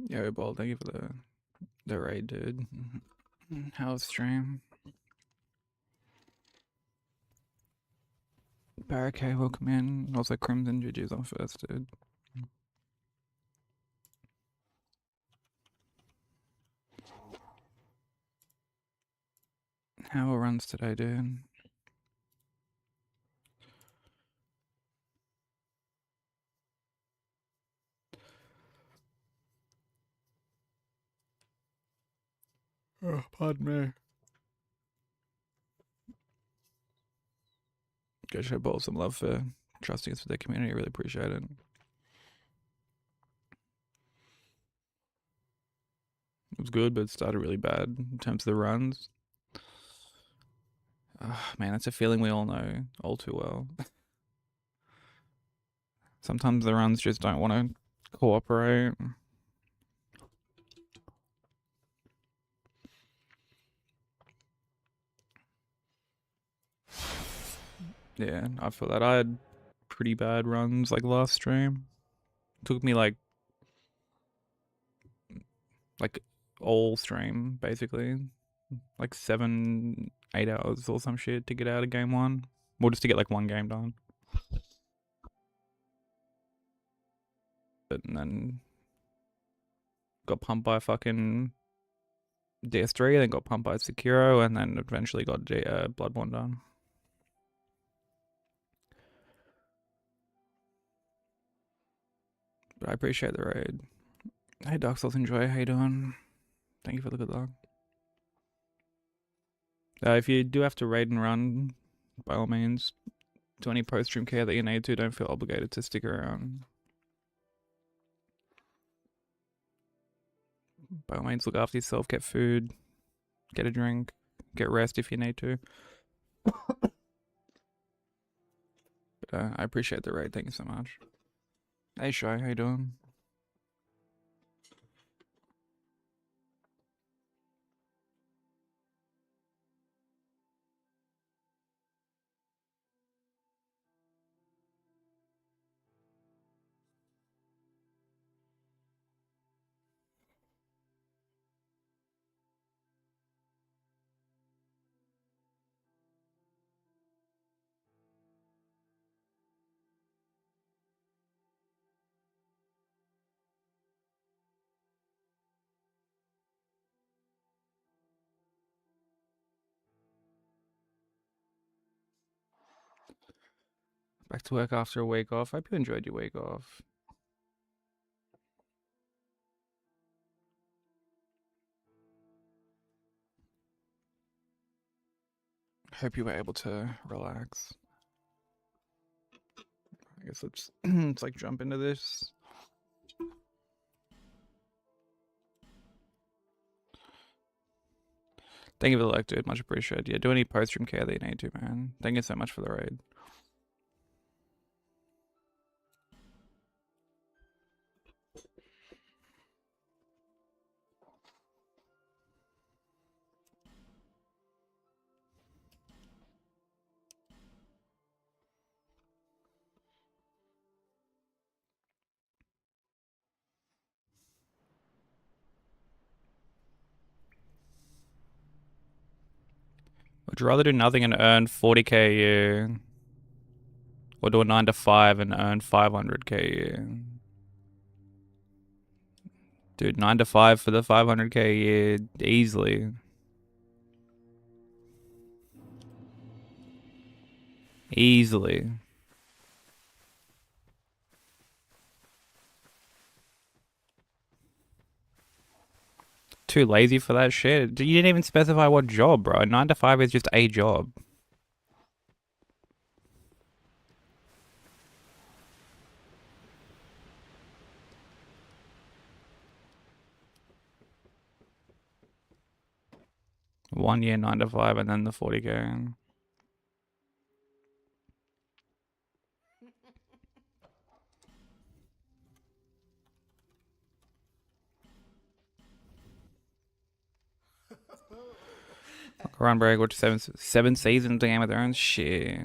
Yo, Ball, thank you for the raid, dude. How's stream? Barricade, welcome in. Also, Crimson GG's on first, dude. How are runs today, dude? Oh, pardon me. Go show Ball some love for trusting us with their community. Really appreciate it. It was good, but it started really bad in terms of the runs. Man, that's a feeling we all know all too well. Sometimes the runs just don't want to cooperate. Yeah, I feel that. I had pretty bad runs like last stream. Took me like all stream basically, like 7-8 hours or some shit to get out of game one, or just to get like one game done. And then got pumped by fucking DS3, then got pumped by Sekiro, and then eventually got Bloodborne done. But I appreciate the raid. Hey Dark Souls Enjoy, how you doing? Thank you for the good luck. If you do have to raid and run, by all means, do any post-stream care that you need to. Don't feel obligated to stick around. By all means, look after yourself, get food, get a drink, get rest if you need to. But I appreciate the raid, thank you so much. Hey Shy, how you doing? Back to work after a week off. Hope you enjoyed your week off. Hope you were able to relax. I guess let's like jump into this. Thank you for the like, dude. Much appreciated. Yeah, do any post-stream care that you need to, man. Thank you so much for the raid. Would you rather do nothing and earn 40k a year, or do a 9 to 5 and earn 500k a year? Dude, 9 to 5 for the 500k a year, easily. Easily. Too lazy for that shit. You didn't even specify what job, bro. 9 to 5 is just a job. One year 9 to 5 and then the 40k. Run break, which seven seasons of Game of Thrones. Shit.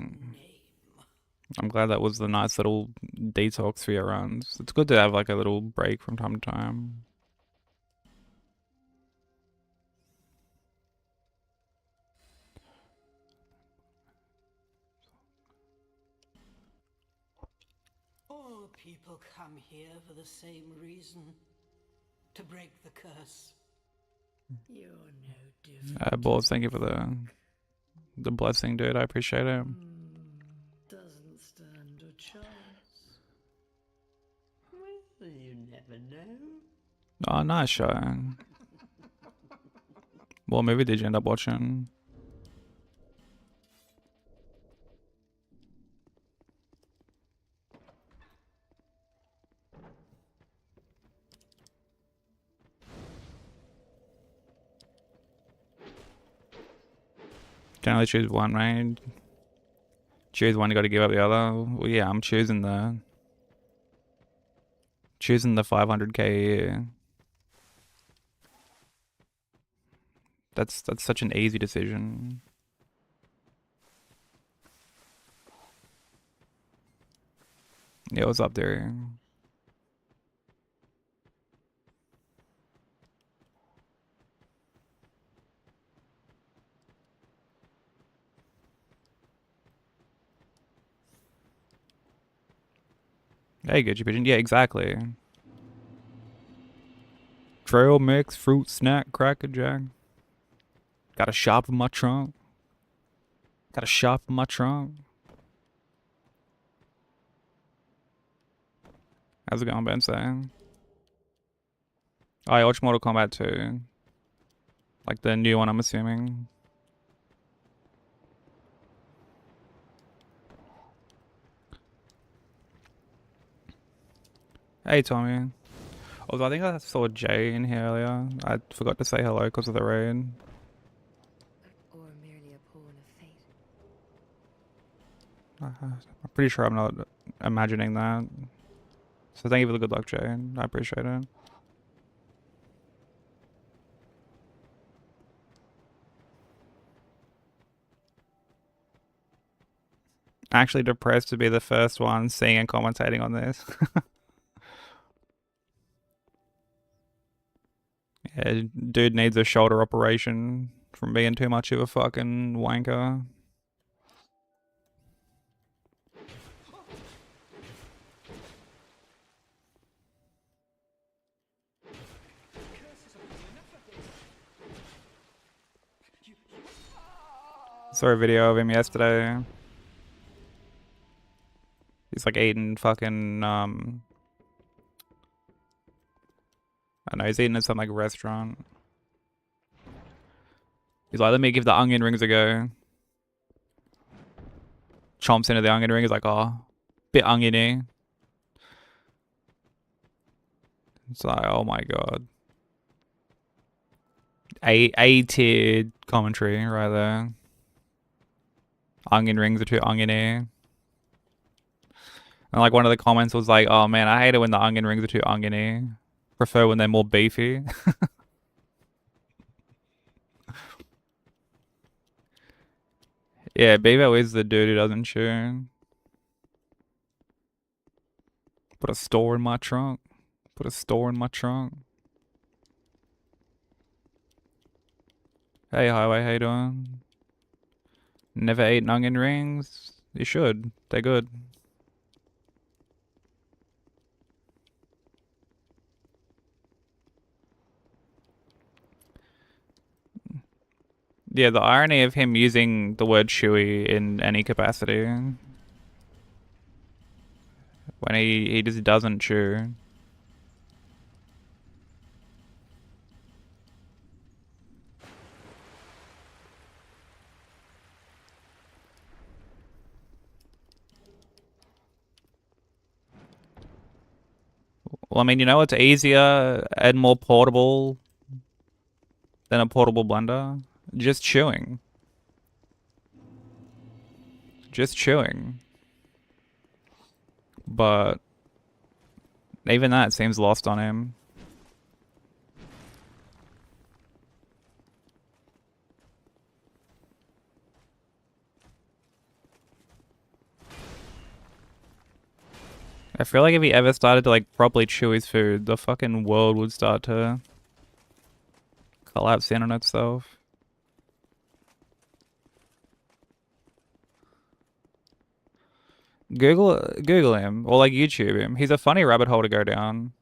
I'm glad that was the nice little detox for your runs. It's good to have like a little break from time to time. People come here for the same reason. To break the curse. You're no different. Balls, thank you for the blessing, dude. I appreciate it. Doesn't stand a chance. Well, you never know. Oh, nice show. What movie did you end up watching? Can only choose one, right? Choose one, you gotta give up the other. Well, yeah, I'm choosing the 500k a year. That's such an easy decision. Yeah, it was up there. Hey, good, you pigeon. Yeah, exactly. Trail mix, fruit snack, cracker jack. Got a shop in my trunk. Got a shop in my trunk. How's it going, Ben? Saying? Oh, I watched Mortal Kombat 2. Like the new one, I'm assuming. Hey, Tommy. Although I think I saw Jay in here earlier. I forgot to say hello because of the raid. Or merely a pawn of fate. I'm pretty sure I'm not imagining that. So thank you for the good luck, Jay. I appreciate it. Actually depressed to be the first one seeing and commentating on this. Yeah, dude needs a shoulder operation from being too much of a fucking wanker. Saw a video of him yesterday. He's like eating fucking I don't know, he's eating at some like restaurant. He's like, let me give the onion rings a go. Chomps into the onion ring, he's like, oh, bit oniony. It's like, oh my god. A tier commentary right there. Onion rings are too oniony. And like one of the comments was like, oh man, I hate it when the onion rings are too oniony. Prefer when they're more beefy. Yeah, Bevo is the dude who doesn't chew. Put a store in my trunk. Put a store in my trunk. Hey, Highway, how you doing? Never eaten onion rings? You should. They're good. Yeah, the irony of him using the word chewy in any capacity. When he just doesn't chew. Well, I mean, you know what's easier and more portable than a portable blender? Just chewing. Just chewing. But even that seems lost on him. I feel like if he ever started to like properly chew his food, the fucking world would start to collapse in on itself. Google him or like YouTube him. He's a funny rabbit hole to go down.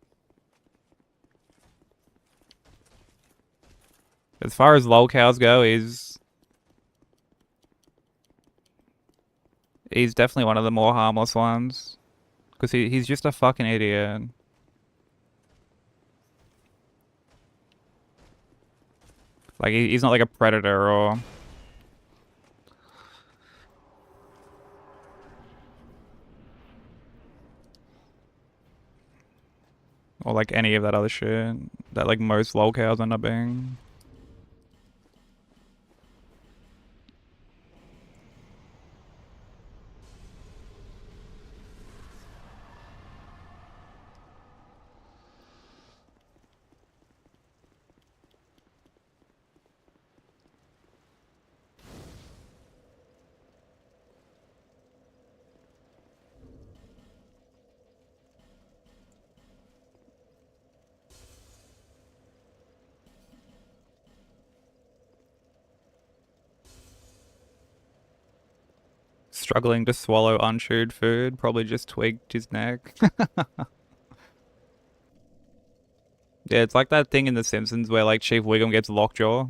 As far as lolcows go, he's definitely one of the more harmless ones because he's just a fucking idiot. Like he's not like a predator or like any of that other shit that like most lolcows end up being. Struggling to swallow unchewed food, probably just tweaked his neck. Yeah, it's like that thing in The Simpsons where like Chief Wiggum gets lockjaw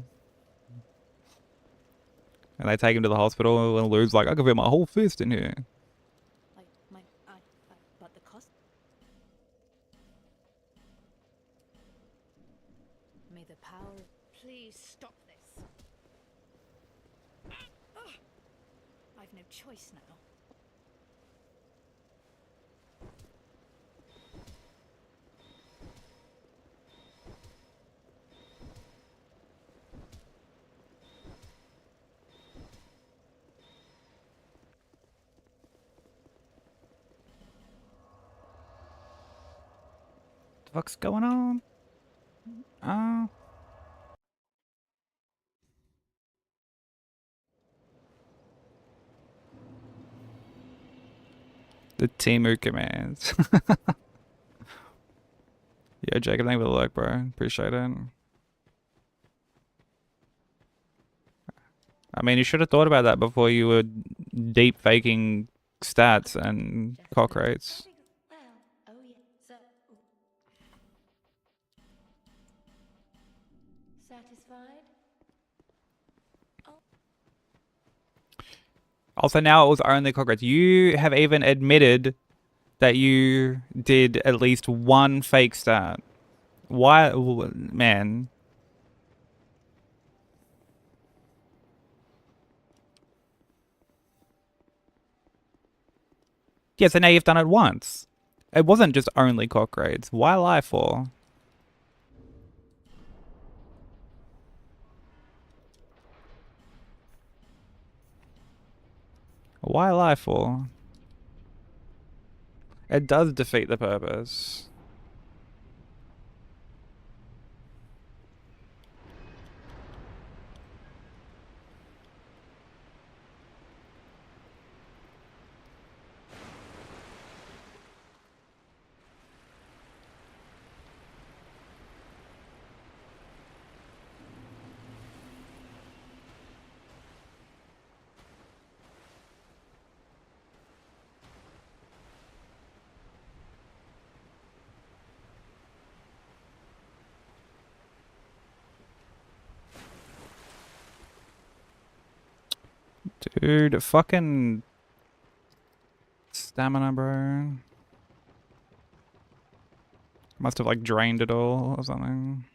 and they take him to the hospital and Lou's like, I could fit my whole fist in here. But the cost. May the power. Please stop this. I've no choice now. What the fuck's going on? Oh. The Timu commands. Yeah, Jacob, thank you for the like, bro. Appreciate it. I mean, you should have thought about that before you were deep faking stats and cock rates. Satisfied? Also, now it was only cock rates. You have even admitted that you did at least one fake stat. Why, man? Yeah, so now you've done it once. It wasn't just only cock rates. Why lie for? Why lie for? It does defeat the purpose. Dude, fucking stamina, bro. Must have like drained it all or something.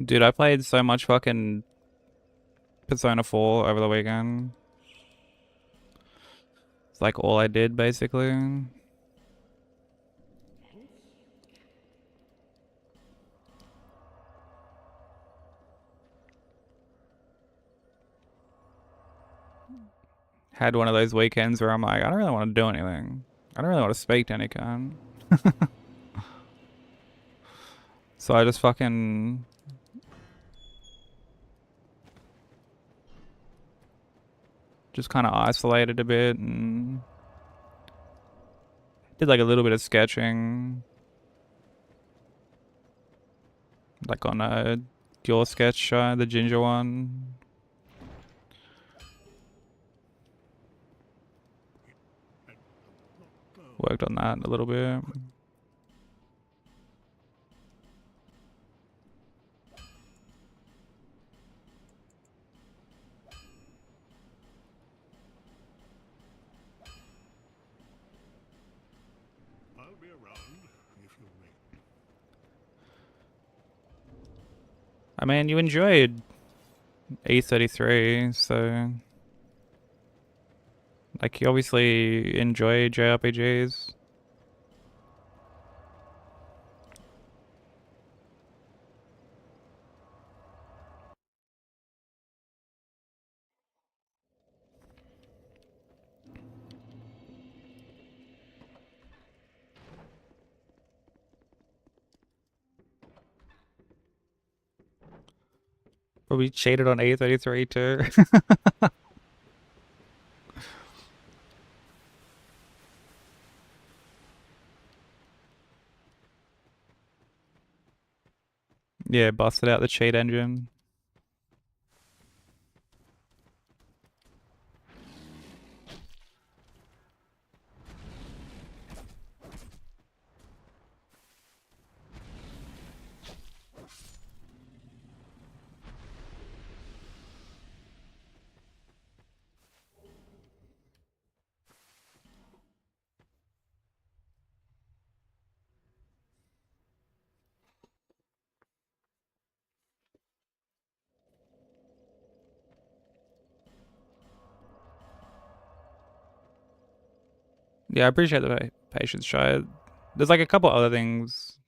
Dude, I played so much fucking Persona 4 over the weekend. It's like all I did, basically. Had one of those weekends where I'm like, I don't really want to do anything. I don't really want to speak to any kind. So I just fucking just kind of isolated a bit and did like a little bit of sketching, like on your sketch, the ginger one. Worked on that a little bit. I'll be around if you make. I mean, you enjoyed E33, so like you obviously enjoy JRPGs. Probably cheated on E33 too. Yeah, busted out the cheat engine. Yeah, I appreciate the patience, Shy. There's like a couple other things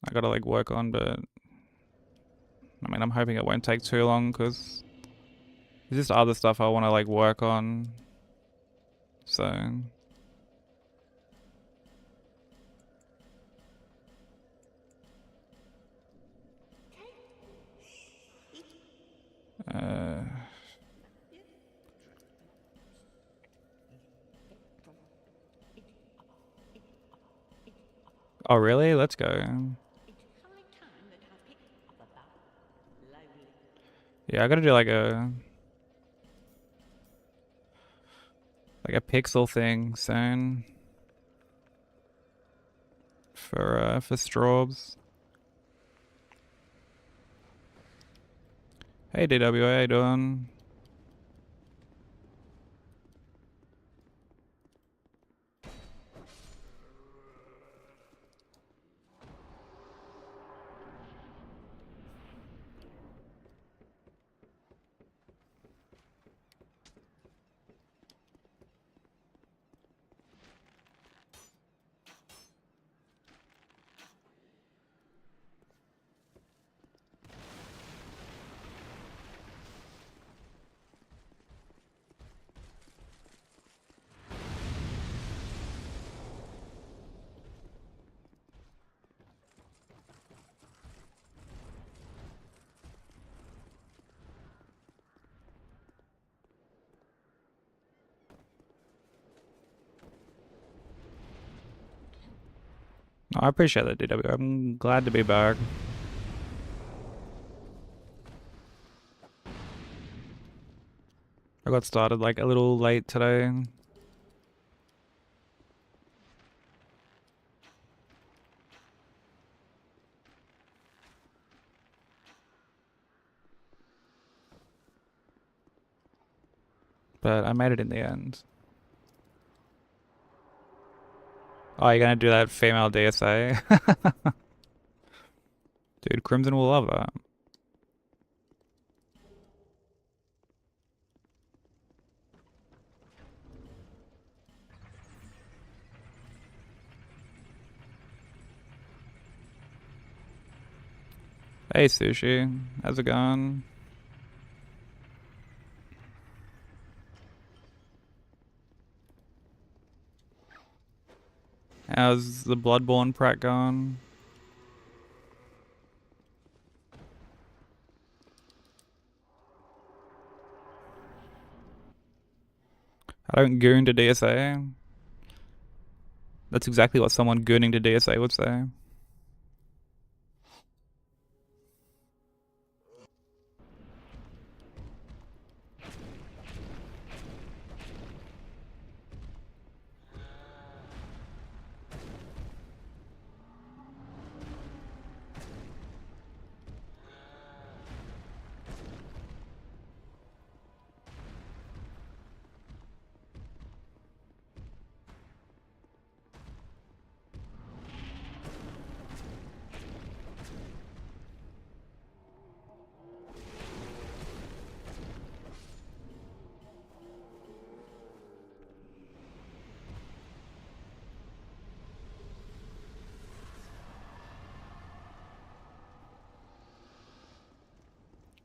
I gotta like work on, but I mean, I'm hoping it won't take too long because there's just other stuff I want to like work on. So, uh, oh really? Let's go. Yeah, I gotta do like a pixel thing soon for Straubs. Hey DWA, how you doing? I appreciate that, DW. I'm glad to be back. I got started like a little late today. But I made it in the end. Oh, you're gonna do that female DSA? Dude, Crimson will love that. Hey Sushi, how's it going? How's the Bloodborne prac going? I don't goon to DSA. That's exactly what someone gooning to DSA would say.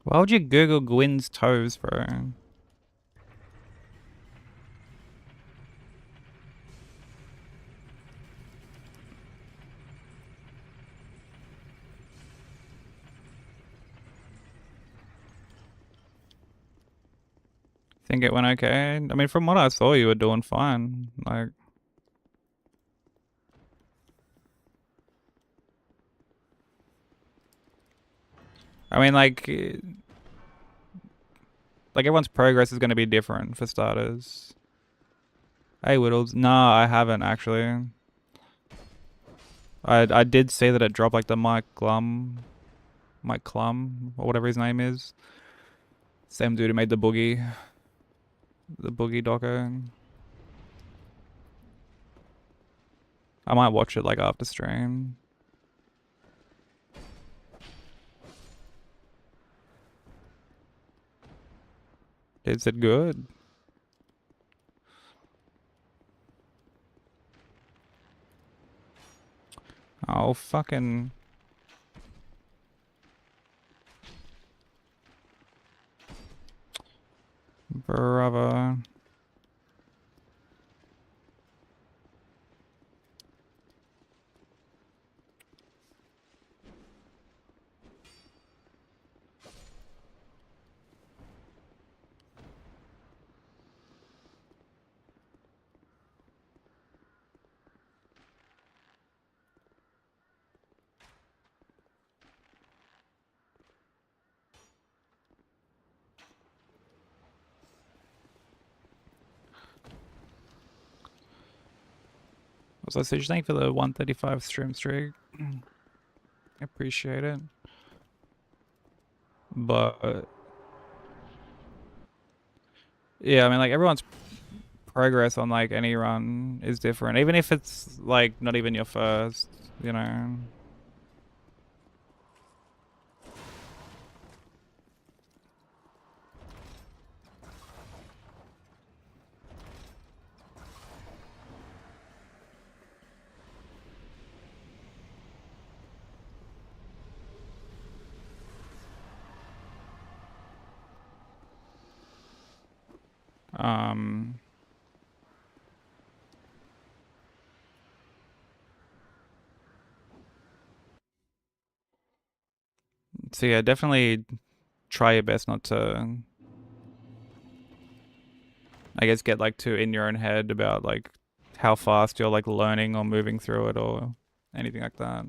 Why would you Google Gwyn's toes, bro? Think it went okay? I mean, from what I saw, you were doing fine. Like, I mean, like everyone's progress is going to be different for starters. Hey, Whittles. Nah, I haven't actually. I did see that it dropped like the Mike Clum, or whatever his name is. Same dude who made the boogie doco. I might watch it like after stream. Is it good? Oh, fucking. Bravo. Also, Suge, thank you for the 135 stream streak. Appreciate it. But yeah, I mean, like everyone's progress on like any run is different, even if it's like not even your first, you know. Um, so yeah, definitely try your best not to, I guess, get like too in your own head about like how fast you're like learning or moving through it or anything like that.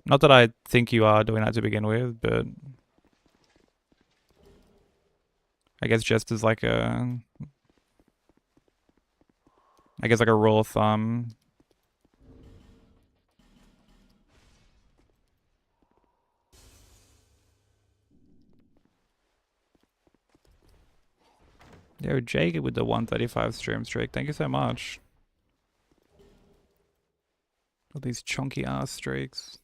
Not that I think you are doing that to begin with, but I guess just as like I guess like a rule of thumb. Yo, Jake with the 135 stream streak. Thank you so much. All these chunky ass streaks.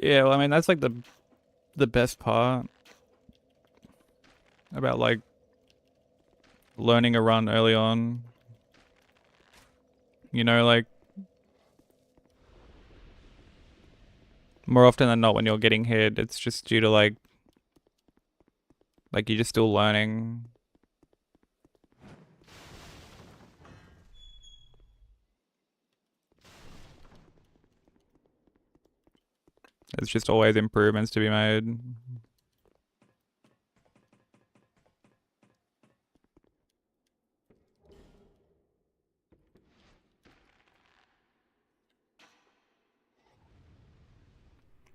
Yeah, well, I mean that's like the best part about like learning a run early on. You know, like more often than not when you're getting hit, it's just due to like you're just still learning. There's just always improvements to be made.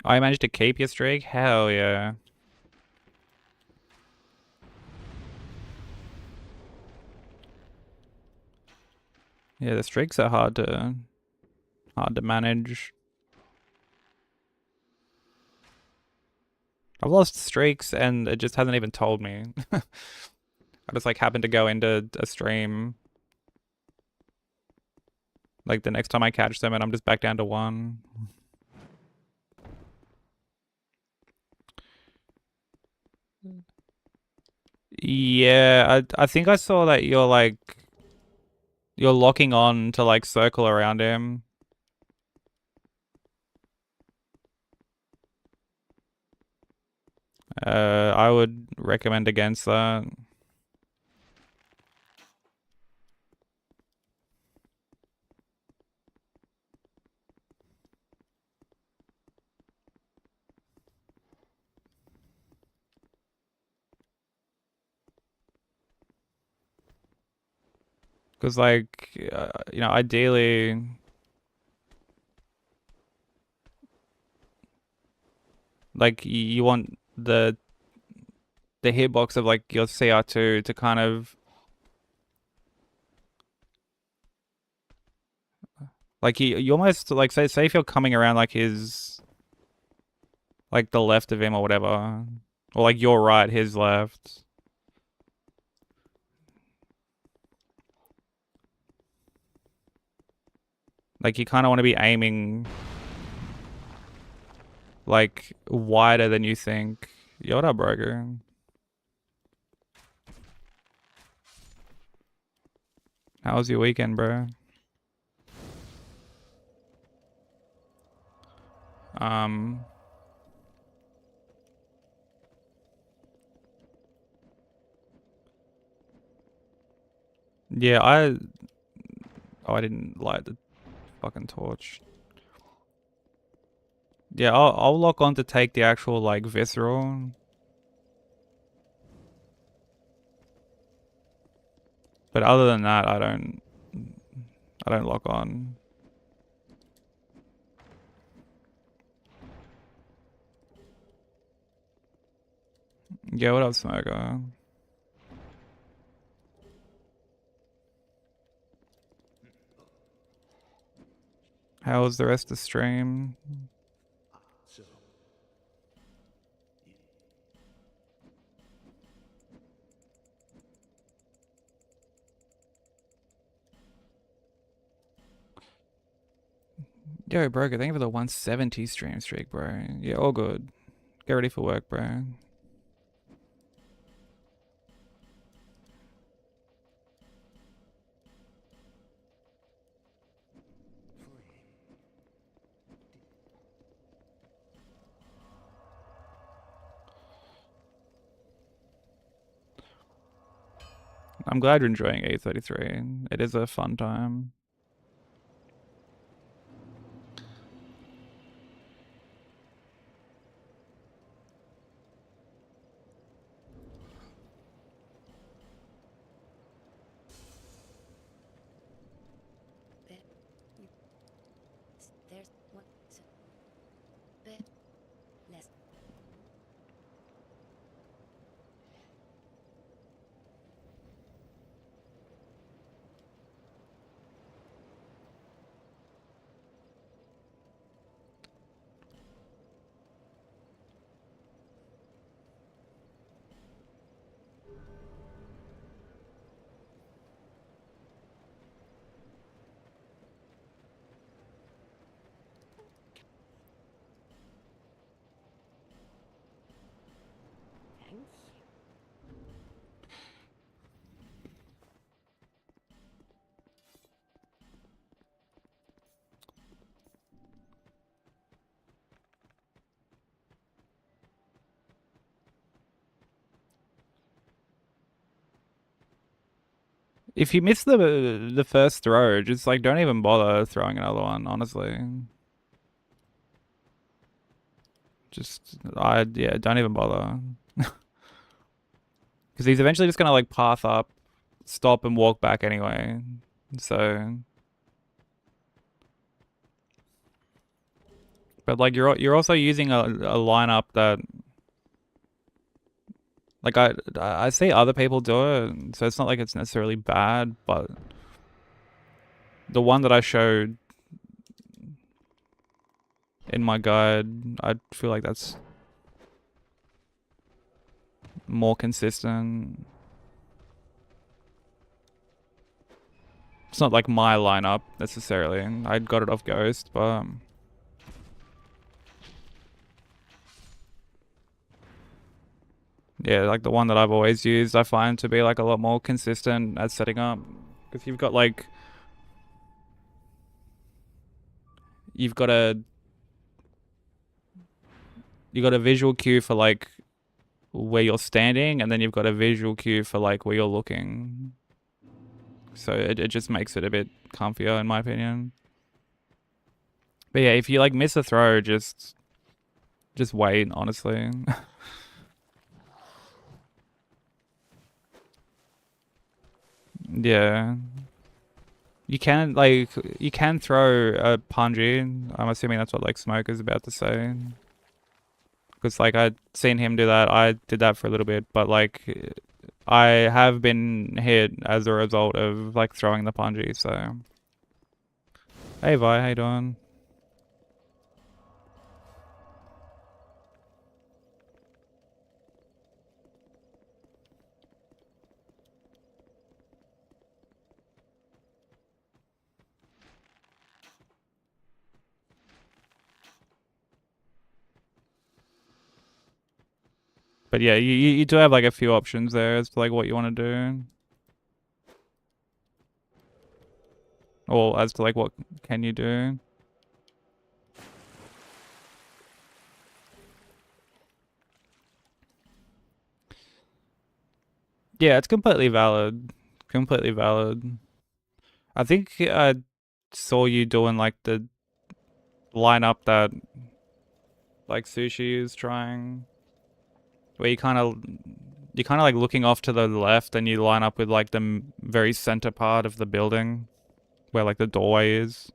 I managed to keep your streak? Hell yeah. Yeah, the streaks are hard to manage. I've lost streaks and it just hasn't even told me. I just like happened to go into a stream like the next time I catch them and I'm just back down to 1. Yeah, I think I saw that you're locking on to like circle around him. I would recommend against that. Because like, you know, ideally, like you want the hitbox of like your CR2 to kind of like you almost like say if you're coming around like his like the left of him or whatever, or like your right, his left. Like you kind of want to be aiming like wider than you think. Yo, what up, Broker? How was your weekend, bro? Um, yeah, I didn't light the fucking torch. Yeah, I'll lock on to take the actual like visceral. But other than that, I don't lock on. Yeah, what up, Smoker? How was the rest of the stream? So, Yo, Broker, thank you for the 170 stream streak, bro. Yeah, all good. Get ready for work, bro. I'm glad you're enjoying A33. It is a fun time. Bit. You. There's one. Bit. Less. If you miss the first throw, just like don't even bother throwing another one, honestly. Yeah, don't even bother. Because he's eventually just gonna like path up, stop and walk back anyway. So, but like you're also using a lineup that like I see other people do it, so it's not like it's necessarily bad, but the one that I showed in my guide, I feel like that's more consistent. It's not like my lineup necessarily. I got it off Ghost, but yeah, like the one that I've always used, I find to be like a lot more consistent at setting up, because you've got a visual cue for like where you're standing, and then you've got a visual cue for like where you're looking. So it just makes it a bit comfier in my opinion. But yeah, if you like miss a throw, just wait, honestly. Yeah. You can throw a punji. I'm assuming that's what like Smoke is about to say. Because like I'd seen him do that. I did that for a little bit, but like I have been hit as a result of like throwing the punji, so. Hey Vi, how you doing? But yeah, you do have like a few options there as to like what you want to do. Or as to like what can you do. Yeah, it's completely valid. Completely valid. I think I saw you doing like the lineup that like Sushi is trying, where you're kind of like looking off to the left and you line up with like the very center part of the building where like the doorway is.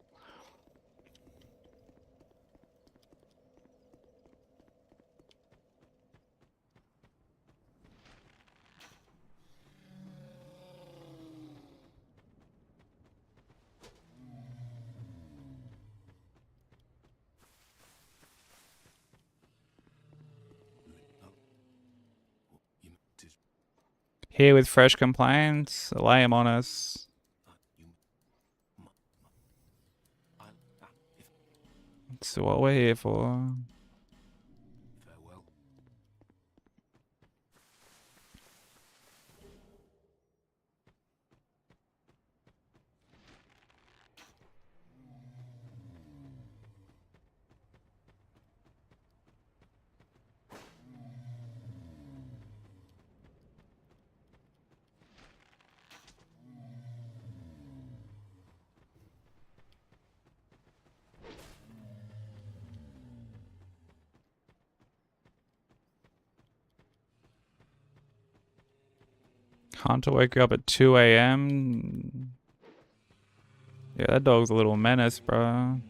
Here with fresh complaints, lay 'em on us. That's what we're here for. Farewell. Hunter wake you up at 2 a.m. Yeah, that dog's a little menace, bro.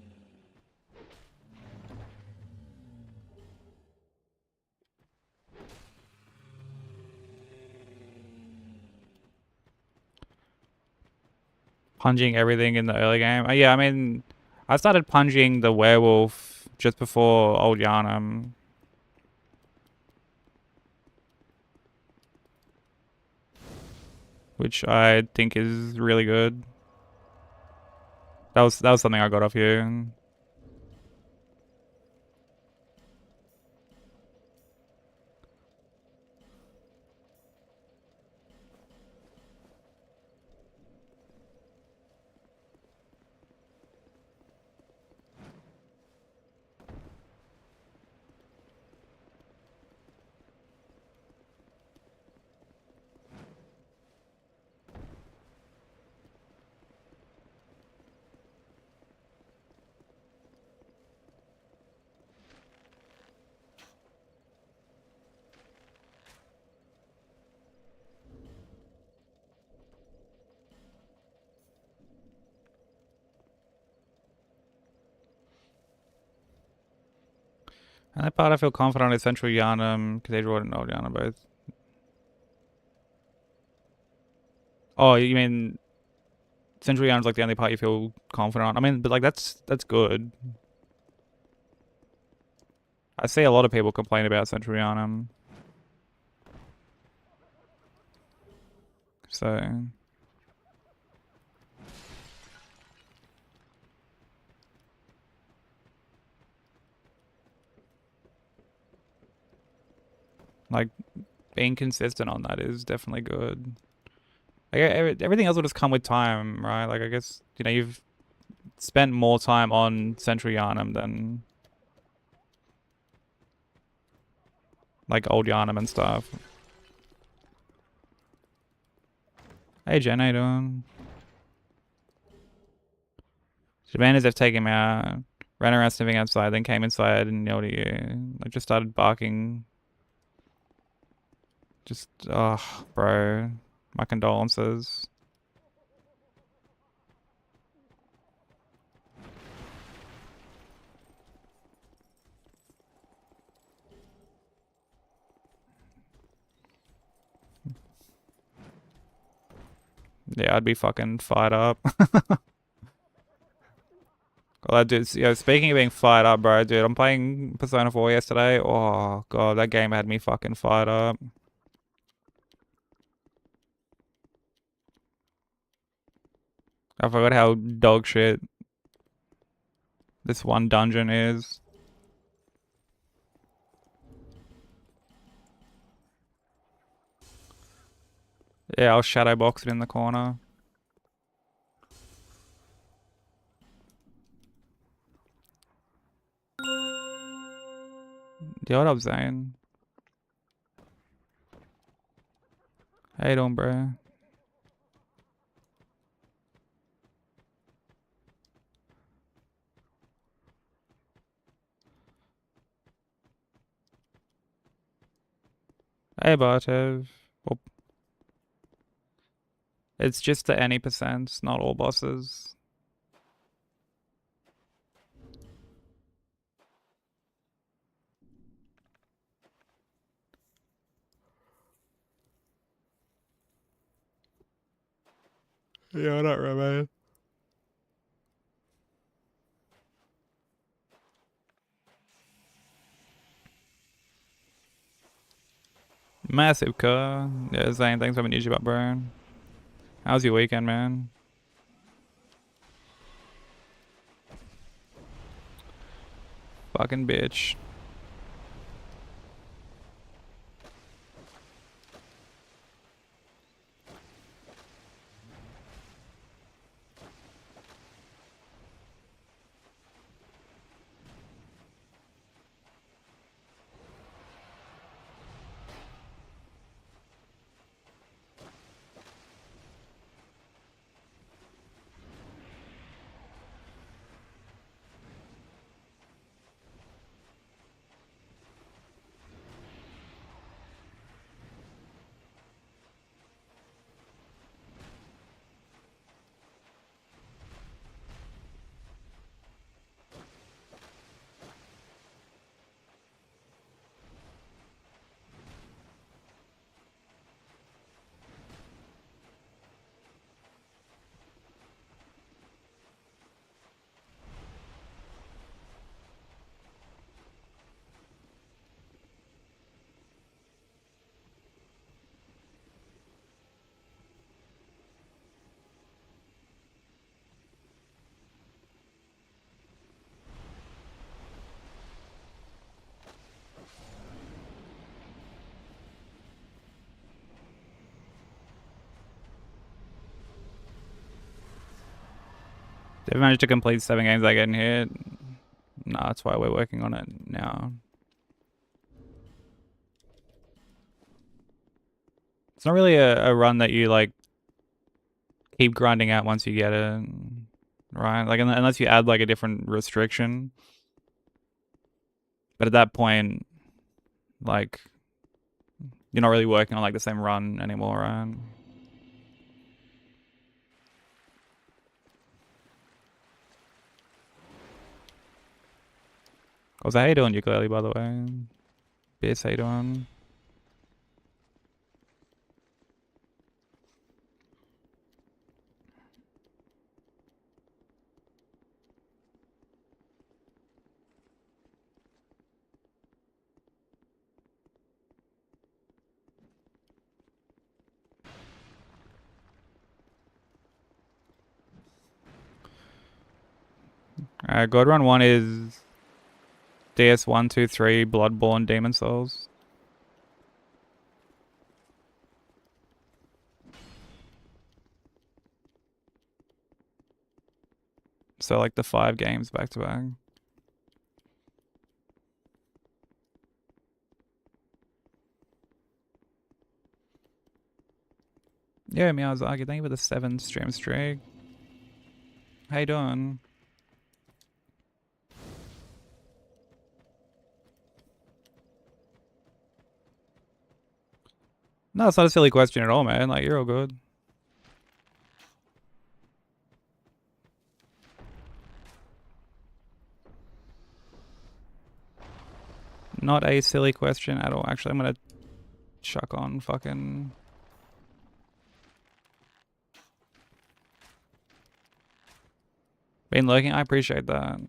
Punging everything in the early game. Yeah, I mean, I started punging the werewolf just before Old Yarnum. Which I think is really good. That was something I got off you. And that part I feel confident is Central Yarnum, Cathedral and Old Yarnum both. Oh, you mean Central Yarnum's like the only part you feel confident on? I mean, but like that's good. I see a lot of people complain about Central Yarnum. So like being consistent on that is definitely good. Like everything else will just come with time, right? Like I guess you know you've spent more time on Central Yarnum than like Old Yarnum and stuff. Hey Jen, how you doing? Savannah's have taken him out, ran around sniffing outside, then came inside and yelled at you. Like just started barking. Just oh bro. My condolences. Yeah, I'd be fucking fired up. Well, dude, you know, speaking of being fired up, bro, dude, I'm playing Persona 4 yesterday. Oh, God, that game had me fucking fired up. I forgot how dog shit this one dungeon is. Yeah, I'll shadow box it in the corner. Yeah, what up, Zane? How you doing, bro? Hey, Bartev. Well, it's just the any percent, not all bosses. Yeah, I don't remember. Massive car. Yeah, Zane, thanks for having YouTube up, bro. How's your weekend, man? Fucking bitch. They've managed to complete 7 games I get in here. Nah, that's why we're working on it now. It's not really a run that you like keep grinding out once you get it, right? Like unless you add like a different restriction. But at that point, like you're not really working on like the same run anymore, right? Also, how you doing, ukulele, by the way? Biz, how you doing? God Run 1 is DS 1, 2, 3, Bloodborne, Demon Souls. So like the 5 games back to back. Yeah, Miyazaki, thank you for the 7 stream streak. How you doing? No, it's not a silly question at all, man. Like, you're all good. Not a silly question at all. Actually, I'm gonna chuck on fucking... Been lurking? I appreciate that.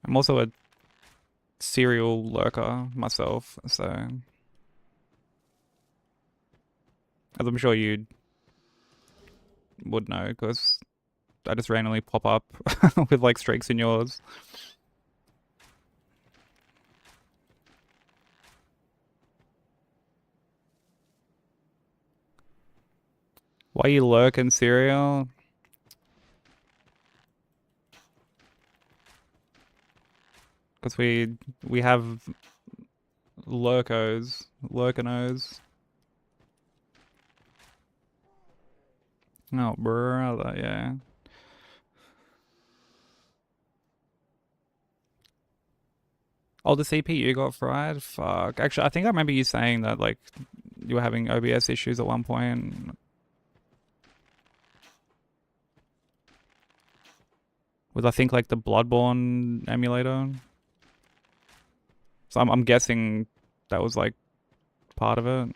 I'm also a serial lurker myself, so... As I'm sure you would know, because I just randomly pop up with like streaks in yours. Why you lurking, serial? Because we have lurkinos. Oh, brother, yeah. Oh, the CPU got fried? Fuck. Actually, I think I remember you saying that, like, you were having OBS issues at one point. With, I think, like, the Bloodborne emulator. So I'm guessing that was, like, part of it.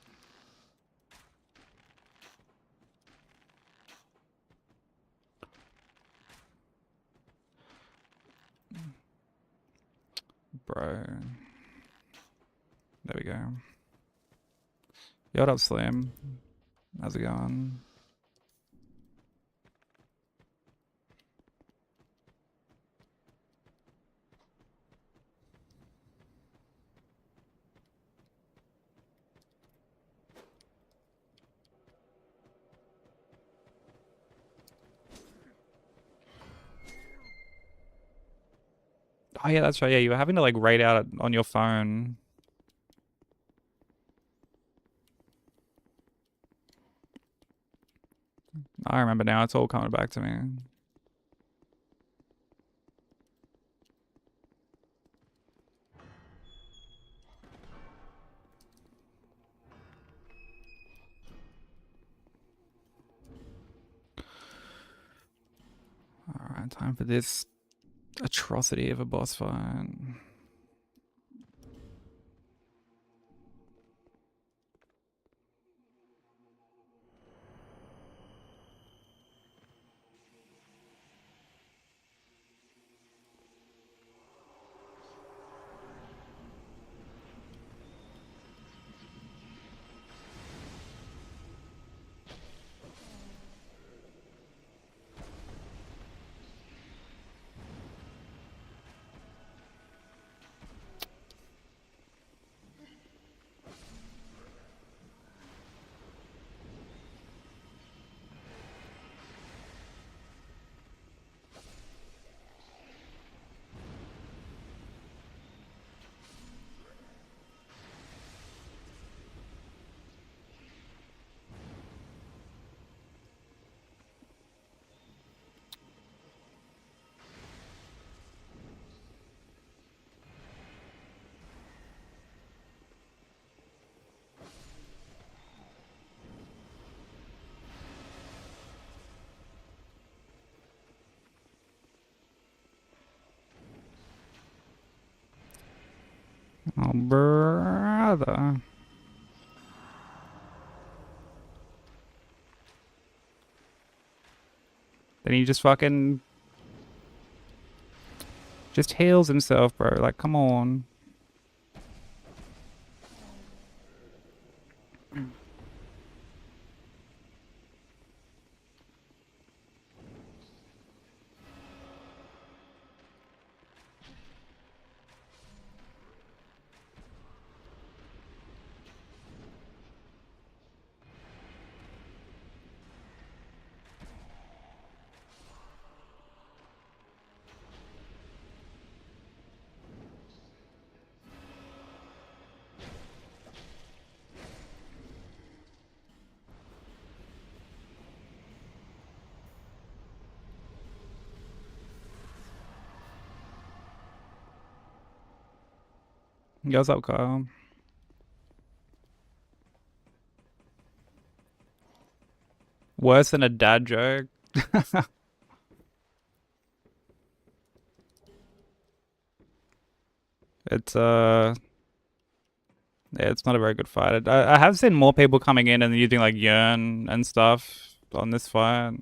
Bro. There we go. Yo, what up, Slim? How's it going? Oh, yeah, that's right. Yeah, you were having to, like, rate out on your phone. I remember now. It's all coming back to me. Alright, time for this atrocity of a boss fight. Oh, brother. Then he just fucking... just heals himself, bro. Like, come on. Yo, what's up, Kyle? Worse than a dad joke. It's yeah, it's not a very good fight. I have seen more people coming in and using like Yearn and stuff on this fight,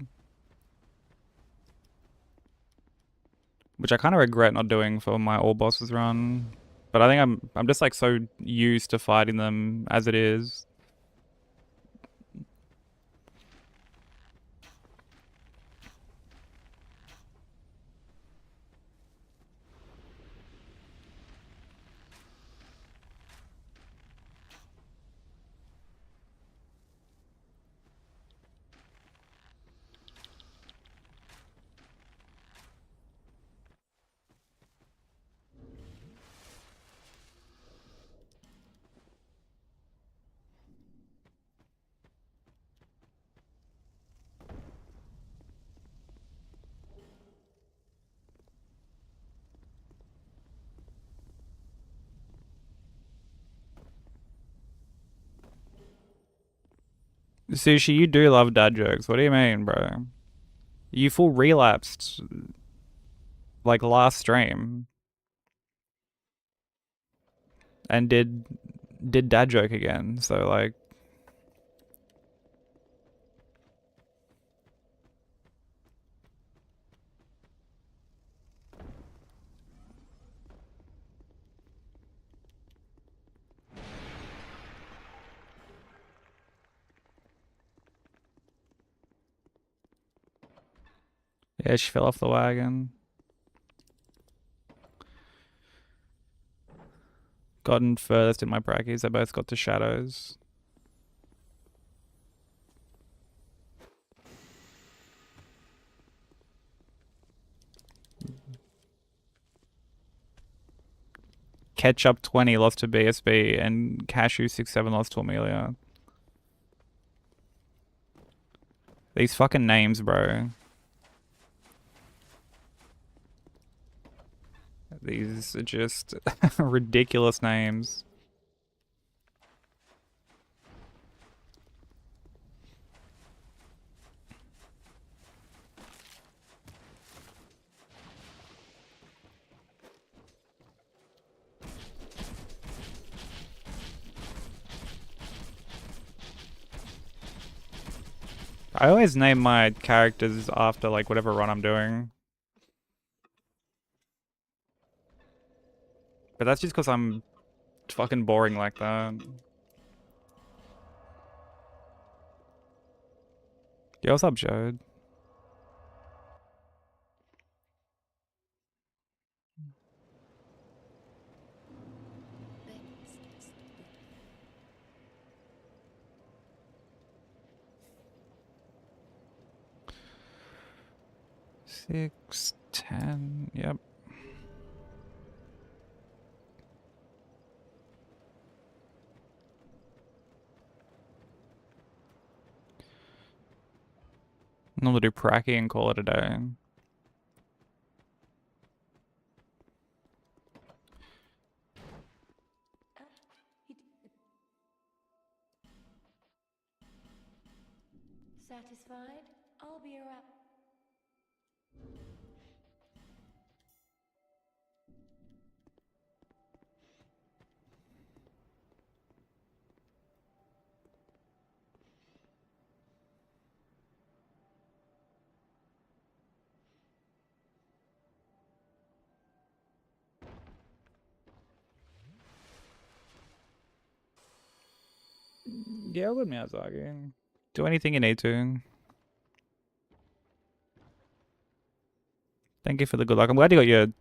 which I kind of regret not doing for my all bosses run. But I think I'm just like so used to fighting them as it is. Sushi, you do love dad jokes. What do you mean, bro? You full relapsed like last stream and did dad joke again. So like, yeah, she fell off the wagon. Gotten furthest in my brackies. I both got to shadows. Ketchup 20 lost to BSB and Cashew 67 lost to Amelia. These fucking names, bro. These are just ridiculous names. I always name my characters after like whatever run I'm doing. But that's just because I'm fucking boring like that. Yo, what's up, Jode? Six, 10, yep. I'm gonna do Pracky and call it a day. Satisfied? I'll be around. Yeah, good Miyazaki. Do anything you need to. Thank you for the good luck. I'm glad you got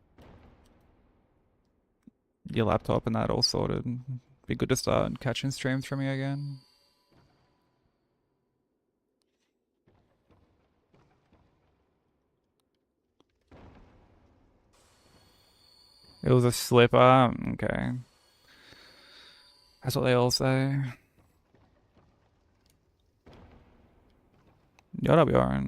your laptop and that all sorted. Be good to start catching streams from you again. It was a slipper. Okay. That's what they all say. Yeah, that'll be alright.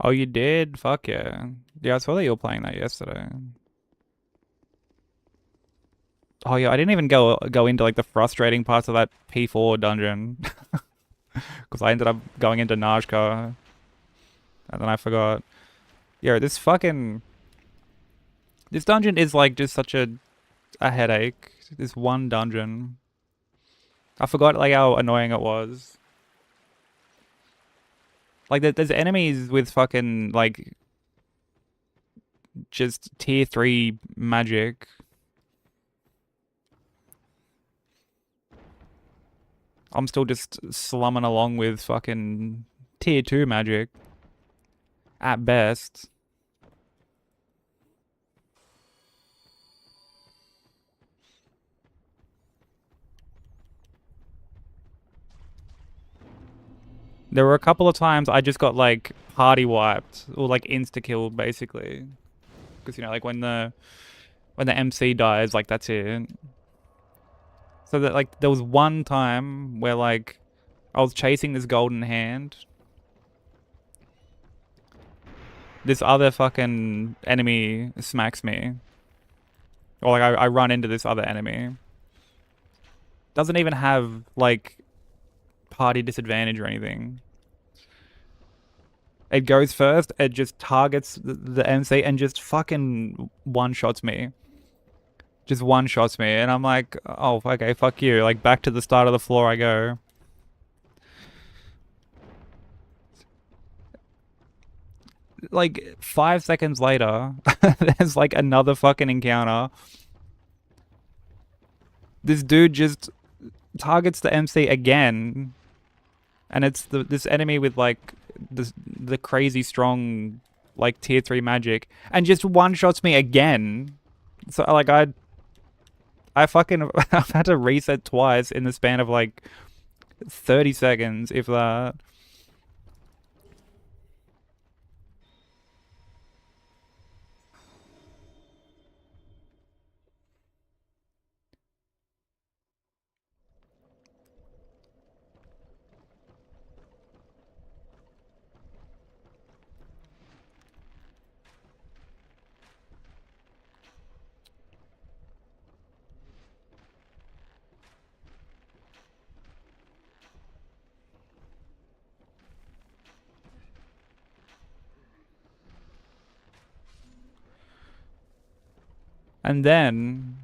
Oh, you did? Fuck yeah. Yeah, I saw that you were playing that yesterday. Oh yeah, I didn't even go into like the frustrating parts of that P4 dungeon. Because I ended up going into Najka. And then I forgot. Yeah, this dungeon is like just such a headache. This one dungeon. I forgot like how annoying it was. Like there's enemies with fucking like just tier 3 magic. I'm still just slumming along with fucking tier 2 magic. At best. There were a couple of times I just got like party wiped or like insta killed basically, because you know like when the MC dies, like that's it. So that like there was one time where like I was chasing this golden hand. This other fucking enemy smacks me, or like I run into this other enemy. Doesn't even have like party disadvantage or anything. It goes first, it just targets the MC and just fucking one-shots me. Just one-shots me, and I'm like, oh, okay, fuck you. Like, back to the start of the floor I go. Like, 5 seconds later, there's like another fucking encounter. This dude just targets the MC again, and it's this enemy with like the crazy strong like tier 3 magic, and just one-shots me again. So like I fucking I've had to reset twice in the span of like 30 seconds, if that. And then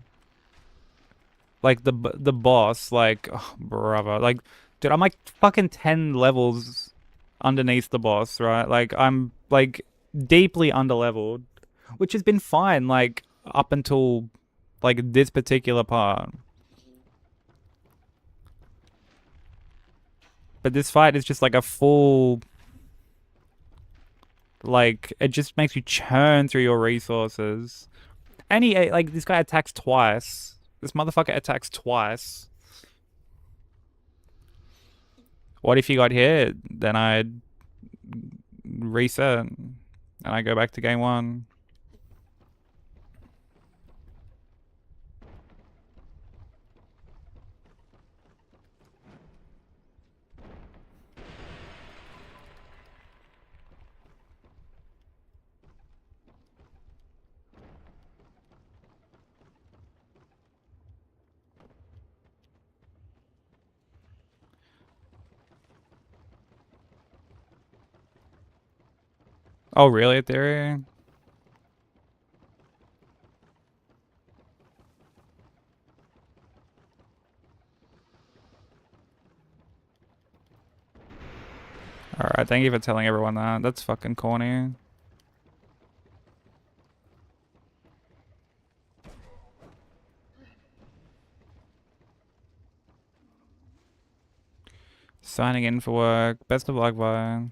like the boss, like, oh, brother, like, dude, I'm like fucking 10 levels underneath the boss, right? Like, I'm like deeply underleveled, which has been fine, like, up until like this particular part. But this fight is just like a full, like, it just makes you churn through your resources. And he, like, this guy attacks twice. This motherfucker attacks twice. What if you got hit? Then I'd reset and I go back to game 1. Oh, really, Theory? Alright, thank you for telling everyone that. That's fucking corny. Signing in for work. Best of luck, bye.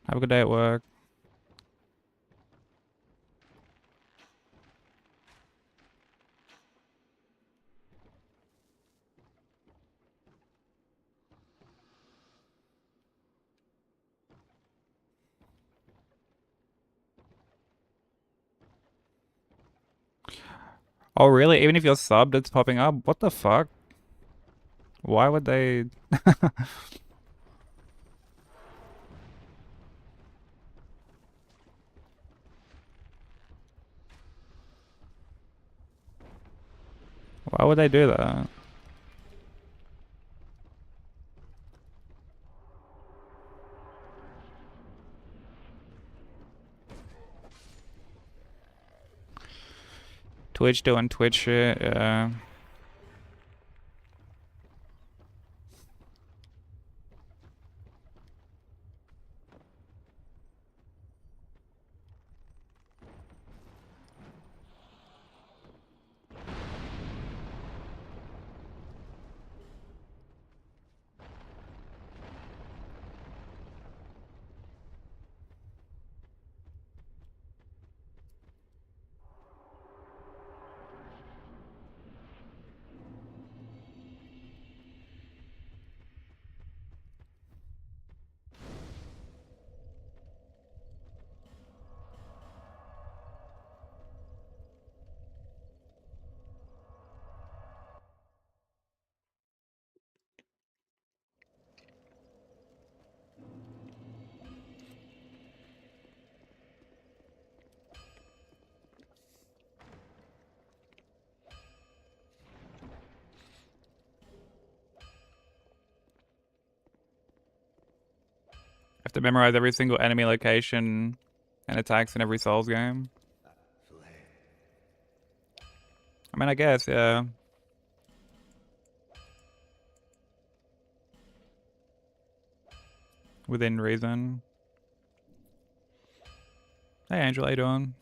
Have a good day at work. Oh, really? Even if you're subbed, it's popping up? What the fuck? Why would they... Why would they do that? Twitch doing Twitch shit, yeah. Have to memorize every single enemy location and attacks in every Souls game. I mean, I guess, yeah. Within reason. Hey, Angel, how you doing?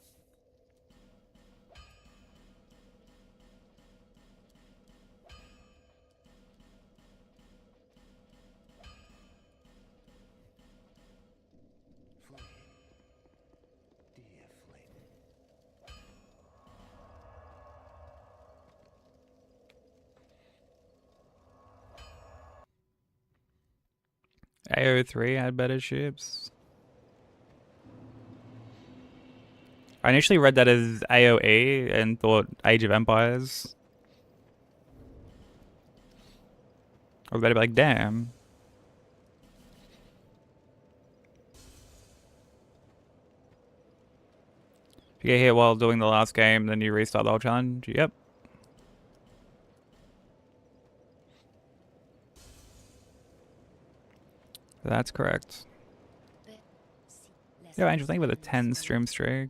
AO3 had better ships. I initially read that as AOE and thought Age of Empires. I was about to be like, damn. If you get hit while doing the last game, then you restart the whole challenge. Yep. That's correct. Yo, Angel, thank you for the 10 stream streak.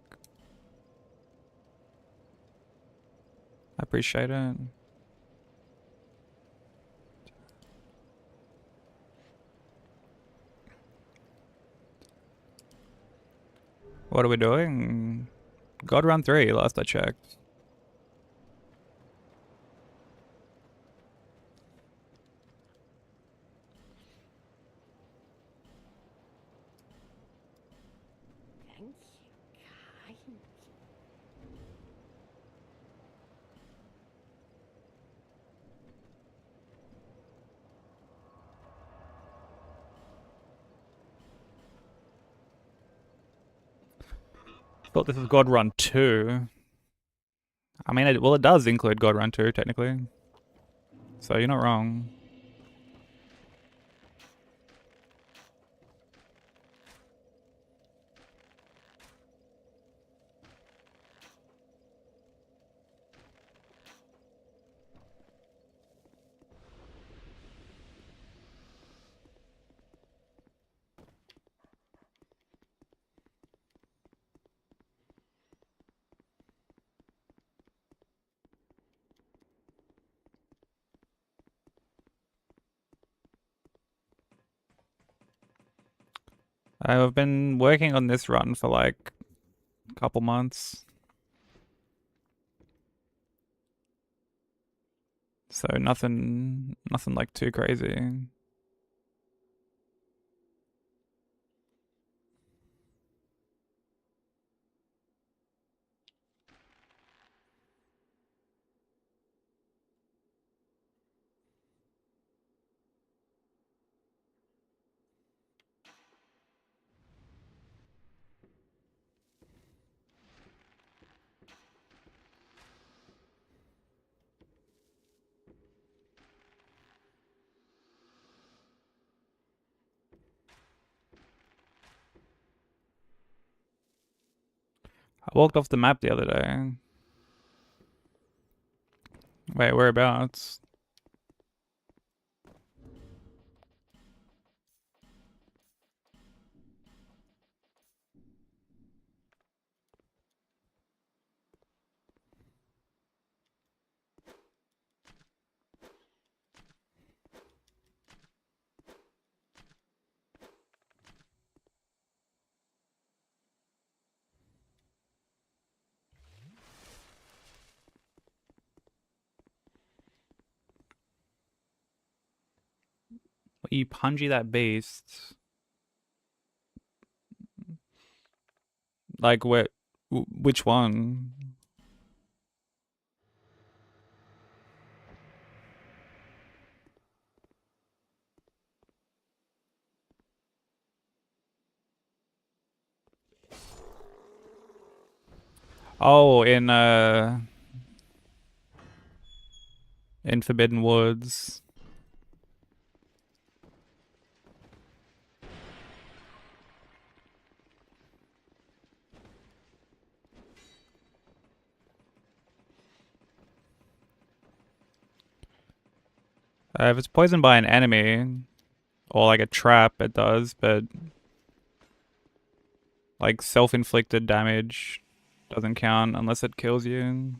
I appreciate it. What are we doing? God Run 3, last I checked. Thank you, kind. Thought this was God Run 2. I mean, well, it does include God Run 2, technically. So you're not wrong. I've been working on this run for like a couple months. So nothing like too crazy. I walked off the map the other day. Wait, whereabouts? You pungy that beast. Like where? Which one? Oh, in Forbidden Woods. If it's poisoned by an enemy or like a trap, it does, but like self-inflicted damage doesn't count unless it kills you.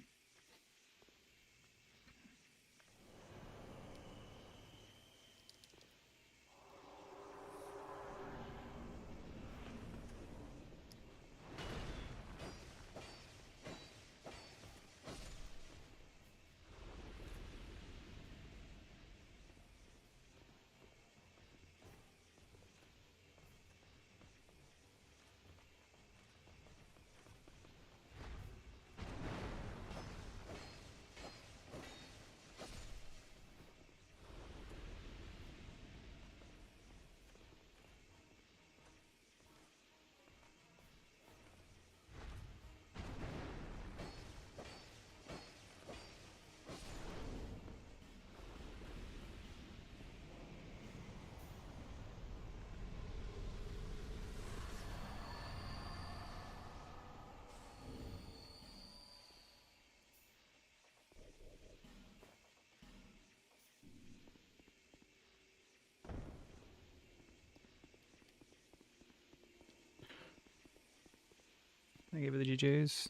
I give it the GGs.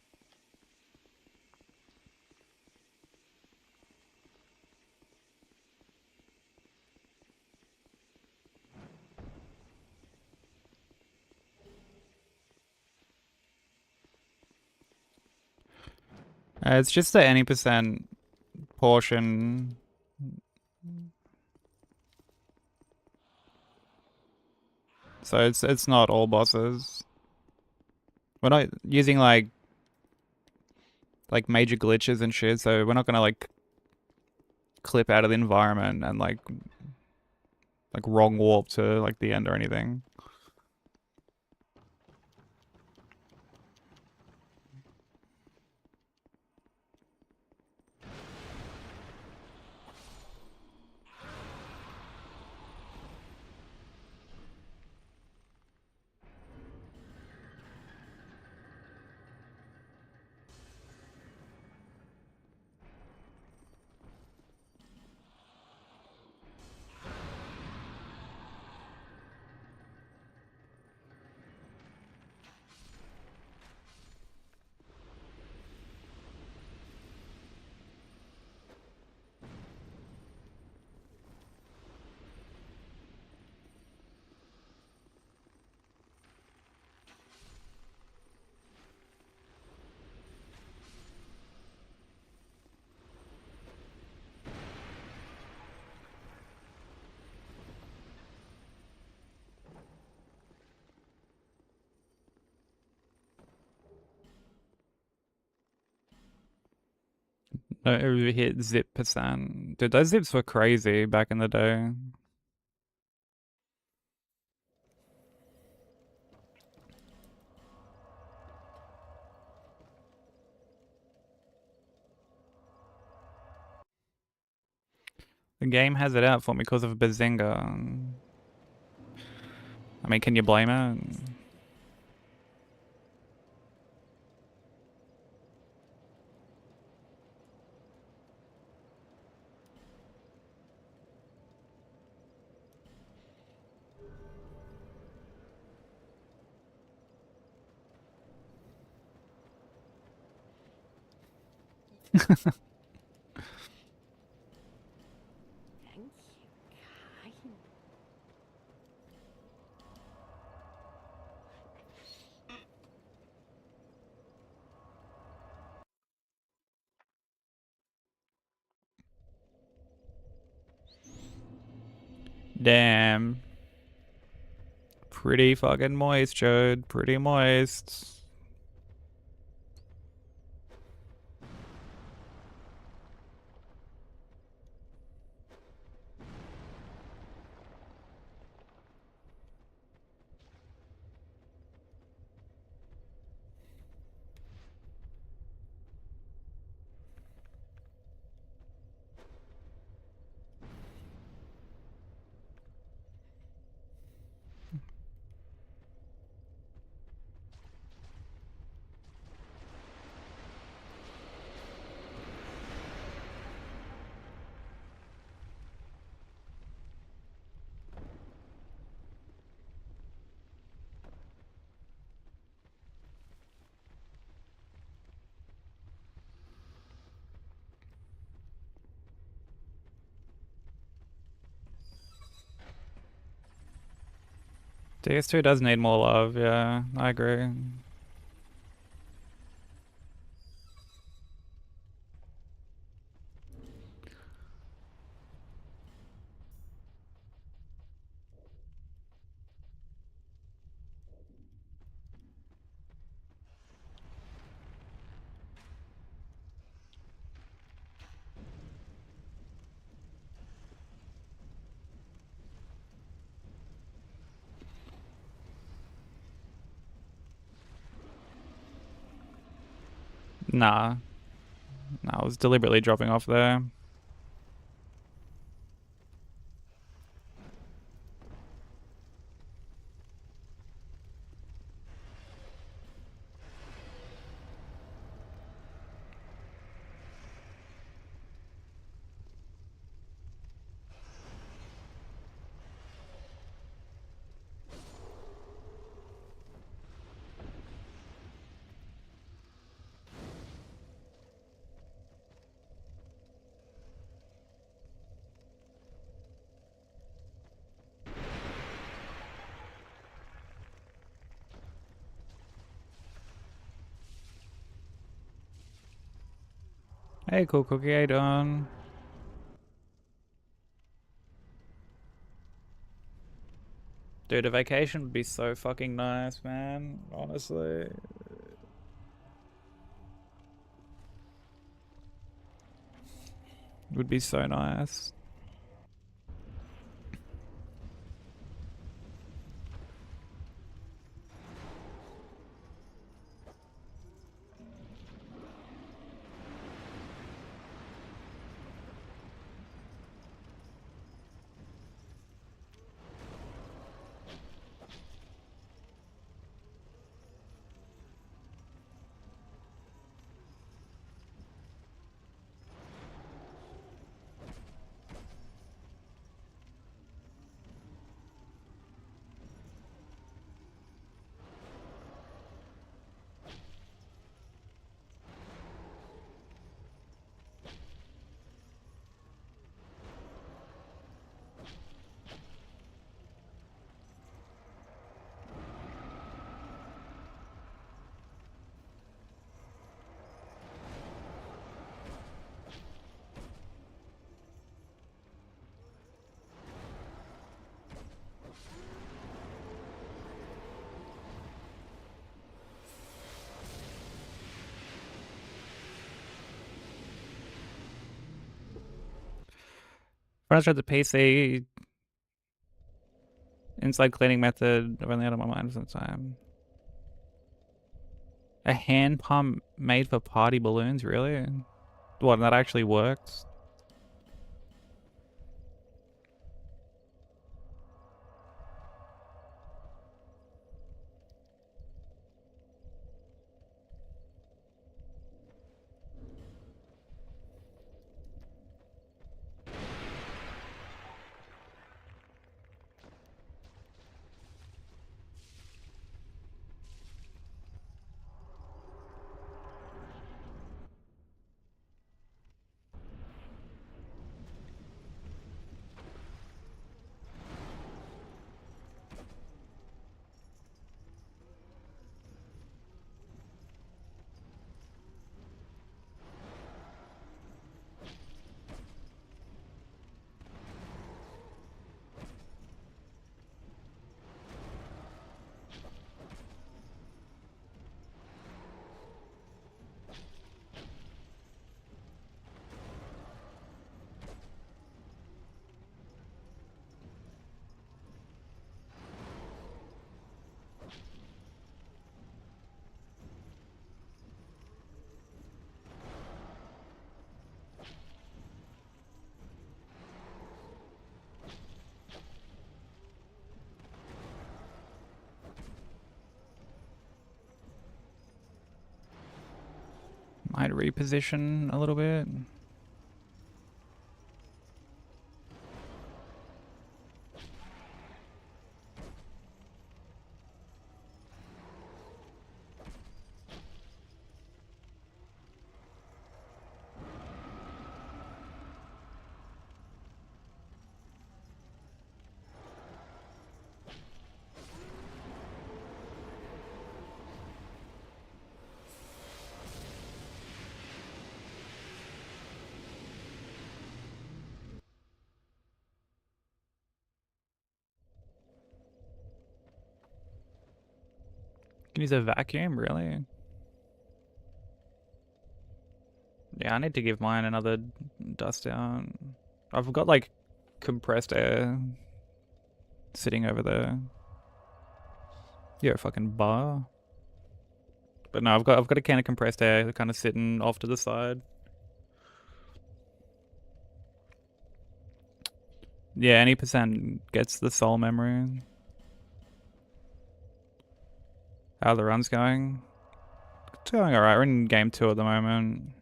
It's just the any percent portion. So it's not all bosses. We're not using like major glitches and shit, so we're not gonna like clip out of the environment and like wrong warp to like the end or anything. No overhit zip percent. Dude, those zips were crazy back in the day. The game has it out for me because of Bazinga. I mean, can you blame it? Thank you, kind. Damn. Pretty fucking moist, Jode. Pretty moist. DS2 does need more love, yeah, I agree. Nah. Nah, I was deliberately dropping off there. Hey, cool cookie, how you doing? Dude, a vacation would be so fucking nice, man. Honestly. It would be so nice. When I tried the PC inside cleaning method, I've only had it on my mind for some time. A hand pump made for party balloons, really? What, and that actually works? Might reposition a little bit. Can use a vacuum, really? Yeah, I need to give mine another dust down. I've got like compressed air sitting over there. You're a fucking bar. But no, I've got a can of compressed air kind of sitting off to the side. Yeah, any percent gets the soul memory. How are the runs going? It's going alright. We're in game 2 at the moment.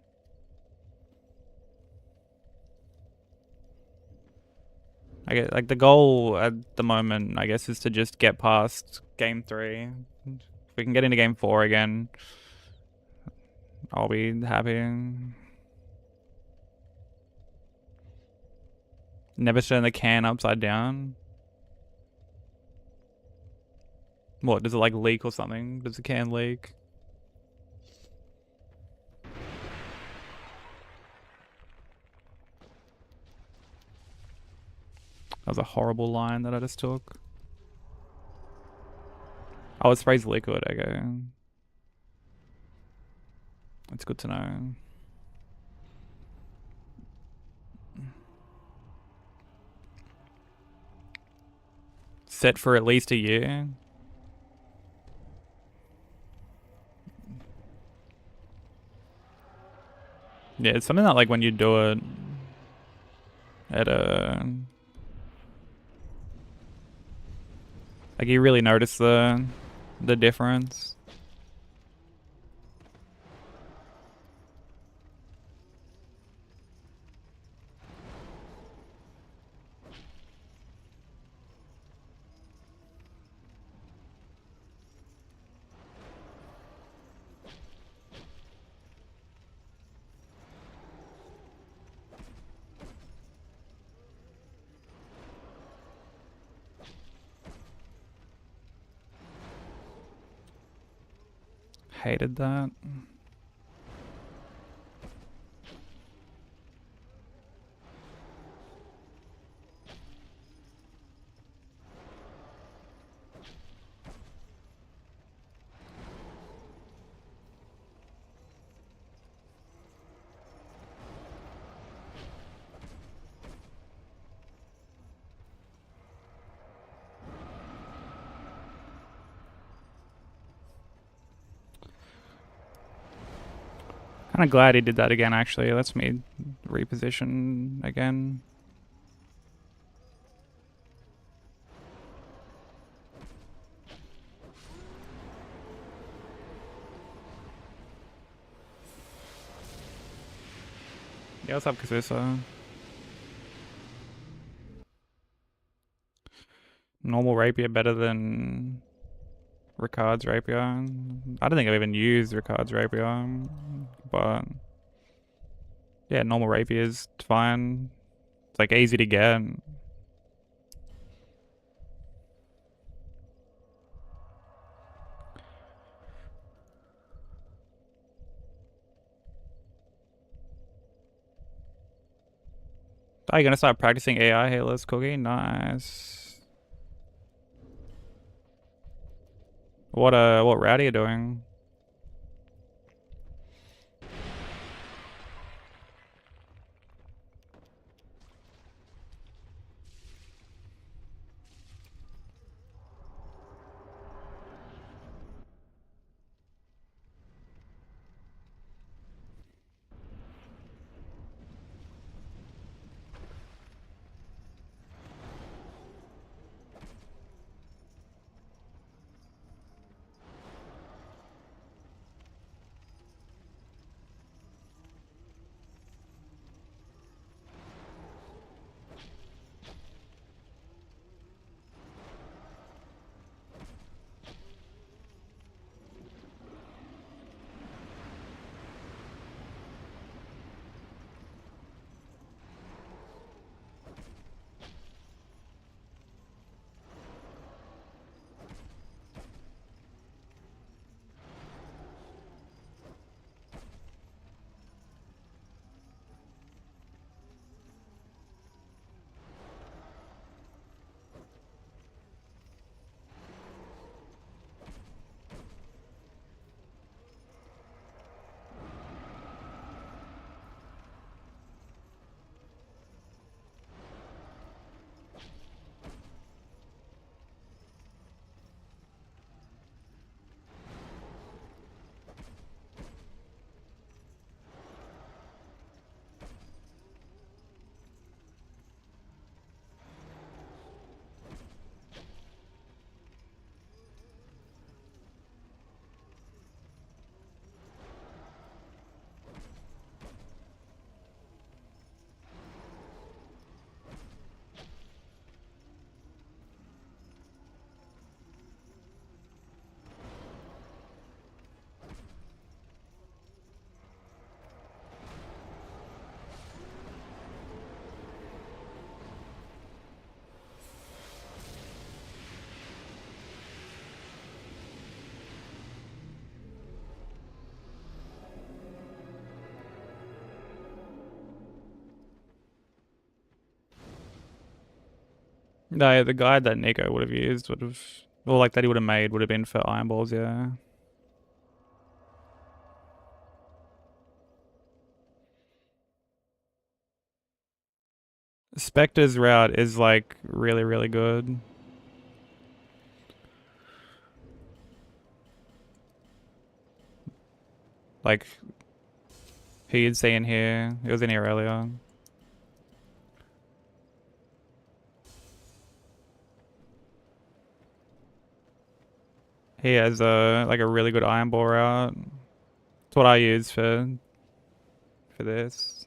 I get like the goal at the moment, I guess, is to just get past game 3. If we can get into game 4 again, I'll be happy. Never turn the can upside down. What, does it like leak or something? Does the can leak? That was a horrible line that I just took. Oh, it sprays liquid, okay. That's good to know. Set for at least a year. Yeah, it's something that like when you do it at a... Like you really notice the difference. Hated that. Kind of glad he did that again, actually. It lets me reposition again. Yeah, what's up, Kazusa? Normal rapier better than Ricard's rapier. I don't think I've even used Ricard's rapier, but yeah, normal rapier is fine. It's like easy to get. Oh, you're gonna start practicing AI healers, Cookie? Nice. What route are you doing? No, the guide that Nico would have used would have, or like that he would have made, would have been for iron balls, yeah. Spectre's route is like really, really good. Like, who you'd see in here, it was in here earlier. He has like a really good iron ball route. It's what I use for this.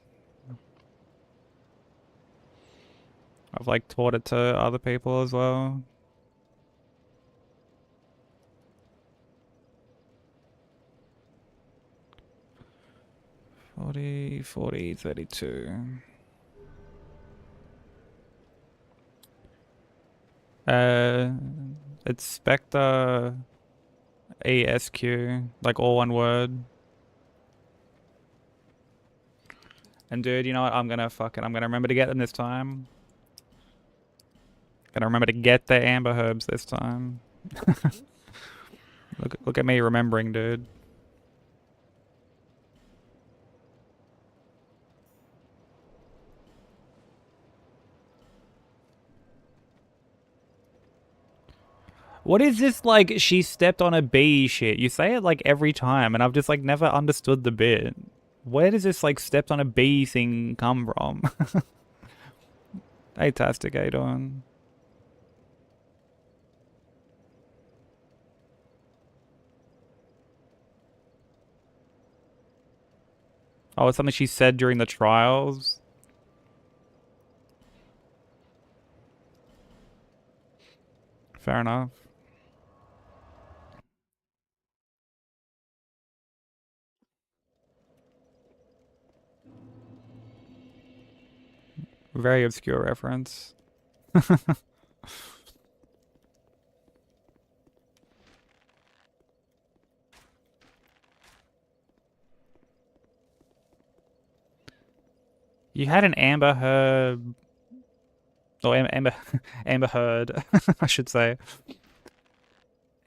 I've like taught it to other people as well. 40, 40, 32. It's Spectre ESQ, like all one word. And dude, you know what? I'm gonna remember to get them this time. Gonna remember to get the amber herbs this time. Look at me remembering, dude. What is this, like, she stepped on a bee shit? You say it like every time, and I've just like never understood the bit. Where does this like stepped on a bee thing come from? Hey Tastic, how you doing? Oh, it's something she said during the trials. Fair enough. Very obscure reference. You had an Amber Heard, or Amber, Amber Heard, I should say.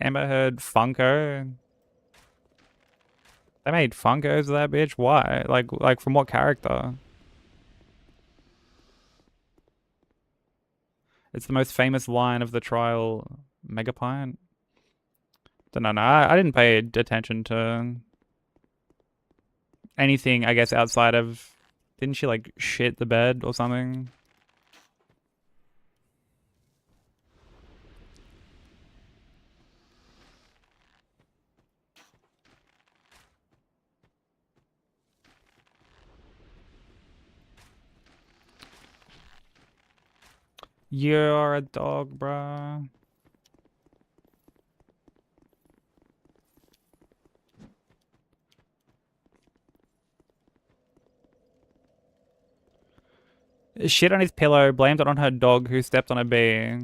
Amber Heard Funko. They made Funkos of that bitch. Why? Like from what character? It's the most famous line of the trial. Megapint. Don't know. No, I didn't pay attention to anything. I guess outside of. Didn't she like shit the bed or something? You're a dog, bruh. Shit on his pillow, blamed it on her dog who stepped on a bee.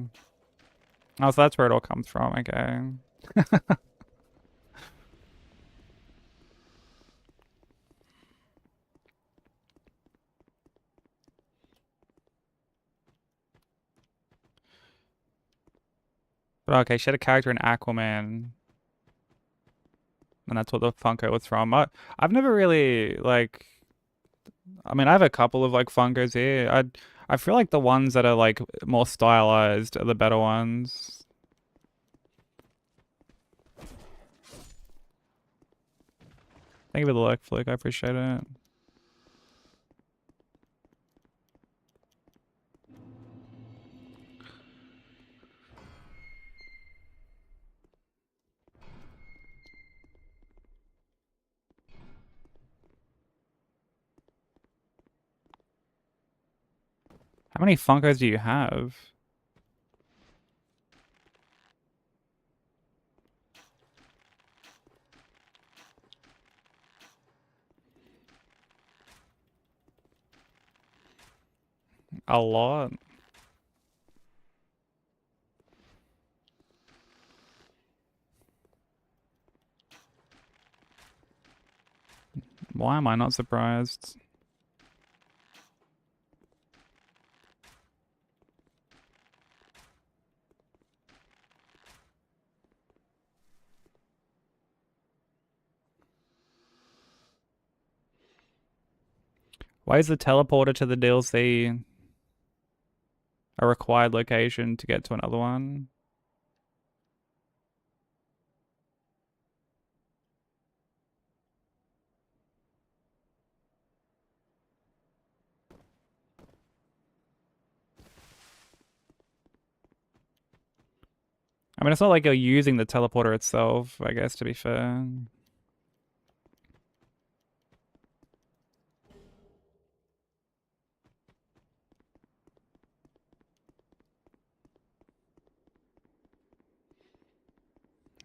Oh, so that's where it all comes from, okay. But okay, she had a character in Aquaman. And that's what the Funko was from. I've never really, like... I mean, I have a couple of, like, Funkos here. I feel like the ones that are, like, more stylized are the better ones. Thank you for the like, Flick. I appreciate it. How many Funkos do you have? A lot. Why am I not surprised? Why is the teleporter to the DLC a required location to get to another one? I mean, it's not like you're using the teleporter itself, I guess, to be fair.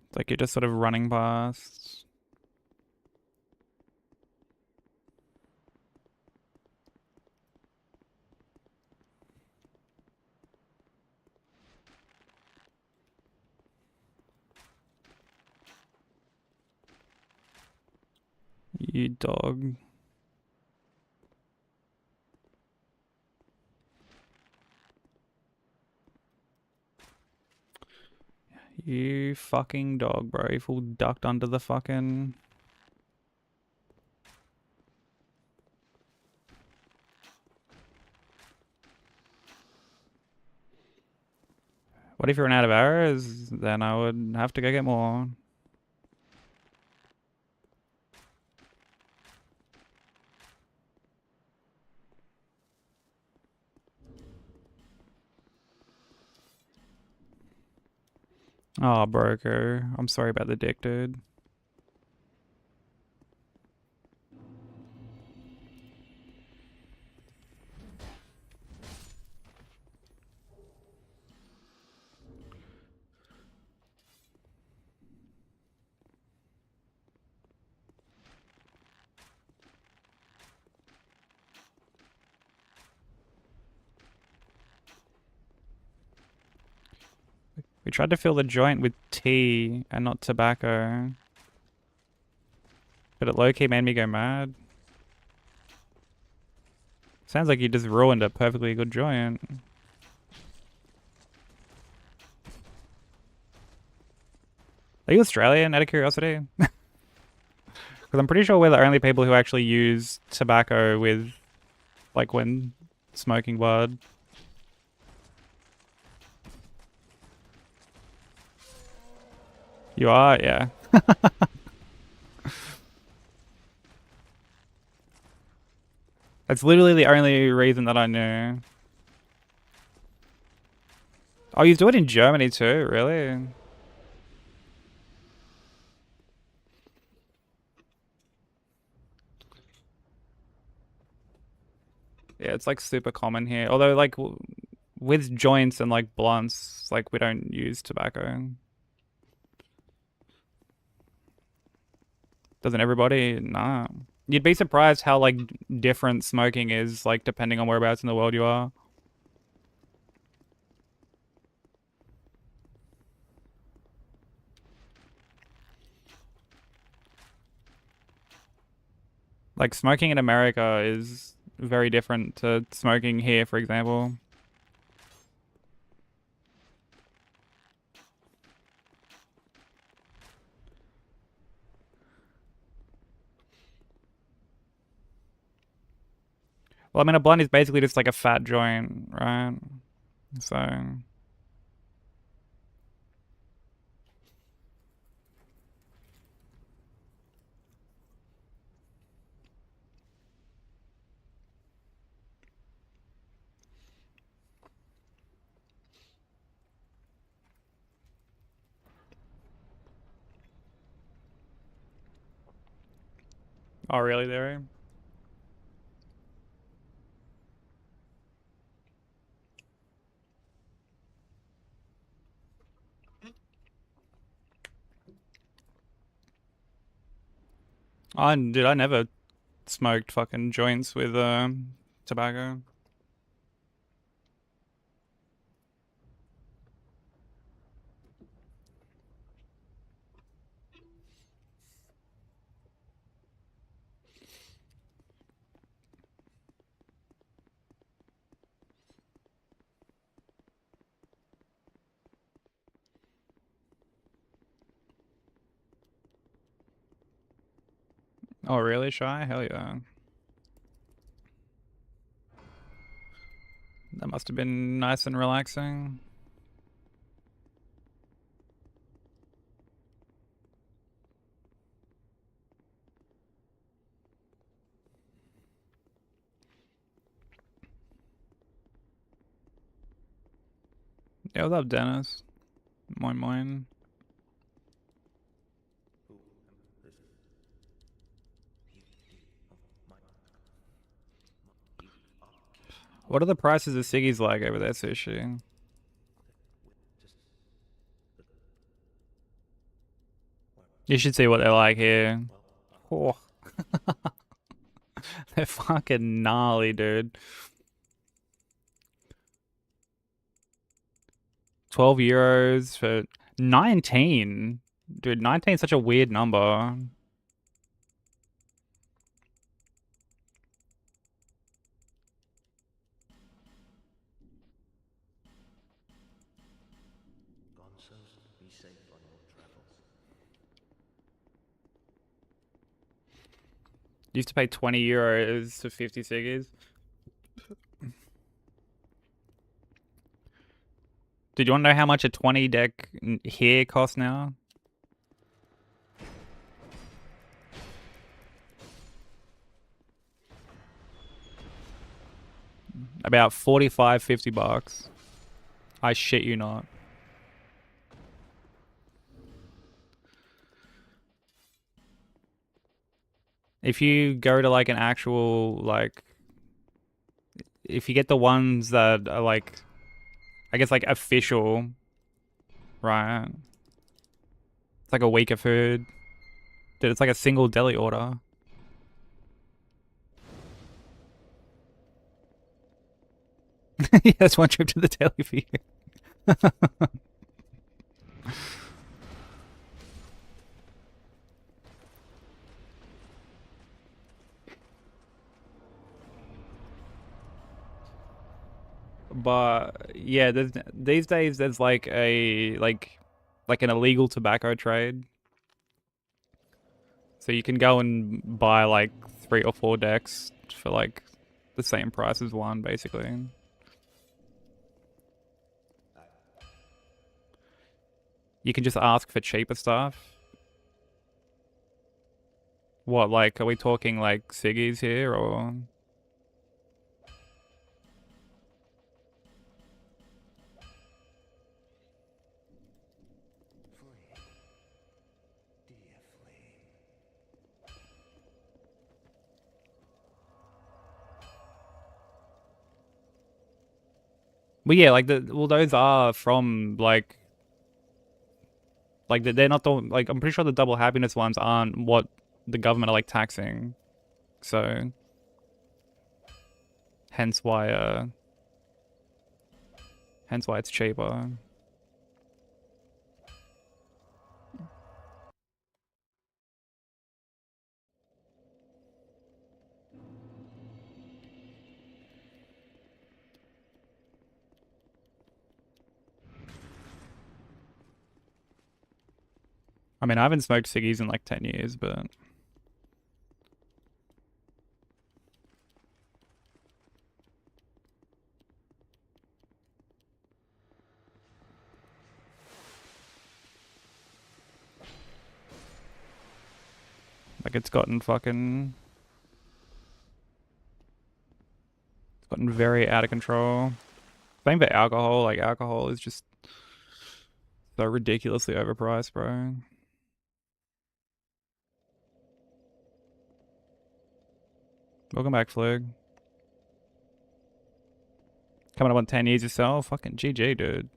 It's like you're just sort of running past. You dog. You fucking dog, bro. You full ducked under the fucking... What if you run out of arrows? Then I would have to go get more. Oh, broker. I'm sorry about the dick, dude. We tried to fill the joint with tea and not tobacco. But it low-key made me go mad. Sounds like you just ruined a perfectly good joint. Are you Australian, out of curiosity? Because I'm pretty sure we're the only people who actually use tobacco with, like, when smoking bud. You are? Yeah. That's literally the only reason that I knew. Oh, you do it in Germany too, really? Yeah, it's like super common here. Although, like, with joints and like blunts, like, we don't use tobacco. Doesn't everybody? Nah. You'd be surprised how like different smoking is, like, depending on whereabouts in the world you are. Like, smoking in America is very different to smoking here, for example. Well, I mean, a blunt is basically just like a fat joint, right? So, oh, really, there? Dude, I never smoked fucking joints with tobacco. Oh, really, Shy? Hell yeah. That must have been nice and relaxing. Yeah, what's up, Dennis? Moin moin. What are the prices of ciggies like over there, Sushi? You should see what they're like here. Oh, they're fucking gnarly, dude. 12 euros for 19. Dude, 19 is such a weird number. Gonzos, be safe on your travels. You used to pay 20 euros for 50 ciggies. Did you want to know how much a 20 deck here costs now? About 45, 50 bucks. I shit you not. If you go to like an actual like, if you get the ones that are like, I guess like official, right? It's like a week of food. Dude, it's like a single deli order. Yeah, that's one trip to the deli for you. But yeah, these days there's like a like an illegal tobacco trade. So you can go and buy like 3 or 4 decks for like the same price as one, basically. You can just ask for cheaper stuff. What, like, are we talking like ciggies here or? Flame, dear flame. Well, yeah, like those are from like they're not the like I'm pretty sure the double happiness ones aren't what the government are like taxing. So hence why hence why it's cheaper. I mean, I haven't smoked ciggies in like 10 years, but like it's gotten very out of control. Same for alcohol. Like alcohol is just so ridiculously overpriced, bro. Welcome back, Flug. Coming up on 10 years yourself. Fucking GG, dude.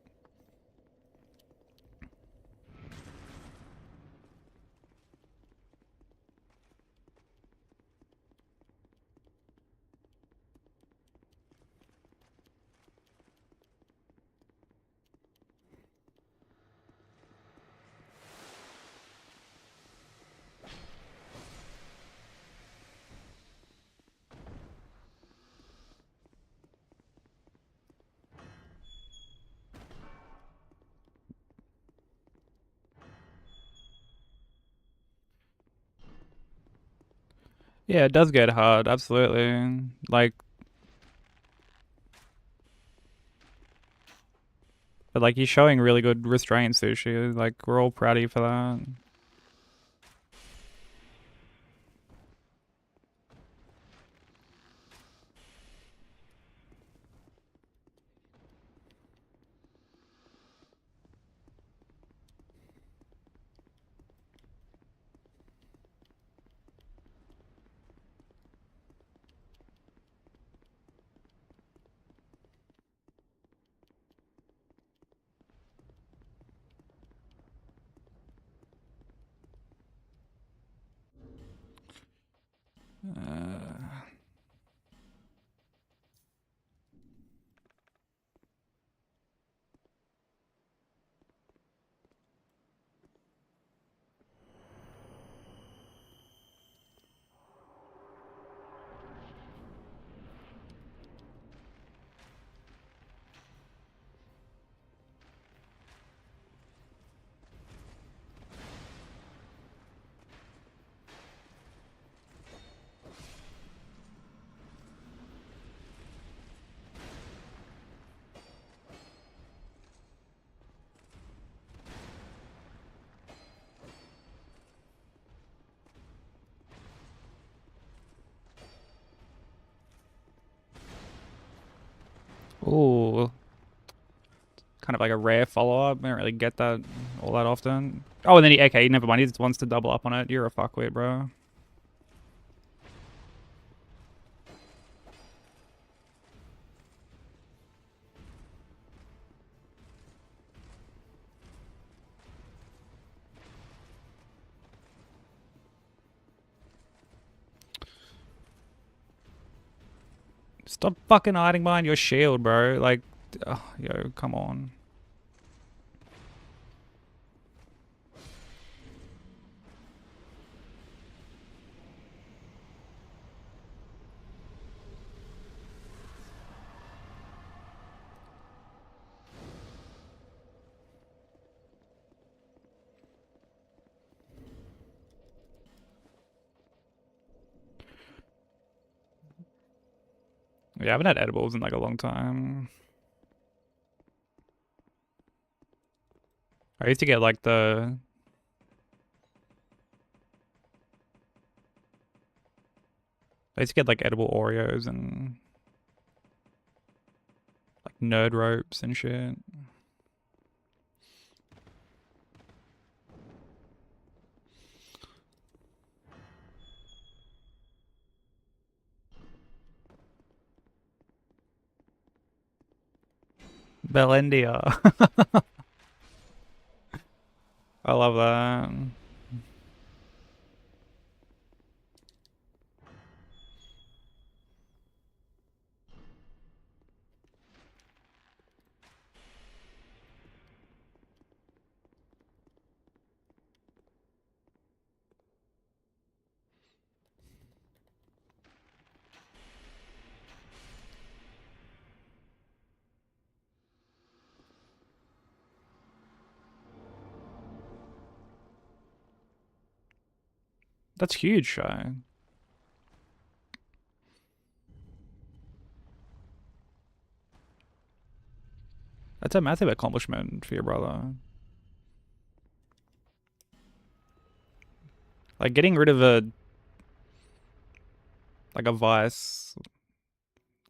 Yeah, it does get hard, absolutely. Like, but like you're showing really good restraint, Sushi. Like, we're all proud of you for that. Uh, ooh, kind of like a rare follow-up. I don't really get that all that often. Oh, and then okay, never mind. He just wants to double up on it. You're a fuckwit, bro. Stop fucking hiding behind your shield, bro. Like, yo, come on. Yeah, I haven't had edibles in like a long time. I used to get like I used to get like edible Oreos and like nerd ropes and shit. Belendia. I love that. That's huge, Shy. That's a massive accomplishment for your brother. Like getting rid of a vice,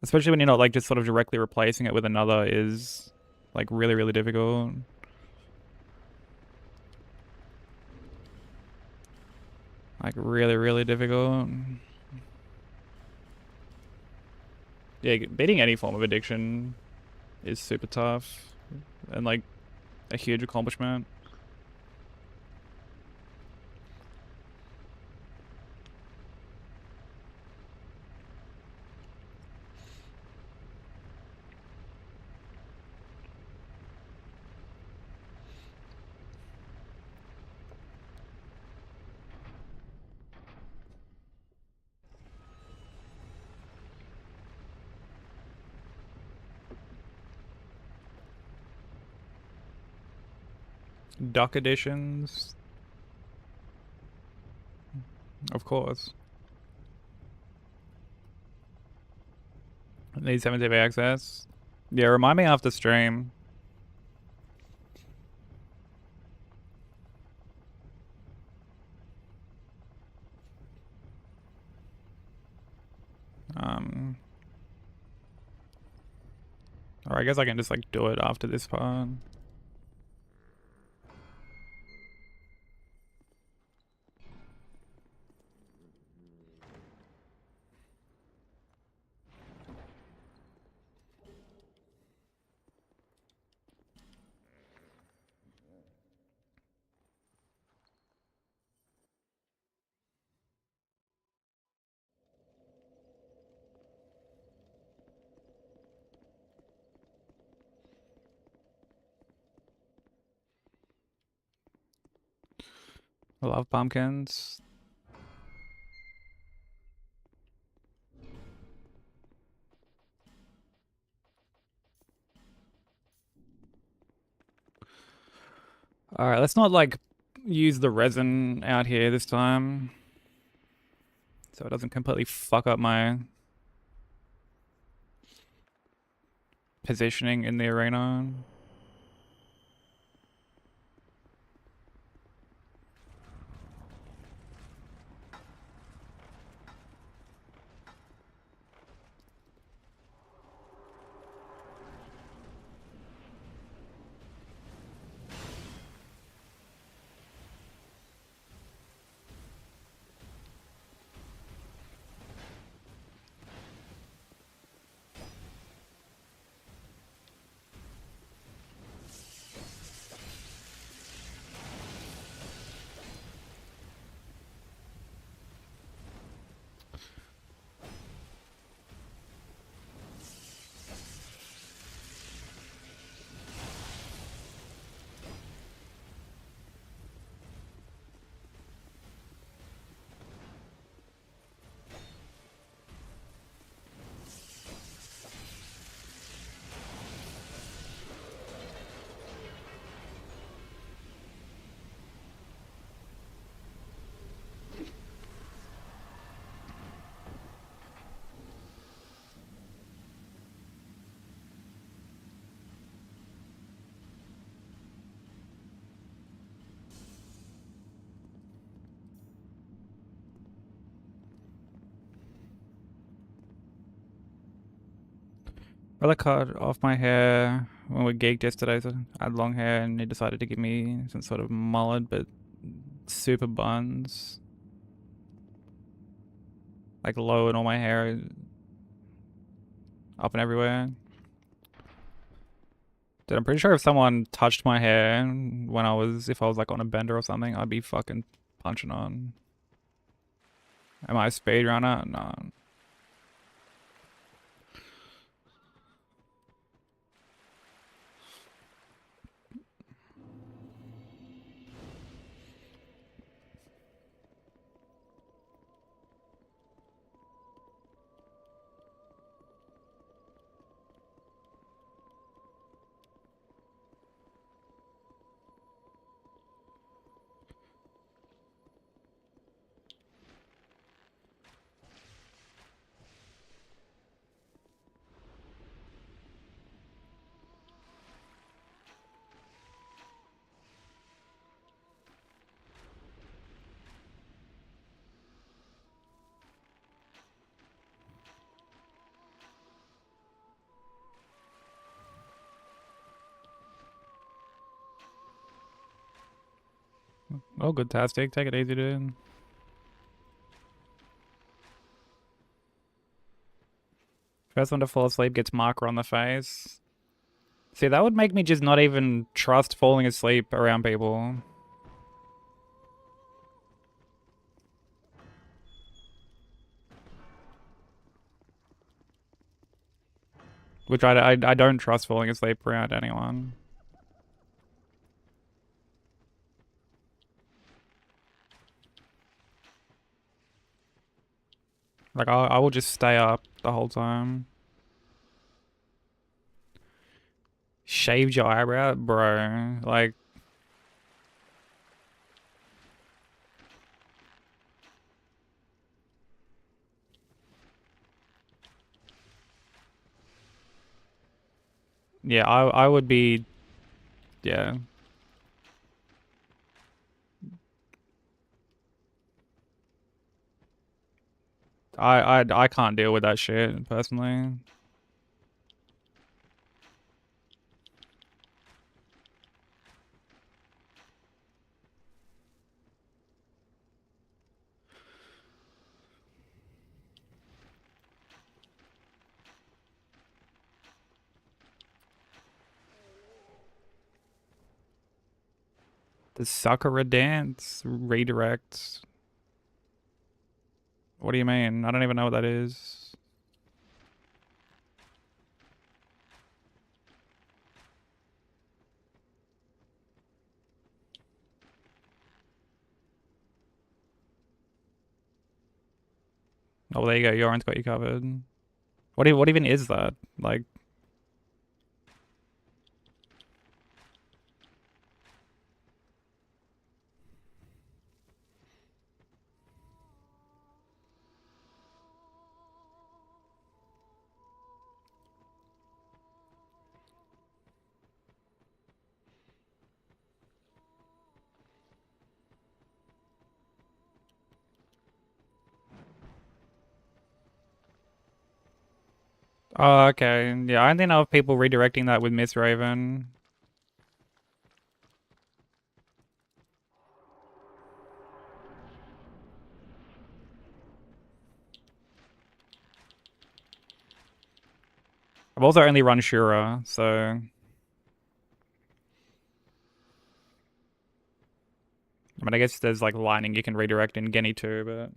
especially when you're not like just sort of directly replacing it with another, is like really, really difficult. Like really, really difficult. Yeah, beating any form of addiction is super tough and like a huge accomplishment. Duck editions, of course. Need 7TV access. Yeah, remind me after stream. Or I guess I can just like do it after this part. I love pumpkins. Alright, let's not like use the resin out here this time. So it doesn't completely fuck up my positioning in the arena. Brother cut off my hair when we geeked yesterday, so I had long hair, and he decided to give me some sort of mullet, but super buns. Like low and all my hair up and everywhere. Dude, I'm pretty sure if someone touched my hair if I was like on a bender or something, I'd be fucking punching on. Am I a speedrunner? No. Oh, good tastic. Take it easy, dude. First one to fall asleep gets marker on the face. See, that would make me just not even trust falling asleep around people. Which I don't trust falling asleep around anyone. Like, I will just stay up the whole time. Shaved your eyebrow? Bro, like... Yeah, I would be... Yeah. I can't deal with that shit, personally. The Sakura dance redirect. What do you mean? I don't even know what that is. Oh, well, there you go. Yoren's got you covered. What even is that? Like, oh, okay. Yeah, I only know of people redirecting that with Miss Raven. I've also only run Shura, so... I mean, I guess there's like lightning you can redirect in Genny too, but...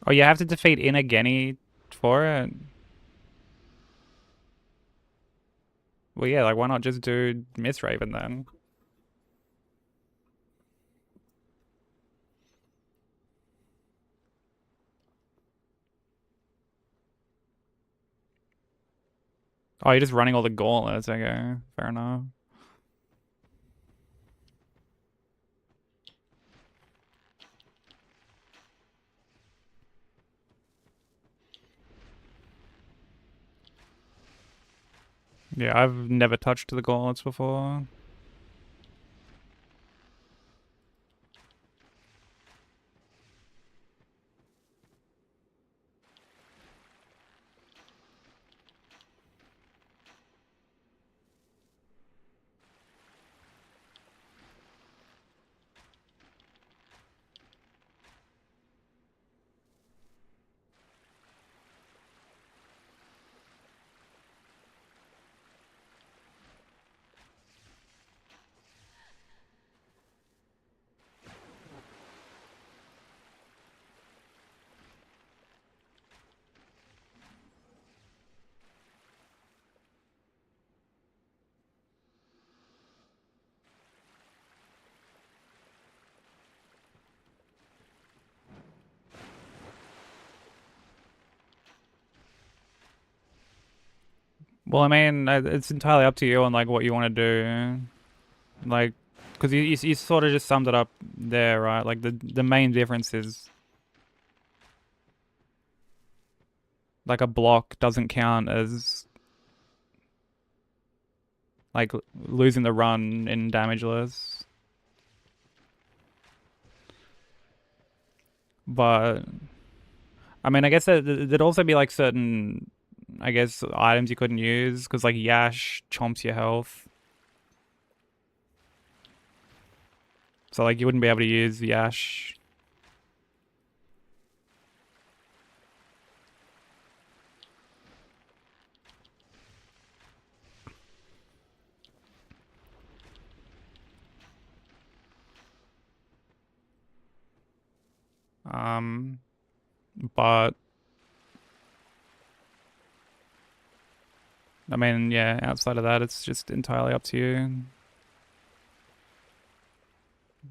Oh, you have to defeat Inner Genny for it? Well, yeah, like, why not just do Miss Raven then? Oh, you're just running all the gauntlets, okay. Fair enough. Yeah, I've never touched the gauntlets before. Well, I mean, it's entirely up to you on like what you want to do. Like, because you sort of just summed it up there, right? Like the main difference is like a block doesn't count as like losing the run in damageless. But I mean, I guess there'd also be like certain, I guess, items you couldn't use because like Yash chomps your health. So like you wouldn't be able to use Yash. Um, but I mean, yeah, outside of that, it's just entirely up to you.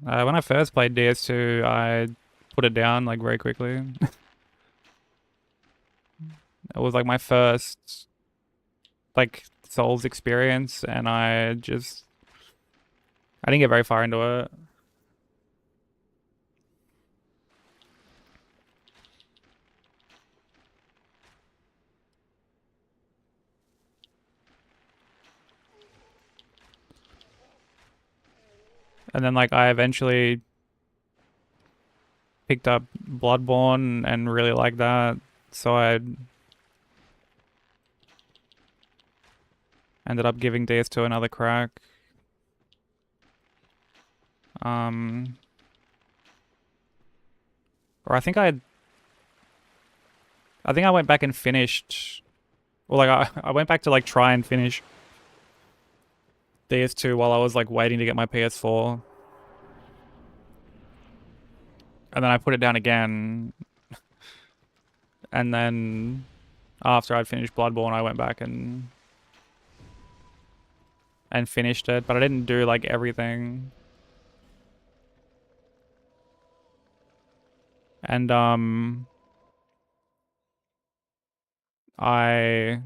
When I first played DS2, I put it down like very quickly. It was like my first like Souls experience, and I didn't get very far into it. And then like I eventually picked up Bloodborne and really liked that, so I ended up giving DS2 another crack. Um, or I think I went back and finished. Well, like I went back to like try and finish DS2 while I was like waiting to get my PS4, and then I put it down again. And then after I'd finished Bloodborne, I went back and finished it, but I didn't do like everything. And I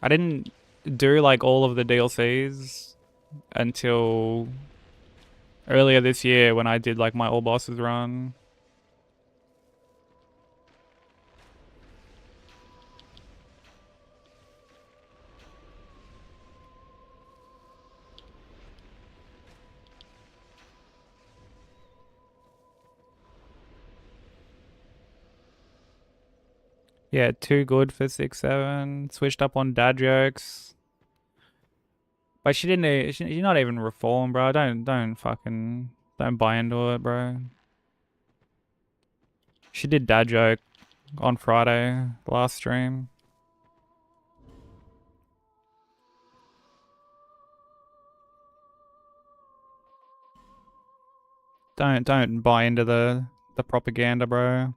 I didn't do like all of the DLCs until earlier this year when I did like my all bosses run. Yeah, too good for 6-7. Switched up on dad jokes. But she didn't. She's not even reformed, bro. Don't buy into it, bro. She did dad joke on Friday last stream. Don't buy into the propaganda, bro.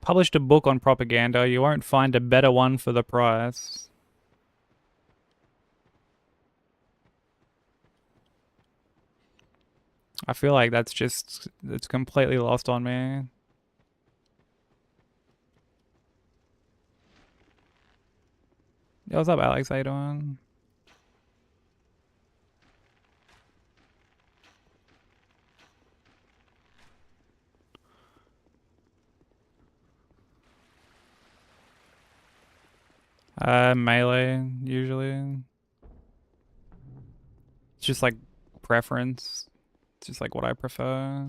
published a book on propaganda. You won't find a better one for the price. I feel like that's just, it's completely lost on me. Yo, what's up, Alex? How you doing? Melee, usually. It's just like preference. It's just like what I prefer.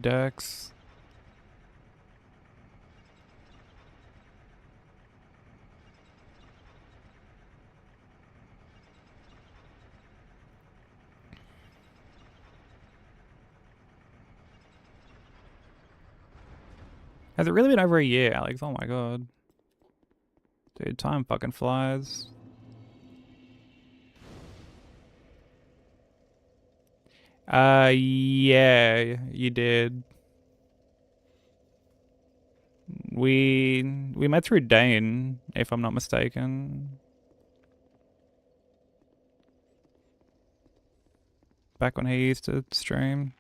Dex. Has it really been over a year, Alex? Oh my god. Dude, time fucking flies. Yeah, you did. We met through Dane, if I'm not mistaken. Back when he used to stream.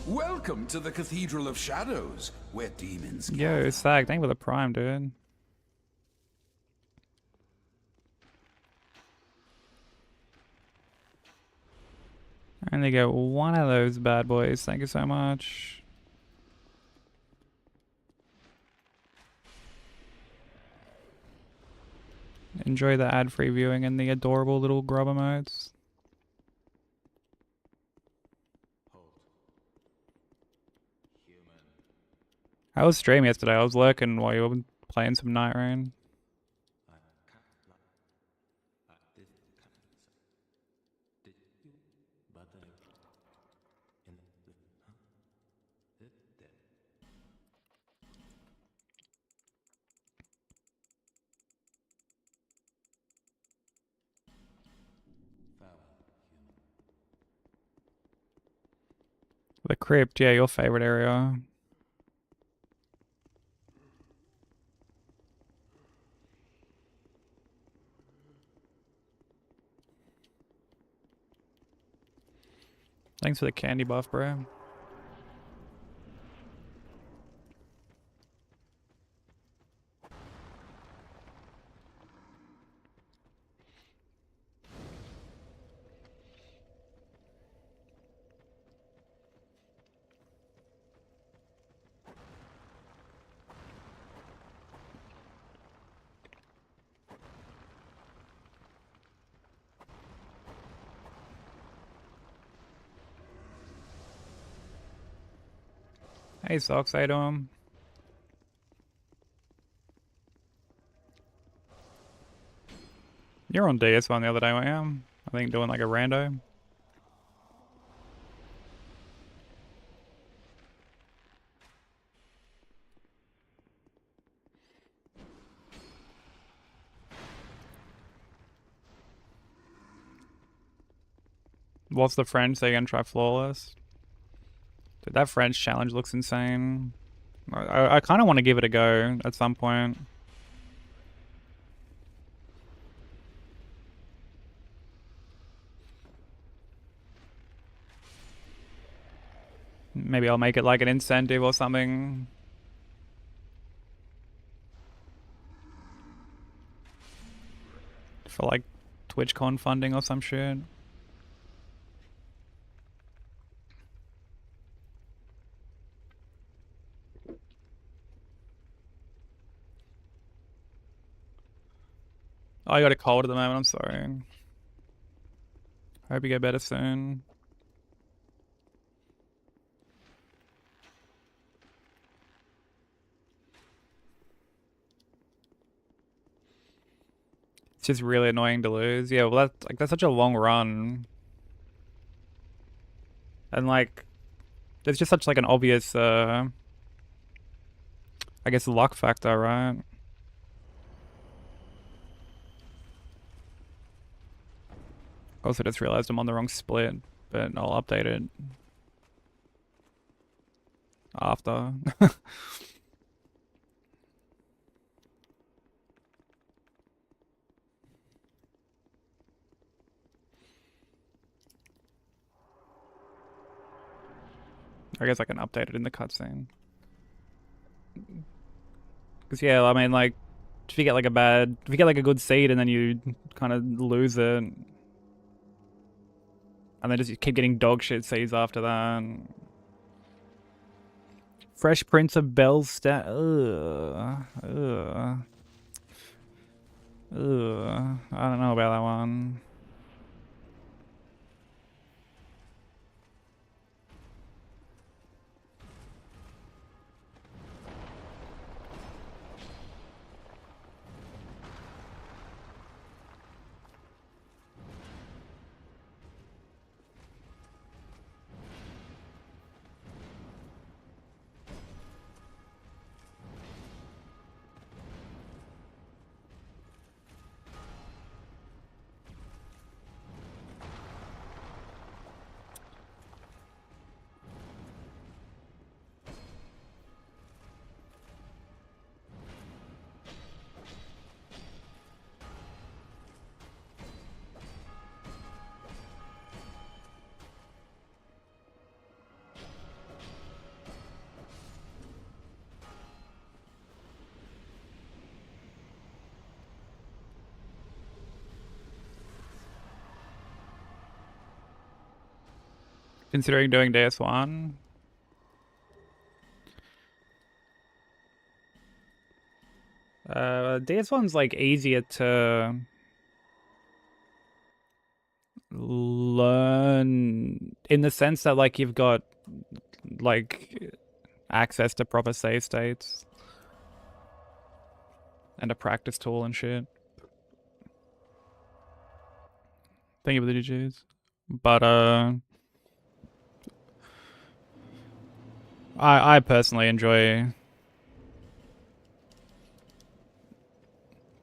Welcome to the Cathedral of Shadows, where demons Yo, Sag, thank you for the prime, dude. I only get one of those bad boys. Thank you so much. Enjoy the ad-free viewing and the adorable little grub emotes. I was streaming yesterday. I was lurking while you were playing some Night Rain. The crypt, yeah, your favorite area. Thanks for the candy buff, bro. Hey, Socks, how you doing? You're on DS1 the other day, weren't you? I think doing like a rando. What's the French? So you're gonna try flawless? Dude, that French challenge looks insane. I kind of want to give it a go at some point. Maybe I'll make it like an incentive or something. For like TwitchCon funding or some shit. Oh, I got a cold at the moment, I'm sorry. Hope you get better soon. It's just really annoying to lose. Yeah, well that's such a long run. And like there's just such like an obvious I guess luck factor, right? Also just realized I'm on the wrong split, but I'll update it after. I guess I can update it in the cutscene. Because yeah, I mean, like, if you get like a good seed and then you kind of lose it, and then just you keep getting dog shit seeds after that. Fresh Prince of Bellstat. Ugh. Ugh. Ugh. I don't know about that one. Considering doing DS1. DS1's like easier to learn in the sense that like you've got like access to proper save states and a practice tool and shit. Thank you for the GGs. But I personally enjoy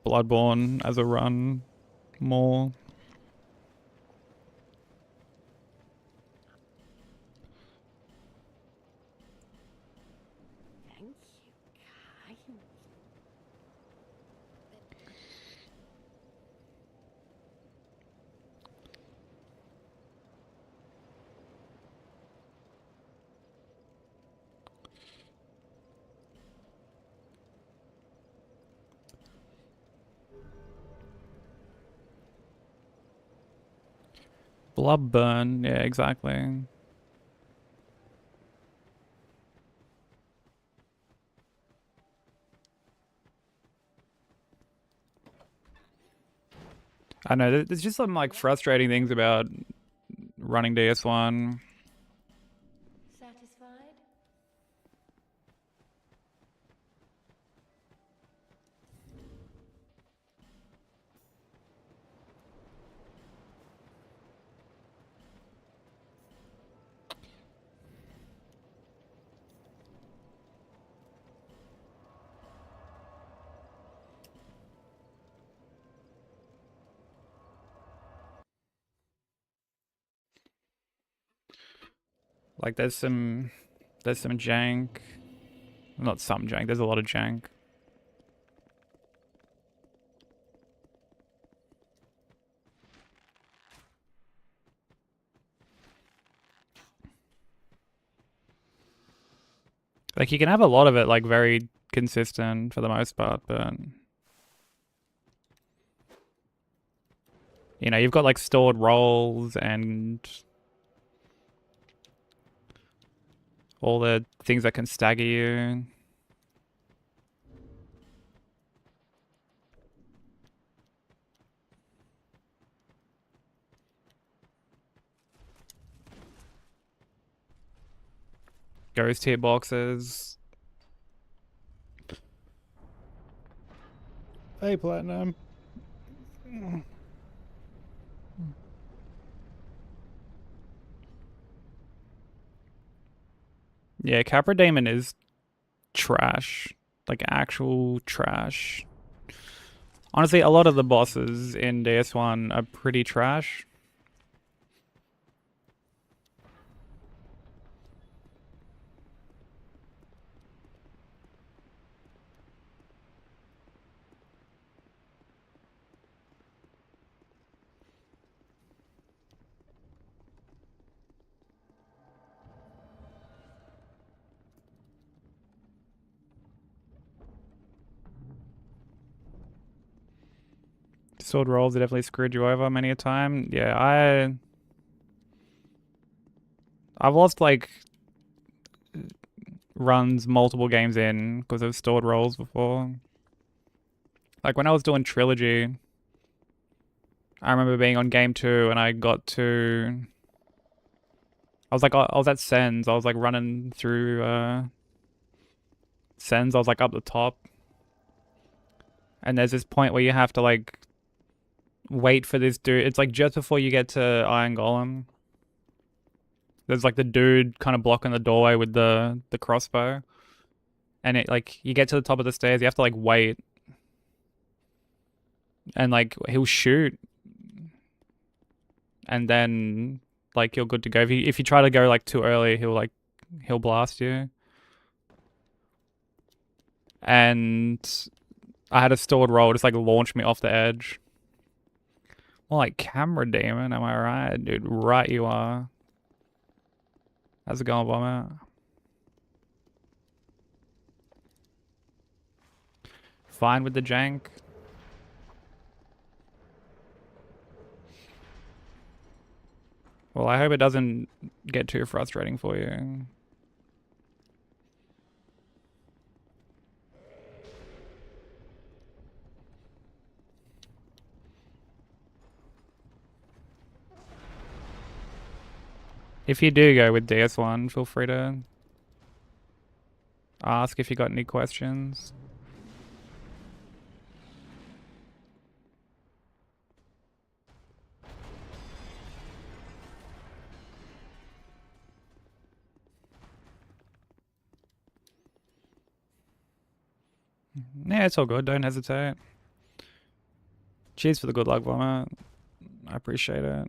Bloodborne as a run more. Thank you, kind. Bloodburn, yeah, exactly. I know, there's just some like frustrating things about running DS1. Satisfied? Like there's some jank. Not some jank, there's a lot of jank. Like, you can have a lot of it, like, very consistent for the most part, but... You know, you've got, like, stored rolls and... all the things that can stagger you. Ghost hitboxes. Hey, Platinum. Yeah, Capra Demon is trash. Like, actual trash. Honestly, a lot of the bosses in DS1 are pretty trash. Sword rolls have definitely screwed you over many a time. Yeah, I've lost like runs multiple games in because of stored rolls before. Like when I was doing trilogy, I remember being on game 2 and I got to... I was at Sens. I was like running through Sens. I was like up the top. And there's this point where you have to like wait for this dude. It's like just before you get to Iron Golem. There's like the dude kind of blocking the doorway with the crossbow. And it like you get to the top of the stairs, you have to like wait. And like he'll shoot. And then like you're good to go. If you try to go like too early, he'll blast you. And I had a stored roll, just like launch me off the edge. More like Camera Demon, am I right? Dude, right you are. How's it going, Bomber? Fine with the jank. Well, I hope it doesn't get too frustrating for you. If you do go with DS1, feel free to ask if you got any questions. Yeah, it's all good. Don't hesitate. Cheers for the good luck, Bomber. I appreciate it.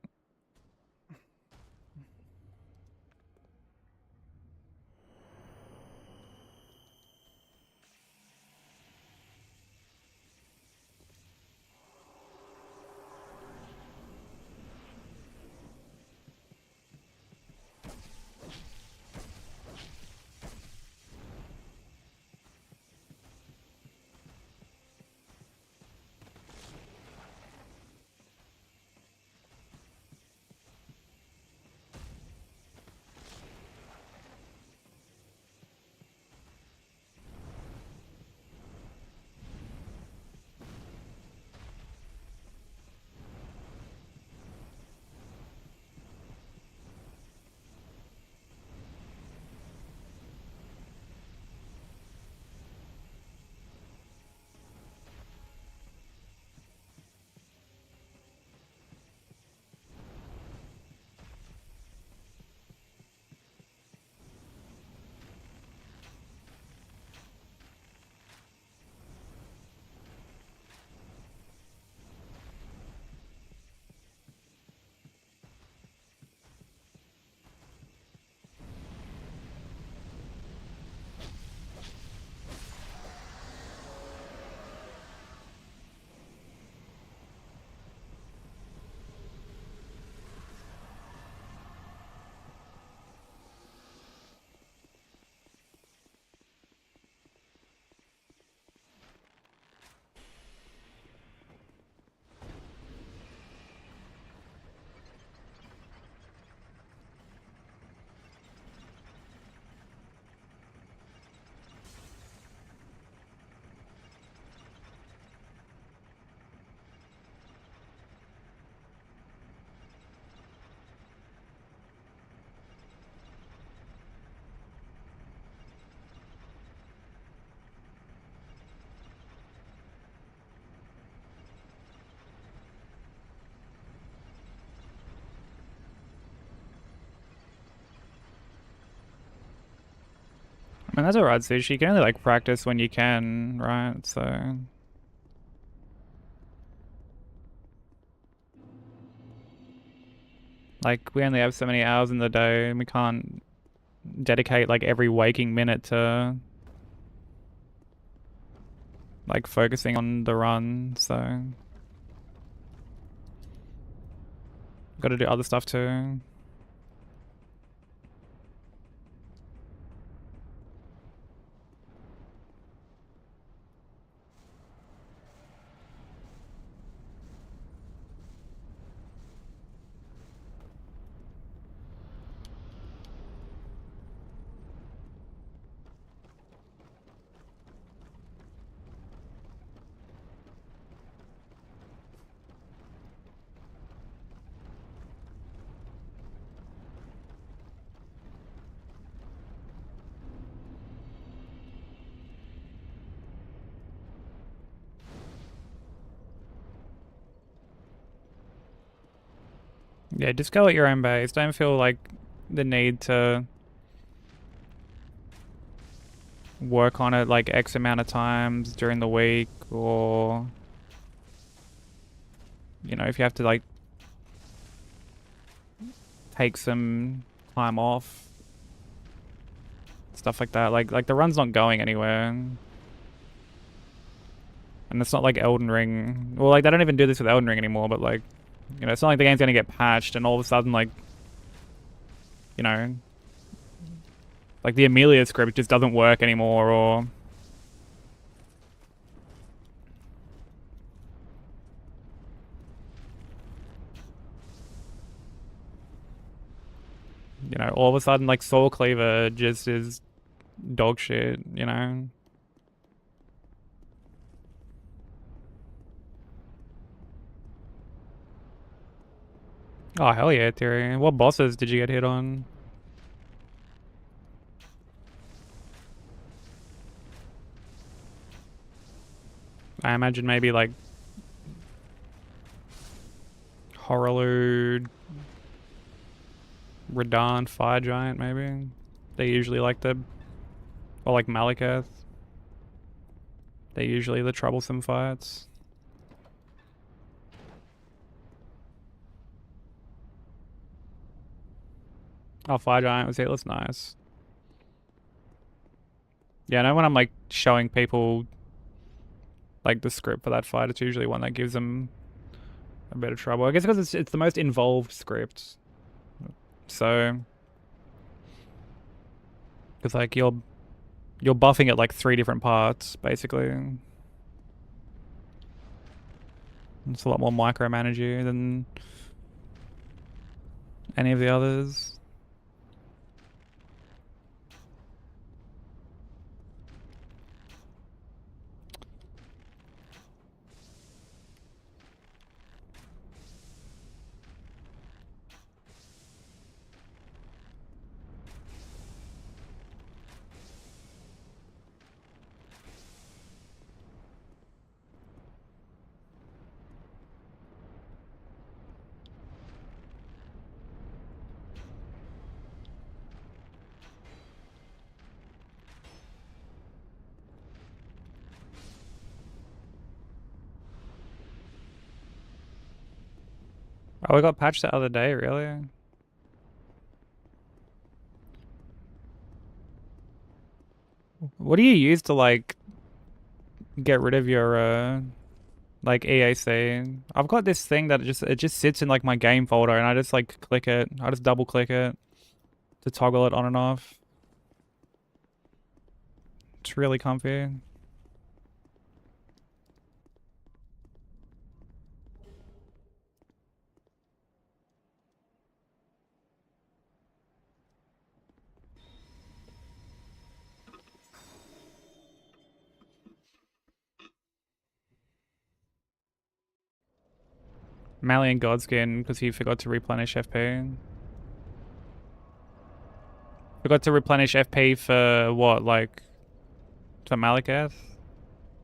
I mean, that's alright, Sushi. You can only like practice when you can, right? So. Like, we only have so many hours in the day, and we can't dedicate like every waking minute to like focusing on the run, so gotta do other stuff too. Yeah, just go at your own pace. Don't feel like the need to work on it like X amount of times during the week, or you know, if you have to like take some time off, stuff like that. Like the run's not going anywhere. And it's not like Elden Ring. Well, like they don't even do this with Elden Ring anymore, but like, you know, it's not like the game's gonna get patched and all of a sudden like, you know, like the Amelia script just doesn't work anymore, or you know, all of a sudden like Soul Cleaver just is dog shit, you know? Oh hell yeah, Theory. What bosses did you get hit on? I imagine maybe like Horaloo, Radahn, Fire Giant, maybe. They usually like the, or like Malekith. They're usually the troublesome fights. Oh, Fire Giant was hitless, nice. Yeah, I know when I'm like showing people like the script for that fight, it's usually one that gives them a bit of trouble. I guess because it's the most involved script. So, because like you're buffing it like 3 different parts basically. It's a lot more micromanagey than any of the others. Oh, we got patched the other day, really? What do you use to like get rid of your like EAC? I've got this thing that it just sits in like my game folder and I just like click it. I just double click it to toggle it on and off. It's really comfy. Malian Godskin because he forgot to replenish FP. Forgot to replenish FP for what, like for Malekith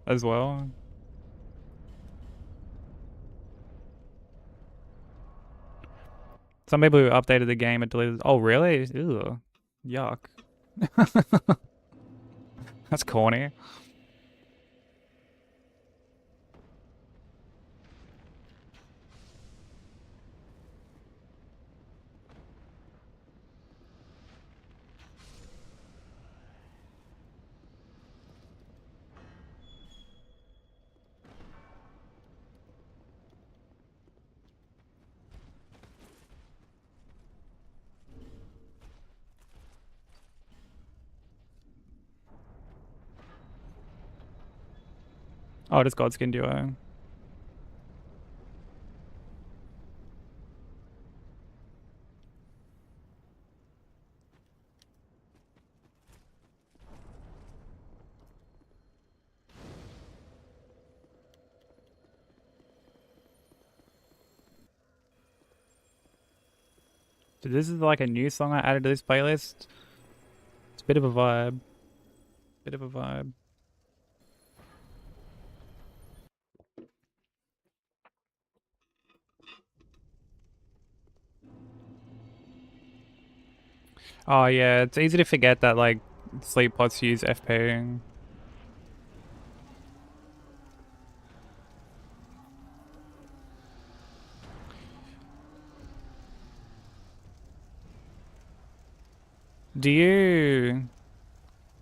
as well? Some people who updated the game and deleted. Oh, really? Ew. Yuck. That's corny. Oh, it is Godskin Duo. So this is like a new song I added to this playlist. It's a bit of a vibe. Bit of a vibe. Oh yeah, it's easy to forget that like sleep pods use FP. Do you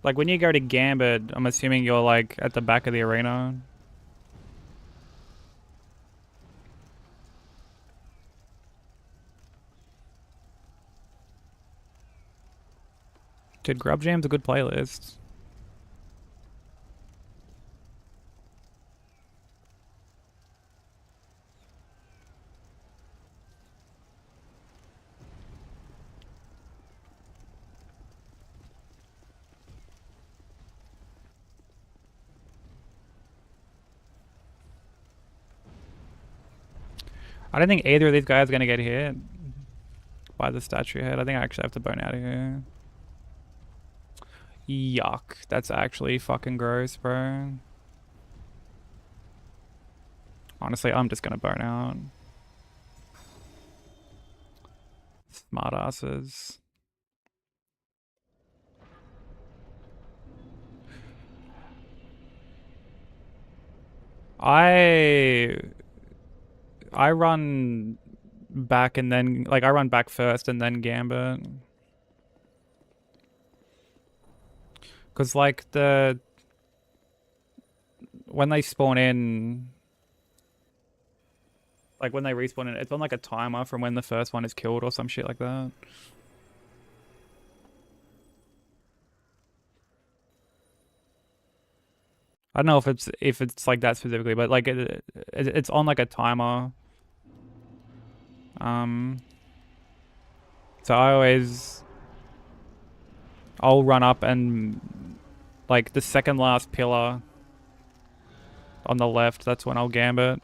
like when you go to Gambit, I'm assuming you're like at the back of the arena? Dude, Grub Jam's a good playlist. I don't think either of these guys are gonna get hit by the statue head. I think I actually have to bone out of here. Yuck. That's actually fucking gross, bro. Honestly, I'm just gonna burn out. Smart asses. I run back and then like I run back first and then Gambit. Cause like when they spawn in, like when they respawn in, it's on like a timer from when the first one is killed or some shit like that. I don't know if it's like that specifically, but like it's on like a timer. Um, so I'll run up and like the second last pillar on the left. That's when I'll Gambit.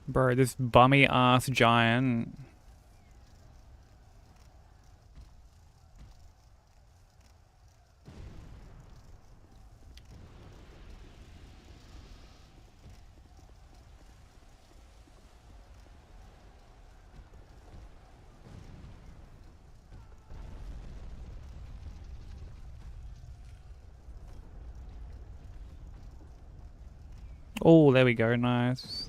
Bro, this bummy ass giant. Oh, there we go. Nice.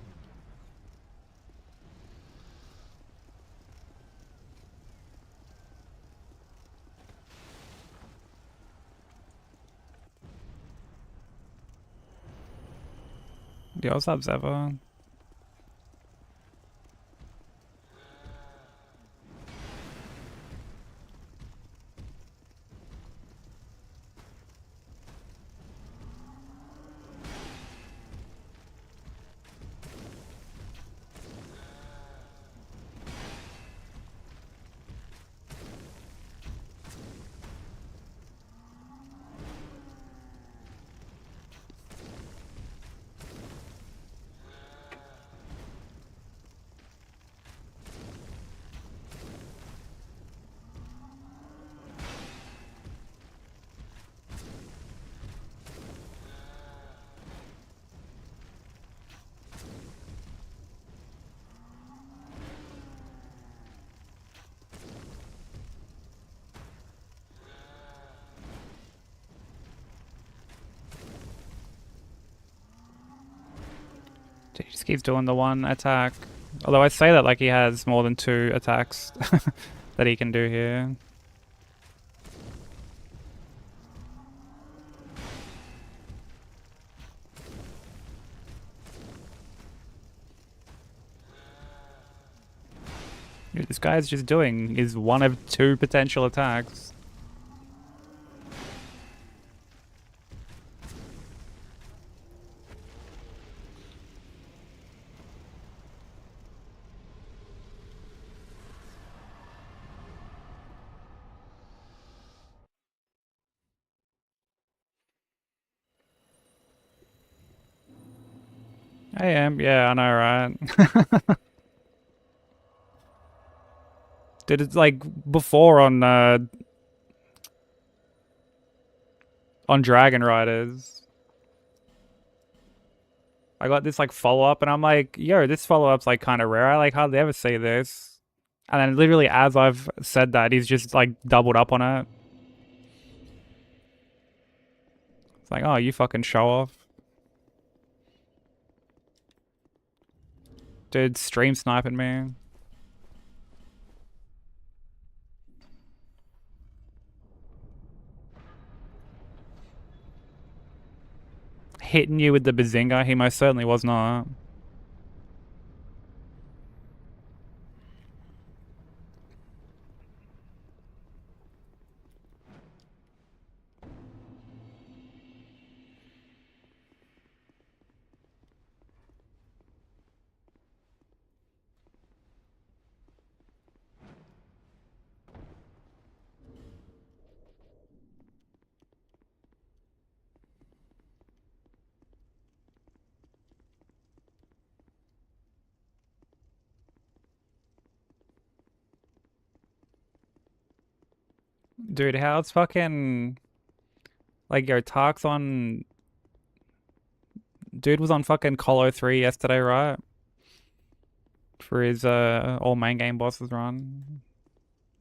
Yo, what's up, Zeva? He just keeps doing the one attack. Although I say that like he has more than 2 attacks that he can do here. Dude, this guy's just doing is one of 2 potential attacks. I am, yeah, I know, right? Did it like before on Dragon Riders. I got this like follow up and I'm like, yo, this follow up's like kind of rare. I like hardly ever see this. And then literally as I've said that, he's just like doubled up on it. It's like, oh, you fucking show off. Dude, stream sniping me. Hitting you with the bazinga, he most certainly was not. Dude, how's fucking like your talks on dude was on fucking Colo 3 yesterday, right? For his all main game bosses run.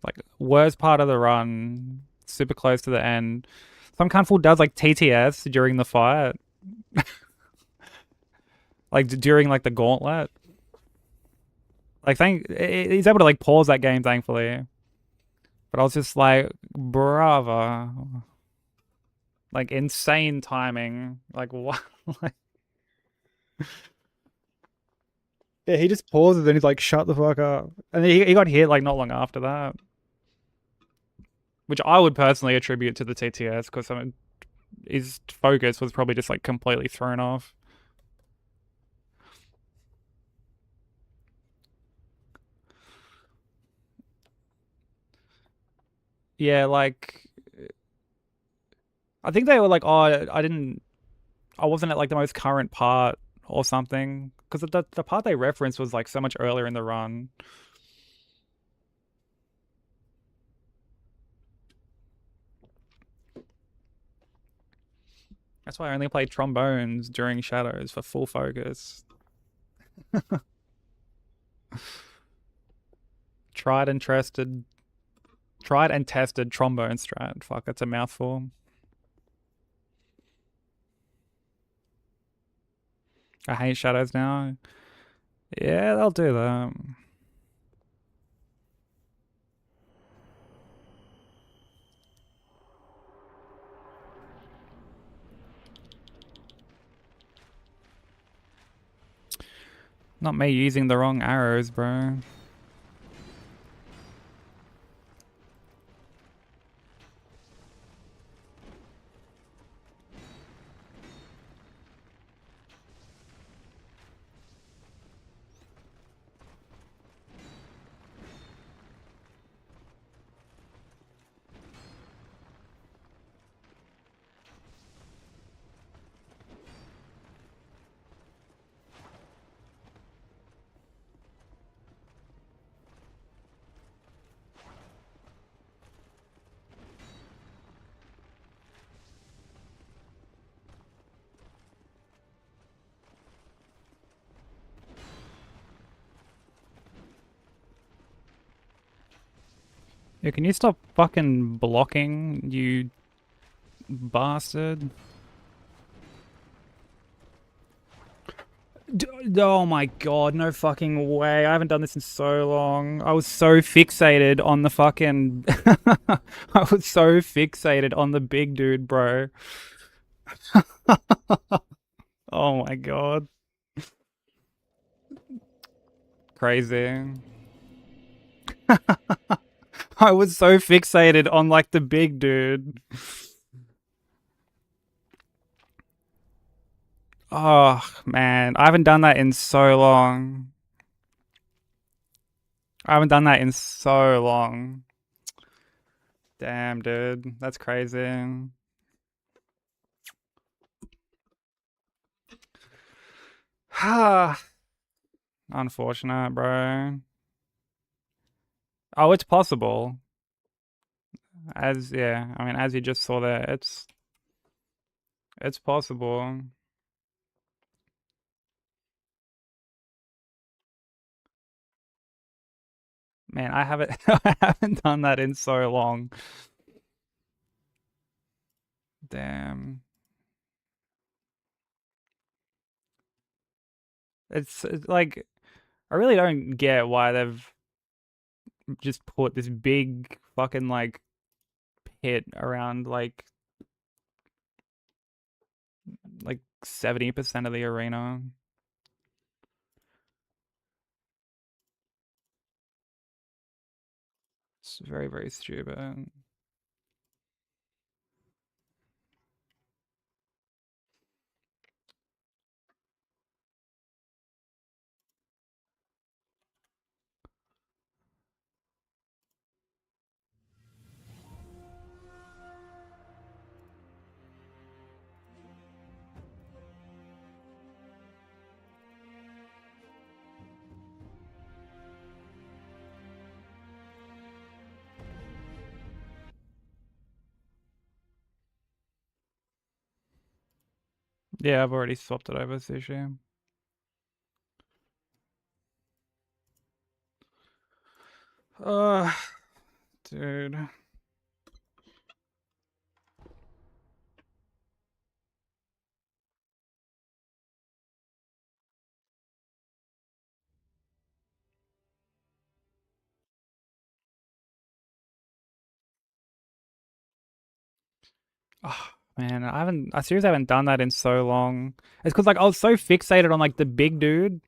Like worst part of the run, super close to the end. Some cunt fool does like TTS during the fight. Like during like the gauntlet. Like he's able to like pause that game thankfully. But I was just like, bravo. Like insane timing. Like what? Like yeah, he just pauses and he's like, shut the fuck up. And he got hit like not long after that. Which I would personally attribute to the TTS because his focus was probably just like completely thrown off. Yeah, like I think they were like, oh, I wasn't at like the most current part or something because the part they referenced was like so much earlier in the run. That's why I only played trombones during Shadows for full focus. Tried and tested trombone strat. Fuck, that's a mouthful. I hate Shadows now. Yeah, they'll do that. Not me using the wrong arrows, bro. Yeah, can you stop fucking blocking, you bastard? Oh my god, no fucking way. I haven't done this in so long. I was so fixated on the fucking... I was so fixated on the big dude, bro. Oh my god. Crazy. I was so fixated on like the big dude. Oh man, I haven't done that in so long. I haven't done that in so long. Damn, dude. That's crazy. Unfortunate, bro. Oh, it's possible. Yeah, I mean, as you just saw there, it's possible. Man, I haven't I haven't done that in so long. Damn. It's like I really don't get why they've just put this big fucking like pit around like 70% of the arena. It's very, very stupid. Yeah, I've already swapped it over sushi. Dude. Oh, man, I seriously haven't done that in so long. It's because like I was so fixated on like the big dude,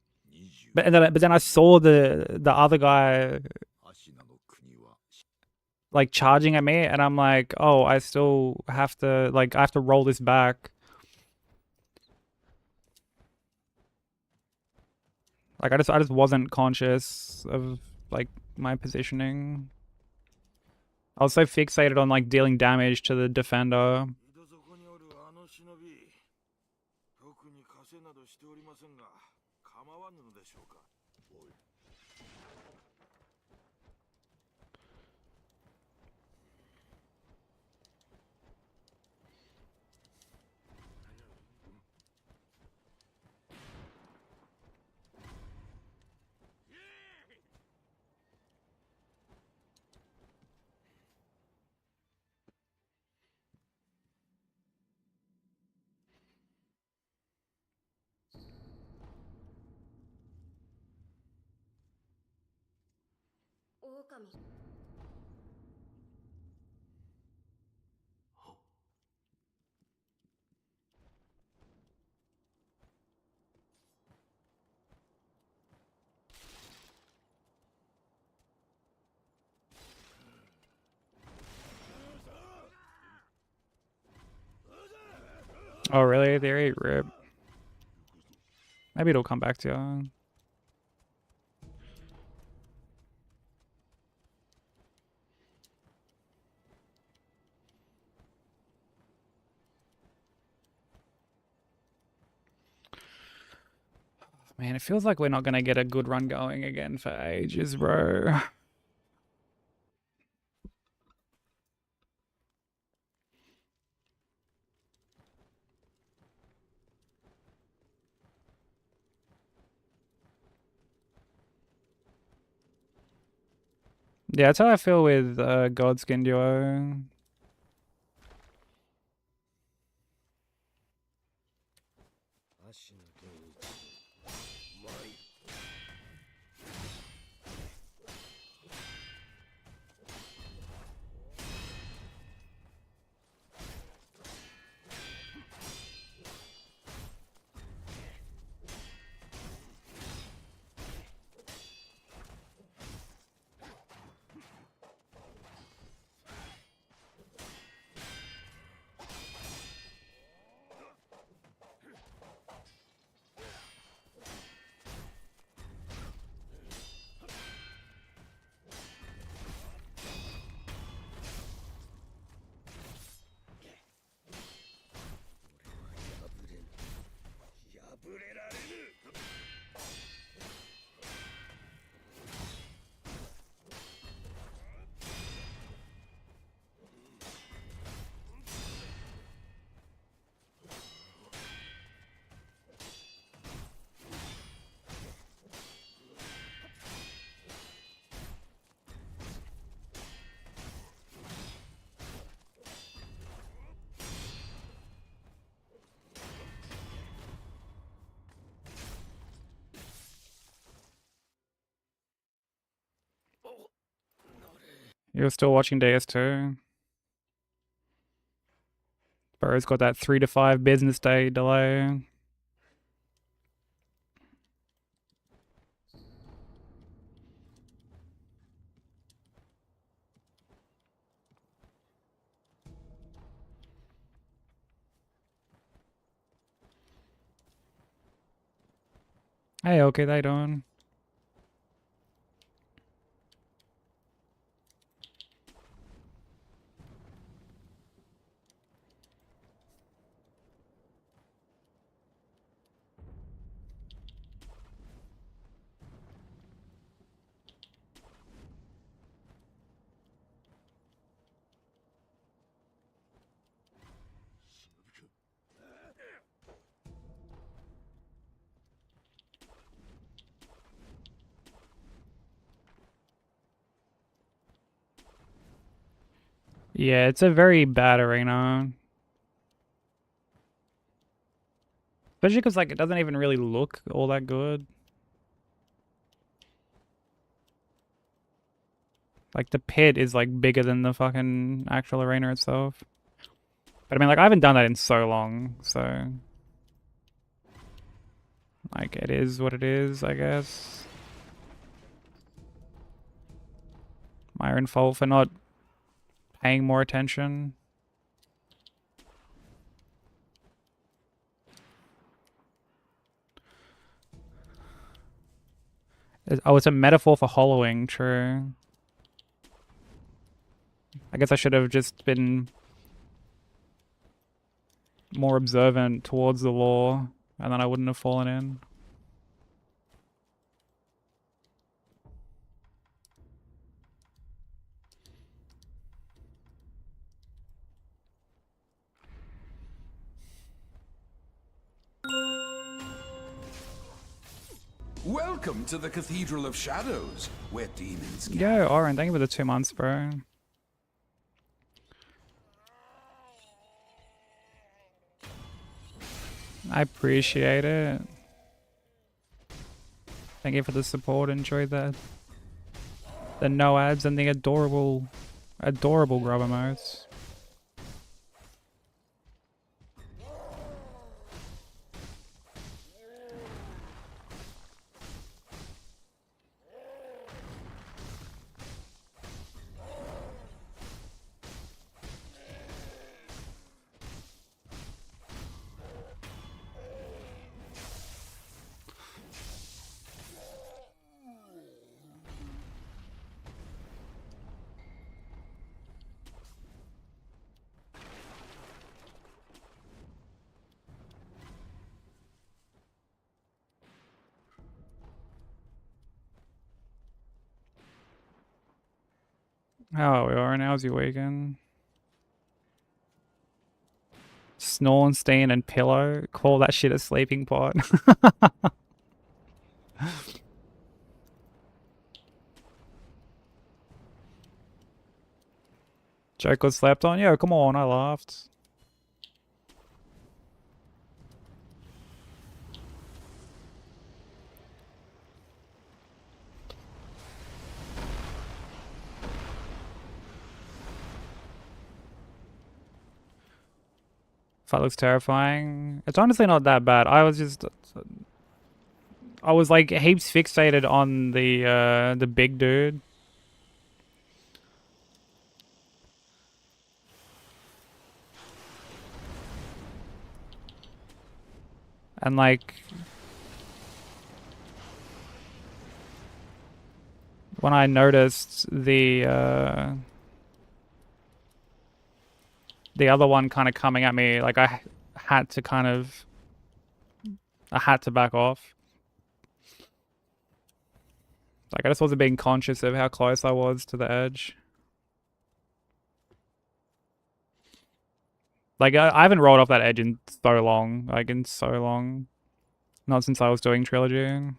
but then I saw the other guy like charging at me, and I'm like, oh, I still have to I have to roll this back. Like I just wasn't conscious of like my positioning. I was so fixated on like dealing damage to the defender. Oh really? They ate rip. Maybe it'll come back to you. Man, it feels like we're not gonna get a good run going again for ages, bro. Yeah, that's how I feel with Godskin Duo. You're still watching DS2? Bro's got that 3 to 5 business day delay. Hey, okay, they doing? Yeah, it's a very bad arena. Especially because, like, it doesn't even really look all that good. Like, the pit is, like, bigger than the fucking actual arena itself. But, I mean, like, I haven't done that in so long, so... Like, it is what it is, I guess. My own fault for not paying more attention. Oh, it's a metaphor for hollowing, true. I guess I should have just been more observant towards the law, and then I wouldn't have fallen in. Welcome to the Cathedral of Shadows, where demons Yo, Oren, thank you for the 2 months, bro. I appreciate it. Thank you for the support. Enjoy the no ads and the adorable grub emotes. How are we, Oren? How's your weekend? Snornstein and pillow. Call that shit a sleeping pod. Joke was slept on? Yo, come on, I laughed. That looks terrifying. It's honestly not that bad. I was like heaps fixated on the big dude. And like when I noticed the other one kind of coming at me, like I had to back off. Like I just wasn't being conscious of how close I was to the edge. Like I haven't rolled off that edge in so long, like in so long. Not since I was doing trilogy.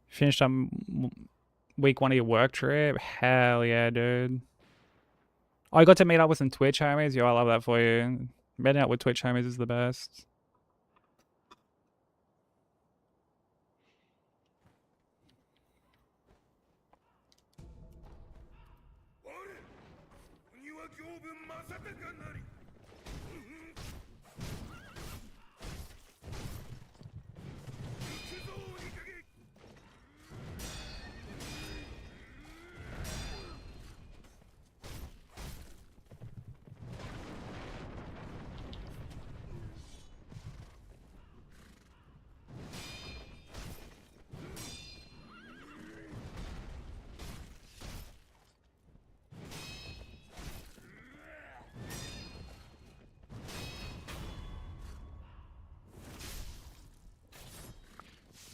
Finished up week 1 of your work trip? Hell yeah, dude. Oh, I got to meet up with some Twitch homies. Yo, I love that for you. Meeting up with Twitch homies is the best.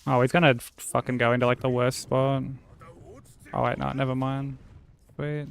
Oh, he's gonna fucking go into like the worst spot. Oh wait, no, never mind. Sweet.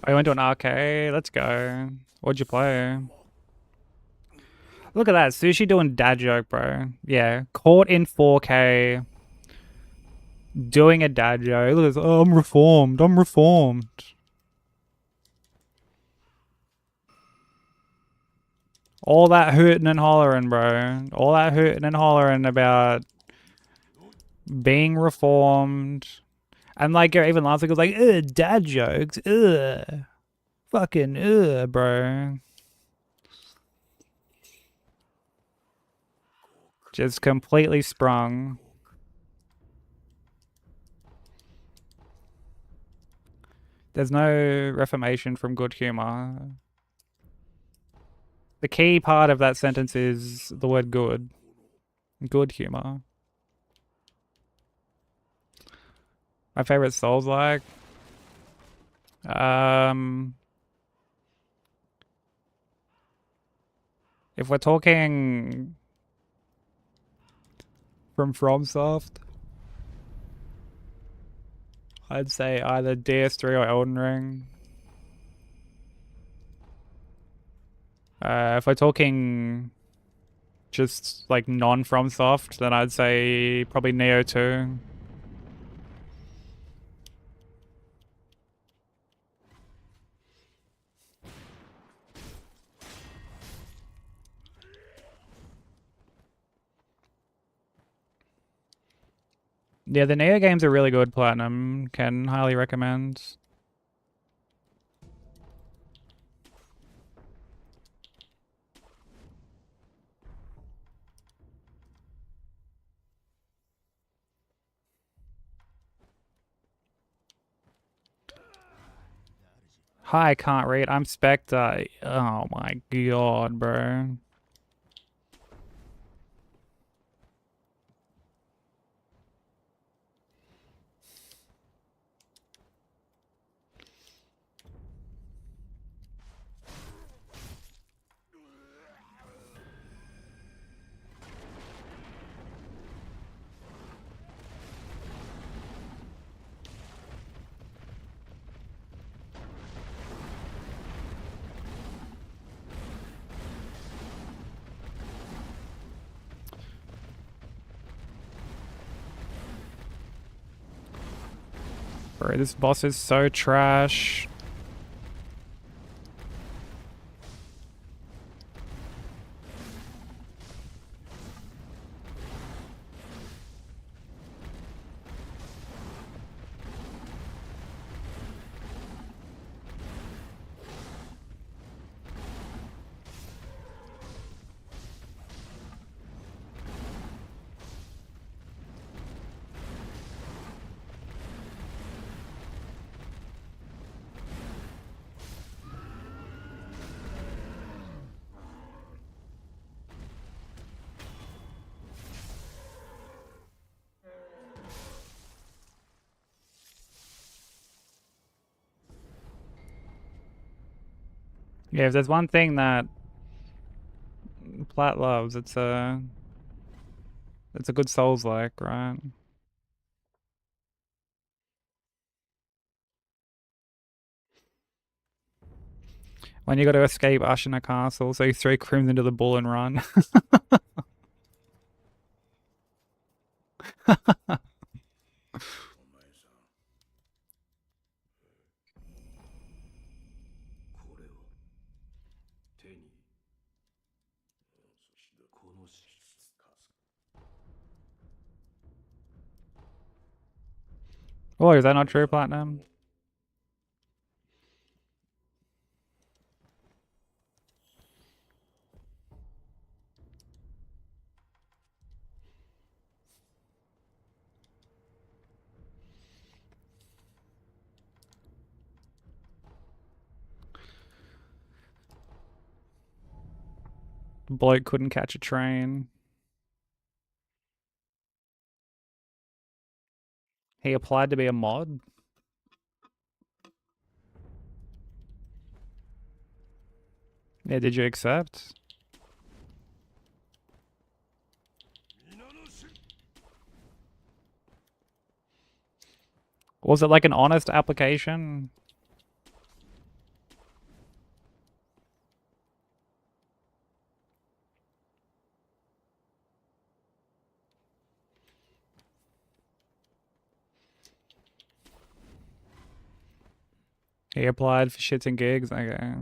Oh, you went to an arcade? Let's go. What'd you play? Look at that. Sushi doing dad joke, bro. Yeah. Caught in 4K. Doing a dad joke. Look at this. Oh, I'm reformed. I'm reformed. All that hooting and hollering, bro. All that hooting and hollering about being reformed. And like even last week it was like, ugh, dad jokes. Ugh. Fucking ugh, bro. Just completely sprung. There's no reformation from good humor. The key part of that sentence is the word good. Good humor. My favorite Souls-like. If we're talking from FromSoft, I'd say either DS3 or Elden Ring. If we're talking just like non-FromSoft, then I'd say probably Neo 2. Yeah, the Neo games are really good, Platinum. Can highly recommend. Hi, can't read. I'm Spectre. Oh my god, bro. Bro, this boss is so trash. Yeah, if there's one thing that Plat loves, it's a good Souls-like, right? When you got to escape Ashina Castle, so you throw Crims into the bull and run. Oh, is that not true, Platinum? The bloke couldn't catch a train. He applied to be a mod. Yeah, did you accept? Was it like an honest application? He applied for shits and gigs? Okay.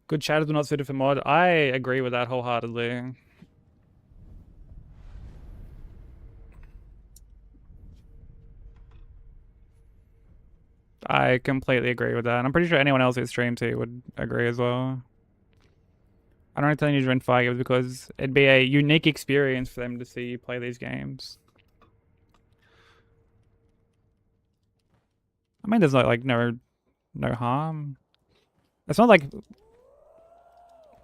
Good shadows were not suited for mod. I agree with that wholeheartedly. I completely agree with that. And I'm pretty sure anyone else who streams here would agree as well. I don't tell you to join fire games because it'd be a unique experience for them to see you play these games. I mean, there's like no harm. It's not like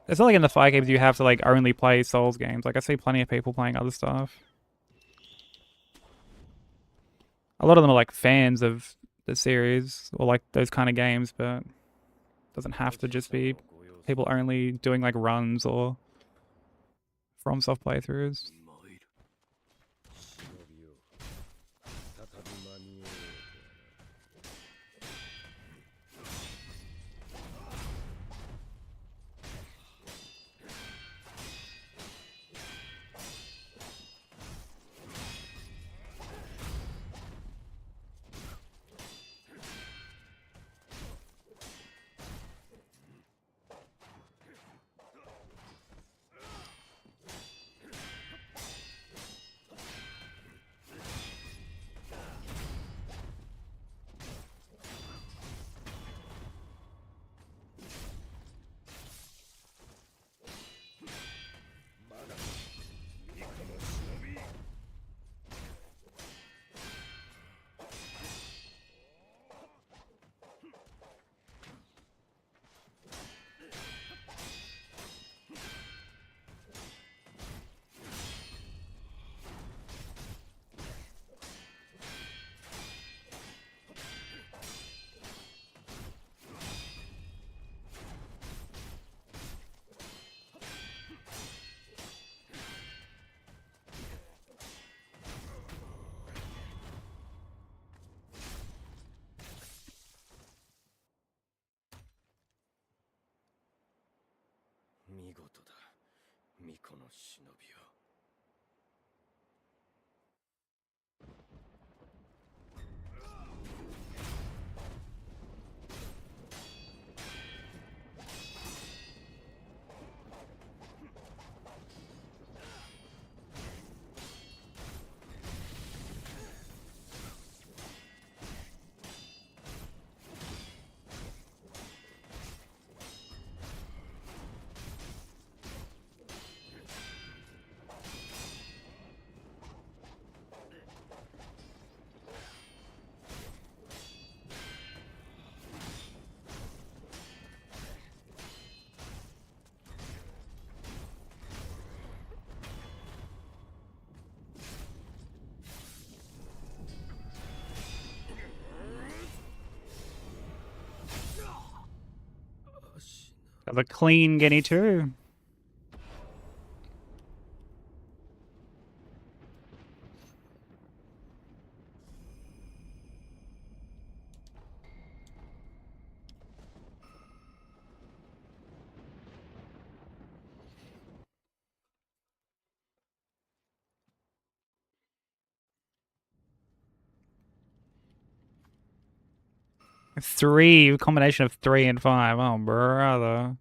in the fire games you have to like only play Souls games. Like I see plenty of people playing other stuff. A lot of them are like fans of the series or like those kind of games, but it doesn't have to just be people only doing like runs or FromSoft playthroughs. Got a clean guinea too. Three, combination of 3 and 5. Oh, brother.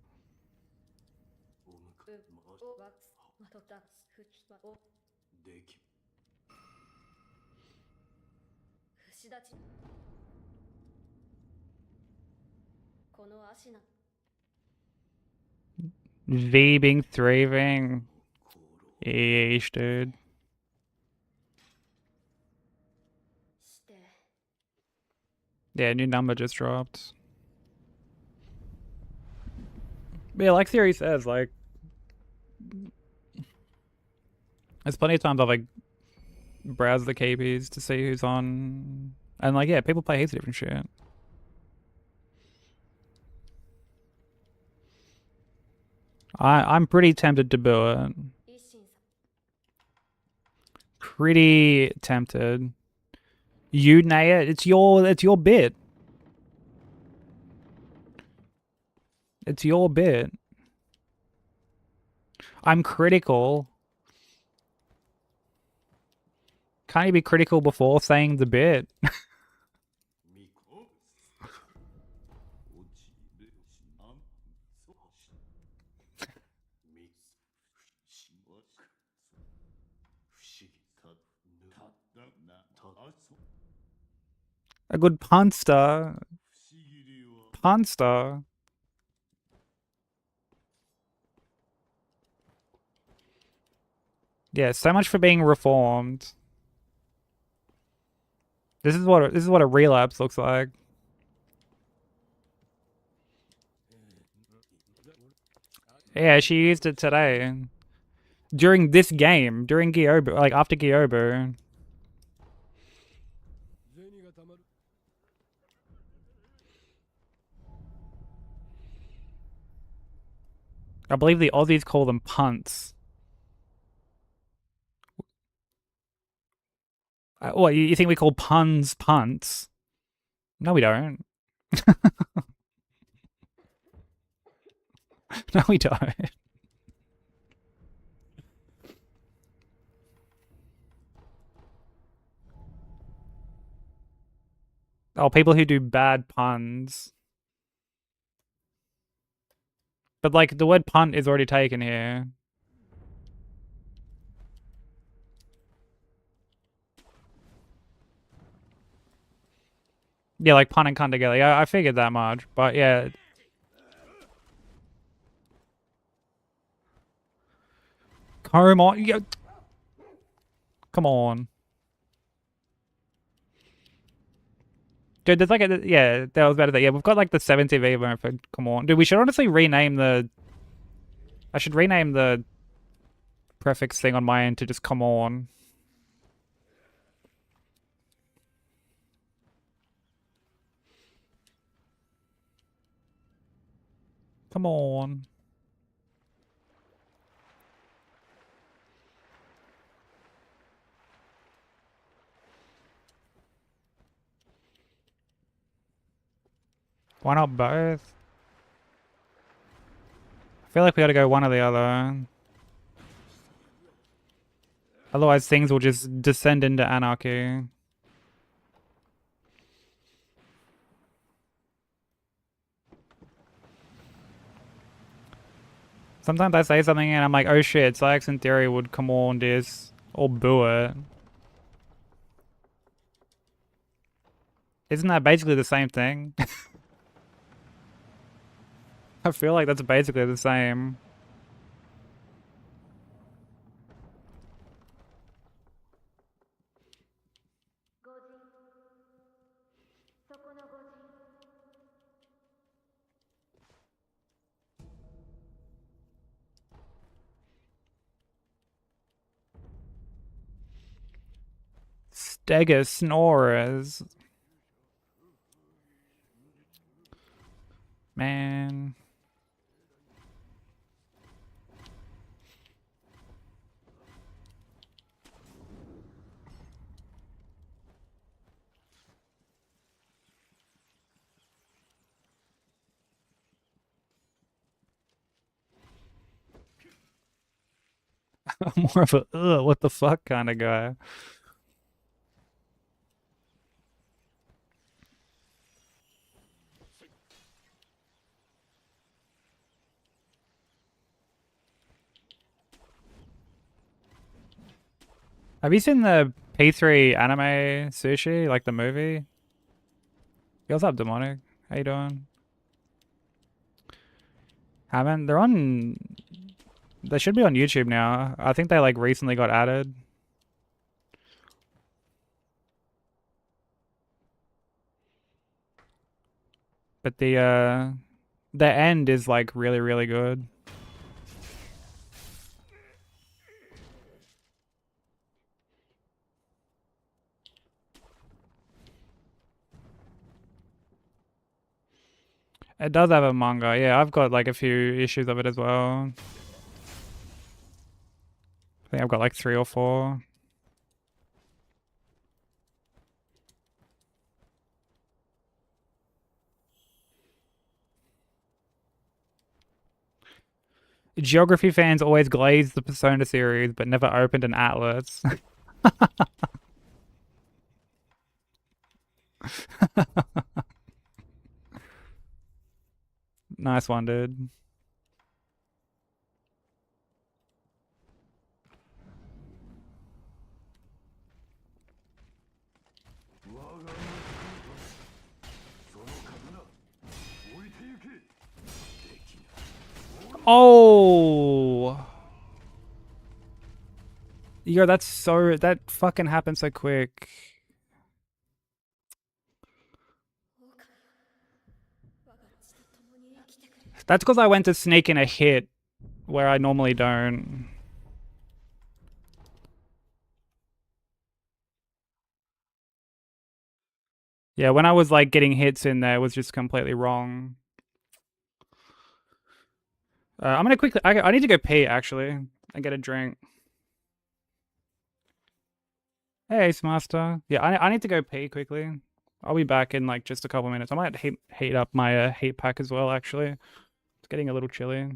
V being 3 being. Yeesh, dude. Yeah, new number just dropped. But yeah, like Theory says, like, there's plenty of times I've like browsed the KPs to see who's on, and like, yeah, people play heaps of different shit. I'm pretty tempted to boo it. Pretty tempted. You nay it. It's your bit. It's your bit. I'm critical. Can't you be critical before saying the bit? A good punster. Punster. Yeah, so much for being reformed. This is what a relapse looks like. Yeah, she used it today. During this game, during Gyobu, like after Gyobu. I believe the Aussies call them punts. What, you think we call puns punts? No, we don't. No, we don't. Oh, people who do bad puns. But like the word punt is already taken here. Yeah, like pun and cunt together. Yeah, I figured that much. But yeah. Come on. Yeah. Come on. Dude, there's like a, yeah, that was better. Yeah, we've got like the 70V method. Come on. Dude, we should honestly rename the, I should rename the prefix thing on my end to just come on. Come on. Why not both? I feel like we gotta go one or the other. Otherwise things will just descend into anarchy. Sometimes I say something and I'm like, oh shit, Sykes in theory would come on this or boo it. Isn't that basically the same thing? I feel like that's basically the same. Stegosaurus. Man. I'm more of a ugh, what the fuck kind of guy. Have you seen the P3 anime sushi, like the movie? Yo, what's up, Demonic? How you doing? Haven't? They're on. They should be on YouTube now. I think they like recently got added. But the end is like really, really good. It does have a manga. Yeah, I've got like a few issues of it as well. I think I've got like 3 or 4. Geography fans always glazed the Persona series, but never opened an atlas. Nice one, dude. Oh! Yo, that fucking happened so quick. That's because I went to sneak in a hit where I normally don't. Yeah, when I was like getting hits in there, it was just completely wrong. I'm gonna quickly. I need to go pee actually and get a drink. Hey, Ace Master. Yeah, I need to go pee quickly. I'll be back in like just a couple minutes. I might heat up my heat pack as well. Actually, it's getting a little chilly.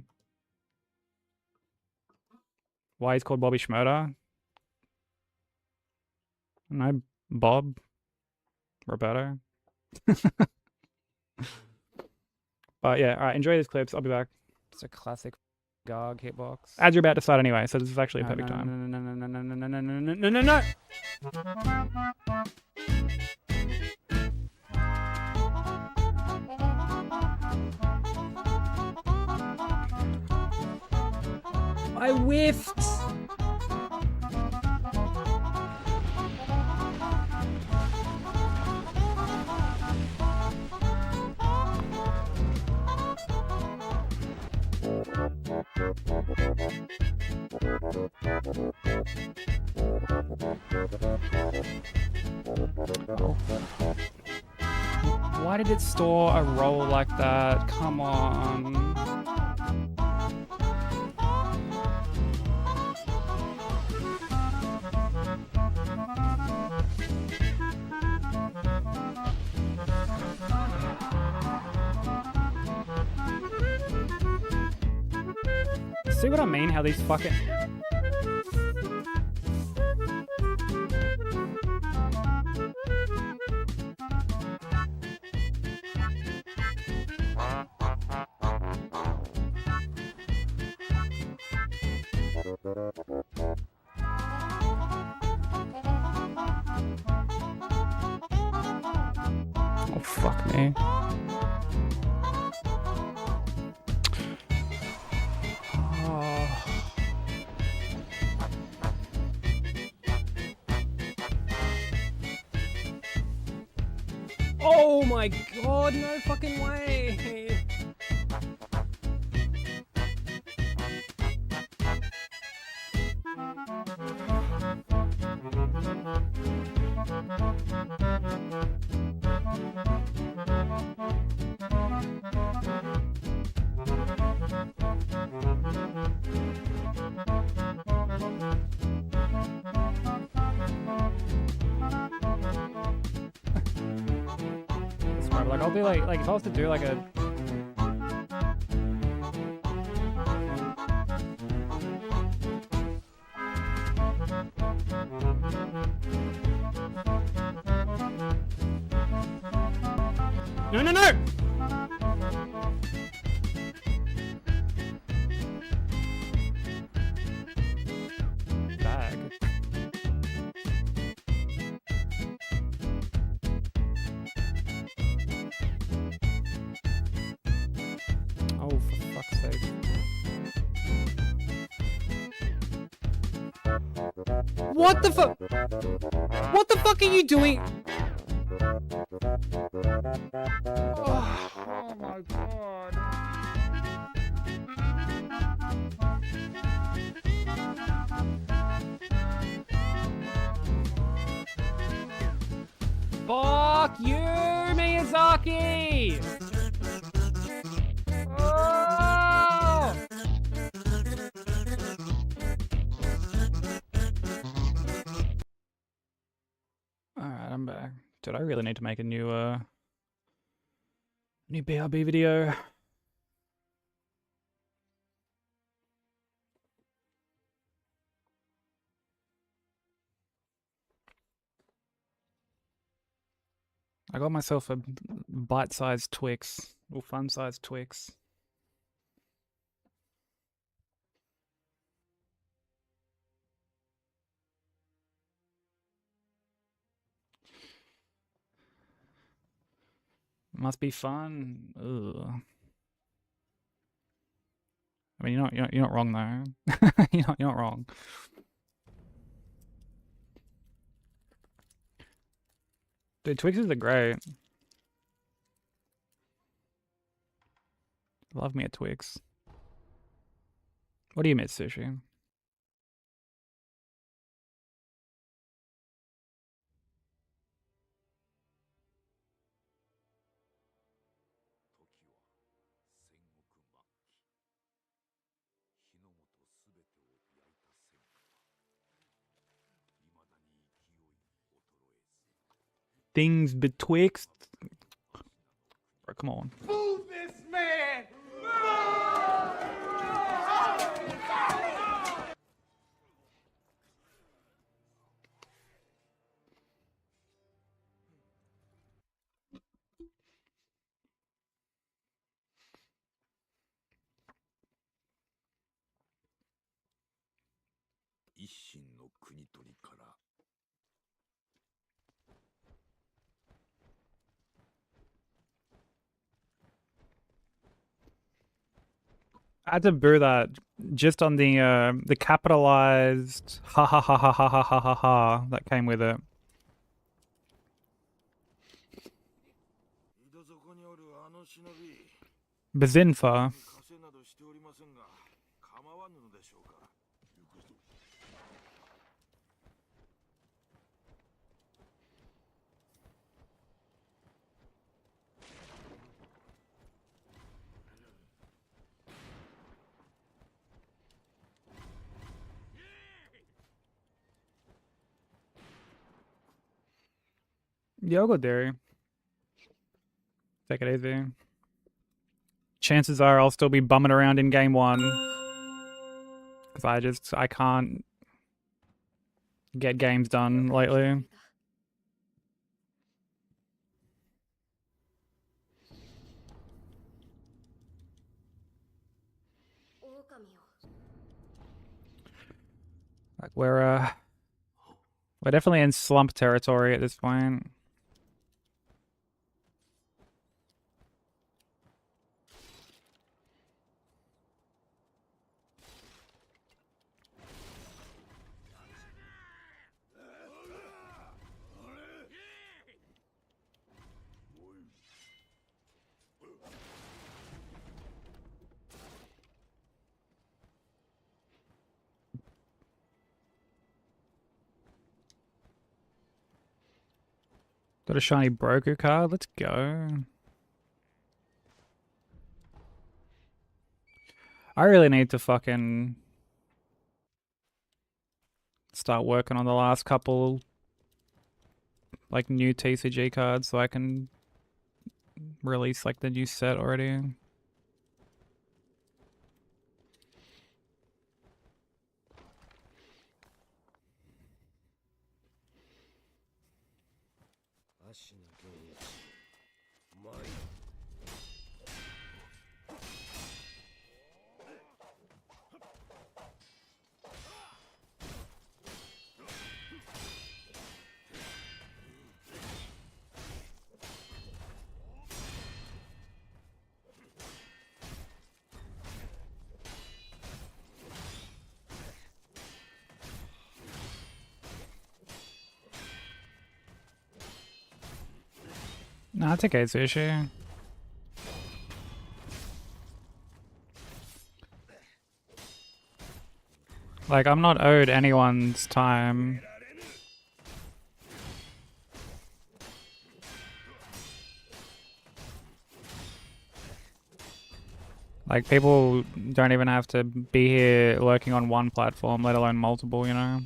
Why he's called Bobby Schmurder? No, Bob. Roberto. But yeah, alright, enjoy these clips. I'll be back. It's a classic GOG hitbox. Ads are about to start anyway, so this is actually a perfect time. No. I whiffed! Why did it store a roll like that? Come on. See what I mean? How these fucking... Oh, fuck me. Oh my god, no fucking way! Like I'll do like if I was to do like a No, no, no! Bag. Oh, for fuck's sake. What the fuck? What the fuck are you doing? Oh my god. Fuck you, Miyazaki! Oh! Alright, I'm back. Dude, I really need to make a new BRB video. I got myself a bite-sized Twix, or fun-sized Twix. Must be fun. Ugh. I mean, you're not wrong though. You're not wrong. Dude, Twixes are great. Love me a Twix. What do you miss, Sushi? Things betwixt. Bro, come on. Move this man! I had to boo that just on the capitalized ha ha ha ha ha ha ha ha ha that came with it. Bazinfa. Yeah, I'll go dairy. Take it easy. Chances are I'll still be bumming around in game 1. Because I can't get games done lately. Like we're definitely in slump territory at this point. Got a shiny broker card. Let's go. I really need to fucking start working on the last couple like new TCG cards so I can release like the new set already. No, it's okay, Sushi. Like, I'm not owed anyone's time. Like, people don't even have to be here working on one platform, let alone multiple, you know?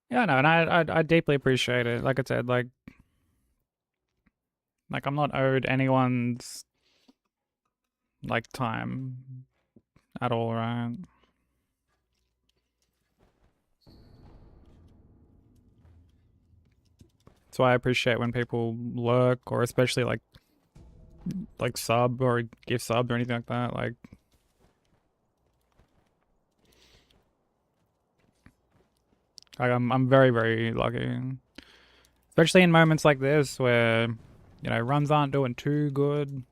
Yeah, no, and I deeply appreciate it. Like I said, like I'm not owed anyone's like time at all, right? That's why I appreciate when people lurk, or especially like sub or give sub or anything like that. Like, I'm very, very lucky, especially in moments like this where you know runs aren't doing too good.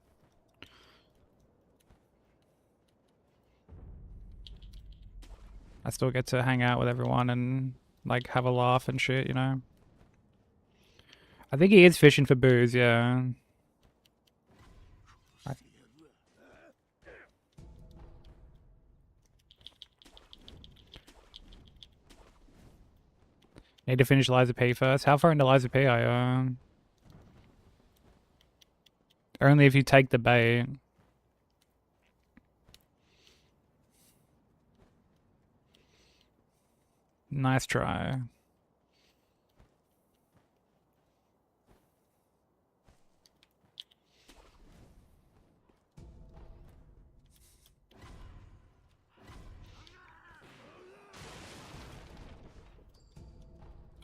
I still get to hang out with everyone and like have a laugh and shit, you know. I think he is fishing for booze, yeah. Need to finish Liza P first. How far into Liza P are you? Only if you take the bait. Nice try.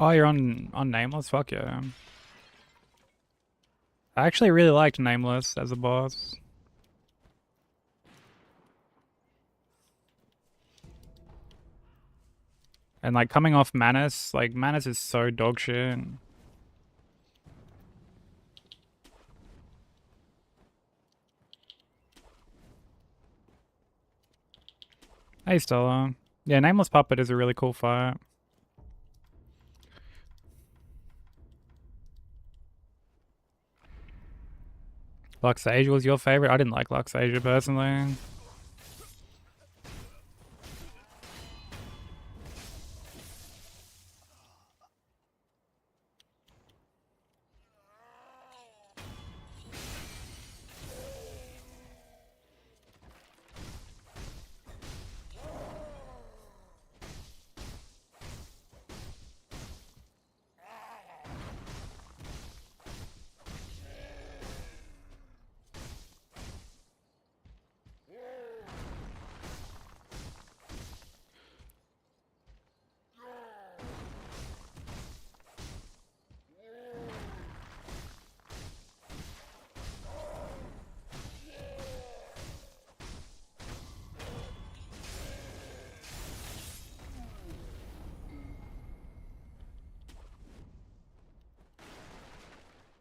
Oh, you're on Nameless? Fuck yeah. I actually really liked Nameless as a boss. And like coming off Manus, like Manus is so dog shit. Hey Stella. Yeah, Nameless Puppet is a really cool fight. Luxasia was your favorite? I didn't like Luxasia personally.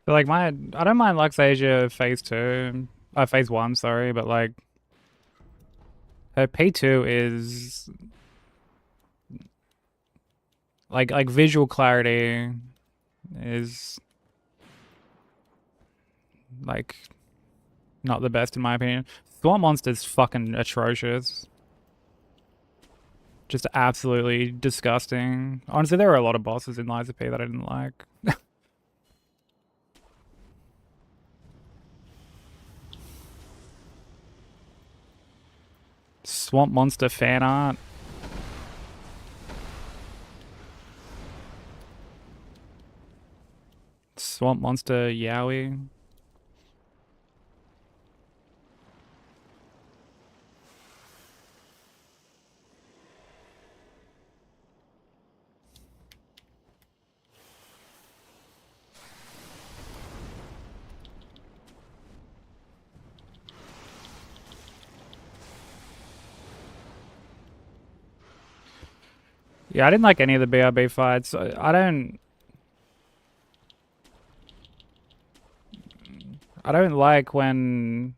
But like I don't mind Luxasia phase 2, phase 1, sorry, but like her P2 is like visual clarity is like not the best in my opinion. Swamp Monster's fucking atrocious. Just absolutely disgusting. Honestly, there were a lot of bosses in Liza P that I didn't like. Swamp Monster fan art. Swamp Monster Yowie. Yeah, I didn't like any of the BRB fights. I don't I don't like when,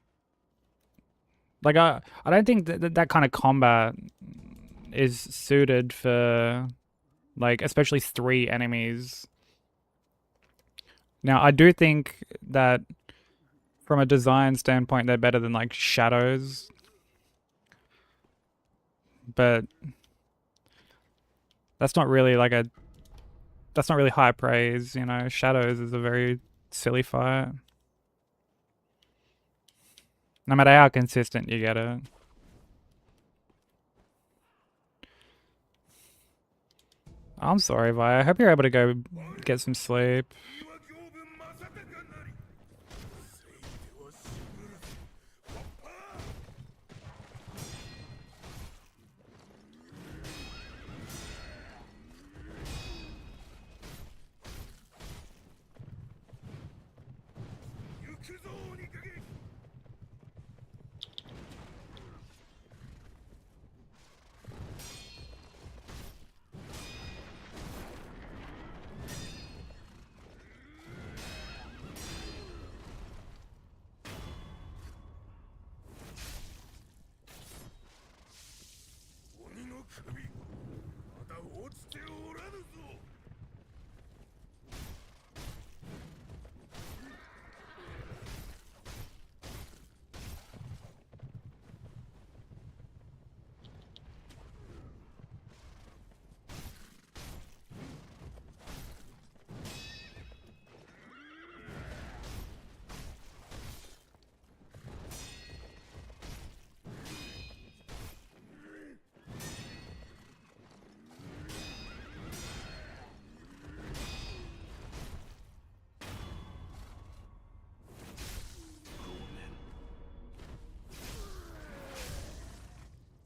like, I don't think that kind of combat is suited for, like, especially 3 enemies. Now, I do think that from a design standpoint, they're better than, like, Shadows. But that's not really like a, that's not really high praise, you know. Shadows is a very silly fight. No matter how consistent you get it. I'm sorry, Vi. I hope you're able to go get some sleep.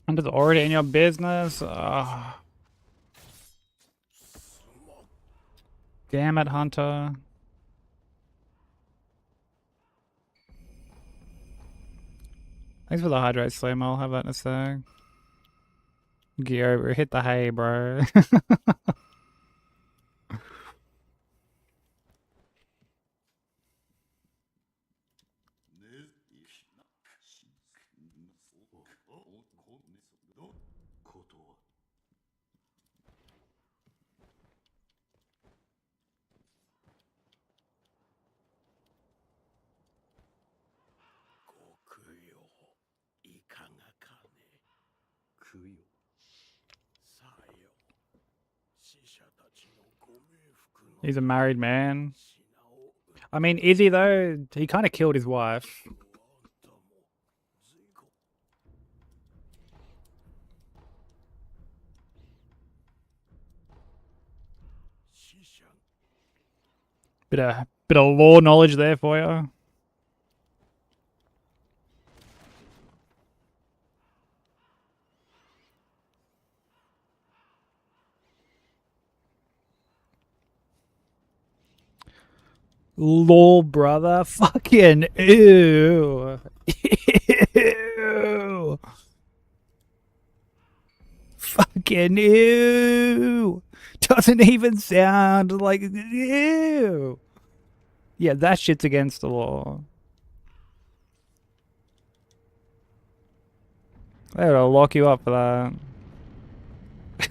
I'm just already in your business. Damn it, Hunter. Thanks for the hydrate, Slim. I'll have that in a sec. Get over. Hit the hay, bro. He's a married man. I mean, is he though? He kind of killed his wife. Bit of law knowledge there for you. Law, brother. Fucking ew. Ew. Fucking ew. Doesn't even sound like ew. Yeah, that shit's against the law. They'll lock you up for that.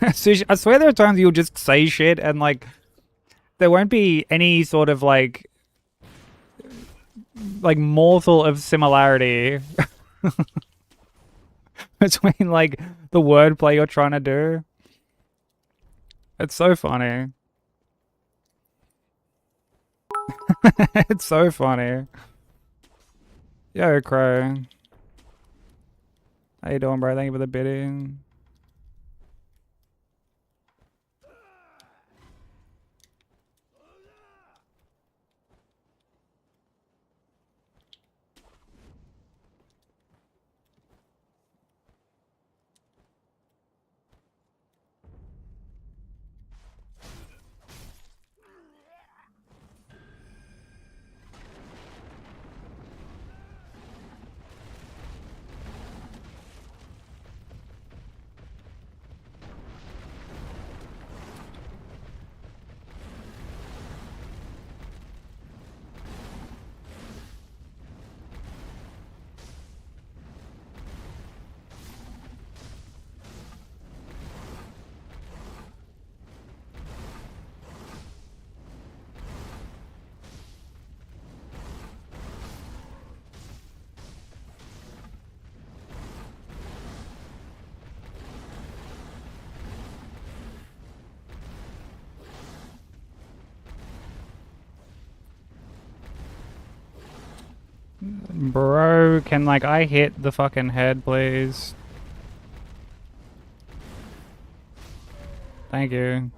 I swear there are times you'll just say shit and like there won't be any sort of like morsel of similarity between like the wordplay you're trying to do. It's so funny. It's so funny. Yo, Crow. How you doing, bro? Thank you for the bidding. Bro, can like I hit the fucking head, please? Thank you.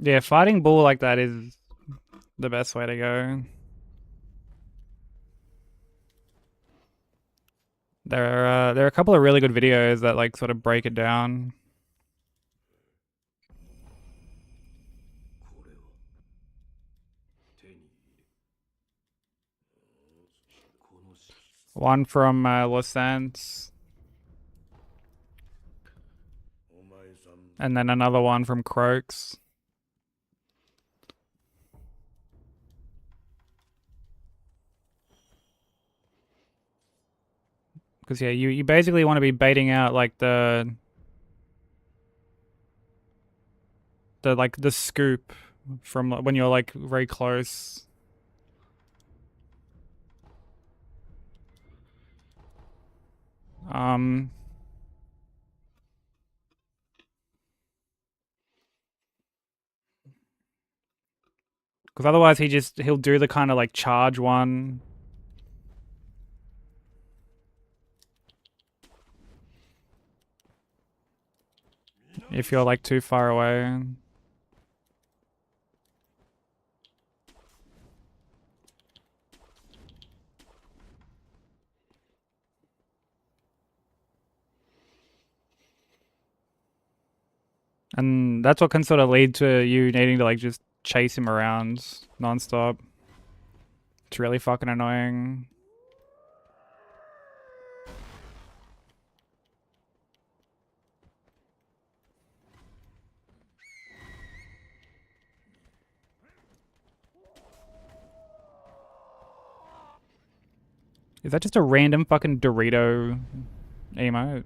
Yeah, fighting bull like that is the best way to go. There are a couple of really good videos that like sort of break it down. One from Losance, and then another one from Croaks. Because yeah, you basically want to be baiting out like the like the scoop from when you're like very close. Because otherwise he'll do the kind of like charge one. If you're like too far away. And that's what can sort of lead to you needing to like just chase him around nonstop. It's really fucking annoying. Is that just a random fucking Dorito emote?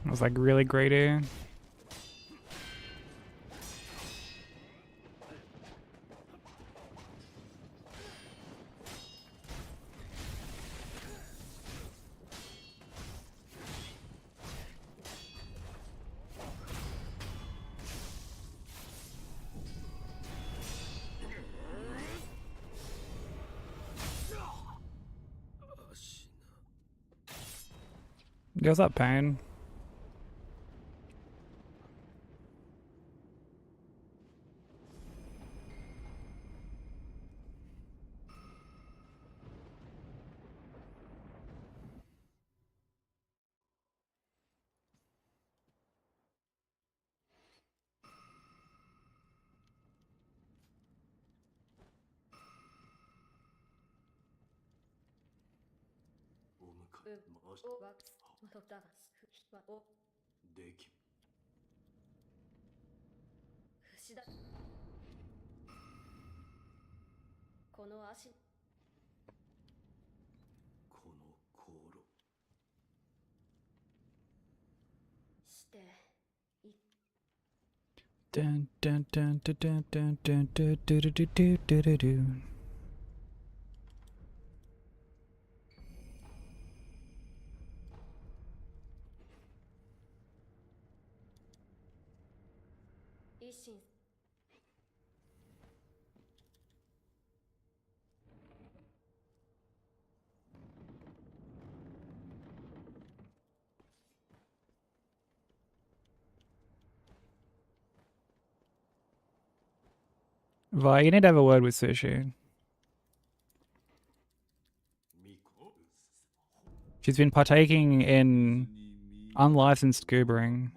It was like really greedy. Yeah, what's that pain? Dun, dun, dun, dun, dun, dun, dun, dun, dun, dun, dun, dun, dun, dun. Vi, you need to have a word with Sushi. She's been partaking in unlicensed goobering.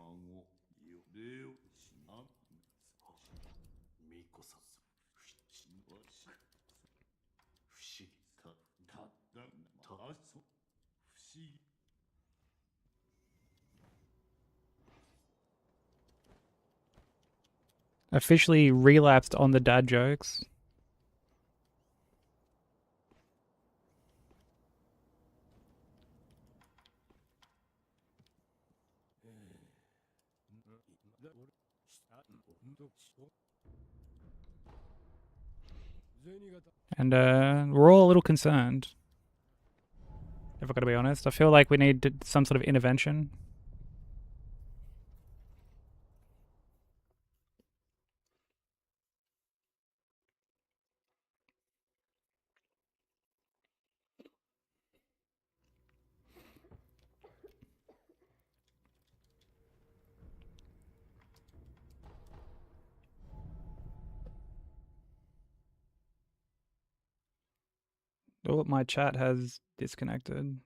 Officially relapsed on the dad jokes. And we're all a little concerned. If I gotta be honest, I feel like we need some sort of intervention. Oh, my chat has disconnected.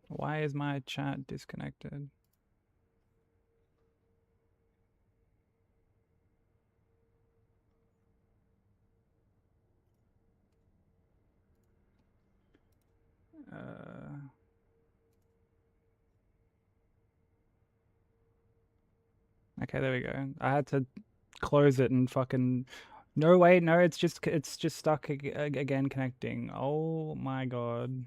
Why is my chat disconnected? Okay, there we go. I had to close it and fucking. No, wait, no, it's just stuck again connecting. Oh my god.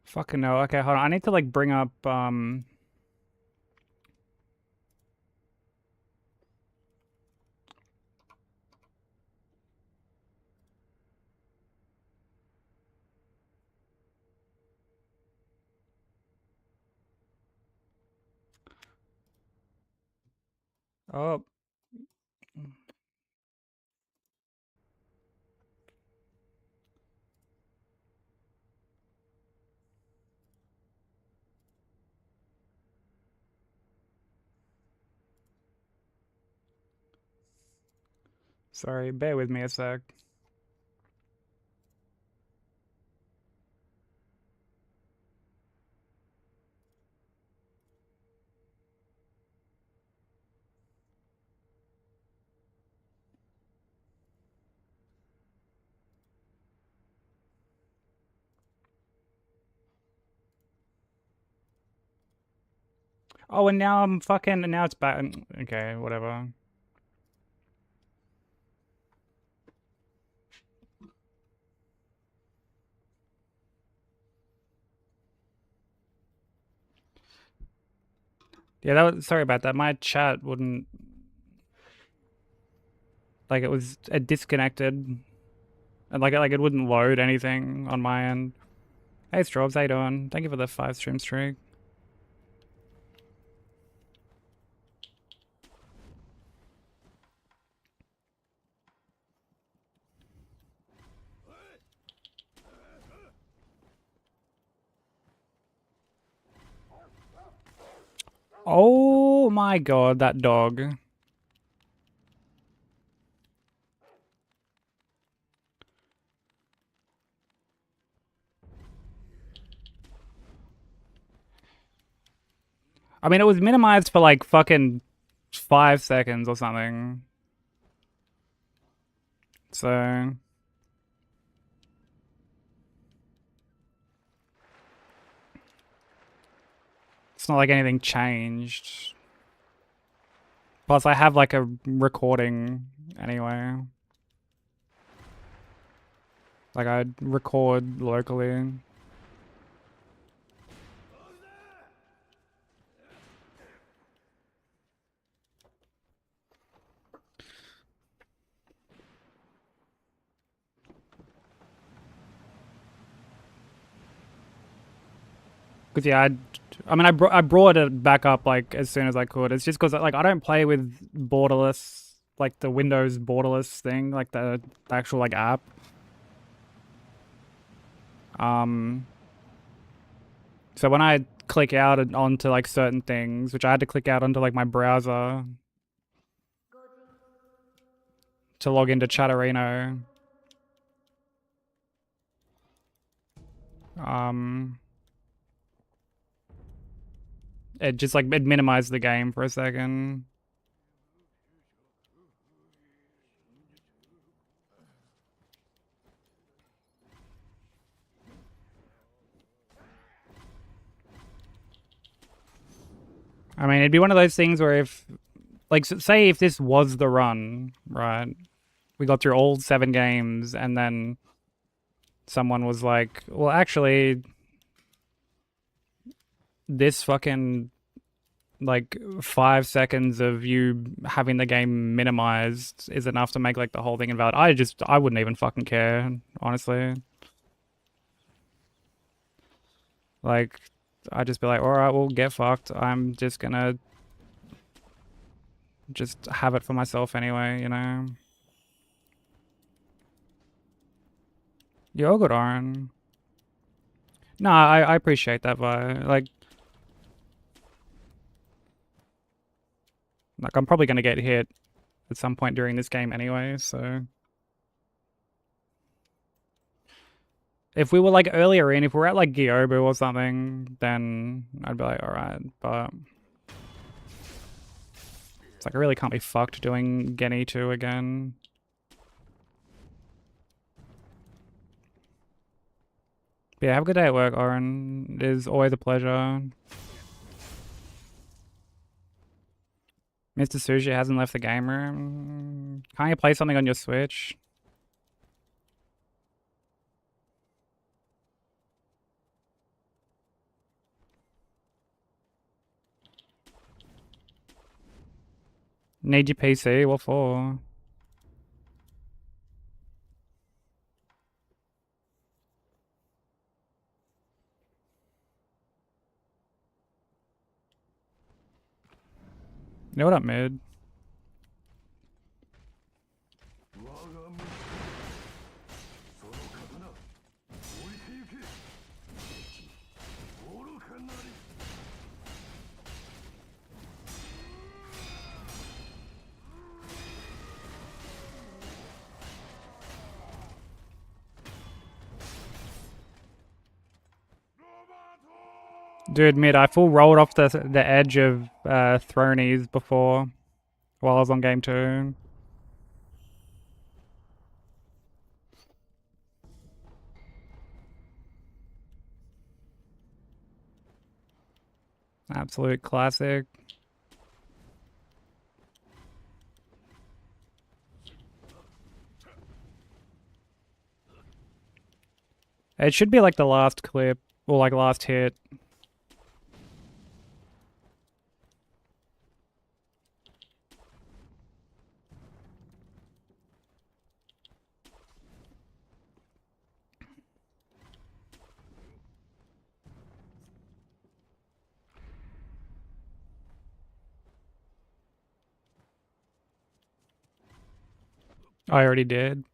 Fucking no. Okay, hold on. I need to like bring up oh. Sorry, bear with me a sec. Oh, and now I'm fucking. And now it's back. Okay, whatever. Yeah, that was. Sorry about that. My chat wouldn't. Like it was disconnected, and like it wouldn't load anything on my end. Hey, Strobes, how you doing? Thank you for the 5 stream streak. Oh my god, that dog. I mean, it was minimized for like fucking 5 seconds or something. So it's not like anything changed. Plus, I have like a recording anyway. Like I record locally. Cause yeah, I mean, I brought it back up like as soon as I could. It's just cause like I don't play with borderless, like the Windows borderless thing, like the actual like app. So when I click out onto like certain things, which I had to click out onto like my browser to log into Chatterino, it just like it minimized the game for a second. I mean, it'd be one of those things where if, like, say if this was the run, right? We got through all 7 games, and then someone was like, well, actually, this fucking, like, 5 seconds of you having the game minimized is enough to make, like, the whole thing invalid. I wouldn't even fucking care, honestly. Like, I'd just be like, alright, well, get fucked. I'm just gonna just have it for myself anyway, you know? You're all good, Aaron. No, I appreciate that, Vi. Like, I'm probably gonna get hit at some point during this game anyway, so... If we were, like, earlier in, if we're at, like, Gyobu or something, then I'd be like, alright, but... It's like, I really can't be fucked doing Geni 2 again. But yeah, have a good day at work, Oren. It is always a pleasure. Mr. Sushi hasn't left the game room. Can't you play something on your Switch? Need your PC? What for? You know what up, mid? Dude, mid, I full rolled off the edge of Thronies before while I was on game 2. Absolute classic. It should be like the last clip, or like last hit. I already did.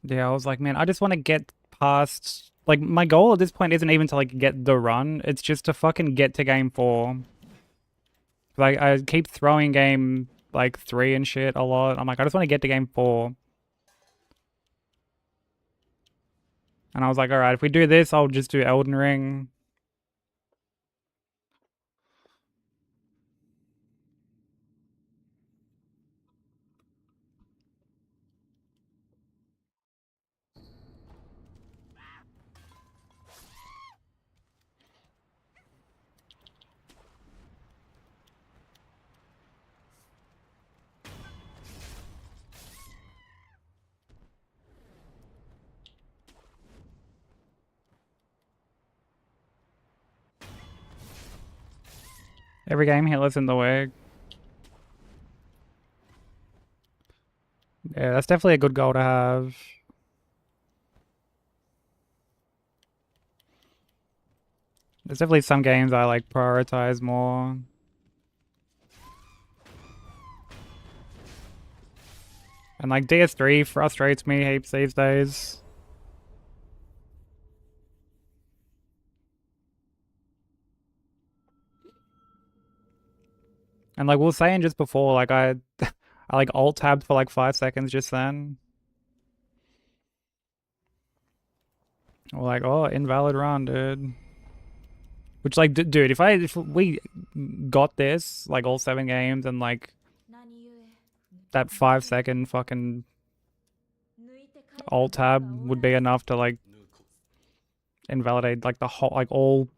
Yeah, I was like, man, I just want to get past. Like, my goal at this point isn't even to like get the run. It's just to fucking get to game 4. Like, I keep throwing game like 3 and shit a lot. I'm like, I just want to get to game 4. And I was like, all right, if we do this, I'll just do Elden Ring. Every game Hitler's in the way. Yeah, that's definitely a good goal to have. There's definitely some games I like prioritize more. And like DS3 frustrates me heaps these days. And like we were saying just before, like I I like alt tabbed for like 5 seconds just then. We're like, oh, invalid run, dude. Which like, dude, if we got this like all 7 games and like that 5-second fucking alt tab would be enough to like invalidate like the whole like all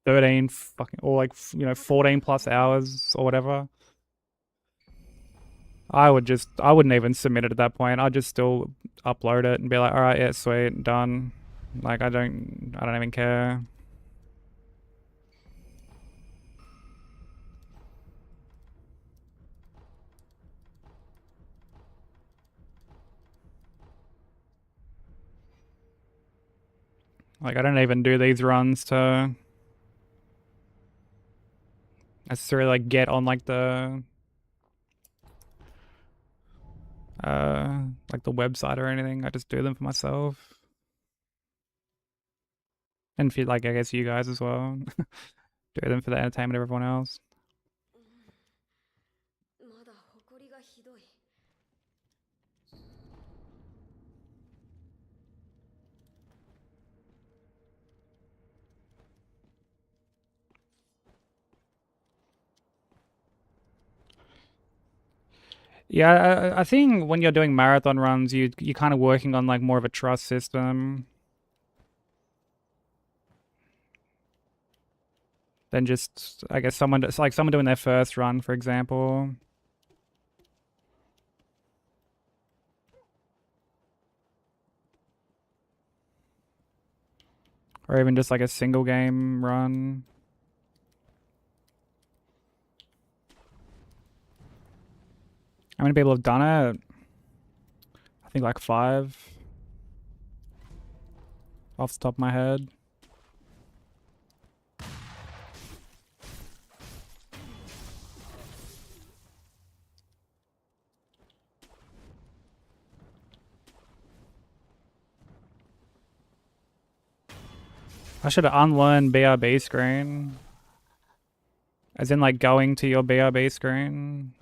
13 fucking or like 14 plus hours or whatever. I wouldn't even submit it at that point. I'd just still upload it and be like, all right, yeah, sweet, done. Like I don't even care. Like I don't even do these runs to necessarily like get on like the website or anything. I just do them for myself. And for like I guess you guys as well. Do them for the entertainment of everyone else. Yeah, I think when you're doing marathon runs, you're kind of working on like more of a trust system than just I guess someone doing their first run, for example. Or even just like a single game run. How many people have done it? I think like 5 off the top of my head. I should have unlearned BRB screen. As in like going to your BRB screen.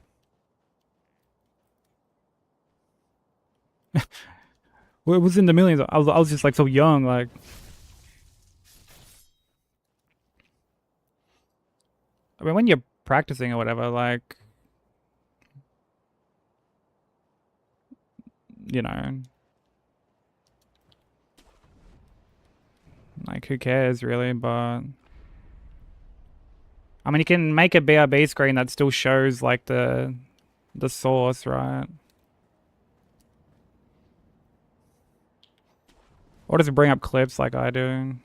Well, it was in the millions. I was just like so young, like I mean when you're practicing or whatever, like you know. Like, who cares, really? But I mean, you can make a BRB screen that still shows like the source, right? Or does it bring up clips like I do?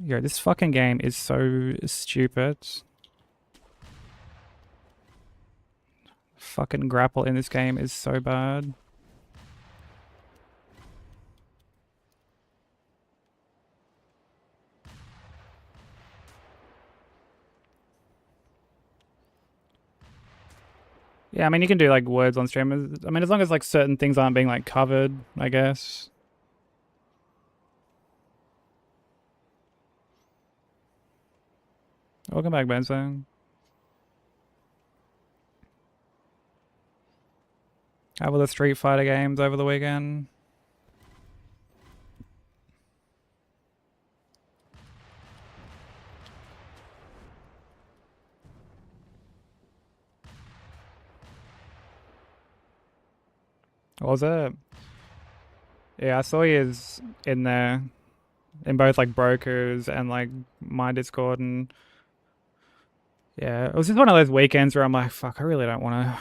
Yo, this fucking game is so stupid. Fucking grapple in this game is so bad. Yeah, I mean, you can do like words on stream. I mean, as long as like certain things aren't being like covered, I guess. Welcome back, Benson. How were the Street Fighter games over the weekend? What was it? Yeah, I saw you in there, in both like brokers and like my Discord, and yeah, it was just one of those weekends where I'm like, fuck, I really don't want to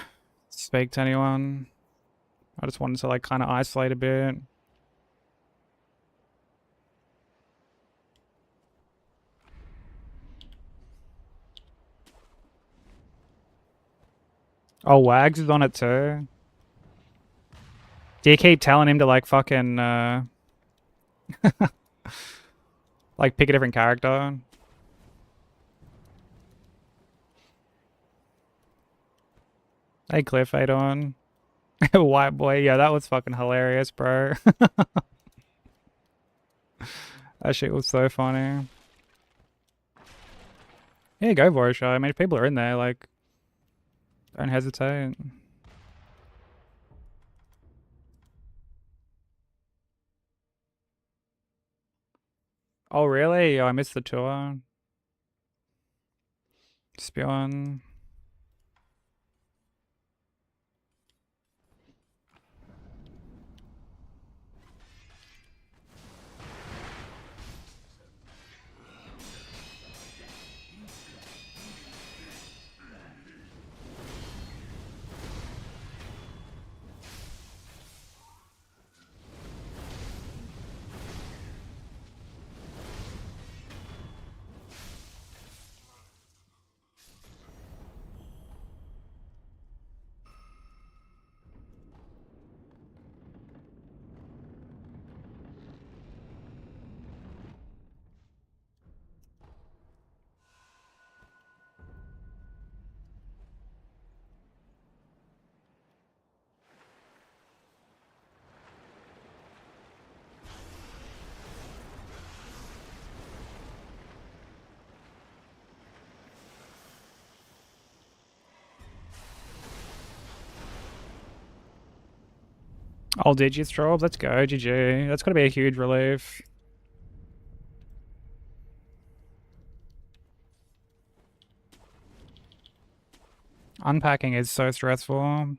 speak to anyone. I just wanted to like kind of isolate a bit. Oh, Wags is on it too. Do you keep telling him to like fucking like pick a different character? Hey Cliff, how you doing? White boy, yeah, that was fucking hilarious, bro. That shit was so funny. Yeah, go for it, show. I mean, if people are in there, like, don't hesitate. Oh, really? Oh, I missed the tour. Spewing. Oh, did you, Strobe? Let's go, GG. That's gotta be a huge relief. Unpacking is so stressful.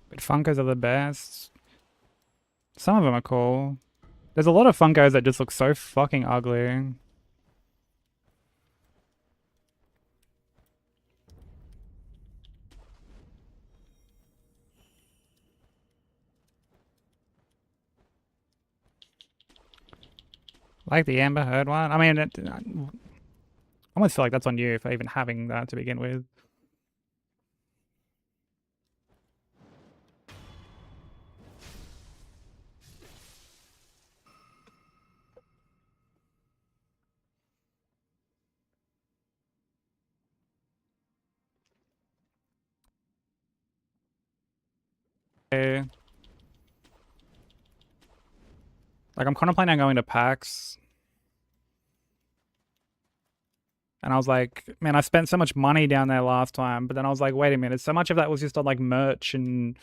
But Funkos are the best. Some of them are cool. There's a lot of Funkos that just look so fucking ugly. Like the Amber Heard one. I mean, I almost feel like that's on you for even having that to begin with. Like I'm contemplating on going to PAX. And I was like, man, I spent so much money down there last time. But then I was like, wait a minute, so much of that was just on like merch and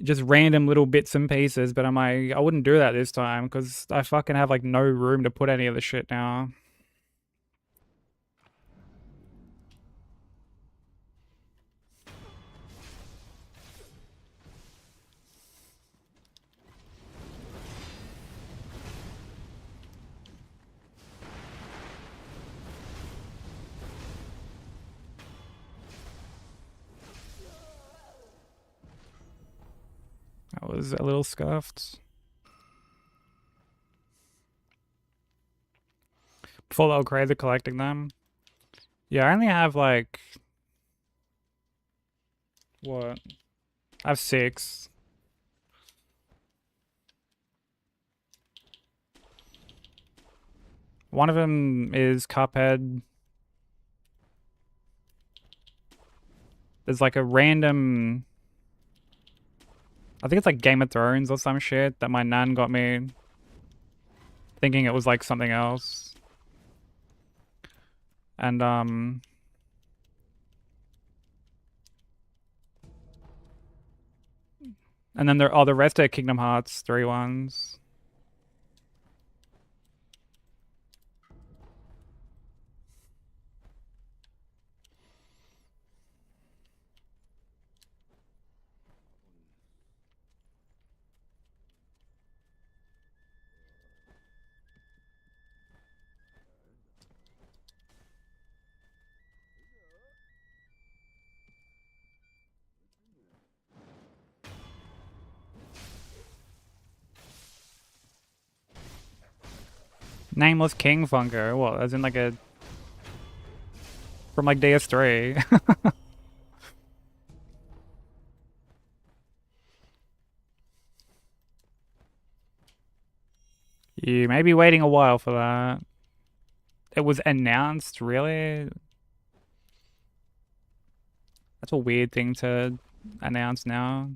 just random little bits and pieces. But I'm like, I wouldn't do that this time because I fucking have like no room to put any of the shit now. I was a little scuffed. Before they were crazy collecting them. Yeah, I only have like... What? I have 6. One of them is Cuphead. There's like a random... I think it's like Game of Thrones or some shit that my nan got me, thinking it was like something else. And then the rest are Kingdom Hearts 3 ones. Nameless King Funko. What? As in like a... From like DS3. You may be waiting a while for that. It was announced, really? That's a weird thing to announce now.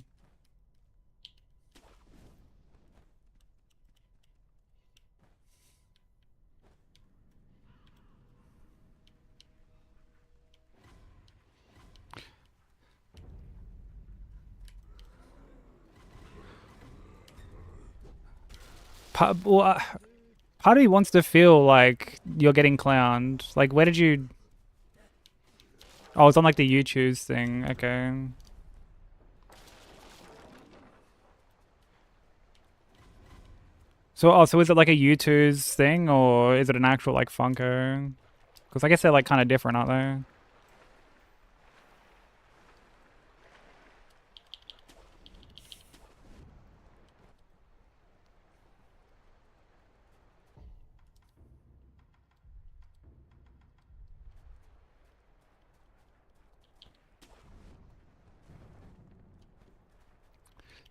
Part of me wants to feel like you're getting clowned. Like, where did you... Oh, it's on like the you choose thing. Okay. So is it like a you choose thing, or is it an actual like Funko? Because I guess they're like kind of different, aren't they?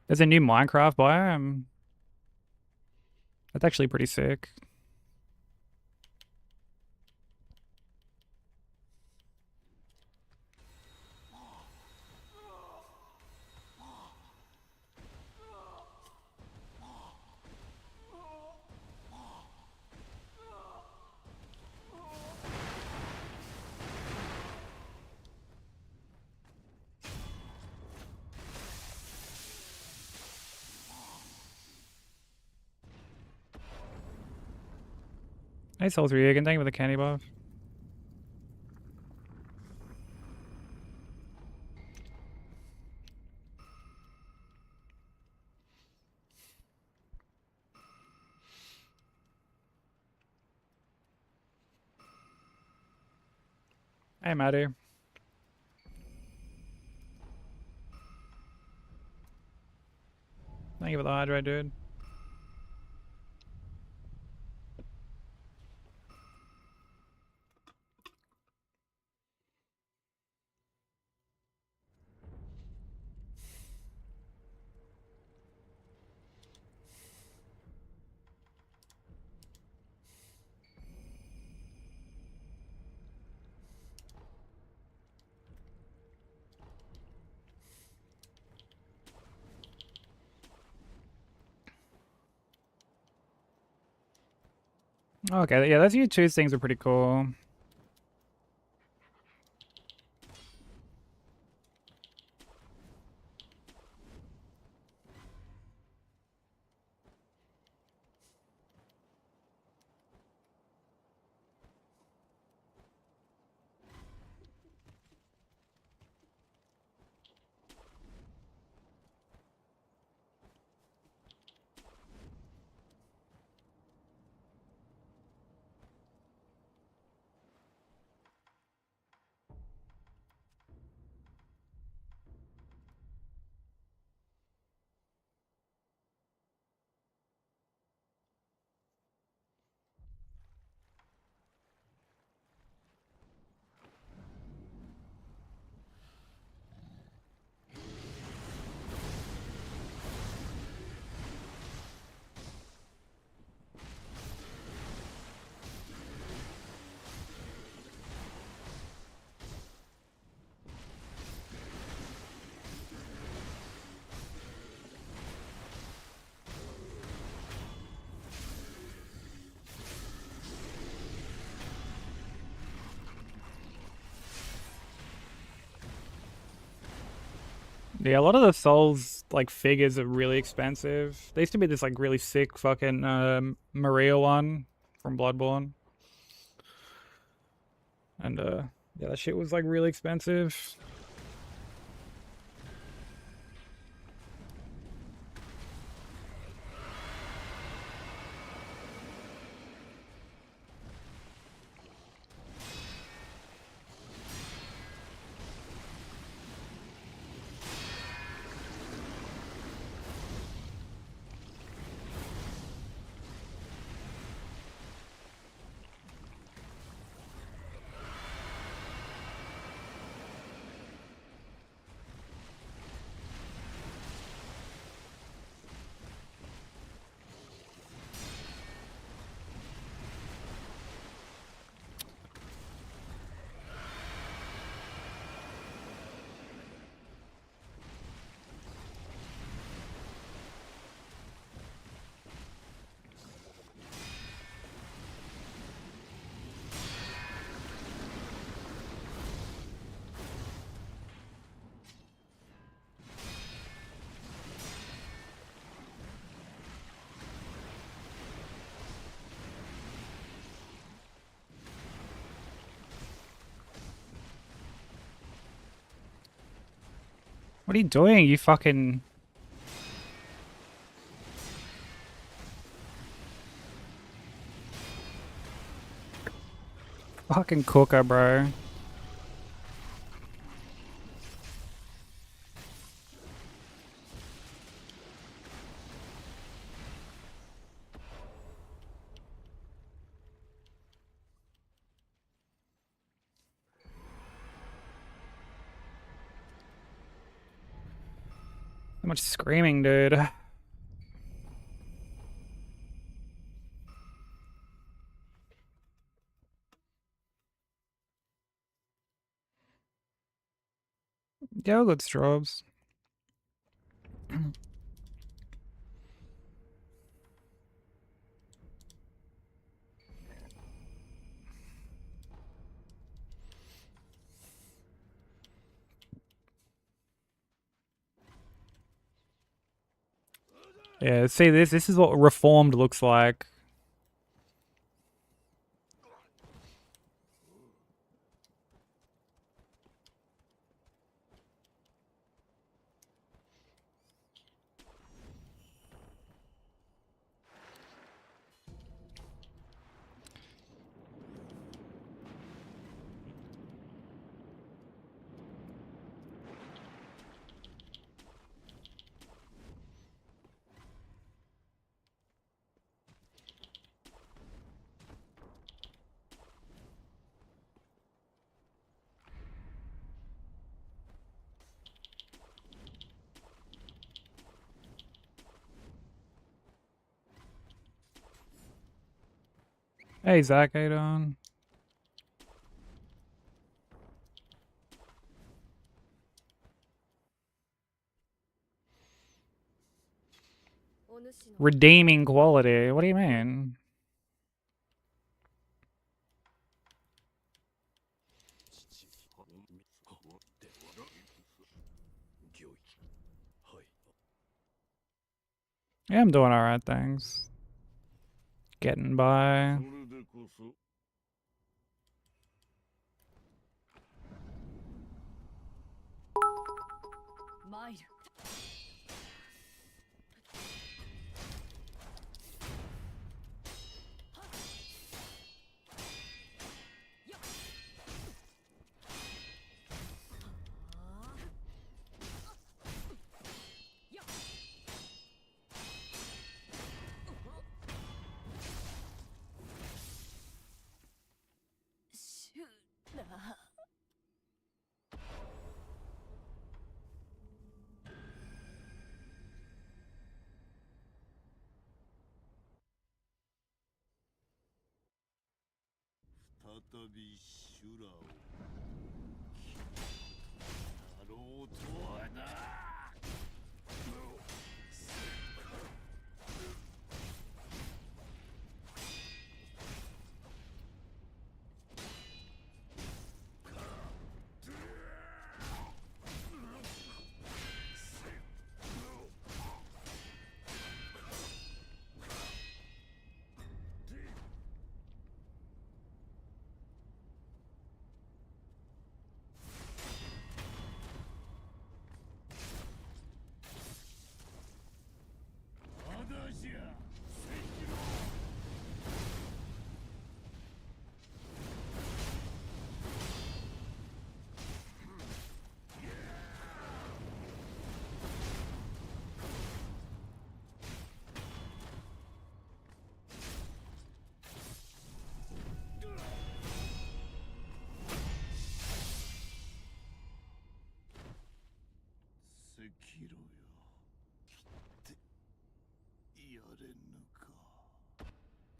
There's a new Minecraft biome. That's actually pretty sick. Hey, Souls Regan, thank you for the candy buff. Hey, Maddie. Thank you for the hydrate, dude. Okay, yeah, those you choose things are pretty cool. Yeah, a lot of the Souls like figures are really expensive. There used to be this like really sick fucking Maria one from Bloodborne. And yeah, that shit was like really expensive. What are you doing? You fucking fucking cooker, bro. So much screaming, dude. Yeah, good strobes. Yeah, see this is what reformed looks like. Hey Zach, how you doing? Redeeming quality. What do you mean? Yeah, I'm doing alright, thanks. Getting by.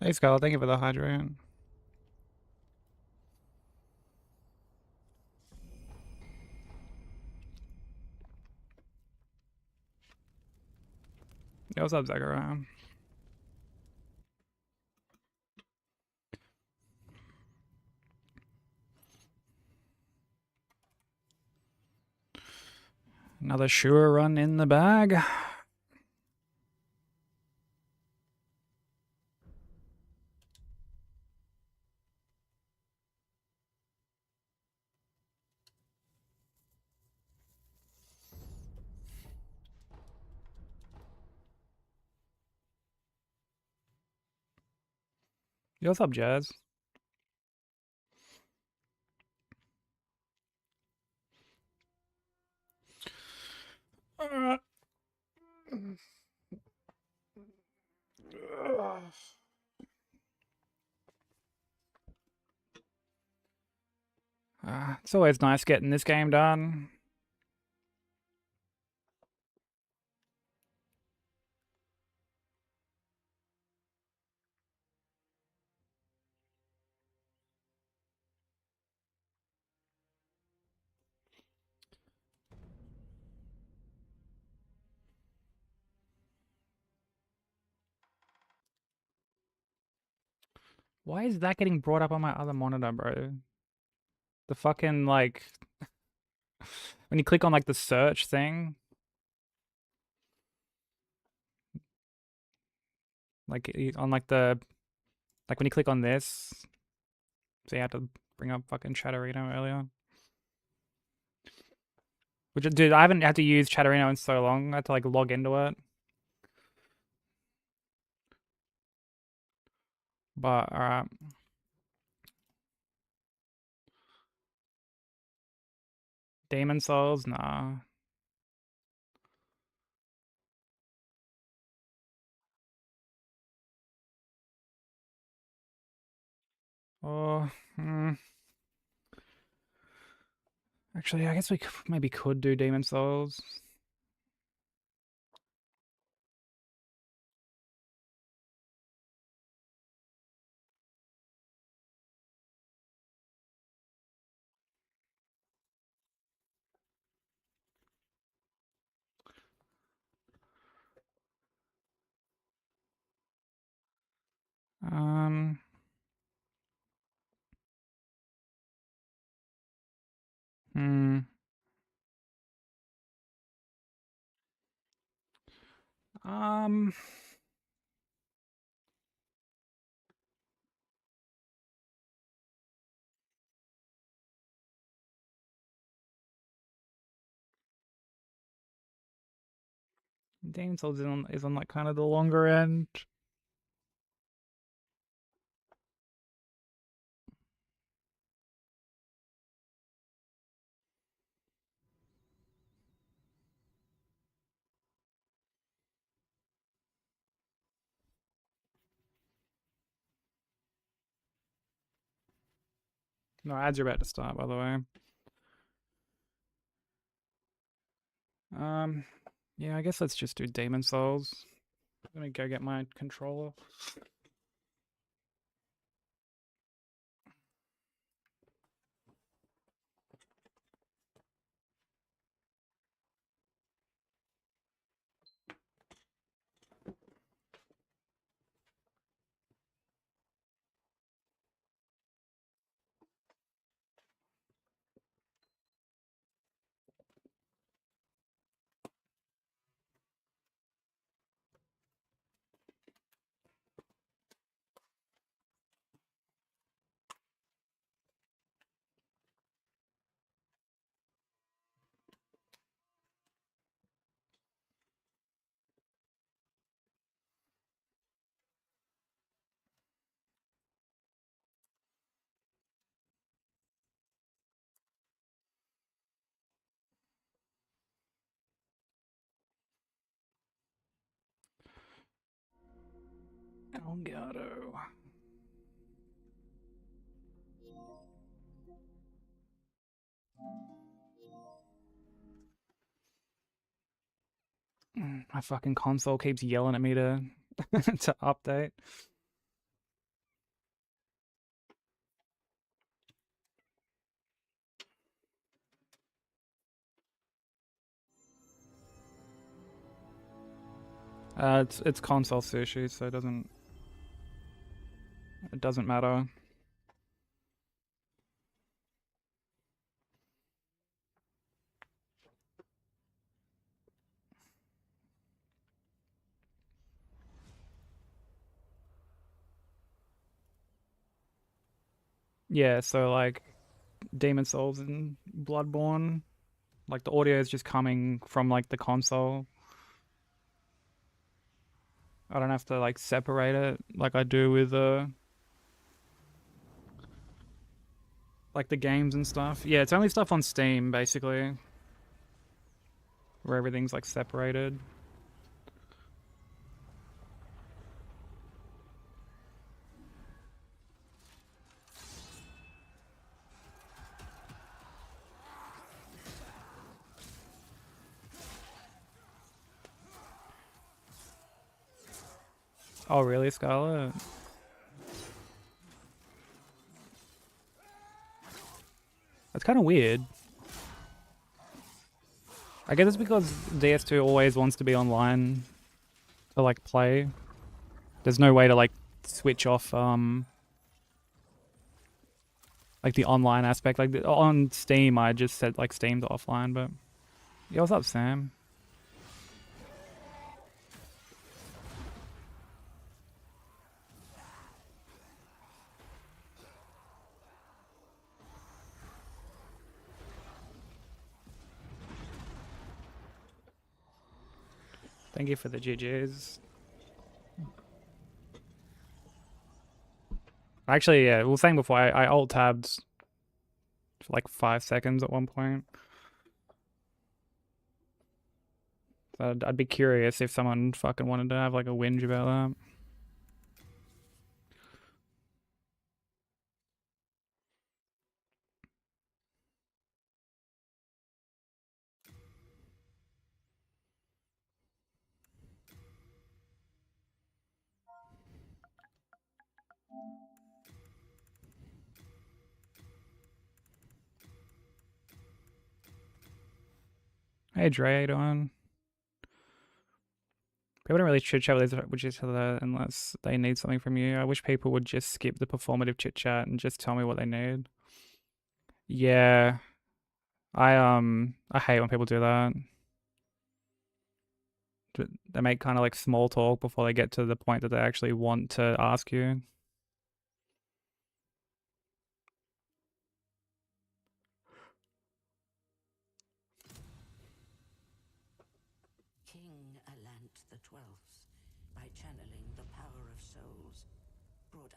Hey, Scarlet, thank you for the hydrant. Yo, what's up, Zachariah? Another sure run in the bag. Yo, what's up, Jazz? It's always nice getting this game done. Why is that getting brought up on my other monitor, bro? The fucking, like, when you click on, like, the search thing, like, on, like, like, when you click on this, so you had to bring up fucking Chatterino earlier. Which, dude, I haven't had to use Chatterino in so long. I had to, like, log into it. But, alright. Demon Souls? Nah. Oh, actually, I guess we maybe could do Demon Souls. Um, hmm. Um, Demon Souls is on like kind of the longer end. No, ads are about to start, by the way. Yeah, I guess let's just do Demon Souls. I'm gonna go get my controller. Elgato. My fucking console keeps yelling at me to to update. It's console sushi, so it doesn't matter. Yeah, so like Demon Souls and Bloodborne, like the audio is just coming from like the console. I don't have to like separate it like I do with like the games and stuff. Yeah, it's only stuff on Steam basically where everything's like separated. Oh, really, Scarlet? That's kind of weird. I guess it's because DS2 always wants to be online to like play. There's no way to like switch off like the online aspect. Like on Steam, I just set like Steam to offline. But yeah, what's up, Sam? Thank you for the GGs. Actually, yeah, we were saying before, I alt tabbed for like 5 seconds at one point. So I'd be curious if someone fucking wanted to have like a whinge about that. Hey Dre, how you doing? People don't really chit chat with each other unless they need something from you. I wish people would just skip the performative chit chat and just tell me what they need. Yeah, I hate when people do that. They make kind of like small talk before they get to the point that they actually want to ask you. King Alan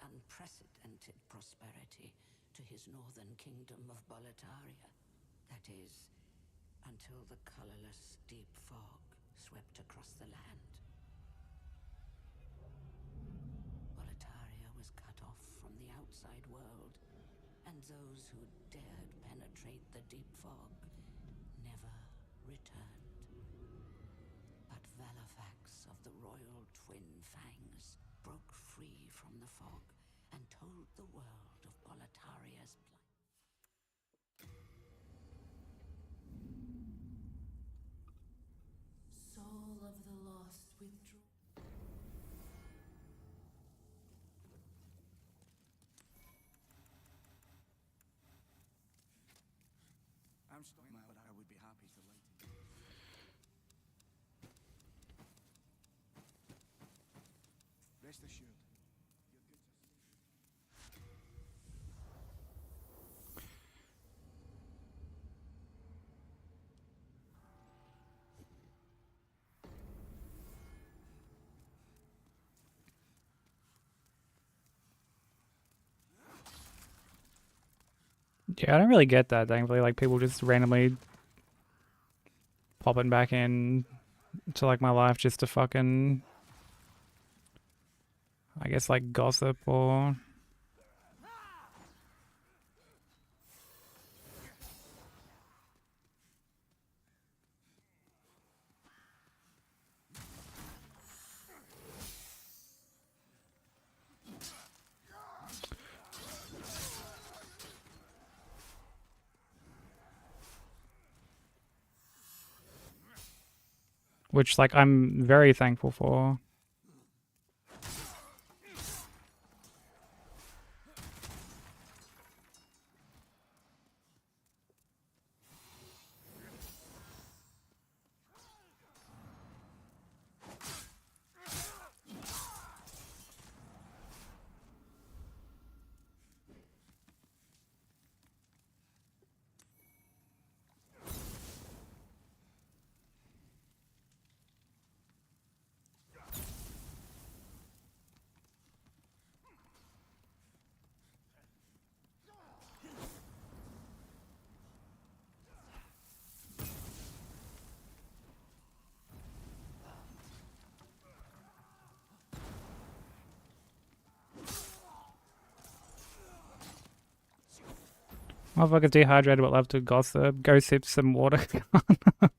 unprecedented prosperity to his northern kingdom of Boletaria. That is, until the colorless deep fog swept across the land. Boletaria was cut off from the outside world, and those who dared penetrate the deep fog never returned. But Valifax of the royal twin fangs broke free from the fog and told the world of Boletaria's plight. Soul of the lost withdraw. I'm stuck, but I would be happy to light it. Rest assured, you're good to see. Yeah, I don't really get that, thankfully. Like, people just randomly popping back in to, like, my life just to fucking, I guess, like, gossip or... Which, like, I'm very thankful for. Motherfucker's dehydrated but love to gossip. Go sip some water. I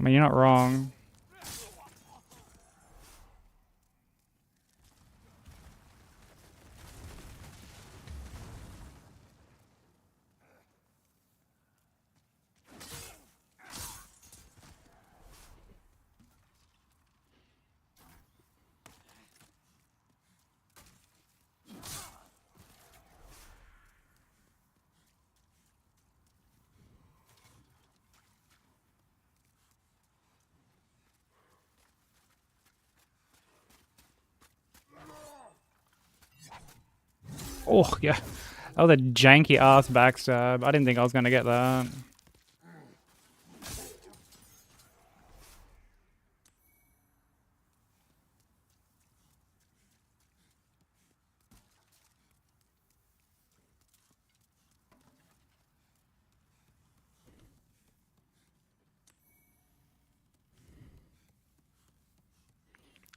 mean, you're not wrong. Oh, yeah. That was a janky ass backstab. I didn't think I was going to get that.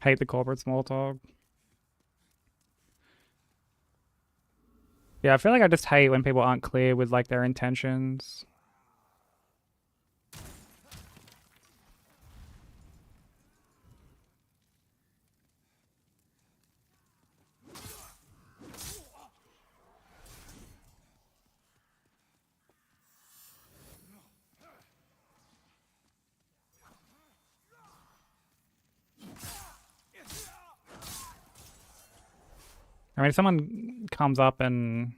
Hate the corporate small talk. Yeah, I feel like I just hate when people aren't clear with, like, their intentions. I mean, if someone comes up and...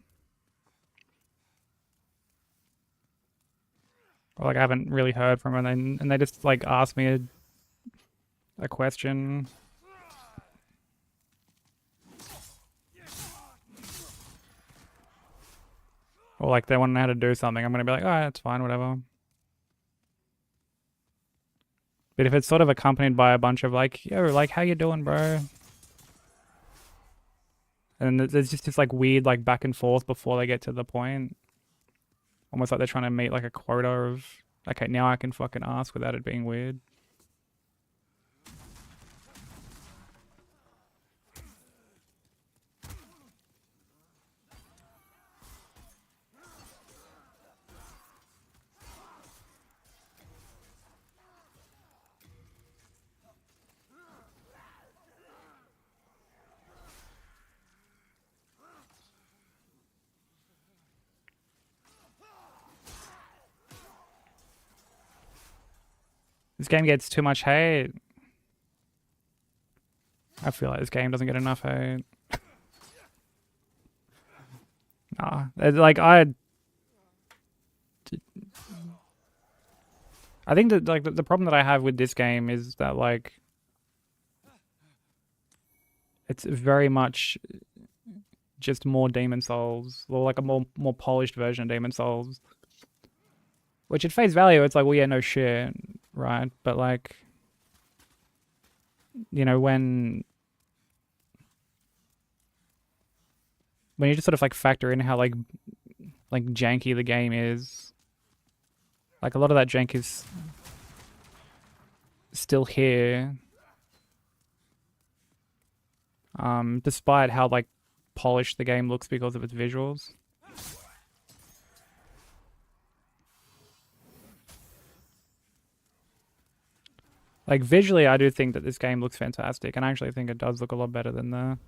or, like, I haven't really heard from them, and they just, like, ask me a question... Or like they want to know how to do something, I'm gonna be like, alright, it's fine, whatever. But if it's sort of accompanied by a bunch of like, yo, like, how you doing, bro? And there's just this like weird like back and forth before they get to the point. Almost like they're trying to meet like a quota of, okay, now I can fucking ask without it being weird. This game gets too much hate. I feel like this game doesn't get enough hate. Nah, like I think that like the problem that I have with this game is that like it's very much just more Demon Souls, or like a more polished version of Demon Souls. Which at face value, it's like, well, yeah, no shit, right? But like, you know, when you just sort of like factor in how like janky the game is, like a lot of that jank is still here, despite how like polished the game looks because of its visuals. Like visually, I do think that this game looks fantastic, and I actually think it does look a lot better than the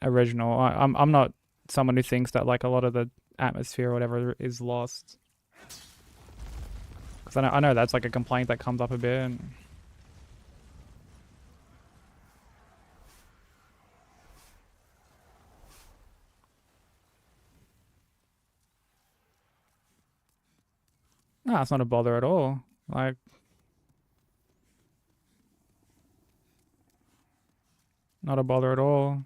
original. I'm not someone who thinks that like a lot of the atmosphere or whatever is lost, because I know that's like a complaint that comes up a bit. No, it's not a bother at all. Like, not a bother at all.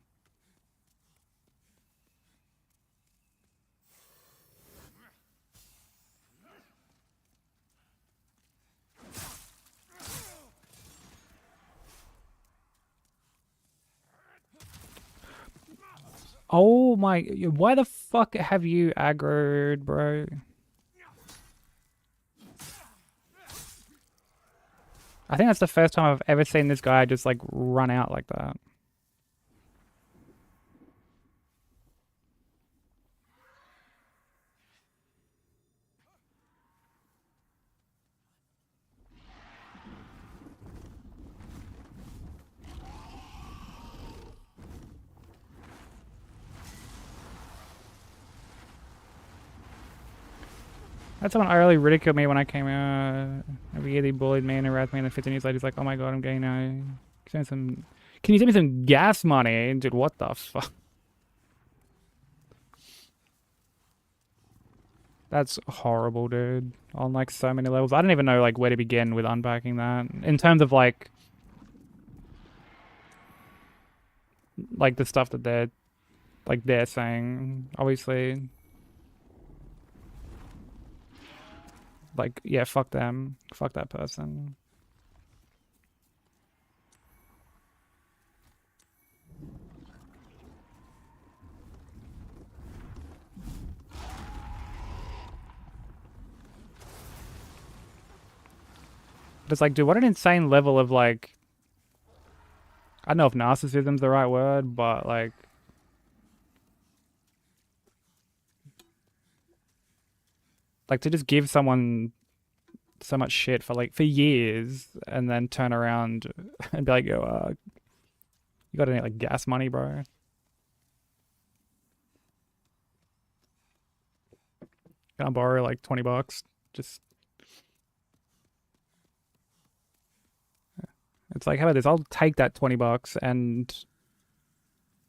Oh my, why the fuck have you aggroed, bro? I think that's the first time I've ever seen this guy just like run out like that. That's someone really ridiculed me when I came out. Every year they bullied me and harassed me, and then 15 years later he's like, oh my god, I'm gay now. Can you send me some gas money? Dude, what the fuck? That's horrible, dude. On like so many levels. I don't even know like where to begin with unpacking that. In terms of like the stuff that they're saying, obviously. Like, yeah, fuck them. Fuck that person. But it's like, dude, what an insane level of like, I don't know if narcissism's the right word, but like, to just give someone so much shit for years and then turn around and be like, yo, you got any like gas money, bro? Can I borrow like $20? Just, it's like, how about this? I'll take that $20 and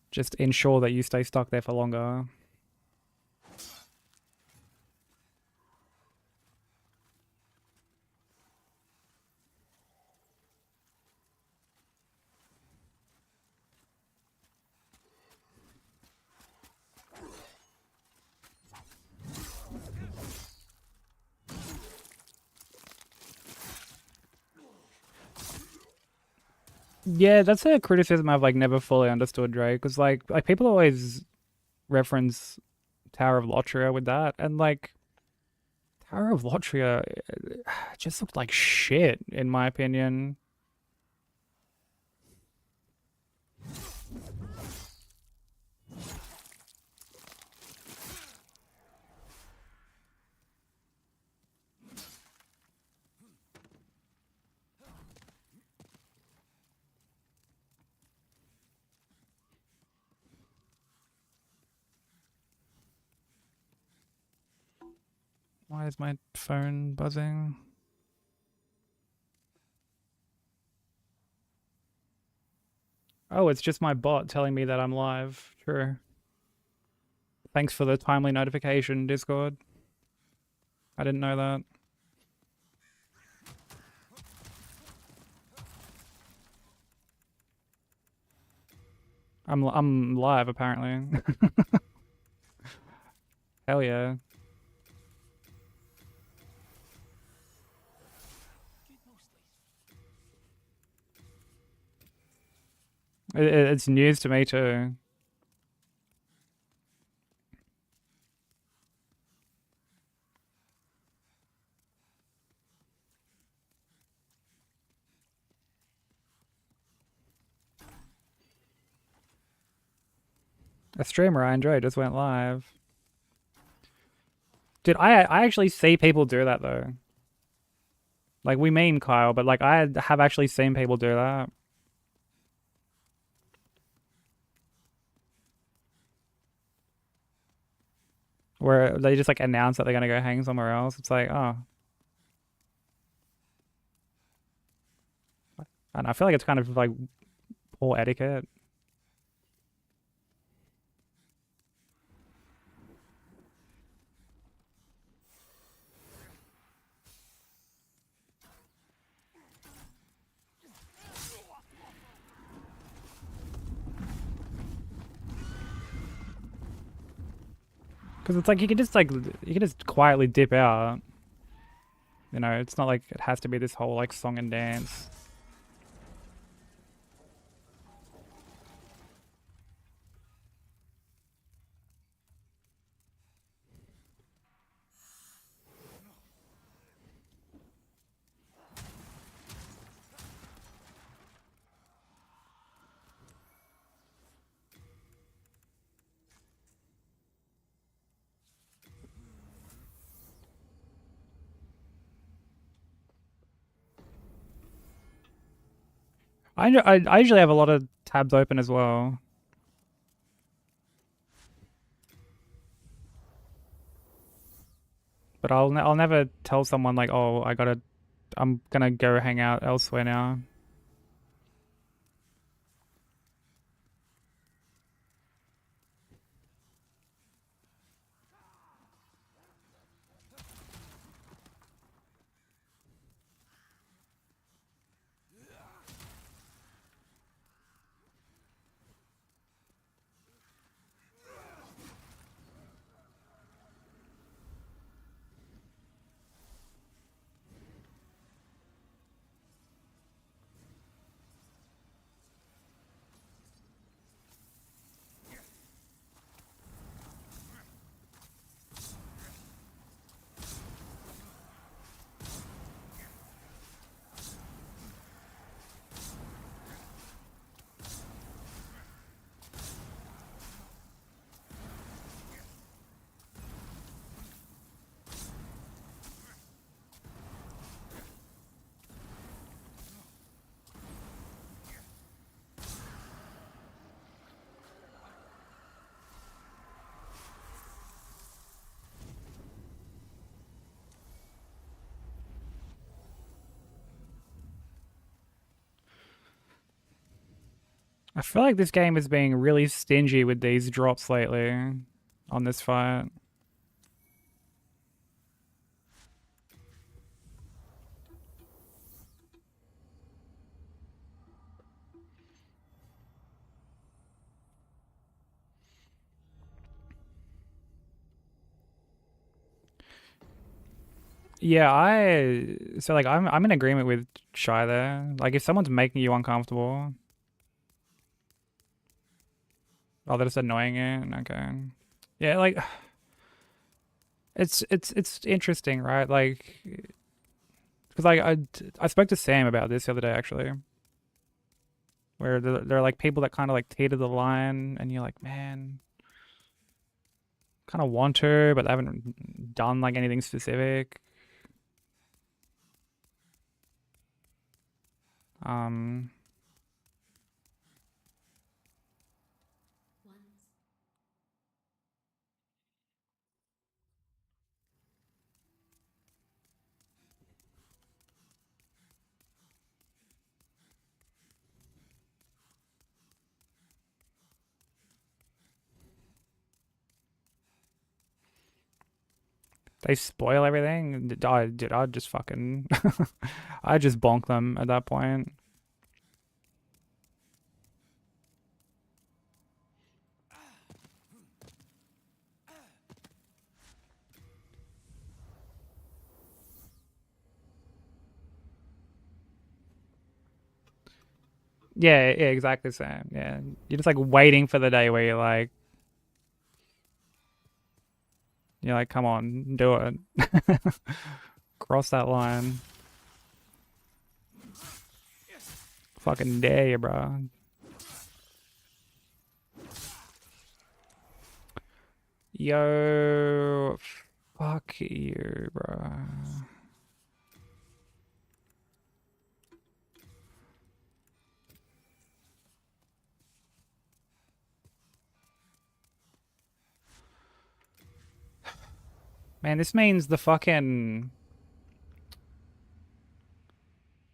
just ensure that you stay stuck there for longer. Yeah, that's a criticism I've like never fully understood, Drake. Because like people always reference Tower of Lotria with that, and like Tower of Lotria just looked like shit in my opinion. Why is my phone buzzing? Oh, it's just my bot telling me that I'm live. True. Thanks for the timely notification, Discord. I didn't know that. I'm live apparently. Hell yeah. It's news to me too. A streamer I enjoy just went live. Dude, I actually see people do that though. Like we meme Kyle, but like I have actually seen people do that. Where they just like announce that they're gonna go hang somewhere else. It's like, oh. And I feel like it's kind of like poor etiquette. Because it's like you can just quietly dip out. You know, it's not like it has to be this whole like song and dance. I usually have a lot of tabs open as well. But I'll never tell someone like, oh, I'm gonna go hang out elsewhere now. I feel like this game is being really stingy with these drops lately on this fight. Yeah, I'm in agreement with Shy there. Like if someone's making you uncomfortable, oh, they're just annoying it. Okay. Yeah, like it's interesting, right? Like because I spoke to Sam about this the other day actually, where there are like people that kind of like teeter the line, and you're like, man, kind of want to, but they haven't done like anything specific. Um, they spoil everything. I'd just fucking, I just bonk them at that point. Yeah, yeah, exactly, Sam. Yeah, you're just like waiting for the day where you're like, come on, do it, cross that line. Fucking dare you, bro. Yo, fuck you, bro. Man, this means the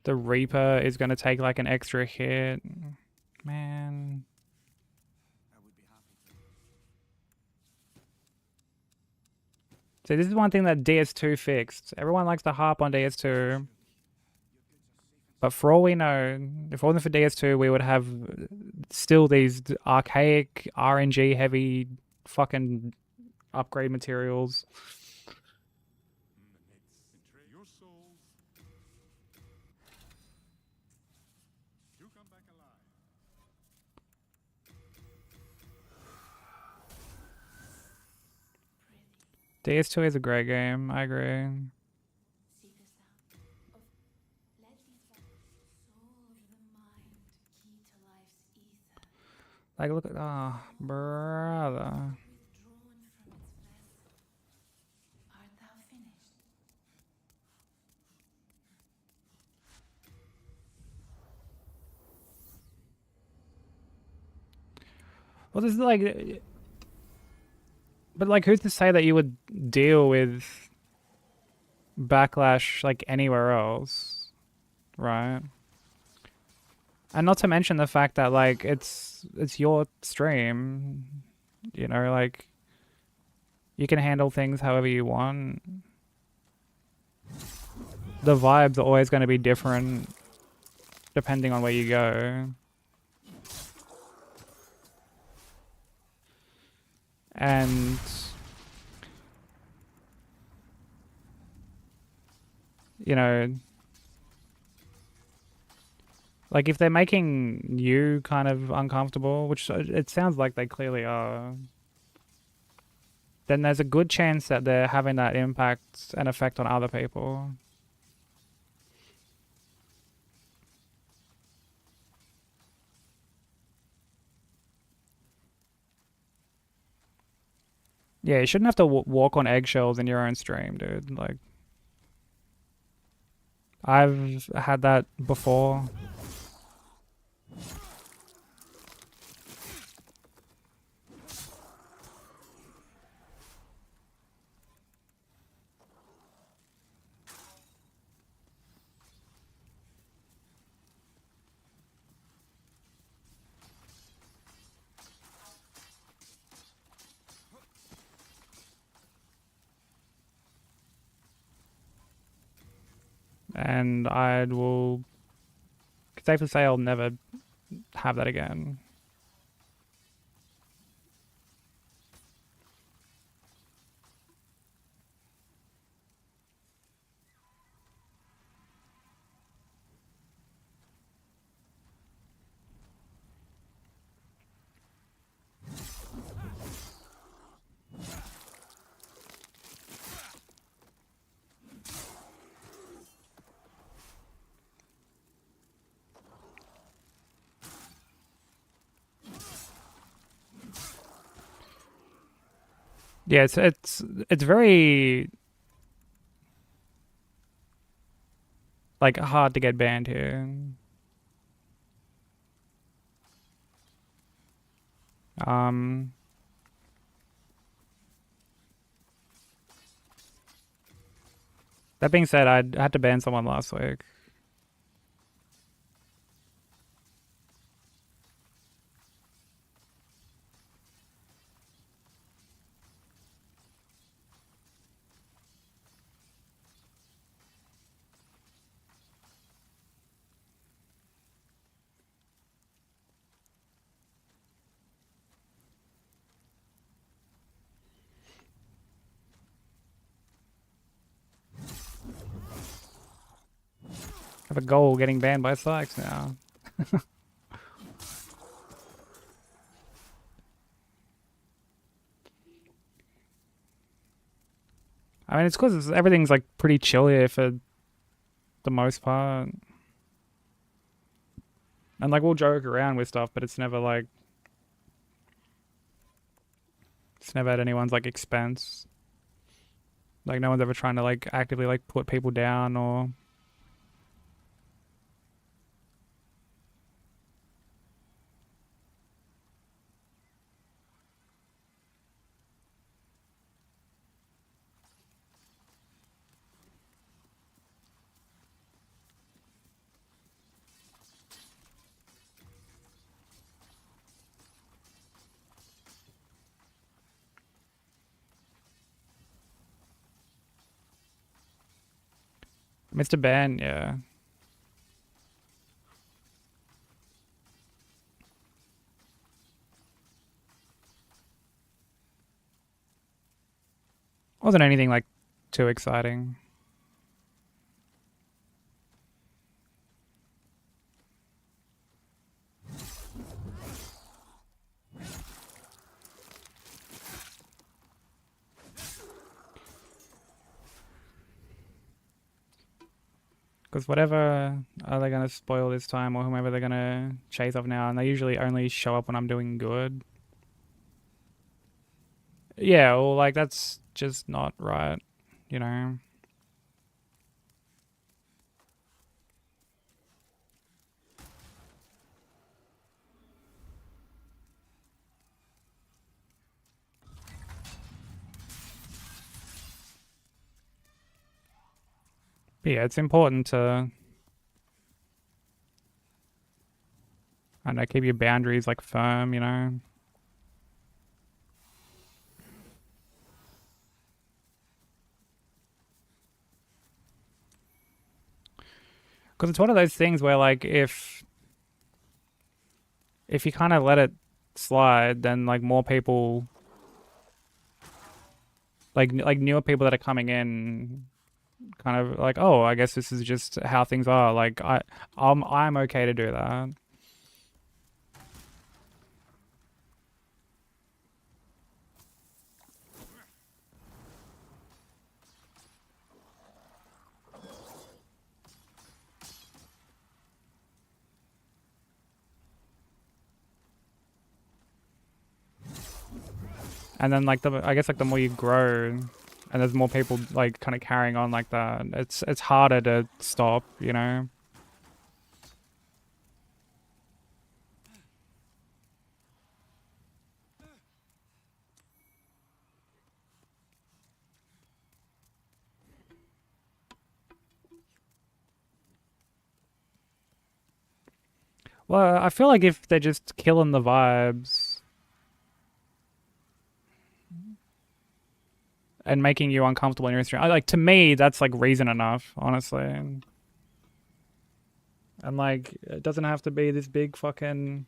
Reaper is gonna take like an extra hit. Man. So this is one thing that DS2 fixed. Everyone likes to harp on DS2. But for all we know, if it wasn't for DS2, we would have still these archaic RNG heavy fucking upgrade materials. DS2 is a great game, I agree. Like, look at, oh, brother. Well, this is like, but like, who's to say that you would deal with backlash like anywhere else, right? And not to mention the fact that like it's your stream, you know, like you can handle things however you want. The vibes are always going to be different depending on where you go. And you know, like if they're making you kind of uncomfortable, which it sounds like they clearly are, then there's a good chance that they're having that impact and effect on other people. Yeah, you shouldn't have to walk on eggshells in your own stream, dude. Like, I've had that before. And I will safely say I'll never have that again. Yeah, it's very like hard to get banned here. Um, that being said, I had to ban someone last week. I have a goal getting banned by Sykes now. I mean, it's because everything's like pretty chill here for the most part. And like we'll joke around with stuff, but it's never at anyone's like expense. Like no one's ever trying to like actively like put people down or Mr. Ben, yeah. Wasn't anything like too exciting. Because whatever are they going to spoil this time or whomever they're going to chase off now, and they usually only show up when I'm doing good. Yeah, well, like, that's just not right, you know? But yeah, it's important to, I don't know, keep your boundaries, like, firm, you know? Because it's one of those things where, like, if you kind of let it slide, then, like, more people, like newer people that are coming in kind of like, oh, I guess this is just how things are. Like I'm okay to do that. And then like I guess like the more you grow and there's more people like kind of carrying on like that, it's harder to stop, you know? Well, I feel like if they're just killing the vibes and making you uncomfortable in your stream, like to me, that's like reason enough, honestly. And like, it doesn't have to be this big fucking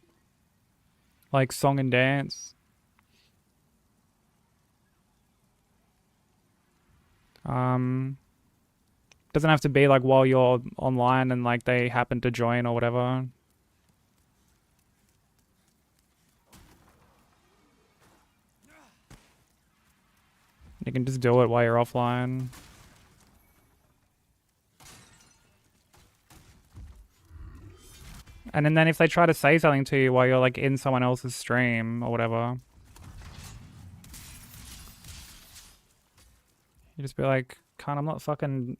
like song and dance. Doesn't have to be like while you're online and like they happen to join or whatever. You can just do it while you're offline. And then if they try to say something to you while you're like in someone else's stream or whatever, You just be like, "Can't, I'm not fucking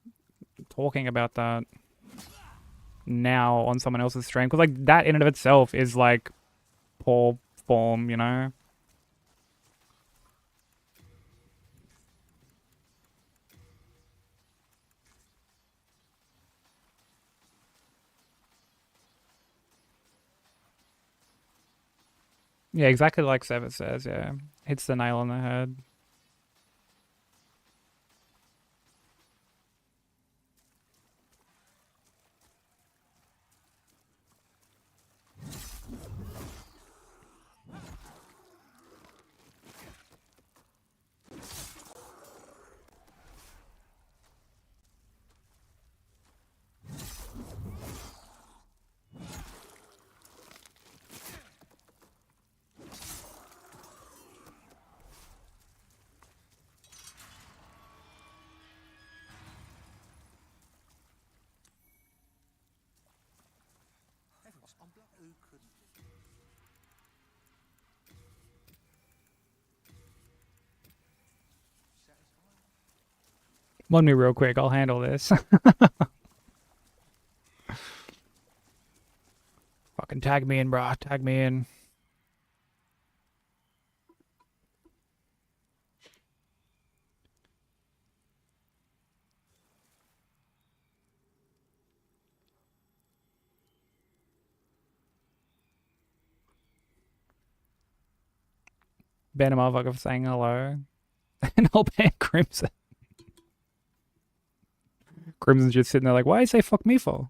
talking about that now on someone else's stream." Because, like, that in and of itself is, like, poor form, you know? Yeah, exactly like Sevet says, yeah. Hits the nail on the head. Mod me real quick, I'll handle this. Fucking tag me in, brah. Tag me in. Ban a motherfucker for saying hello. And I'll ban Crimson. Crimson's just sitting there like, why you say fuck me for?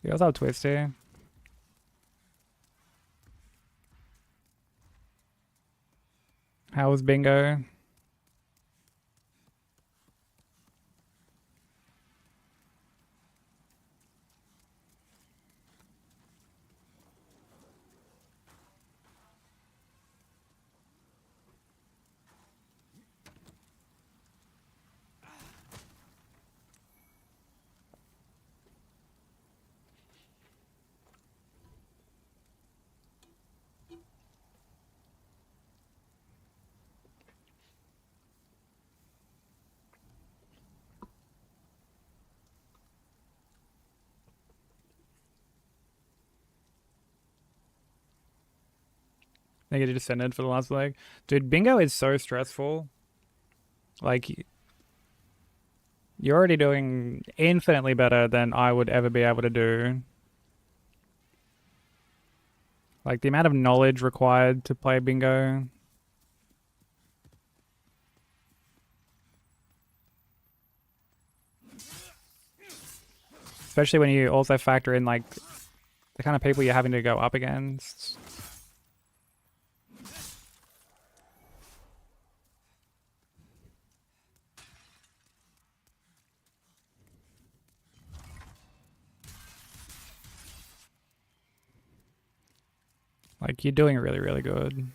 Yeah, what's up, Twisty? How was bingo? I think it descended for the last leg. Dude, bingo is so stressful. Like, you're already doing infinitely better than I would ever be able to do. Like, the amount of knowledge required to play bingo. Especially when you also factor in, like, the kind of people you're having to go up against. Like, you're doing really, really good.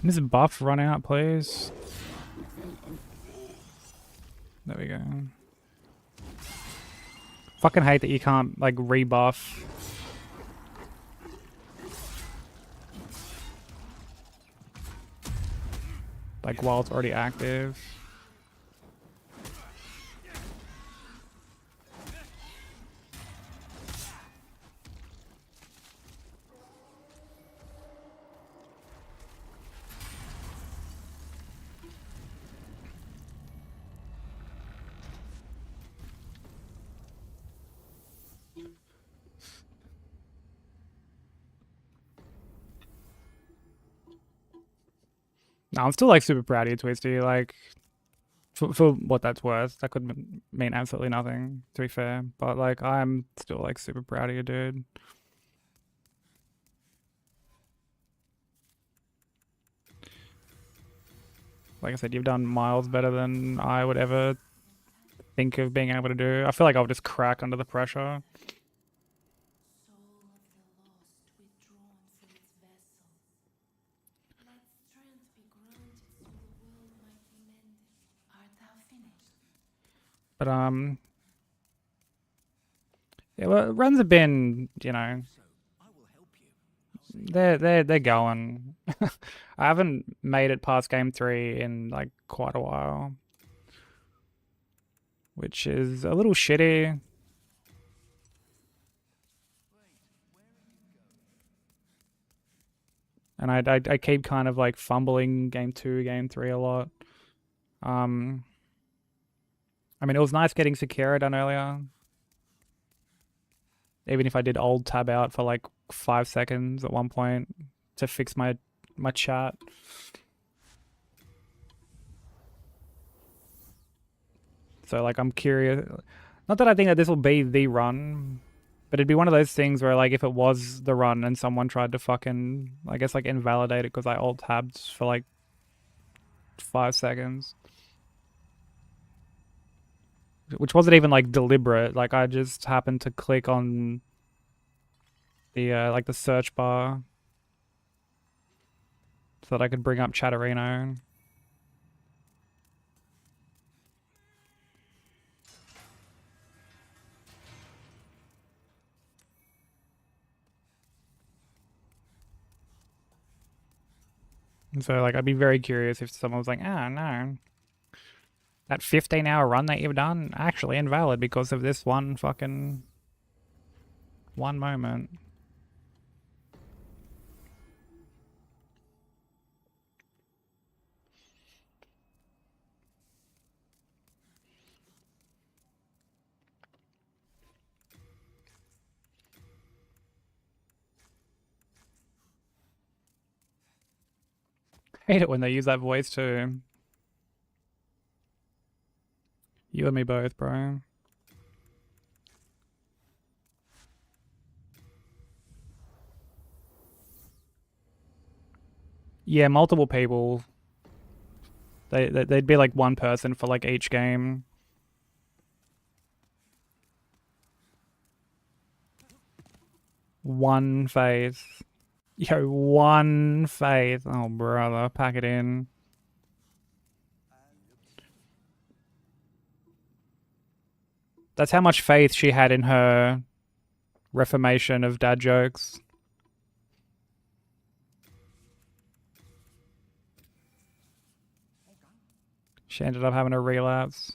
Can this buff run out, please? There we go. Fucking hate that you can't, like, rebuff. Like, while it's already active. No, I'm still like super proud of you, Twisty. Like, for what that's worth, that could mean absolutely nothing, to be fair. But like, I'm still like super proud of you, dude. Like I said, you've done miles better than I would ever think of being able to do. I feel like I'll just crack under the pressure. But yeah, well, runs have been, you know, they're going. I haven't made it past game 3 in like quite a while, which is a little shitty. And I keep kind of like fumbling game 2, game 3 a lot. I mean, it was nice getting Sekiro done earlier. Even if I did old tab out for like 5 seconds at one point to fix my chat. So like I'm curious. Not that I think that this will be the run, but it'd be one of those things where like if it was the run and someone tried to fucking, I guess, like invalidate it because I alt tabbed for like 5 seconds. Which wasn't even like deliberate. Like I just happened to click on the like the search bar so that I could bring up Chatterino. And so like I'd be very curious if someone was like, oh no, that 15-hour run that you've done actually invalid because of this one moment. Hate it when they use that voice too. You and me both, bro. Yeah, multiple people. They'd be like one person for like each game. One face. Yo, one face. Oh, brother, pack it in. That's how much faith she had in her reformation of dad jokes. She ended up having a relapse.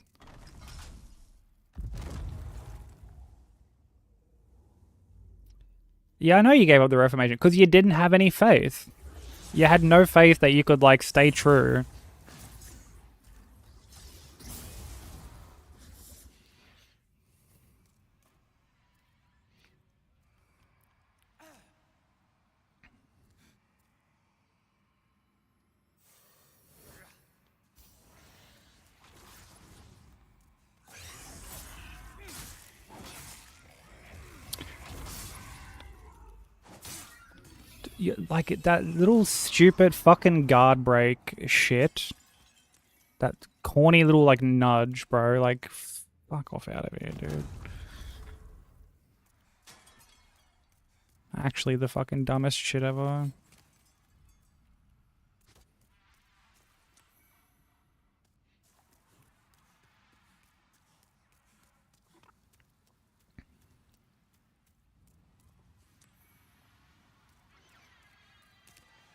Yeah, I know you gave up the Reformation because you didn't have any faith. You had no faith that you could, like, stay true. Like, that little stupid fucking guard break shit. That corny little, like, nudge, bro. Like, fuck off out of here, dude. Actually, the fucking dumbest shit ever.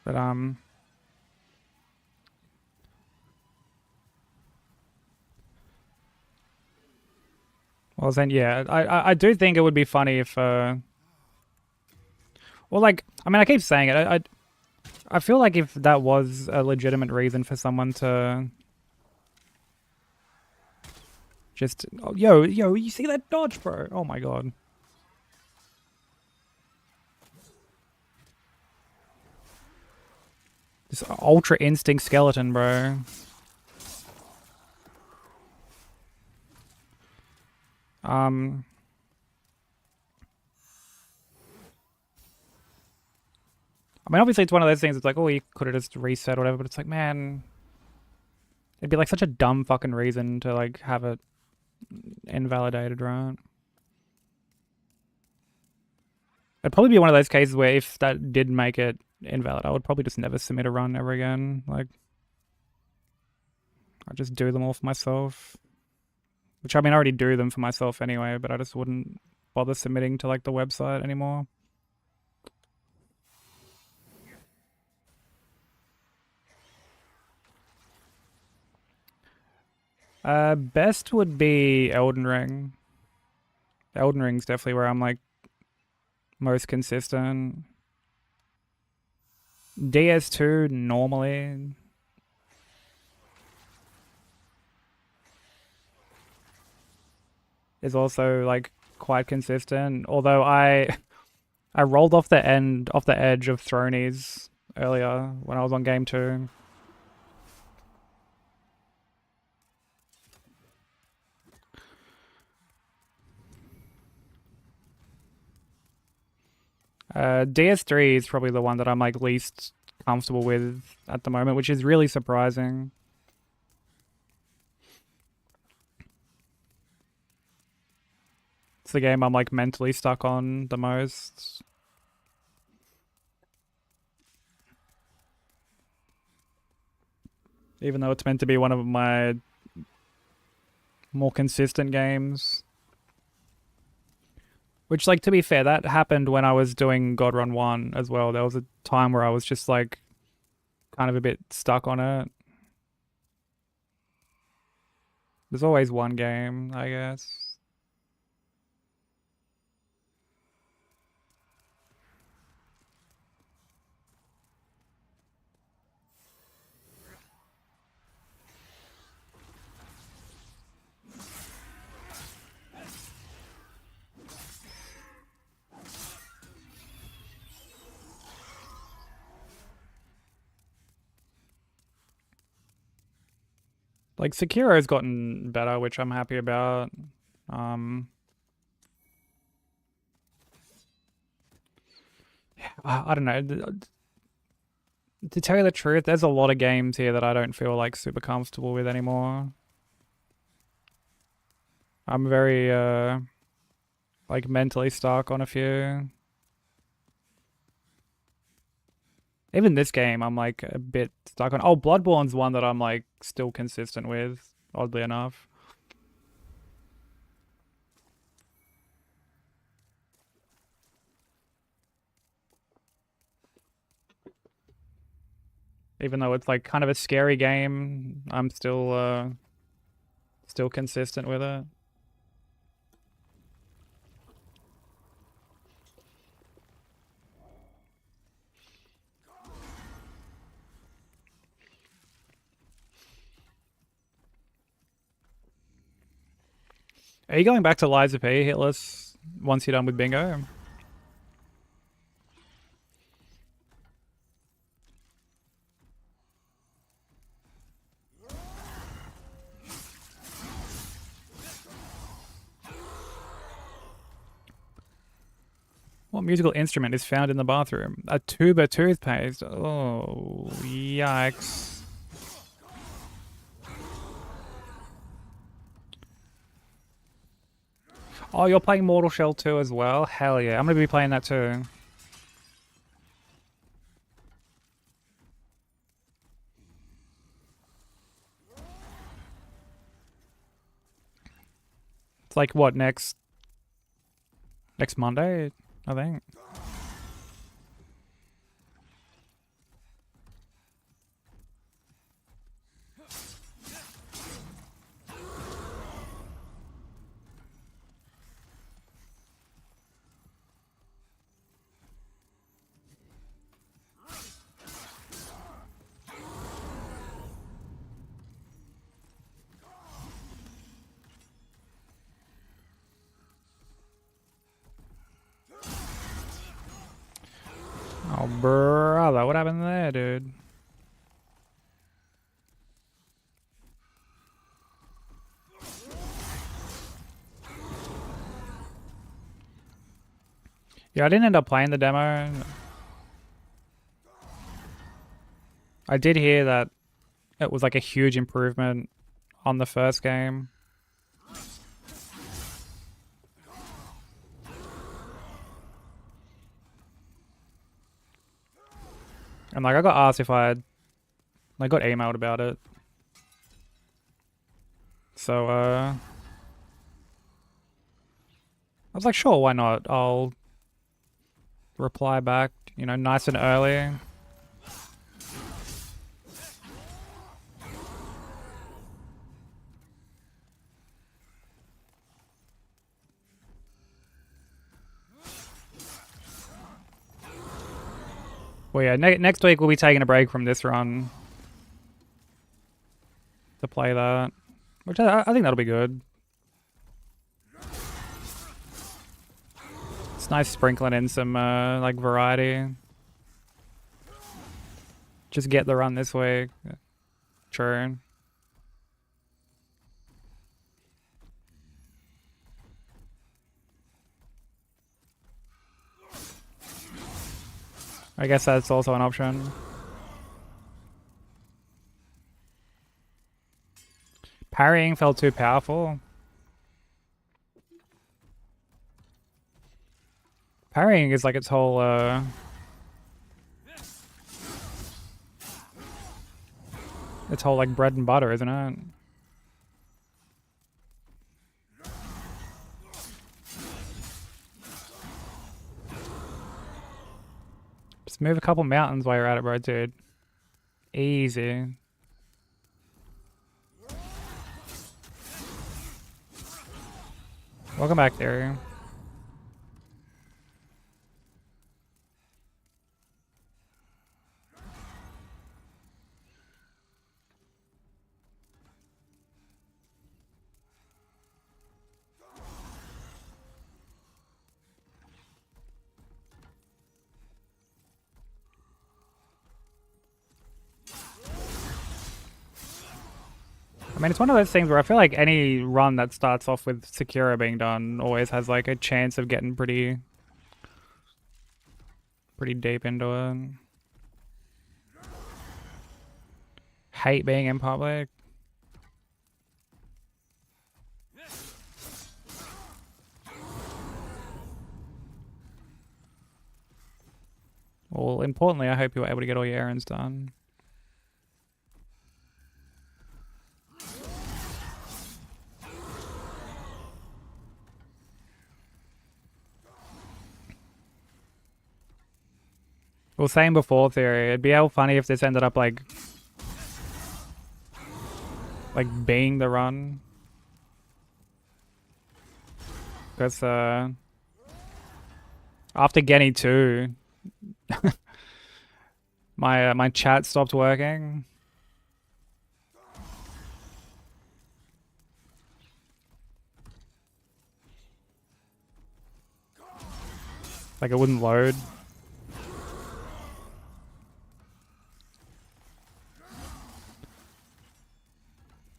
But well then yeah, I do think it would be funny if well, like, I mean, I keep saying it. I feel like if that was a legitimate reason for someone to just, oh, yo, you see that dodge, bro? Oh my god. This ultra instinct skeleton, bro. I mean, obviously it's one of those things. It's like, oh, you could have just reset or whatever, but it's like, man, it'd be like such a dumb fucking reason to like have it invalidated, right? It'd probably be one of those cases where if that did make it invalid, I would probably just never submit a run ever again. Like, I'd just do them all for myself. Which, I mean, I already do them for myself anyway, but I just wouldn't bother submitting to like the website anymore. Best would be Elden Ring. Elden Ring's definitely where I'm like most consistent. DS2 normally. Is also like quite consistent. Although I rolled off the edge of Thronies earlier when I was on game 2. DS3 is probably the one that I'm like least comfortable with at the moment, which is really surprising. It's the game I'm like mentally stuck on the most. Even though it's meant to be one of my more consistent games. Which, like, to be fair, that happened when I was doing God Run 1 as well. There was a time where I was just, like, kind of a bit stuck on it. There's always one game, I guess. Like, Sekiro's gotten better, which I'm happy about. I don't know. To tell you the truth, there's a lot of games here that I don't feel like super comfortable with anymore. I'm very like mentally stuck on a few. Even this game, I'm like a bit stuck on. Oh, Bloodborne's one that I'm like still consistent with, oddly enough. Even though it's like kind of a scary game, I'm still consistent with it. Are you going back to Lies of P, Hitless, once you're done with bingo? What musical instrument is found in the bathroom? A tube of toothpaste. Oh, yikes. Oh, you're playing Mortal Shell 2 as well? Hell yeah, I'm gonna be playing that too. It's like, what, next Monday, I think. Oh, brother, what happened there, dude? Yeah, I didn't end up playing the demo. I did hear that it was like a huge improvement on the first game. And like I got asked if I got emailed about it. So I was like, sure, why not? I'll reply back, you know, nice and early. Well, yeah, next week we'll be taking a break from this run to play that, which I think that'll be good. It's nice sprinkling in some like variety. Just get the run this week. True. I guess that's also an option. Parrying felt too powerful. Parrying is like its whole like bread and butter, isn't it? Just move a couple mountains while you're at it, bro, dude. Easy. Welcome back, Theory. I mean, it's one of those things where I feel like any run that starts off with Sekiro being done always has like a chance of getting pretty deep into it. Hate being in public. Well, importantly, I hope you were able to get all your errands done. Well, same before, Theory. It'd be how funny if this ended up like being the run. Because after getting 2, my chat stopped working. Like it wouldn't load.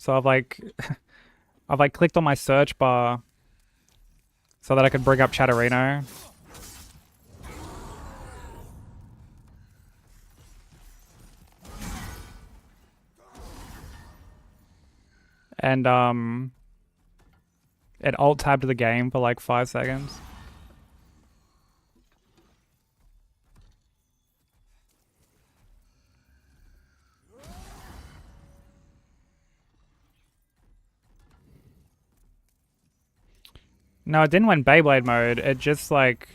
So I've like clicked on my search bar so that I could bring up Chatterino. And it alt tabbed the game for like 5 seconds. No, it didn't win Beyblade mode. It just like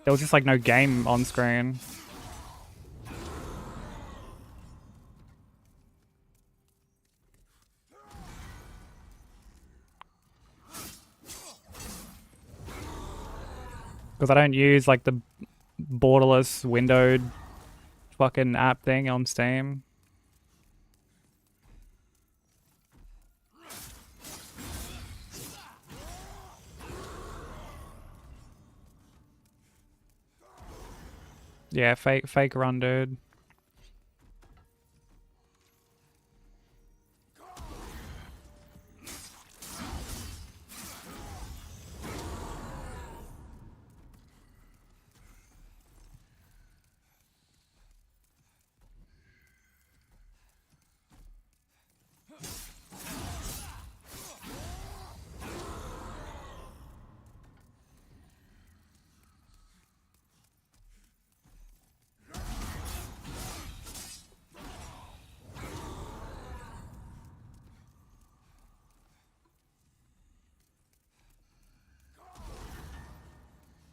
there was just like no game on screen. Because I don't use like the borderless windowed fucking app thing on Steam. Yeah, fake run, dude.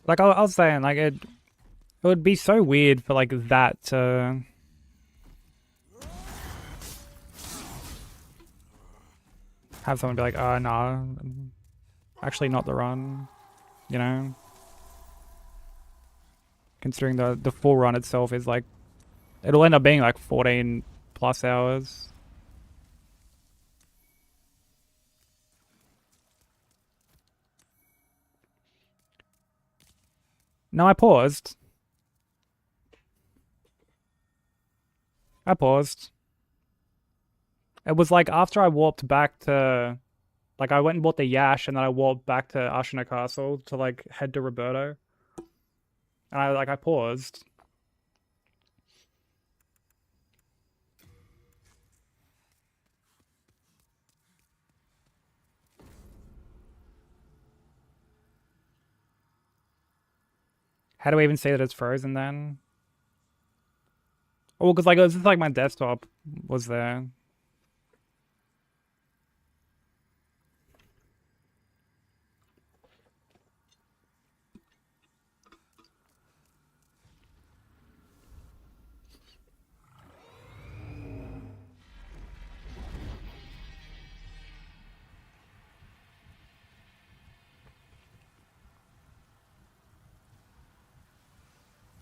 Like I was saying, like it would be so weird for like that to have someone be like, oh no, actually not the run, you know? Considering the full run itself is like, it'll end up being like 14 plus hours. No, I paused. I paused. It was like after I warped back to, like I went and bought the Yash and then I warped back to Ashina Castle to like head to Roberto. And I paused. How do we even say that it's frozen then? Oh, because like it was just like my desktop was there.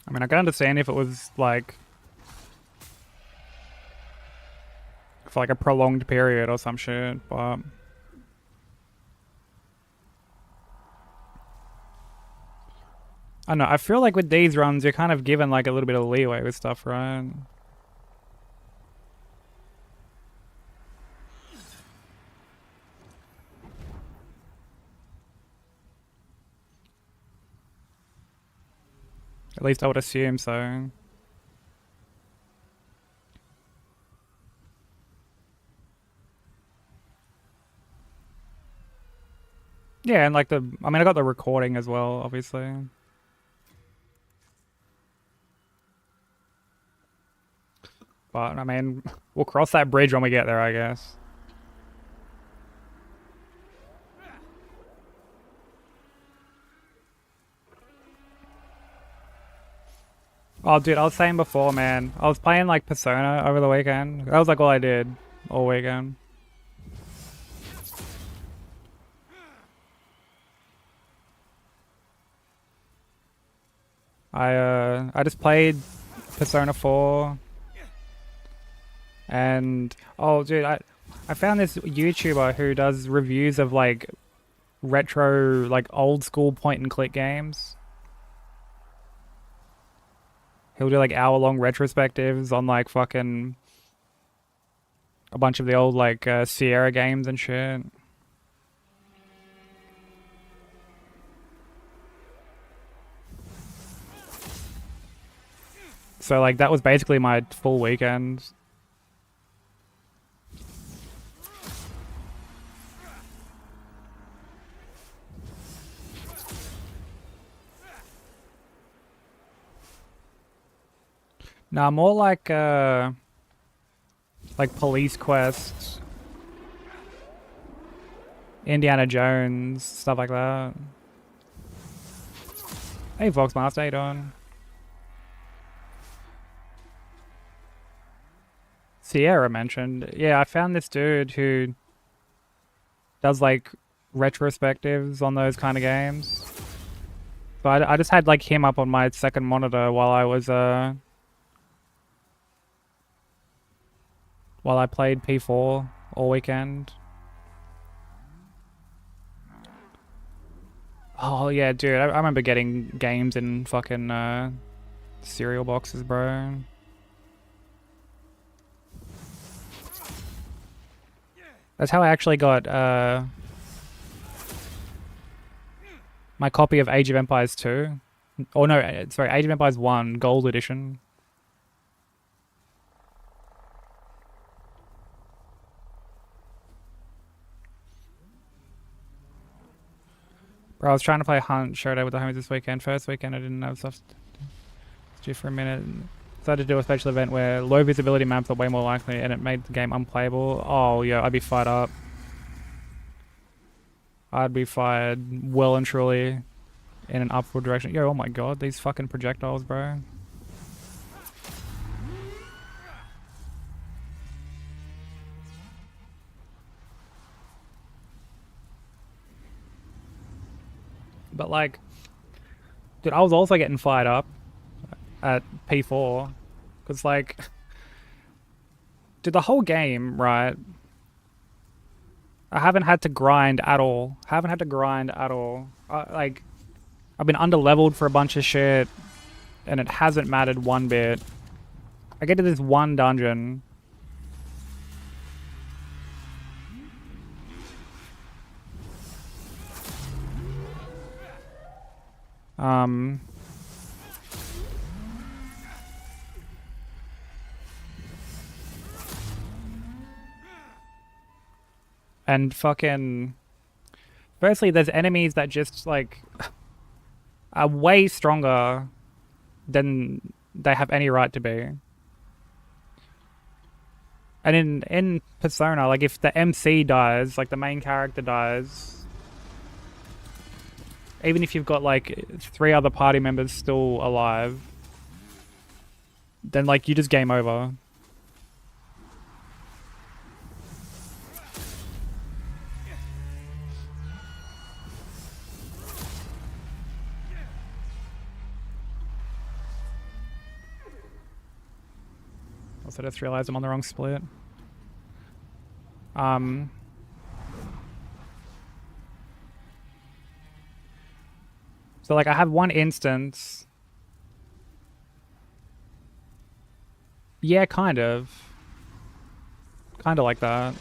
I mean, I can understand if it was like for like a prolonged period or some shit, but I don't know. I feel like with these runs, you're kind of given like a little bit of leeway with stuff, right? At least I would assume so. Yeah, and like I mean, I got the recording as well, obviously. But I mean, we'll cross that bridge when we get there, I guess. Oh, dude, I was saying before, man. I was playing like Persona over the weekend. That was like all I did all weekend. I just played Persona 4 and oh dude, I found this YouTuber who does reviews of like retro like old school point and click games. He'll do like hour-long retrospectives on like fucking a bunch of the old like Sierra games and shit. So like that was basically my full weekend. Nah, more like police quests, Indiana Jones, stuff like that. Hey Voxmaster, how you doing? Sierra mentioned. Yeah, I found this dude who does like retrospectives on those kind of games. So I just had like him up on my second monitor while I played P4 all weekend. Oh yeah, dude, I remember getting games in fucking Cereal boxes, bro. That's how I actually got my copy of Age of Empires 2. Oh no, sorry, Age of Empires 1 Gold Edition. Bro, I was trying to play Hunt Showdown with the homies this weekend. First weekend I didn't have stuff to do for a minute. Decided to do a special event where low visibility maps are way more likely and it made the game unplayable. Oh yeah, I'd be fired up. I'd be fired well and truly in an upward direction. Yo, oh my god, these fucking projectiles, bro. But like, dude, I was also getting fired up at P4 because like, dude, the whole game, right? I haven't had to grind at all. Haven't had to grind at all. Like, I've been underleveled for a bunch of shit, and it hasn't mattered one bit. I get to this one dungeon. And fucking... Firstly, there's enemies that just, like, are way stronger than they have any right to be. And in Persona, like, if the MC dies, like, the main character dies, even if you've got, like, 3 other party members still alive, then, like, you just game over. Also, just realized I'm on the wrong split. So, like, I have one instance. Yeah, kind of. Kind of like that.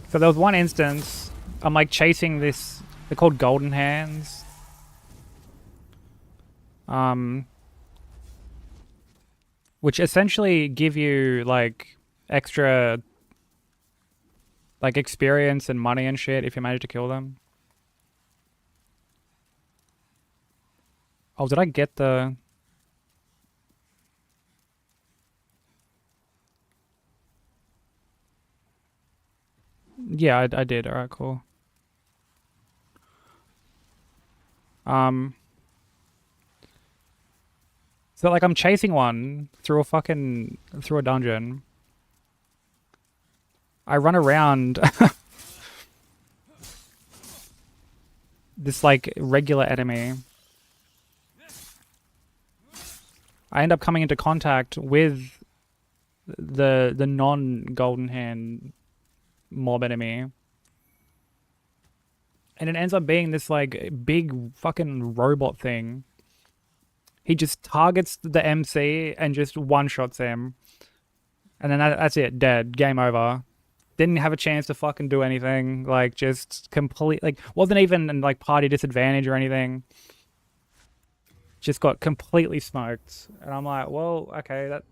So there was one instance, I'm like chasing this, they're called golden hands. Which essentially give you like extra like experience and money and shit if you manage to kill them. Oh, did I get the... Yeah, I did. Alright, cool. So like I'm chasing one through a dungeon. I run around this like regular enemy. I end up coming into contact with the non-golden hand mob enemy. And it ends up being this like big fucking robot thing. He just targets the MC and just one-shots him. And then that's it, dead, game over. Didn't have a chance to fucking do anything. Like, just complete, like, wasn't even in, like, party disadvantage or anything. Just got completely smoked. And I'm like, well, okay, that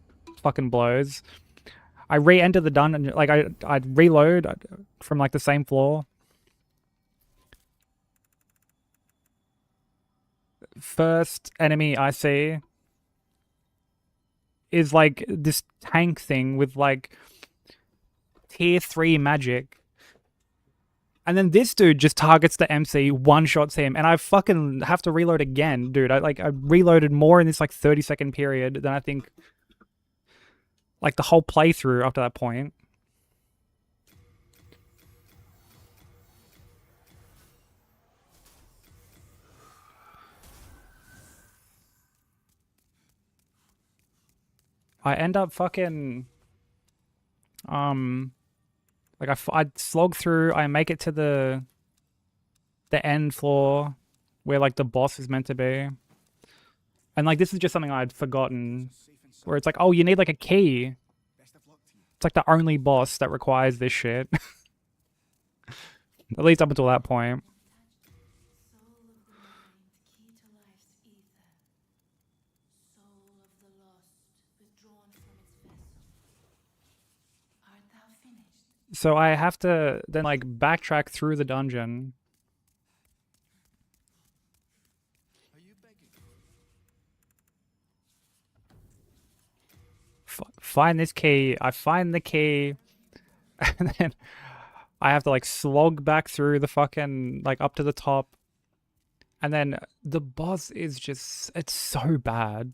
fucking blows. I re-enter the dungeon, like, I'd reload from, like, the same floor. First enemy I see is, like, this tank thing with, like, tier 3 magic. And then this dude just targets the MC, one-shots him, and I fucking have to reload again, dude. I reloaded more in this like 30-second period than I think like the whole playthrough up to that point. I end up fucking like I slog through. I make it to the end floor where like the boss is meant to be, and like this is just something I'd forgotten. Where it's like, oh, you need like a key. It's like the only boss that requires this shit. At least up until that point. So I have to then like backtrack through the dungeon. Find this key. I find the key. And then I have to like slog back through the fucking like up to the top. And then the boss is just, it's so bad.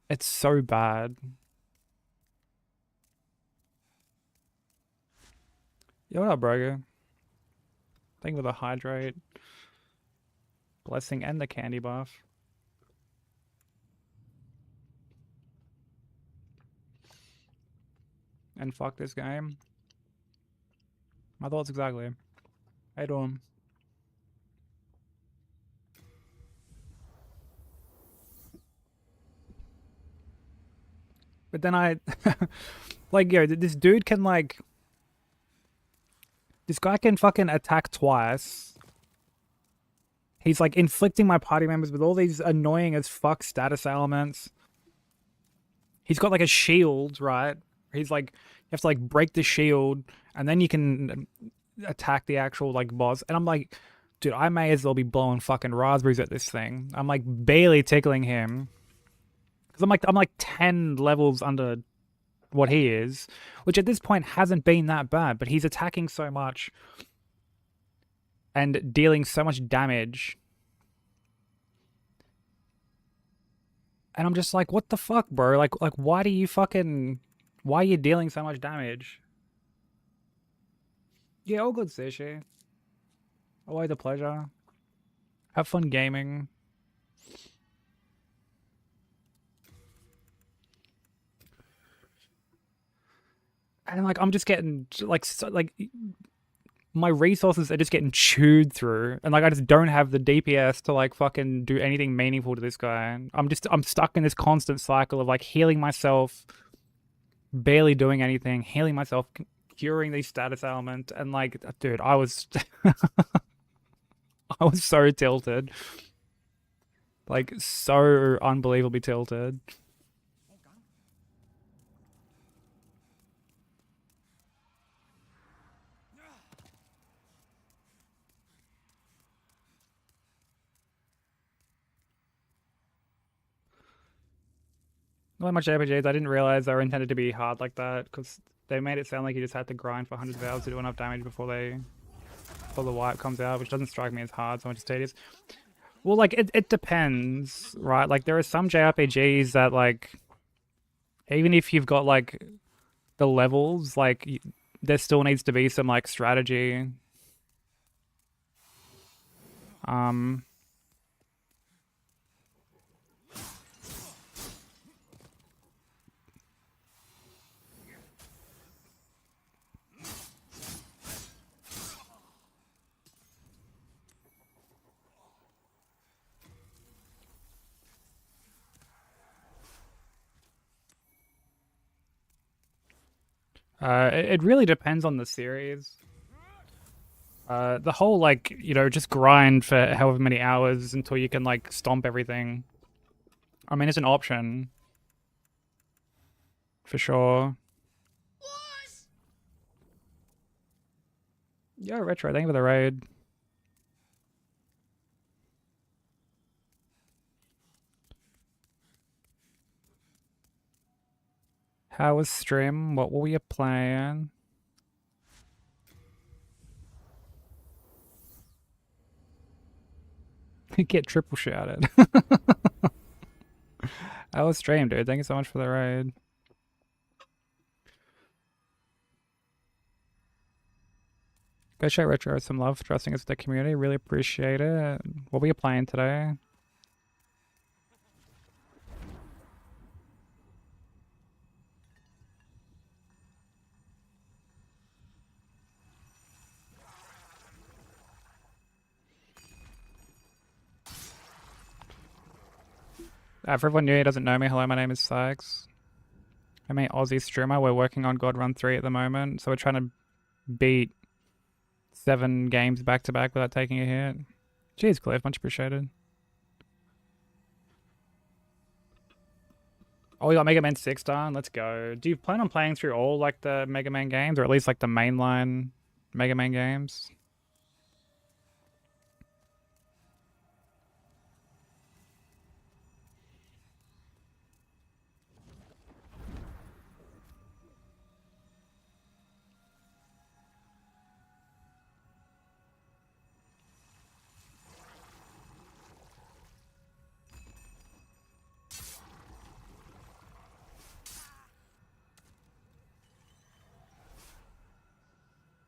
It's so bad. Yo, what up, bro? Thank you for the hydrate. Blessing and the candy buff. And fuck this game. My thoughts exactly. How you doing? But then I... like, yo, this dude can like... This guy can fucking attack twice. He's like inflicting my party members with all these annoying as fuck status elements. He's got like a shield, right? He's like, you have to like break the shield and then you can attack the actual like boss. And I'm like, dude, I may as well be blowing fucking raspberries at this thing. I'm like barely tickling him. Cause I'm like 10 levels under what he is, which at this point hasn't been that bad, but he's attacking so much and dealing so much damage. And I'm just like, what the fuck, bro? Like why are you dealing so much damage? Yeah, all good, Sushi. Always a pleasure. Have fun gaming. And like, I'm just getting like, my resources are just getting chewed through, and like I just don't have the DPS to like fucking do anything meaningful to this guy. I'm stuck in this constant cycle of like healing myself, barely doing anything, healing myself, curing these status elements, and like, dude, I was I was so tilted, like so unbelievably tilted. Not much RPGs. I didn't realize they were intended to be hard like that because they made it sound like you just had to grind for hundreds of hours to do enough damage before the wipe comes out, which doesn't strike me as hard, so much as tedious. Well, like it depends, right? Like there are some JRPGs that like, even if you've got like the levels, like there still needs to be some like strategy. It really depends on the series. The whole like, you know, just grind for however many hours until you can like stomp everything. I mean, it's an option. For sure. Yo, Retro, thank you for the raid. How was stream? What were you playing? Get triple shouted. How was stream, dude? Thank you so much for the raid. Go show Retro some love for trusting us with the community. Really appreciate it. What were you playing today? For everyone new who doesn't know me, hello, my name is Sykes. I'm an Aussie streamer. We're working on God Run 3 at the moment, so we're trying to beat 7 games back to back without taking a hit. Cheers, Cliff. Much appreciated. Oh, we got Mega Man 6 done. Let's go. Do you plan on playing through all like the Mega Man games, or at least like the mainline Mega Man games?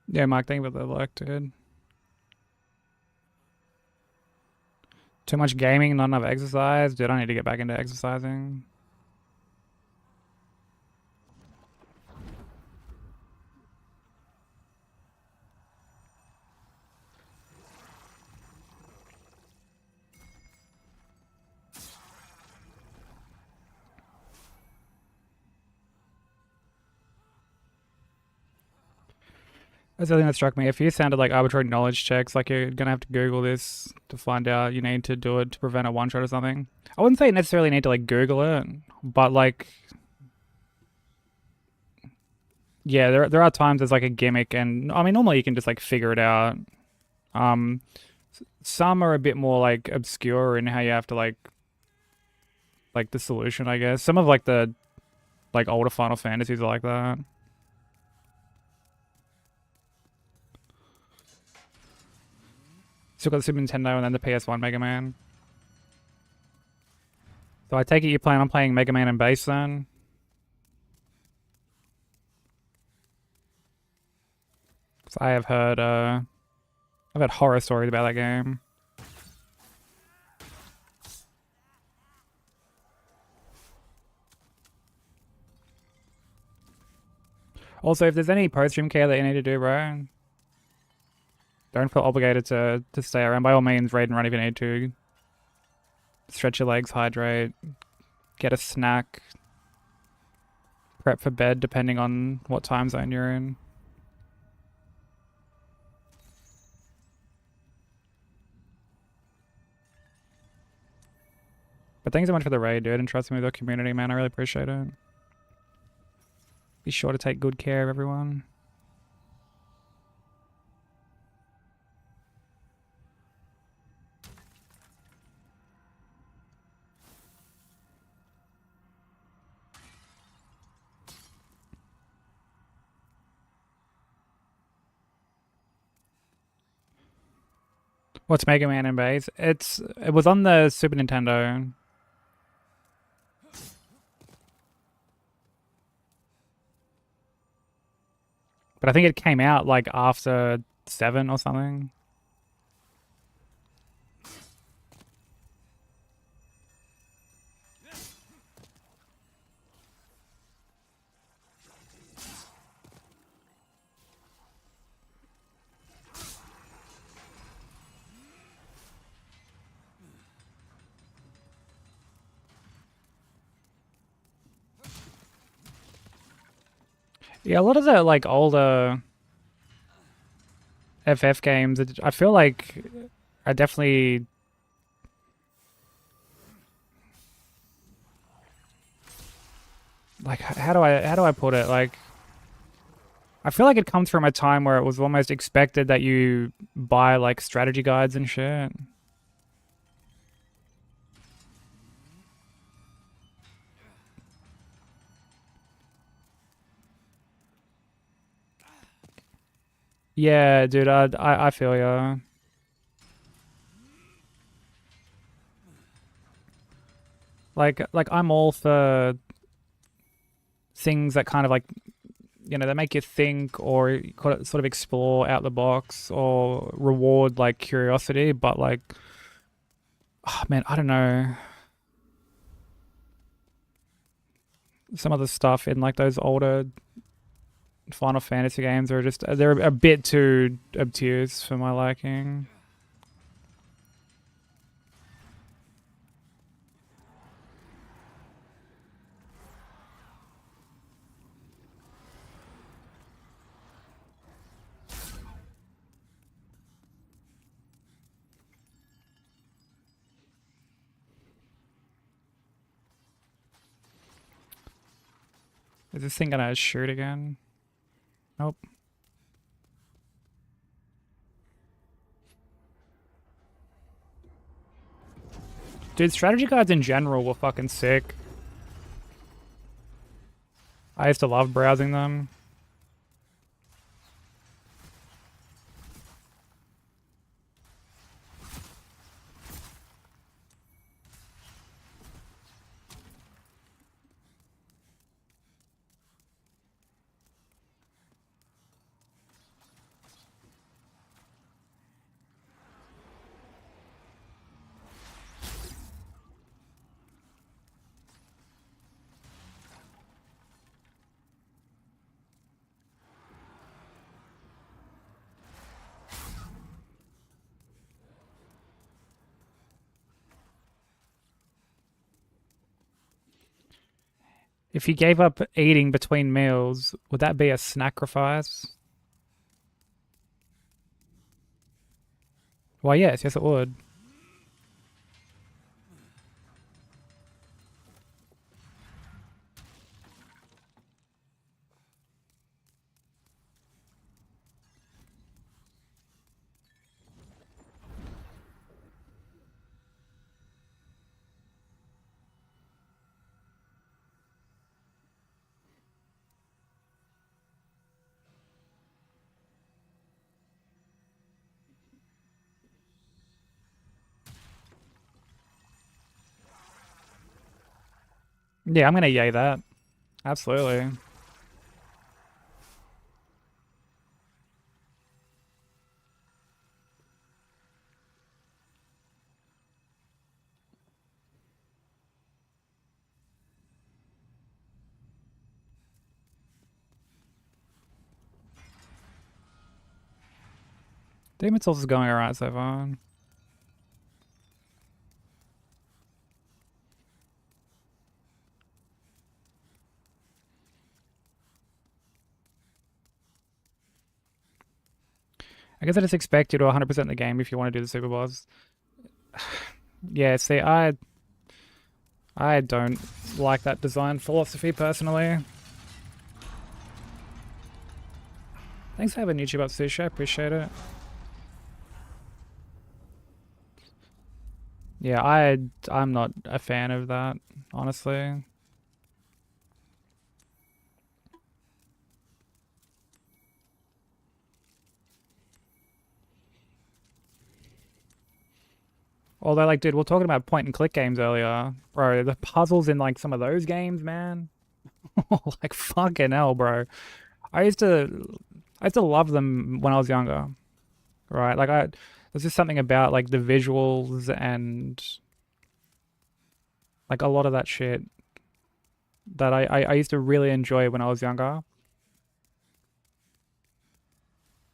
Yeah, Mark, thank you for the luck, dude. Too much gaming, not enough exercise. Dude, I need to get back into exercising. That's the thing that struck me. A few sounded like arbitrary knowledge checks, like you're gonna have to Google this to find out you need to do it to prevent a one-shot or something. I wouldn't say you necessarily need to like Google it, but like, yeah, there are times there's like a gimmick, and I mean normally you can just like figure it out. Some are a bit more like obscure in how you have to like the solution, I guess. Some of like the like older Final Fantasies are like that. Still got the Super Nintendo and then the PS1 Mega Man. So I take it you plan on playing Mega Man and Bass then? Because I have heard I've heard horror stories about that game. Also, if there's any post-stream care that you need to do, bro, don't feel obligated to stay around. By all means, raid and run if you need to. Stretch your legs, hydrate, get a snack, prep for bed depending on what time zone you're in. But thanks so much for the raid, dude, and trusting me with your community, man. I really appreciate it. Be sure to take good care of everyone. What's Mega Man and Bass? It was on the Super Nintendo. But I think it came out like after 7 or something. Yeah, a lot of the like older FF games, I feel like I definitely like how do I put it? Like I feel like it comes from a time where it was almost expected that you buy like strategy guides and shit. Yeah, dude, I feel ya. Like I'm all for things that kind of like, you know, they make you think or sort of explore out the box or reward like curiosity, but like, oh man, I don't know. Some of the stuff in like those older Final Fantasy games are just, they're a bit too obtuse for my liking. Is this thing gonna shoot again? Nope. Dude, strategy guides in general were fucking sick. I used to love browsing them. If you gave up eating between meals, would that be a sacrifice? Why, yes, it would. Yeah, I'm gonna yay that. Absolutely. Demon Souls is going alright so far. I guess I just expect you to 100% the game if you want to do the super boss. Yeah, see, I don't like that design philosophy personally. Thanks for having YouTube up, Sushi. I appreciate it. Yeah, I'm not a fan of that, honestly. Although, like, dude, we are talking about point and click games earlier, bro. The puzzles in like some of those games, man. Like fucking hell, bro. I used to, I used to love them when I was younger, right? Like, there's just something about like the visuals and like a lot of that shit that I used to really enjoy when I was younger.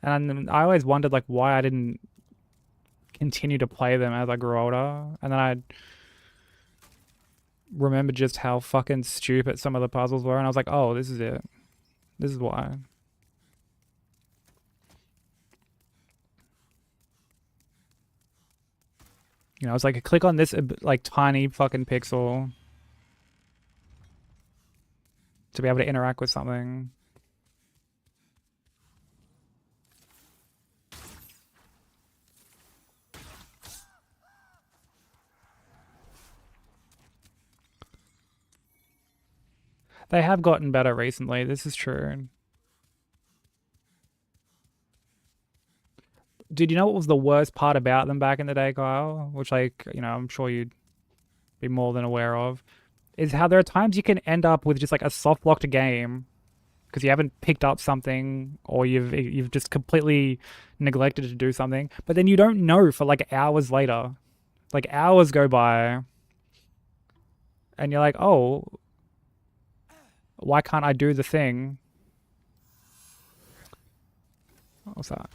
And I always wondered like why I didn't continue to play them as I grew older. And then I remembered just how fucking stupid some of the puzzles were, and I was like, oh, this is it. This is why. You know, it's like click on this like tiny fucking pixel to be able to interact with something. They have gotten better recently. This is true. Did you know what was the worst part about them back in the day, Kyle? Which, like, you know, I'm sure you'd be more than aware of. Is how there are times you can end up with just like a soft locked game because you haven't picked up something or you've just completely neglected to do something, but then you don't know for like hours later. Like hours go by and you're like, "Oh, why can't I do the thing?" What's that?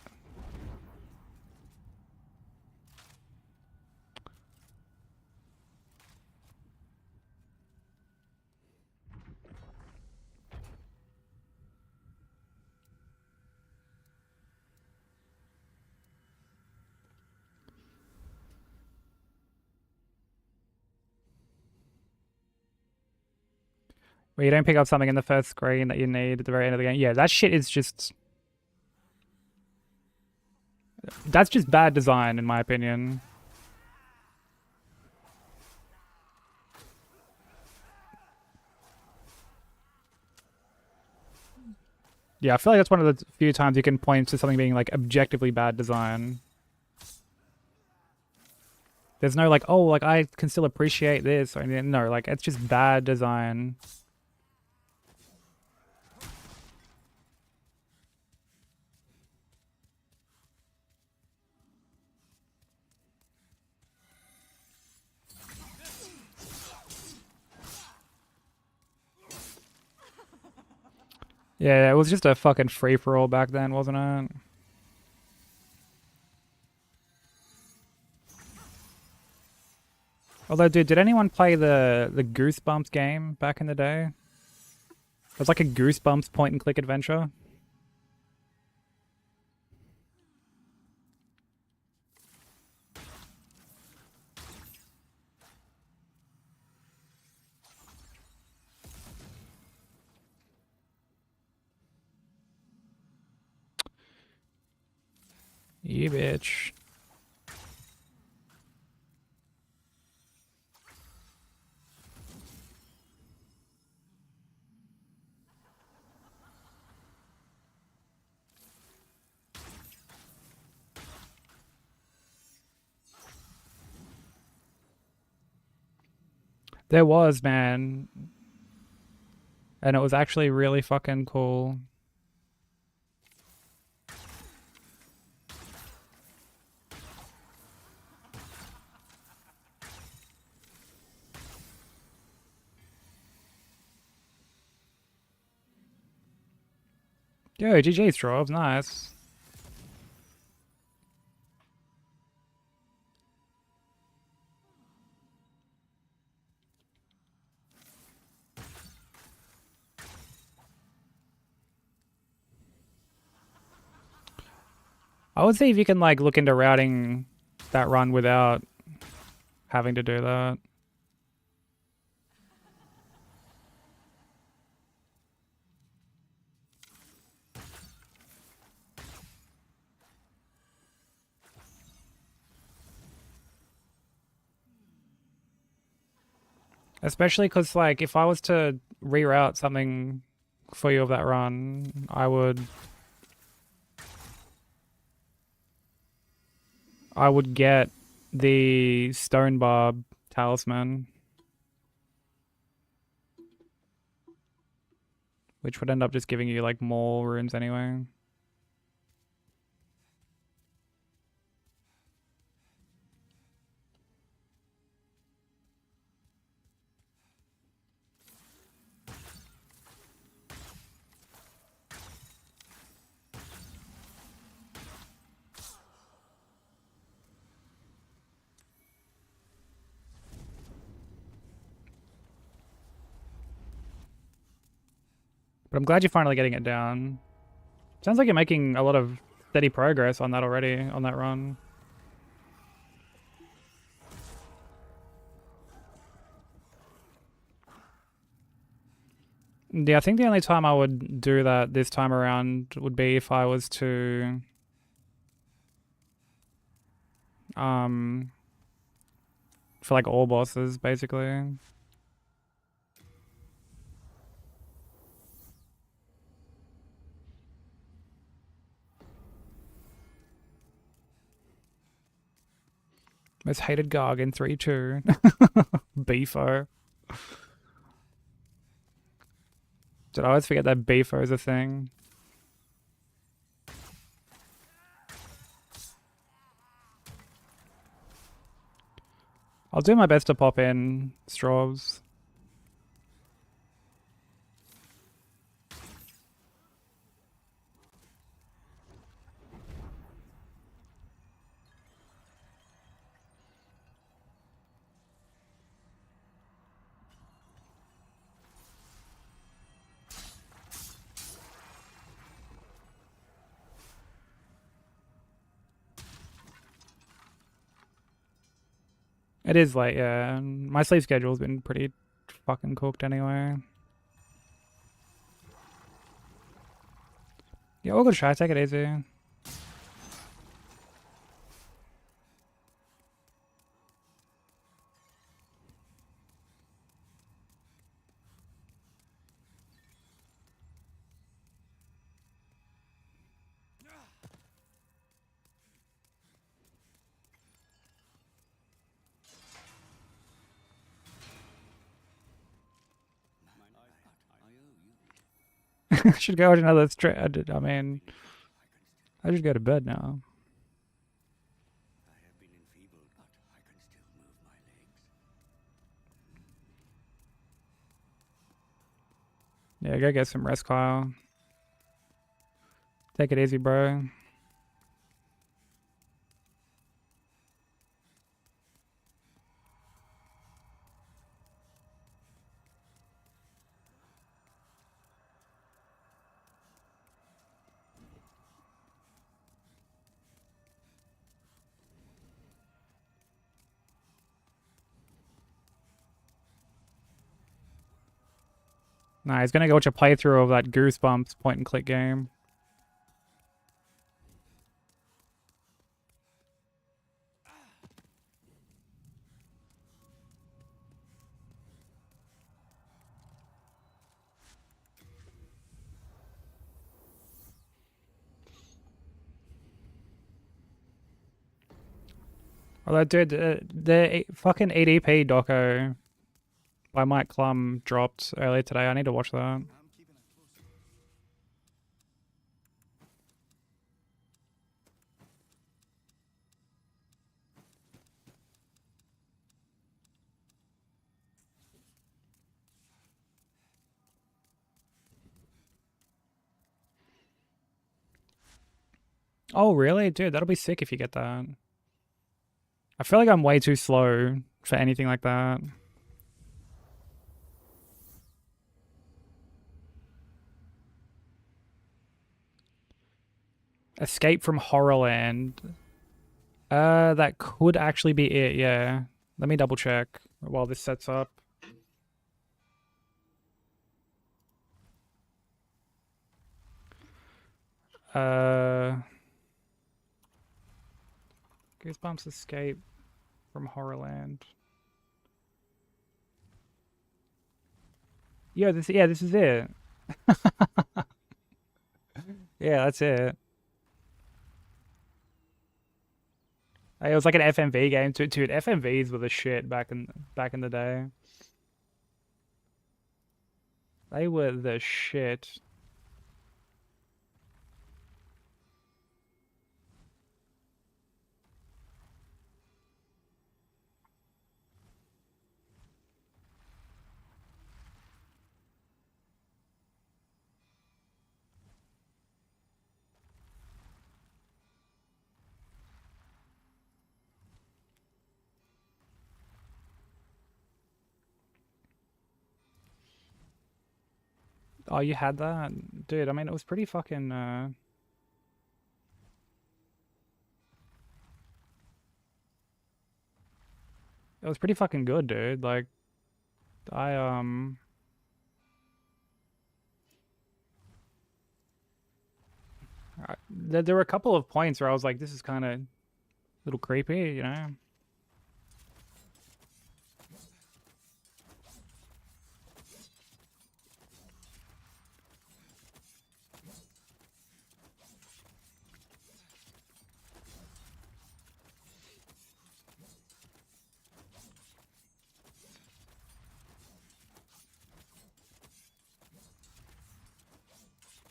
Where you don't pick up something in the first screen that you need at the very end of the game. Yeah, that shit is just... That's just bad design, in my opinion. Yeah, I feel like that's one of the few times you can point to something being, like, objectively bad design. There's no, like, oh, like, I can still appreciate this. Or anything. No, like, it's just bad design. Yeah, it was just a fucking free-for-all back then, wasn't it? Although, dude, did anyone play the Goosebumps game back in the day? It was like a Goosebumps point-and-click adventure. You bitch. There was, man. And it was actually really fucking cool. Yo, GG Strobes, nice. I would see if you can, like, look into routing that run without having to do that. Especially because, like, if I was to reroute something for you of that run, I would get the Stone Barb Talisman, which would end up just giving you, like, more runes anyway. But I'm glad you're finally getting it down. Sounds like you're making a lot of steady progress on that already, on that run. Yeah, I think the only time I would do that this time around would be if I was to... for, like, all bosses, basically. Most hated Garg in 3-2. Beefo. Did I always forget that Beefo is a thing? I'll do my best to pop in Straws. It is late, yeah. My sleep schedule's been pretty fucking cooked anyway. Yeah, we'll go try. Take it easy. I should go to another I mean, I should go to bed now. Yeah, go get some rest, Kyle. Take it easy, bro. Nah, he's gonna go watch a playthrough of that Goosebumps point and click game. Although, dude, the fucking EDP doco by Mike Klum dropped earlier today. I need to watch that. Oh, really? Dude, that'll be sick if you get that. I feel like I'm way too slow for anything like that. Escape from Horrorland. That could actually be it, yeah. Let me double check while this sets up. Goosebumps Escape from Horrorland. Yeah, this is it. Yeah, that's it. It was like an FMV game too. Dude, FMVs were the shit back in the day. They were the shit. Oh, you had that? Dude, I mean, it was pretty fucking, it was pretty fucking good, dude. Like, I, there were a couple of points where I was like, this is kind of a little creepy, you know?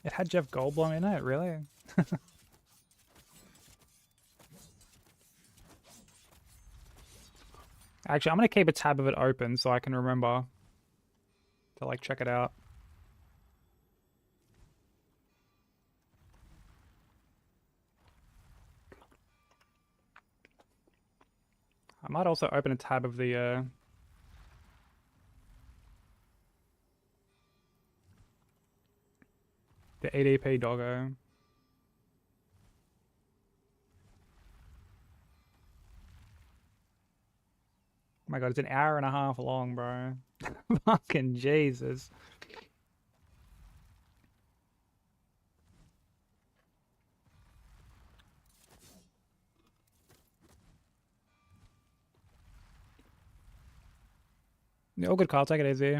It had Jeff Goldblum in it, really? Actually, I'm gonna keep a tab of it open so I can remember to like check it out. I might also open a tab of the ADP doggo. Oh my god, it's an hour and a half long, bro. Fucking Jesus. Yeah, all good, Carl. Take it easy.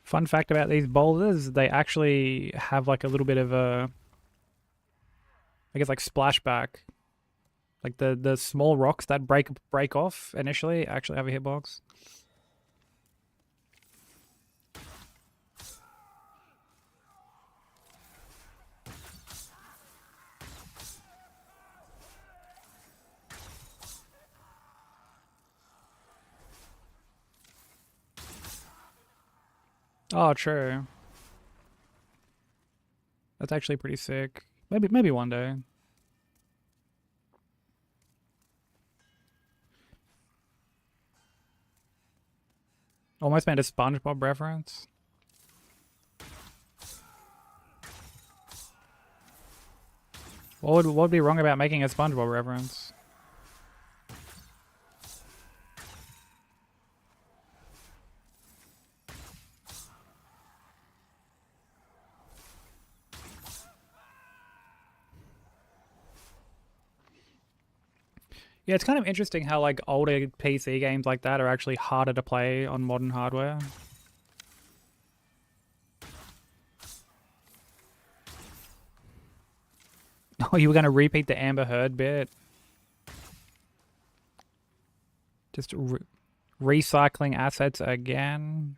Fun fact about these boulders, they actually have like a little bit of a, I guess, like splashback. Like the small rocks that break off initially actually have a hitbox. Oh, true. That's actually pretty sick. Maybe one day. Almost made a SpongeBob reference. What would be wrong about making a SpongeBob reference? Yeah, it's kind of interesting how like older PC games like that are actually harder to play on modern hardware. Oh, you were going to repeat the Amber Heard bit? Just recycling assets again?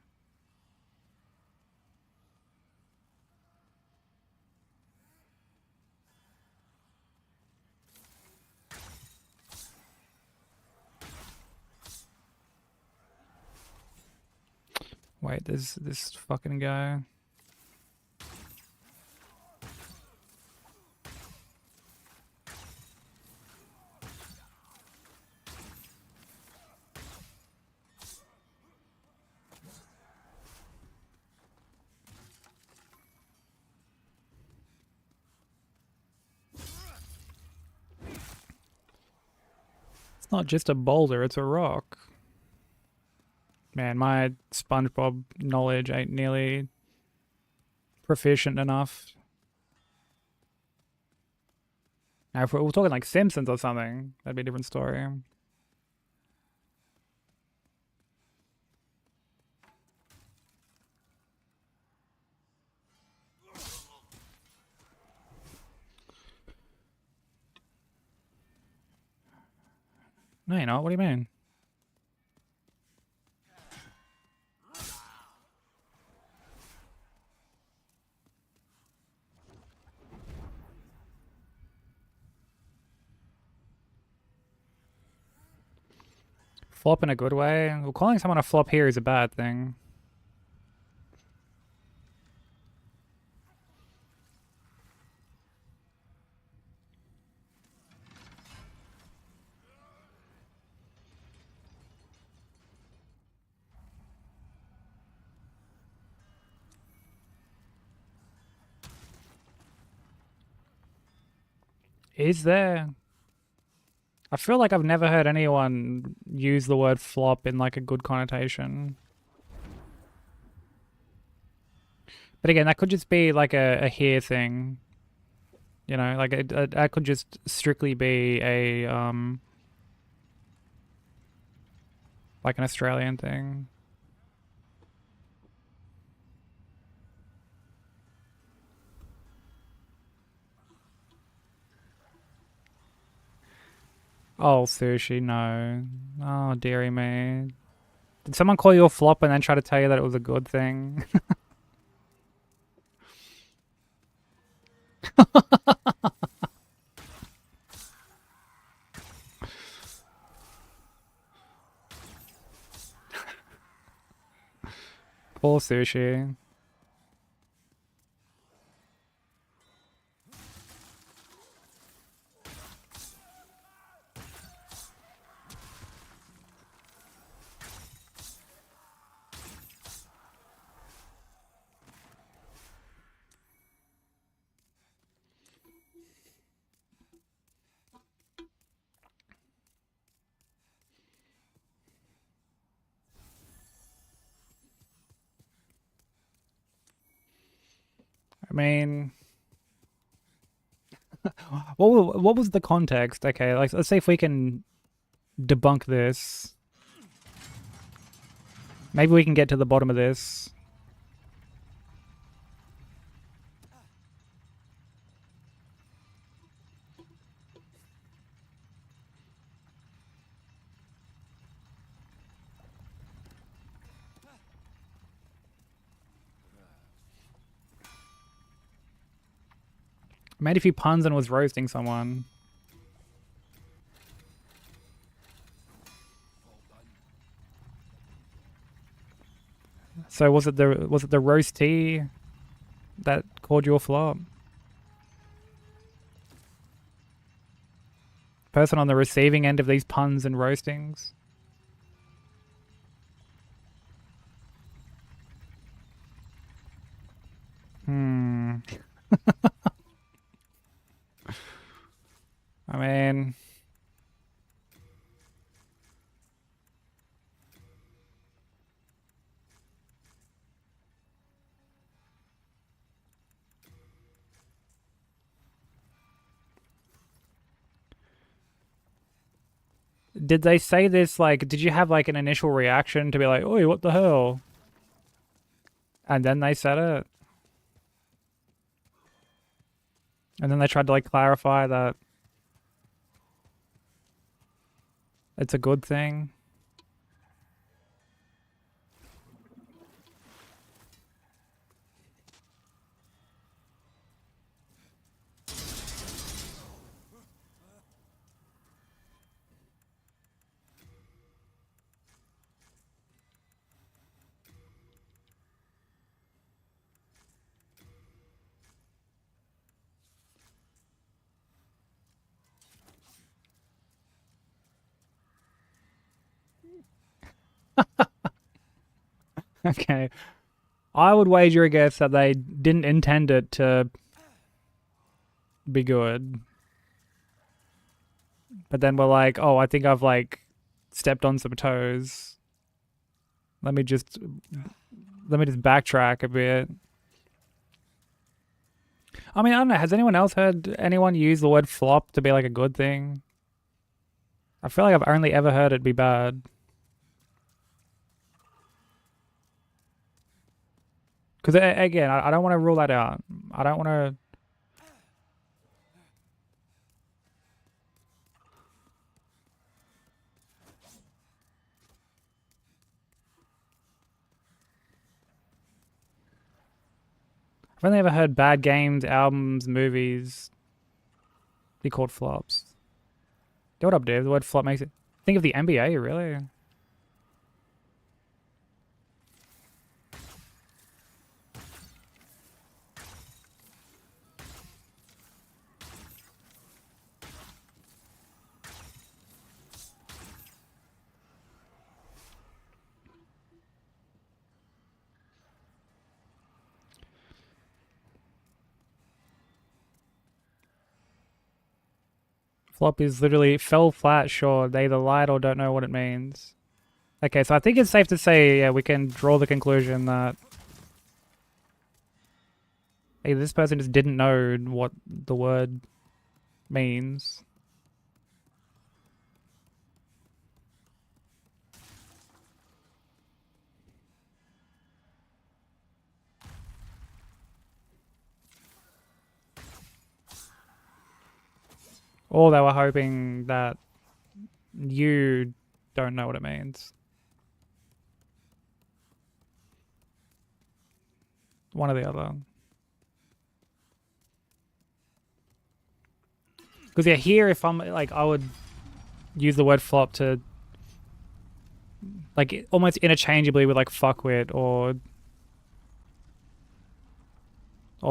Wait, there's this fucking guy. It's not just a boulder, it's a rock. Man, my SpongeBob knowledge ain't nearly proficient enough. Now, if we're talking like Simpsons or something, that'd be a different story. No, you're not. What do you mean? Flop in a good way? Well, calling someone a flop here is a bad thing. Is there? I feel like I've never heard anyone use the word flop in like a good connotation. But again, that could just be like a here thing. You know, like that could just strictly be a like an Australian thing. Oh, sushi, no. Oh, dearie me. Did someone call you a flop and then try to tell you that it was a good thing? Poor sushi. mean, what was the context? Okay, like let's see if we can debunk this. Maybe we can get to the bottom of this. Made a few puns and was roasting someone. So was it the roasty that called you a flop? Person on the receiving end of these puns and roastings? I mean, did they say this, like, did you have like an initial reaction to be like, oi, what the hell? And then they said it? And then they tried to like clarify that it's a good thing? Okay. I would wager a guess that they didn't intend it to be good. But then we're like, oh, I think I've like stepped on some toes. Let me just backtrack a bit. I mean, I don't know. Has anyone else heard anyone use the word flop to be like a good thing? I feel like I've only ever heard it be bad. Because again, I don't want to rule that out. I don't want to. I've only ever heard bad games, albums, movies be called flops. Yo, what up, Dave? The word flop makes it. Think of the NBA, really? Flop is literally fell flat, sure. They either lied or don't know what it means. Okay, so I think it's safe to say, yeah, we can draw the conclusion that hey, this person just didn't know what the word means. Or they were hoping that you don't know what it means. One or the other. Because yeah, here if I'm like, I would use the word flop to like almost interchangeably with like fuckwit or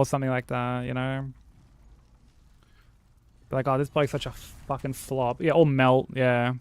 something like that, you know? Be like, oh, this bloke's such a fucking flop. Yeah, or melt, yeah.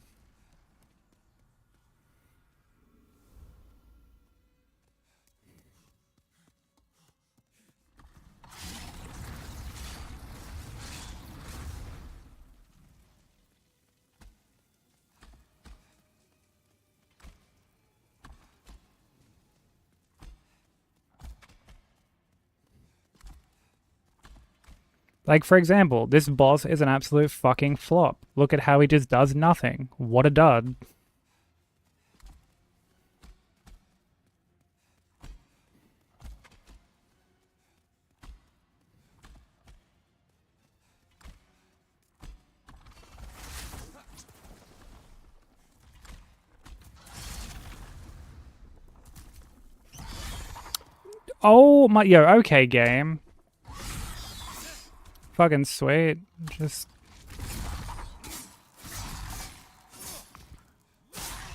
Like, for example, this boss is an absolute fucking flop. Look at how he just does nothing. What a dud. Oh my, yo, okay, game. Fucking sweet.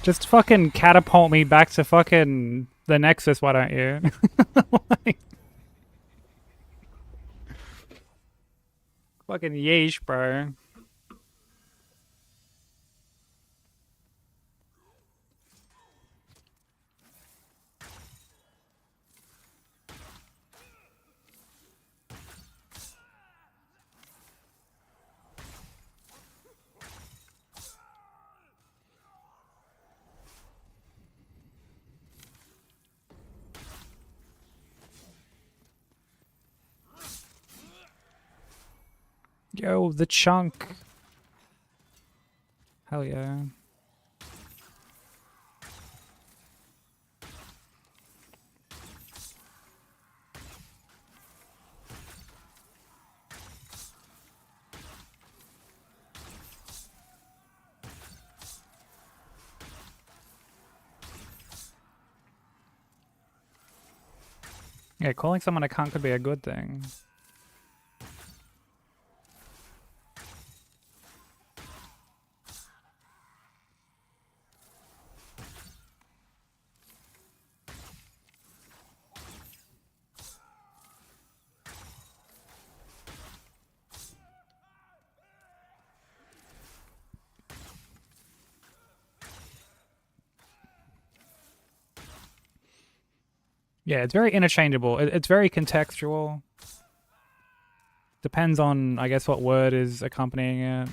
Just fucking catapult me back to fucking the Nexus, why don't you? Like, fucking yeesh, bro. Yo, the chunk. Hell yeah. Yeah, calling someone a cunt could be a good thing. Yeah, it's very interchangeable. It's very contextual. Depends on, I guess, what word is accompanying it.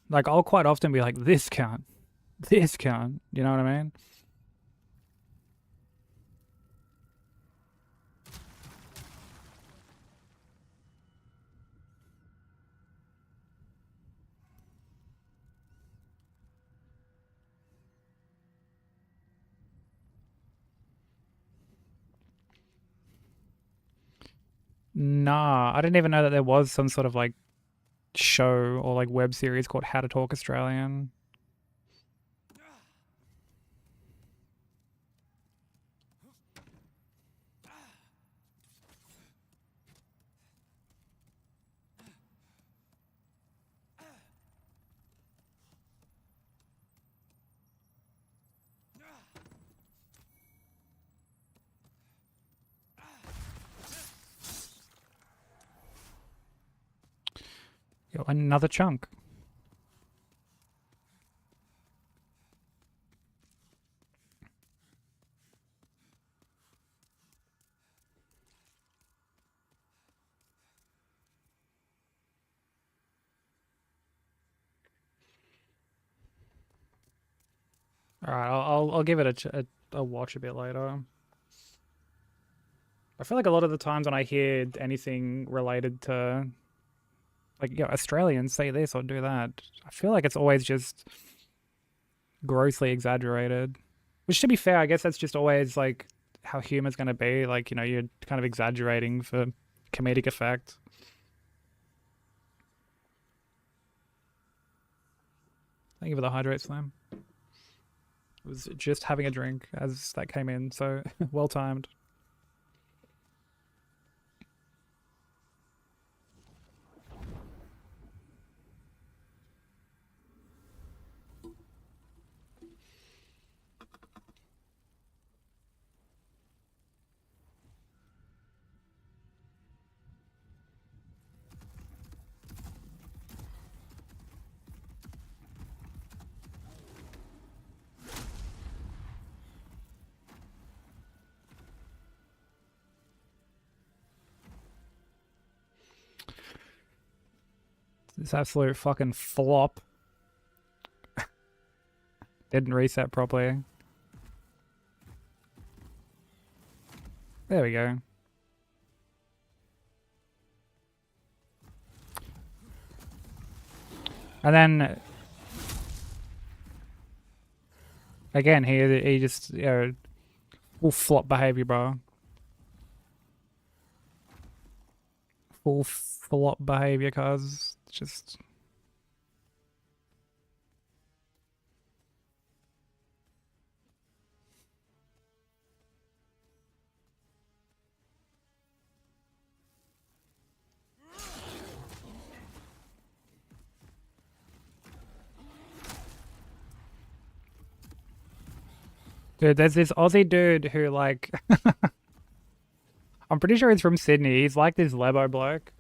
Like, I'll quite often be like, this cunt. This cunt. You know what I mean? Nah, I didn't even know that there was some sort of like show or like web series called How to Talk Australian. Yo, another chunk. All right, I'll give it a watch a bit later. I feel like a lot of the times when I hear anything related to like, you know, Australians say this or do that, I feel like it's always just grossly exaggerated. Which, to be fair, I guess that's just always like how humor's going to be. Like, you know, you're kind of exaggerating for comedic effect. Thank you for the hydrate slam. Was just having a drink as that came in, so well timed. This absolute fucking flop. Didn't reset properly. There we go. And then again, he just, you know, full flop behavior, bro. Full flop behavior, cause just. Dude, there's this Aussie dude who, like, I'm pretty sure he's from Sydney. He's like this Lebo bloke.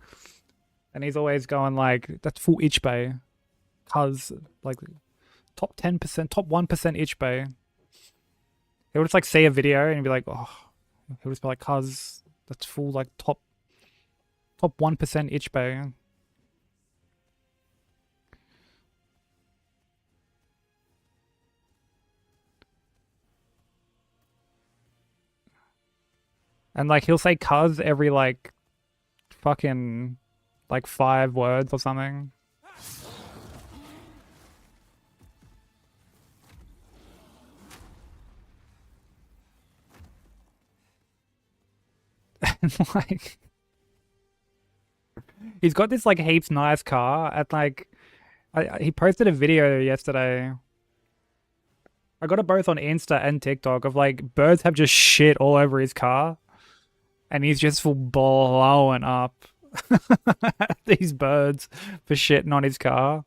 And he's always going like, that's full itch bay. Cuz, like, top 10%, top 1% itch bay. He'll just, like, see a video and he'll be like, oh. He'll just be like, cuz, that's full, like, top 1% itch bay. And, like, he'll say cuz every, like, fucking, like, 5 words or something. And, like, he's got this, like, heaps nice car. And, like, he posted a video yesterday. I got it both on Insta and TikTok of, like, birds have just shit all over his car. And he's just full blowing up these birds for shitting on his car.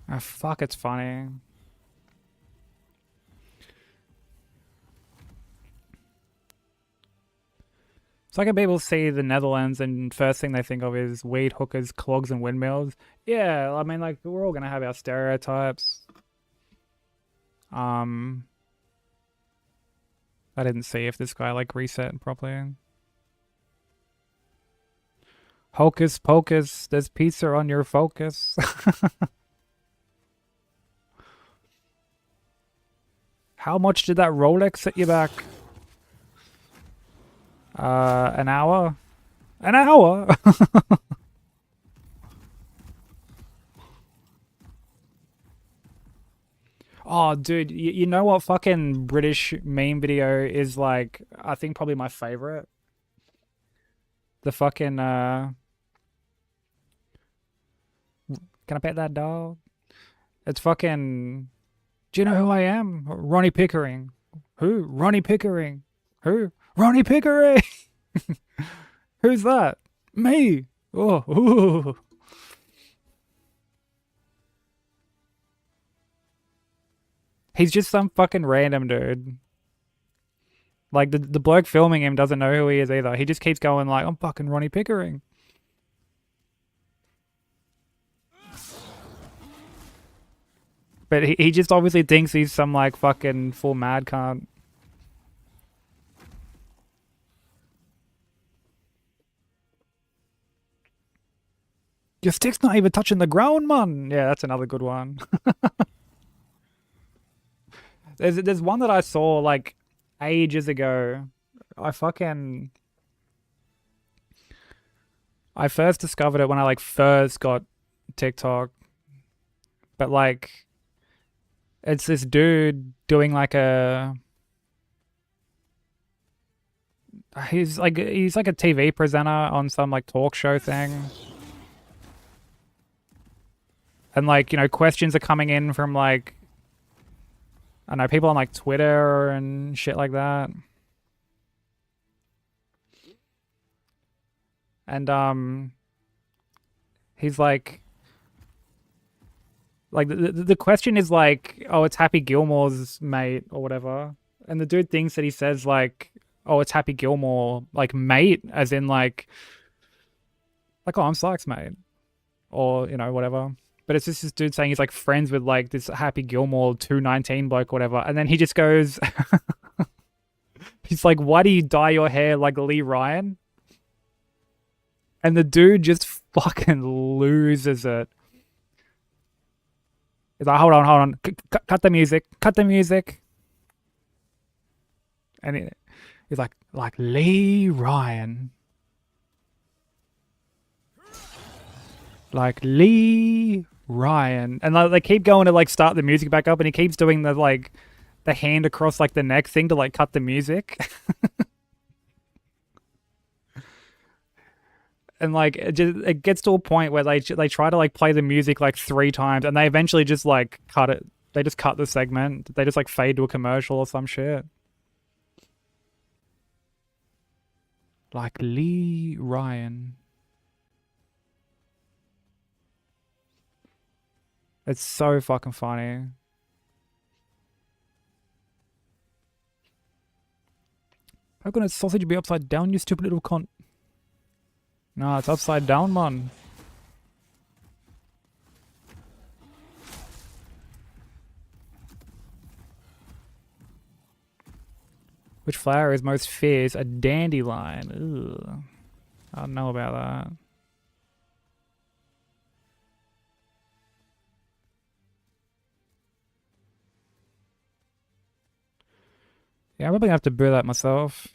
Oh, fuck, it's funny. It's like when people see the Netherlands and first thing they think of is weed hookers, clogs, and windmills. Yeah, I mean, like, we're all gonna have our stereotypes. I didn't see if this guy, like, reset properly. Hocus pocus, there's pizza on your focus. How much did that Rolex set you back? An hour? An hour? Oh, dude, you know what fucking British meme video is, like, I think probably my favorite? The fucking, can I pet that dog? It's fucking, do you know who I am? Ronnie Pickering. Who? Ronnie Pickering. Who? Ronnie Pickering! Who's that? Me! Oh, ooh. He's just some fucking random dude. Like, the bloke filming him doesn't know who he is either. He just keeps going like, I'm fucking Ronnie Pickering. But he just obviously thinks he's some, like, fucking full mad cunt. Your stick's not even touching the ground, man. Yeah, that's another good one. There's one that I saw, like, ages ago. I first discovered it when I, like, first got TikTok. But, like, it's this dude doing, like, he's like a TV presenter on some, like, talk show thing. And, like, you know, questions are coming in from, like, I don't know, people on, like, Twitter and shit like that. And, he's like the question is like, oh, it's Happy Gilmore's mate or whatever. And the dude thinks that he says, like, oh, it's Happy Gilmore, like mate, as in oh, I'm Sykes mate, or you know whatever. But it's just this dude saying he's like friends with like this Happy Gilmore 219 bloke, whatever, and then he just goes, he's like, "Why do you dye your hair like Lee Ryan?" And the dude just fucking loses it. He's like, hold on, cut the music, cut the music. And he's like Lee Ryan. Like Lee Ryan. And like, they keep going to like start the music back up, and he keeps doing the like the hand across like the neck thing to like cut the music. And like it gets to a point where they try to like play the music like 3 times, and they eventually just like cut it. They just cut the segment. They just like fade to a commercial or some shit. Like Lee Ryan. It's so fucking funny. How can a sausage be upside down, you stupid little cunt? No, it's upside down, man. Which flower is most fierce? A dandelion. Ugh. I don't know about that. Yeah, I'm probably gonna have to brew that myself.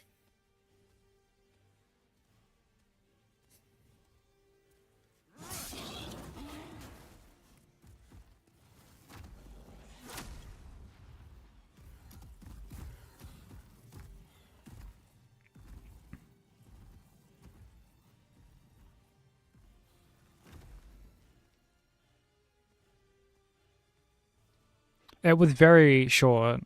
It was very short.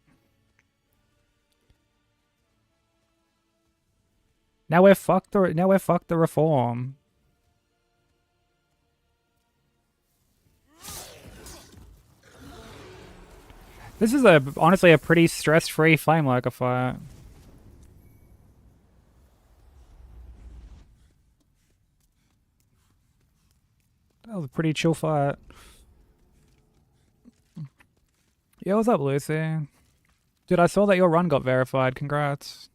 Now we're fucked the reform. This is honestly a pretty stress-free flame lurker fight. That was a pretty chill fight. Yeah, what's up, Lucy? Dude, I saw that your run got verified. Congrats.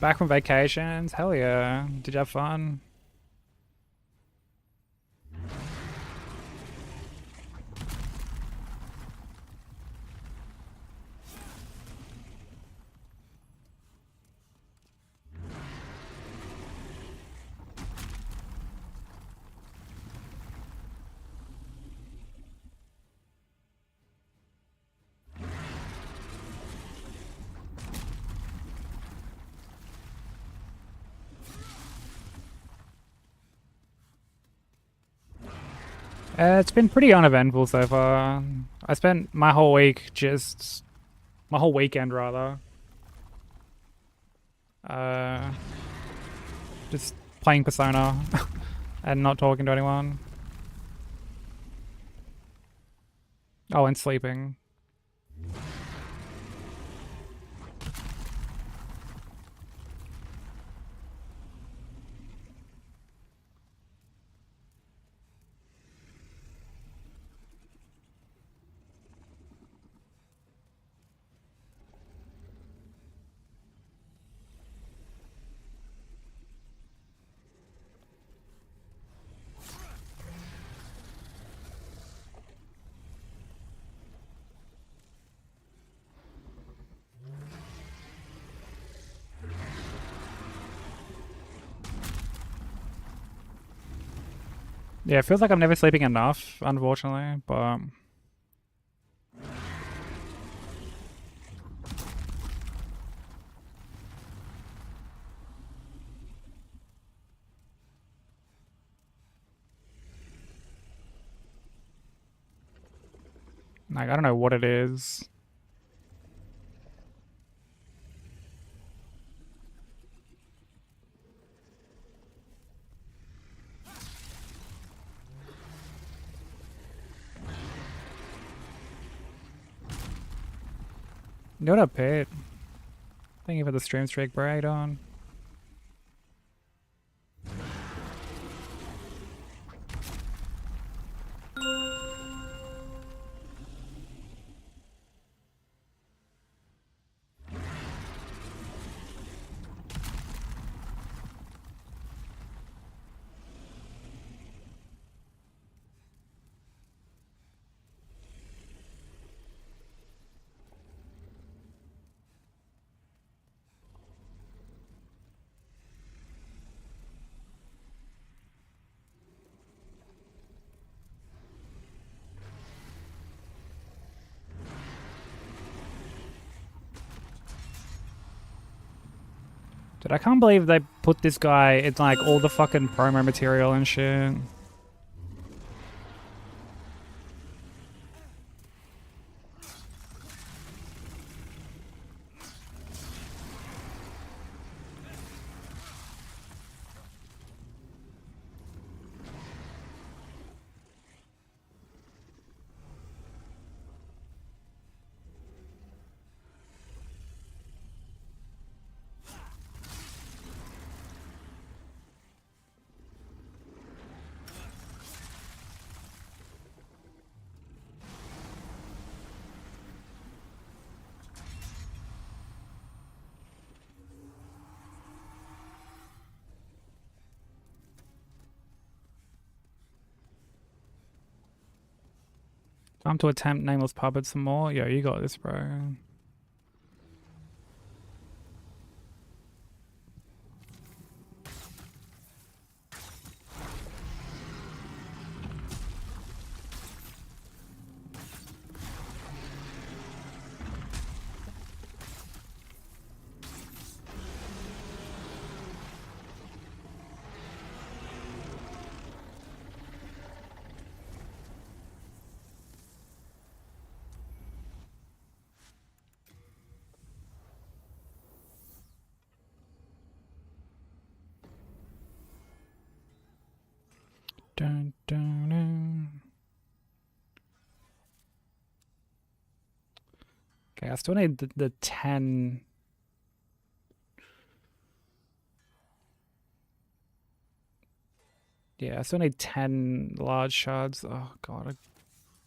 Back from vacations? Hell yeah. Did you have fun? It's been pretty uneventful so far. I spent my whole weekend rather, just playing Persona and not talking to anyone. Oh, and sleeping. Yeah, it feels like I'm never sleeping enough, unfortunately, but like I don't know what it is. What up, Pete? Thank you for the stream streak, bro. On. Dude, I can't believe they put this guy in like all the fucking promo material and shit. Time to attempt Nameless Puppet some more. Yo, you got this, bro. Dun, dun, dun. Okay, I still need the 10. Yeah, I still need 10 large shards. Oh god, I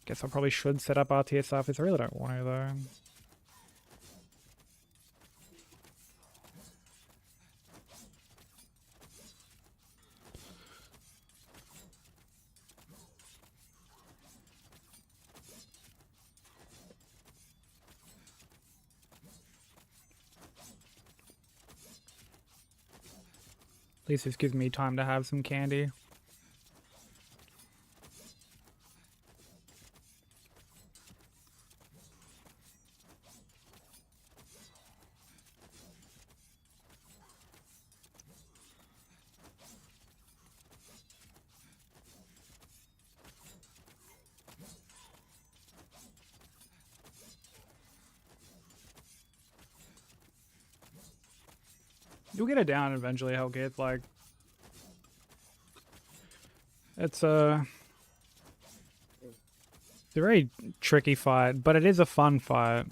guess I probably should set up RTS office. I really don't want to though. At least this gives me time to have some candy. You'll get it down eventually, Hellgate. Like, it's a very tricky fight, but it is a fun fight.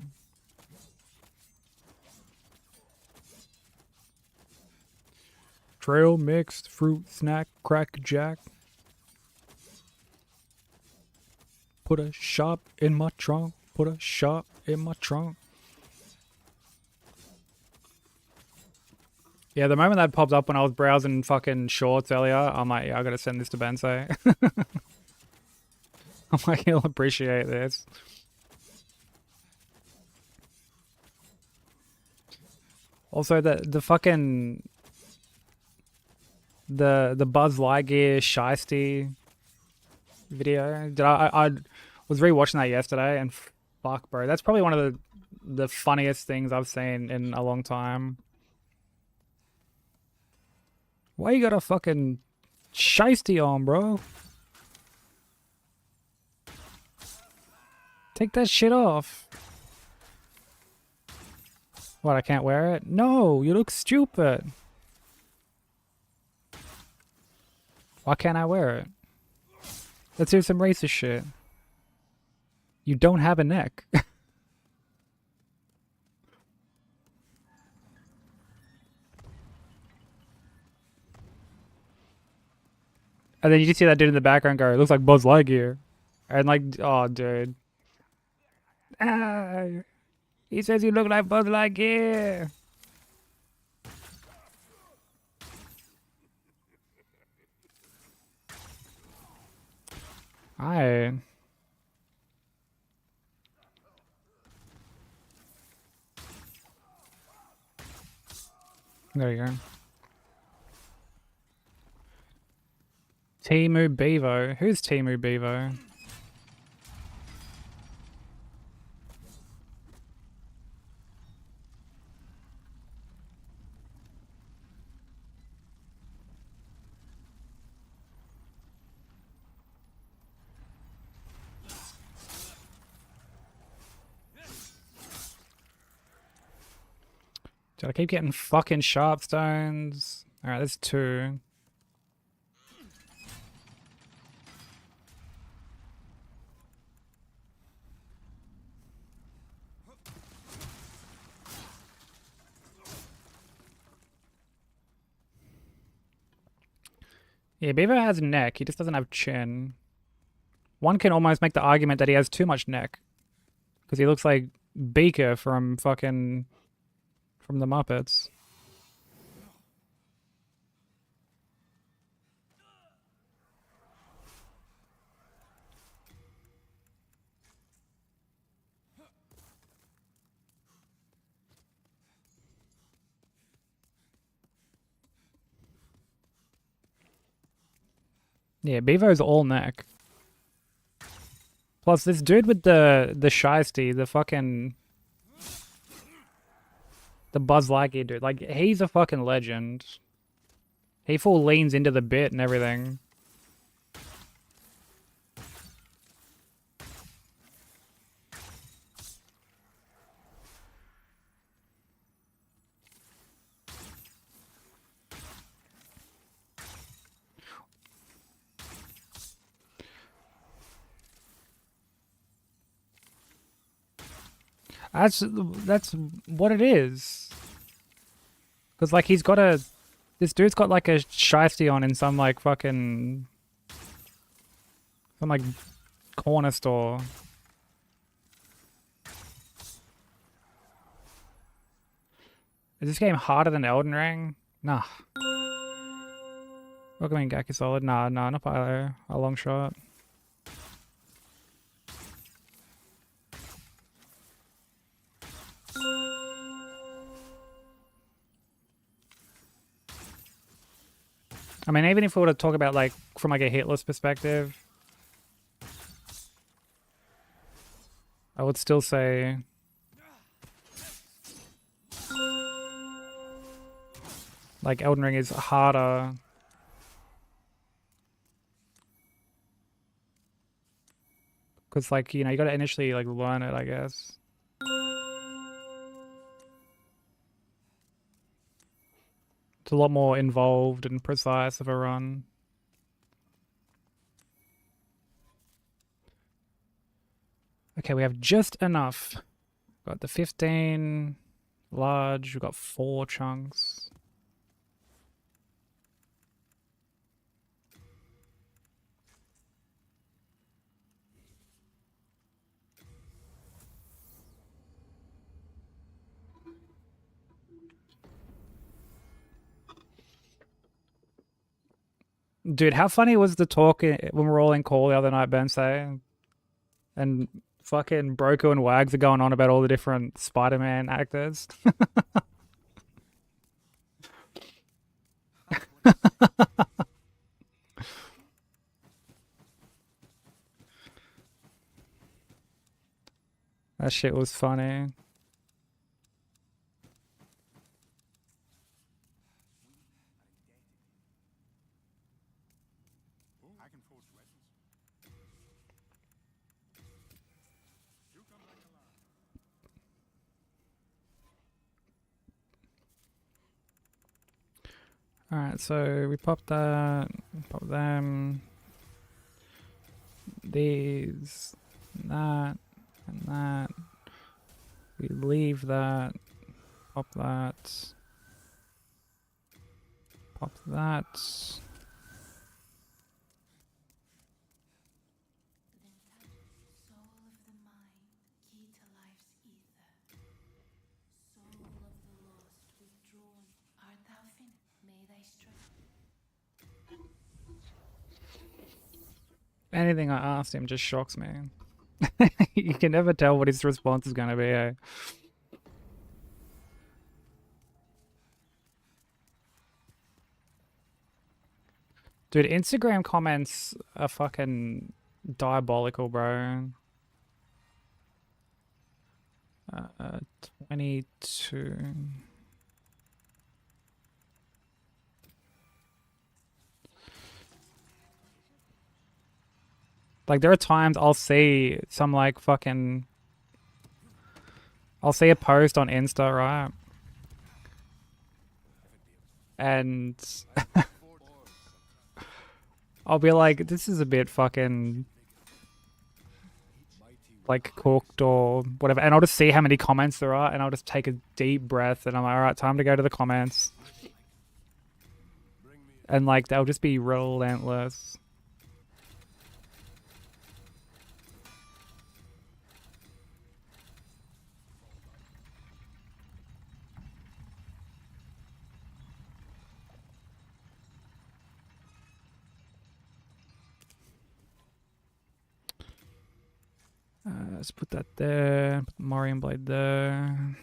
Trail mixed fruit snack crack jack. Put a shop in my trunk. Put a shop in my trunk. Yeah, the moment that popped up when I was browsing fucking shorts earlier, I'm like, yeah, I gotta send this to Bensei. I'm like, he'll appreciate this. Also, the fucking the Buzz Lightyear Shiesty video. I was rewatching that yesterday, and fuck, bro, that's probably one of the funniest things I've seen in a long time. Why you got a fucking shiesty on, bro? Take that shit off. What, I can't wear it? No, you look stupid. Why can't I wear it? Let's hear some racist shit. You don't have a neck. And then you just see that dude in the background go, it looks like Buzz Lightyear. And like, oh, dude. Ah, he says you look like Buzz Lightyear. Hi. There you go. Timu Bevo. Who's Timu Bevo? Dude, I keep getting fucking sharp stones. Alright, there's 2. Yeah, Beaver has neck. He just doesn't have chin. One can almost make the argument that he has too much neck. Because he looks like Beaker from fucking... from the Muppets. Yeah, Bevo's all neck. Plus, this dude with the shiesty, the fucking... the Buzz Lightyear dude, like, he's a fucking legend. He full leans into the bit and everything. That's what it is. Because, like, he's got a... this dude's got, like, a shiesty on in some, like, fucking... some, like, corner store. Is this game harder than Elden Ring? Nah. Welcome in, Gaki Solid. Nah, not by a long shot. I mean, even if we were to talk about, like, from, like, a hitless perspective, I would still say... like, Elden Ring is harder. Because, like, you know, you gotta initially, like, learn it, I guess. It's a lot more involved and precise of a run. Okay, we have just enough. Got the 15 large, we've got 4 chunks. Dude, how funny was the talk when we were all in call the other night, Bensei? And fucking Broco and Wags are going on about all the different Spider-Man actors. That shit was funny. Alright, so we pop that, pop them, these, that, and that. We leave that, pop that, pop that. Anything I asked him just shocks me. You can never tell what his response is going to be. Eh? Dude, Instagram comments are fucking diabolical, bro. 22. Like, there are times I'll see some, like, fucking... I'll see a post on Insta, right? And... I'll be like, this is a bit fucking... like, cooked or whatever. And I'll just see how many comments there are, and I'll just take a deep breath, and I'm like, alright, time to go to the comments. And, like, they'll just be relentless. Let's put that there. Put the Morian Blade there.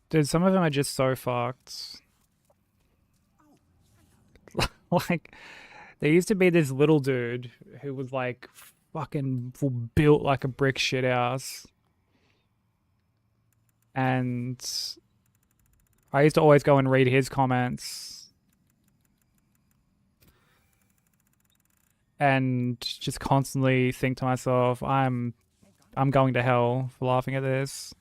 Dude, some of them are just so fucked. Like, there used to be this little dude who was like fucking built like a brick shit house. And I used to always go and read his comments. And just constantly think to myself, I'm going to hell for laughing at this.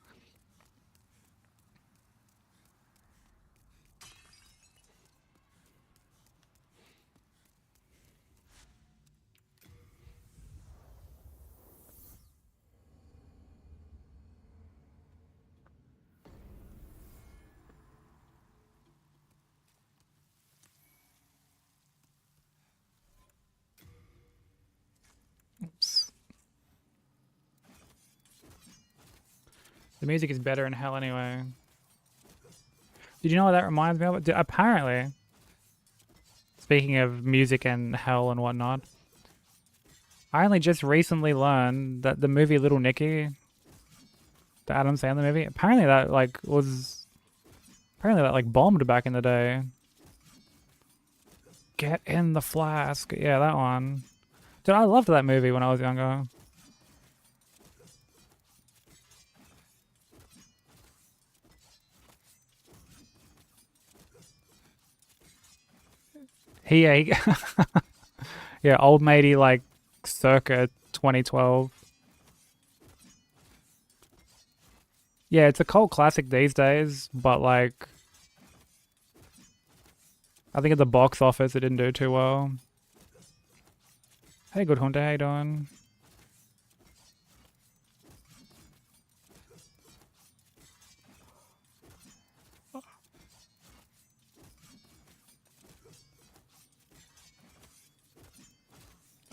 Oops. The music is better in hell anyway. Did you know what that reminds me of? Apparently, speaking of music and hell and whatnot, I only just recently learned that the movie Little Nicky, the Adam Sandler movie, apparently that bombed back in the day. Get in the flask. Yeah, that one. Dude, I loved that movie when I was younger. He yeah, old matey, like, circa 2012. Yeah, it's a cult classic these days, but, like, I think at the box office it didn't do too well. Hey, good hunter, how you doing?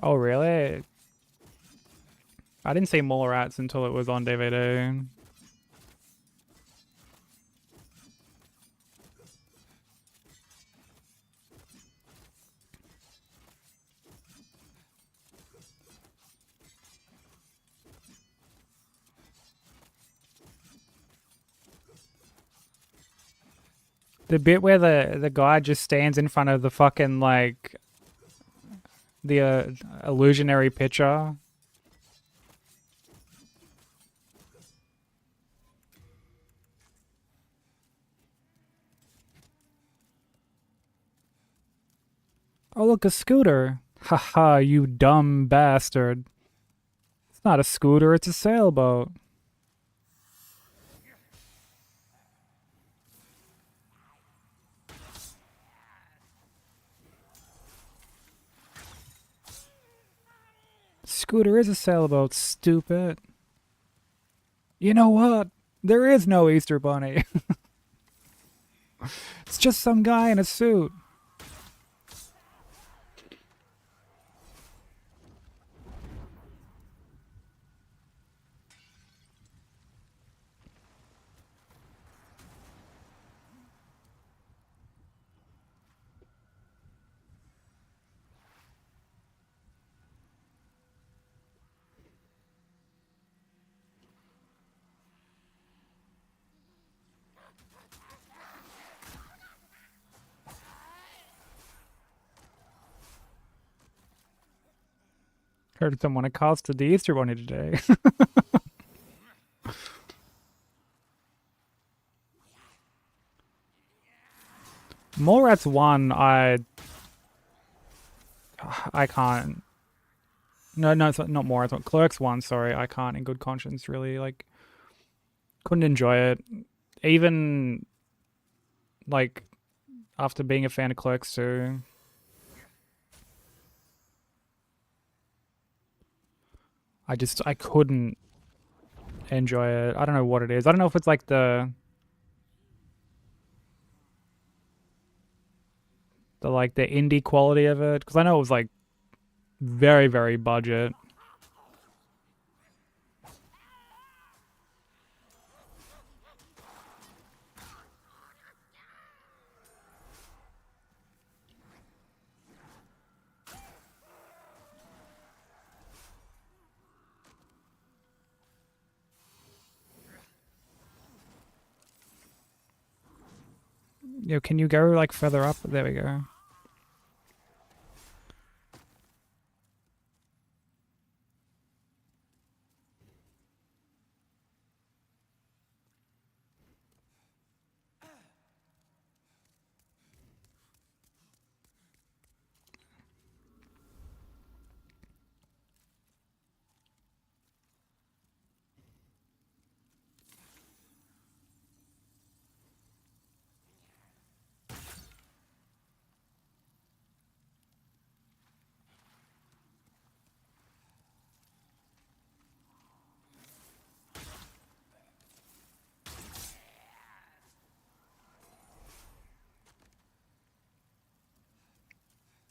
Oh, really? I didn't see Mallrats until it was on DVD. The bit where the guy just stands in front of the fucking, like, the illusionary picture. Oh, look, a scooter. Haha, you dumb bastard. It's not a scooter, it's a sailboat. Scooter is a sailboat, stupid. You know what? There is no Easter Bunny. It's just some guy in a suit. Heard someone accosted the Easter Bunny today. Mallrats 1, I can't. No, it's not Mallrats 1. Clerks 1, sorry. I can't in good conscience really, like, couldn't enjoy it. Even, like, after being a fan of Clerks 2. I couldn't enjoy it. I don't know what it is. I don't know if it's like the indie quality of it, because I know it was like very, very budget. Yo, can you go like further up? There we go.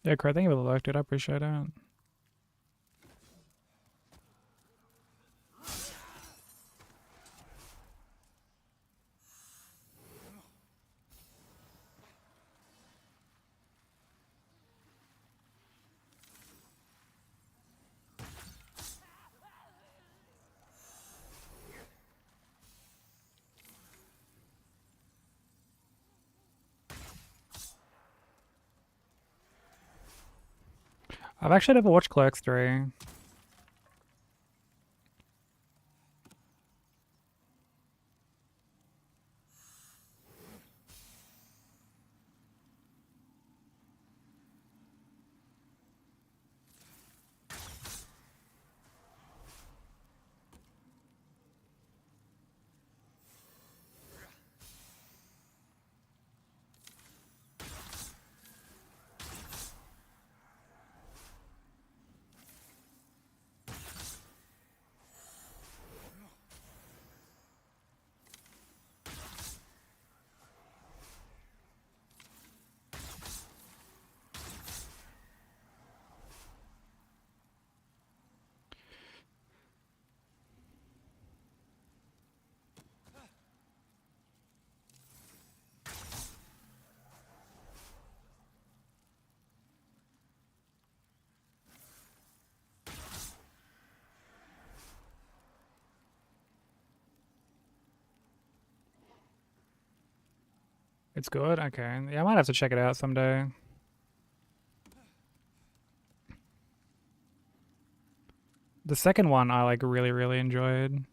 Yeah, Craig, thank you for the like, dude. I appreciate it. I've actually never watched Clerks 3. It's good? Okay. Yeah, I might have to check it out someday. The second one I like really, really enjoyed.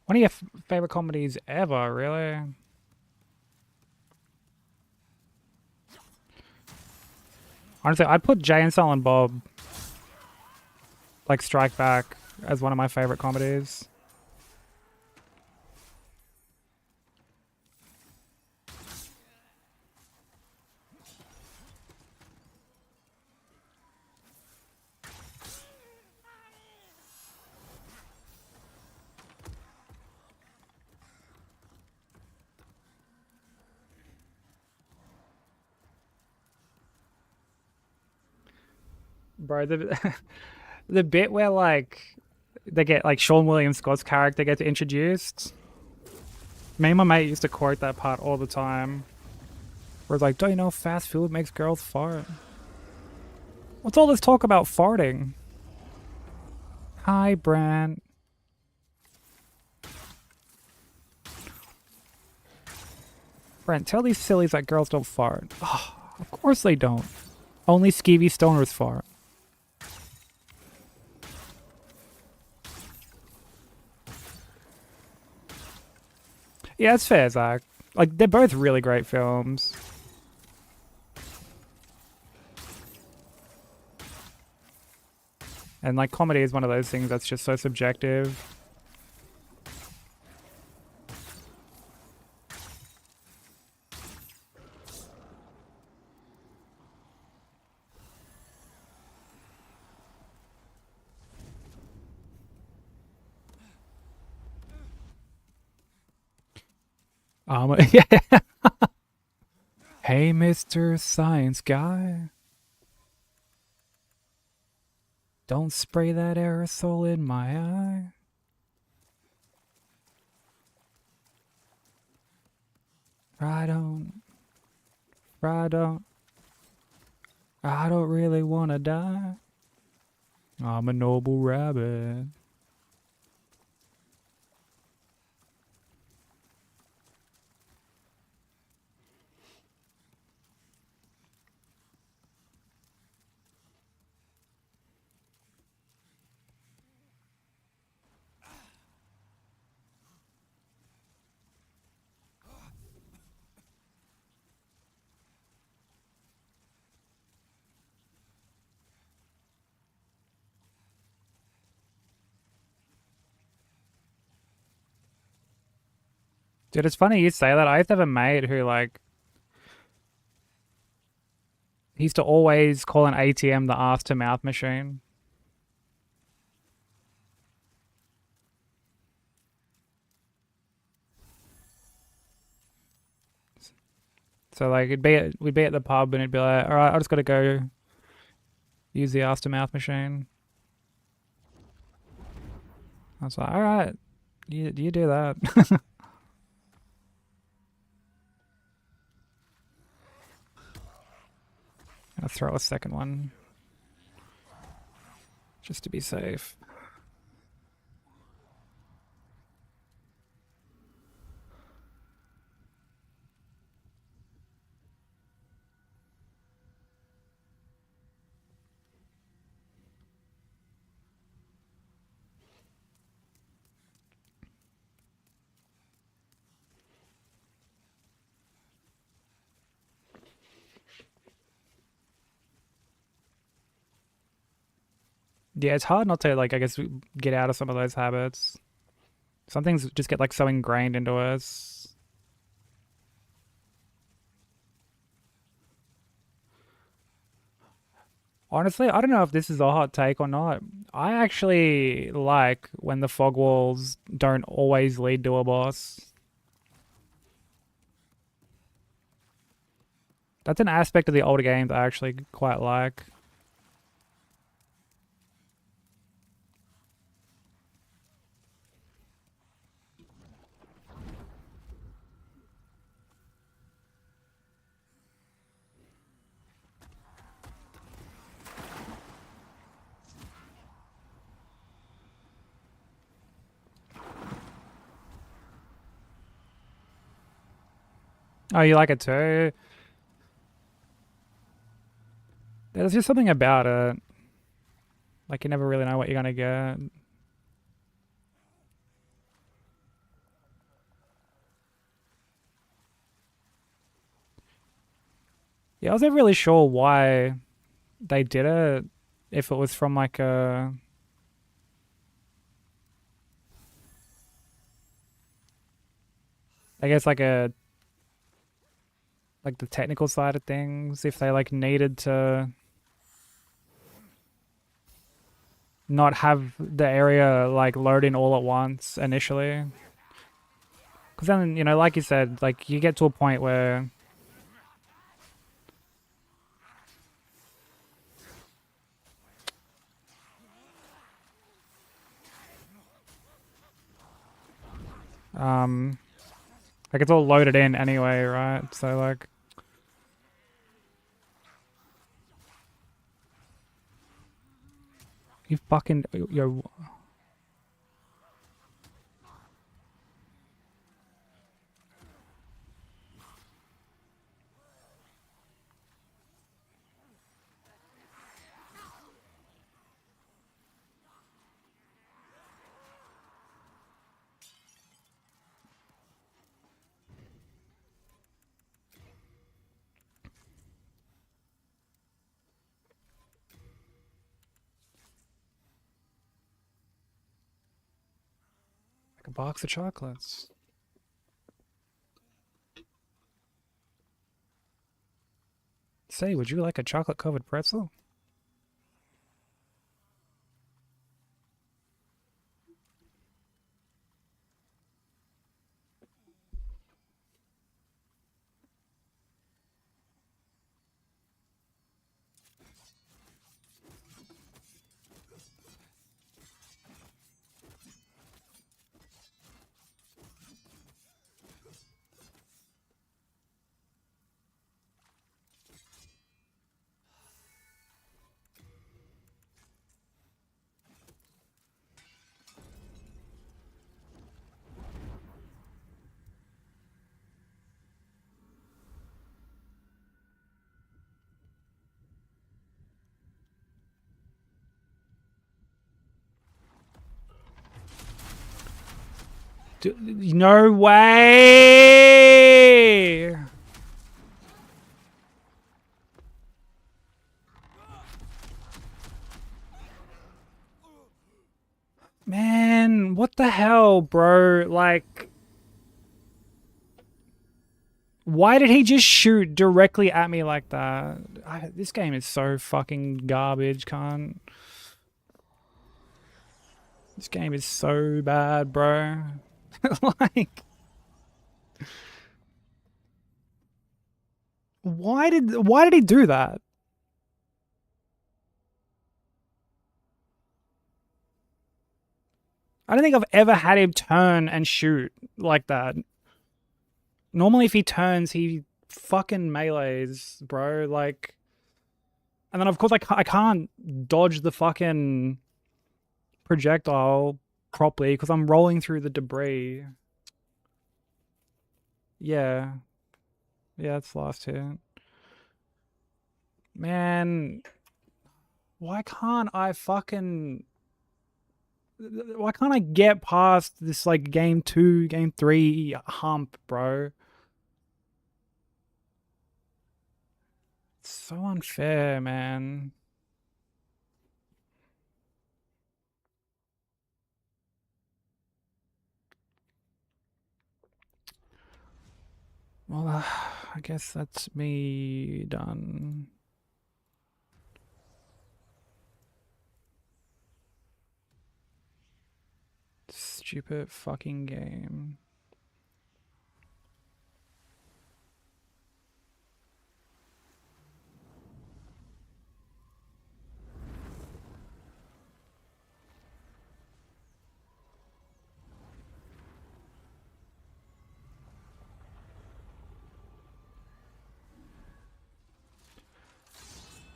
One of your favorite comedies ever, really? Honestly, I'd put Jay and Silent Bob, like Strike Back, as one of my favorite comedies. Bro, the bit where like they get like Sean William Scott's character gets introduced. Me and my mate used to quote that part all the time. Where it's like, don't you know fast food makes girls fart? What's all this talk about farting? Hi, Brent. Brent, tell these sillies that girls don't fart. Oh, of course they don't. Only skeevy stoners fart. Yeah, it's fair, Zach. Like, they're both really great films. And, like, comedy is one of those things that's just so subjective. Yeah. Hey, Mr. Science Guy. Don't spray that aerosol in my eye. I don't really wanna die. I'm a noble rabbit. Dude, it's funny you say that. I used to have a mate who, like, he used to always call an ATM the ass to mouth machine. So, like, we'd be at the pub and it'd be like, all right, I just got to go use the ass to mouth machine. I was like, all right, you do that. I'll throw a second one just to be safe. Yeah, it's hard not to, like, I guess, get out of some of those habits. Some things just get, like, so ingrained into us. Honestly, I don't know if this is a hot take or not. I actually like when the fog walls don't always lead to a boss. That's an aspect of the older games I actually quite like. Oh, you like it too? There's just something about it. Like, you never really know what you're gonna get. Yeah, I was never really sure why they did it, if it was from like a, I guess like a, like the technical side of things, if they like needed to not have the area like load in all at once initially. Because then, you know, like you said, like you get to a point where like it's all loaded in anyway, right? So like, you fucking, yo. Like a box of chocolates. Say, would you like a chocolate covered pretzel? No way! Man, what the hell, bro? Like, why did he just shoot directly at me like that? This game is so fucking garbage, cunt. This game is so bad, bro. Like, why did he do that? I don't think I've ever had him turn and shoot like that. Normally, if he turns, he fucking melees, bro. Like, and then of course I can't dodge the fucking projectile properly because I'm rolling through the debris. Yeah, yeah, it's last hit. Man, why can't I fucking? Why can't I get past this like game 2, game 3 hump, bro? It's so unfair, man. Well, I guess that's me done. Stupid fucking game.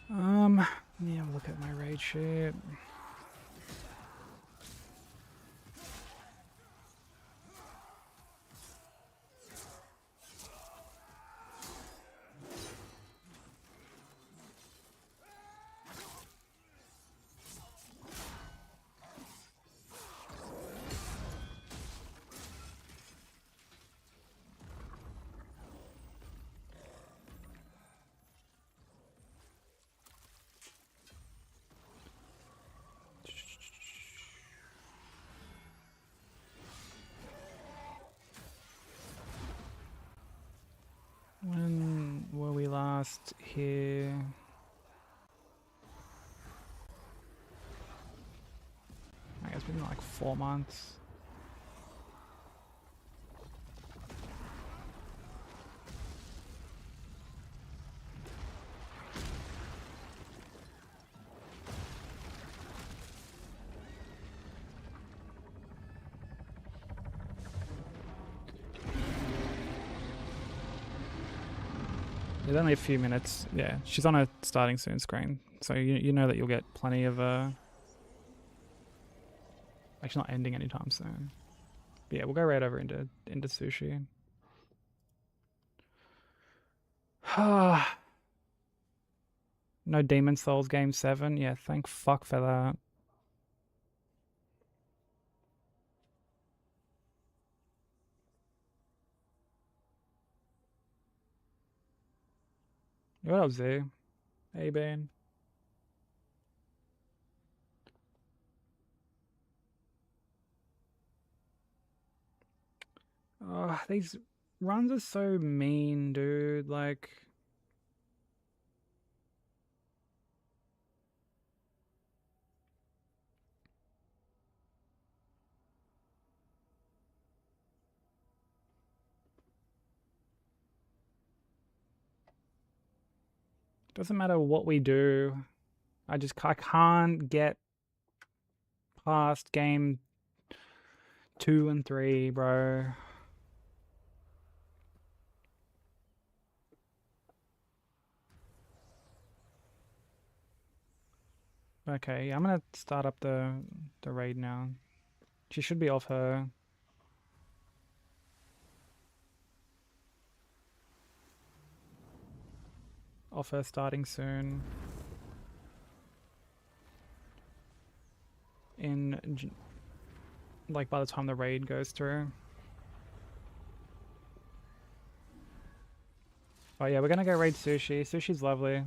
Let me have a look at my raid shit. last here. I guess it's been like 4 months. There's only a few minutes. Yeah, she's on a starting soon screen, so you know that you'll get plenty of actually not ending anytime soon. But yeah, we'll go right over into sushi. No Demon Souls Game 7. Yeah, thank fuck for that. What up, Z? Hey, Ben. These runs are so mean, dude. Like, doesn't matter what we do. I can't get past game 2 and 3, bro. Okay, I'm gonna start up the raid now. She should be off her starting soon. Like by the time the raid goes through. Oh yeah, we're gonna go raid Sushi. Sushi's lovely.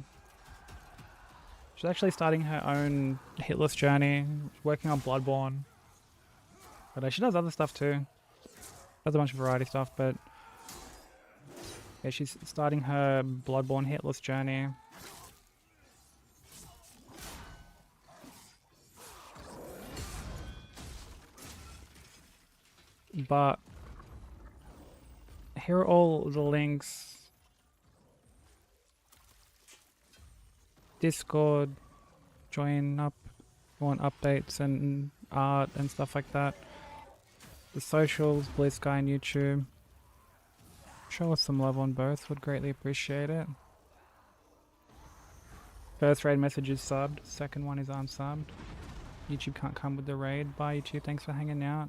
She's actually starting her own hitless journey, working on Bloodborne. But she does other stuff too. Does a bunch of variety stuff, but yeah, she's starting her Bloodborne hitless journey. But here are all the links. Discord, join up, want updates and art and stuff like that. The socials, Blue Sky and YouTube. Show us some love on both, would greatly appreciate it. First raid message is subbed, second one is unsubbed. YouTube can't come with the raid. Bye YouTube, thanks for hanging out.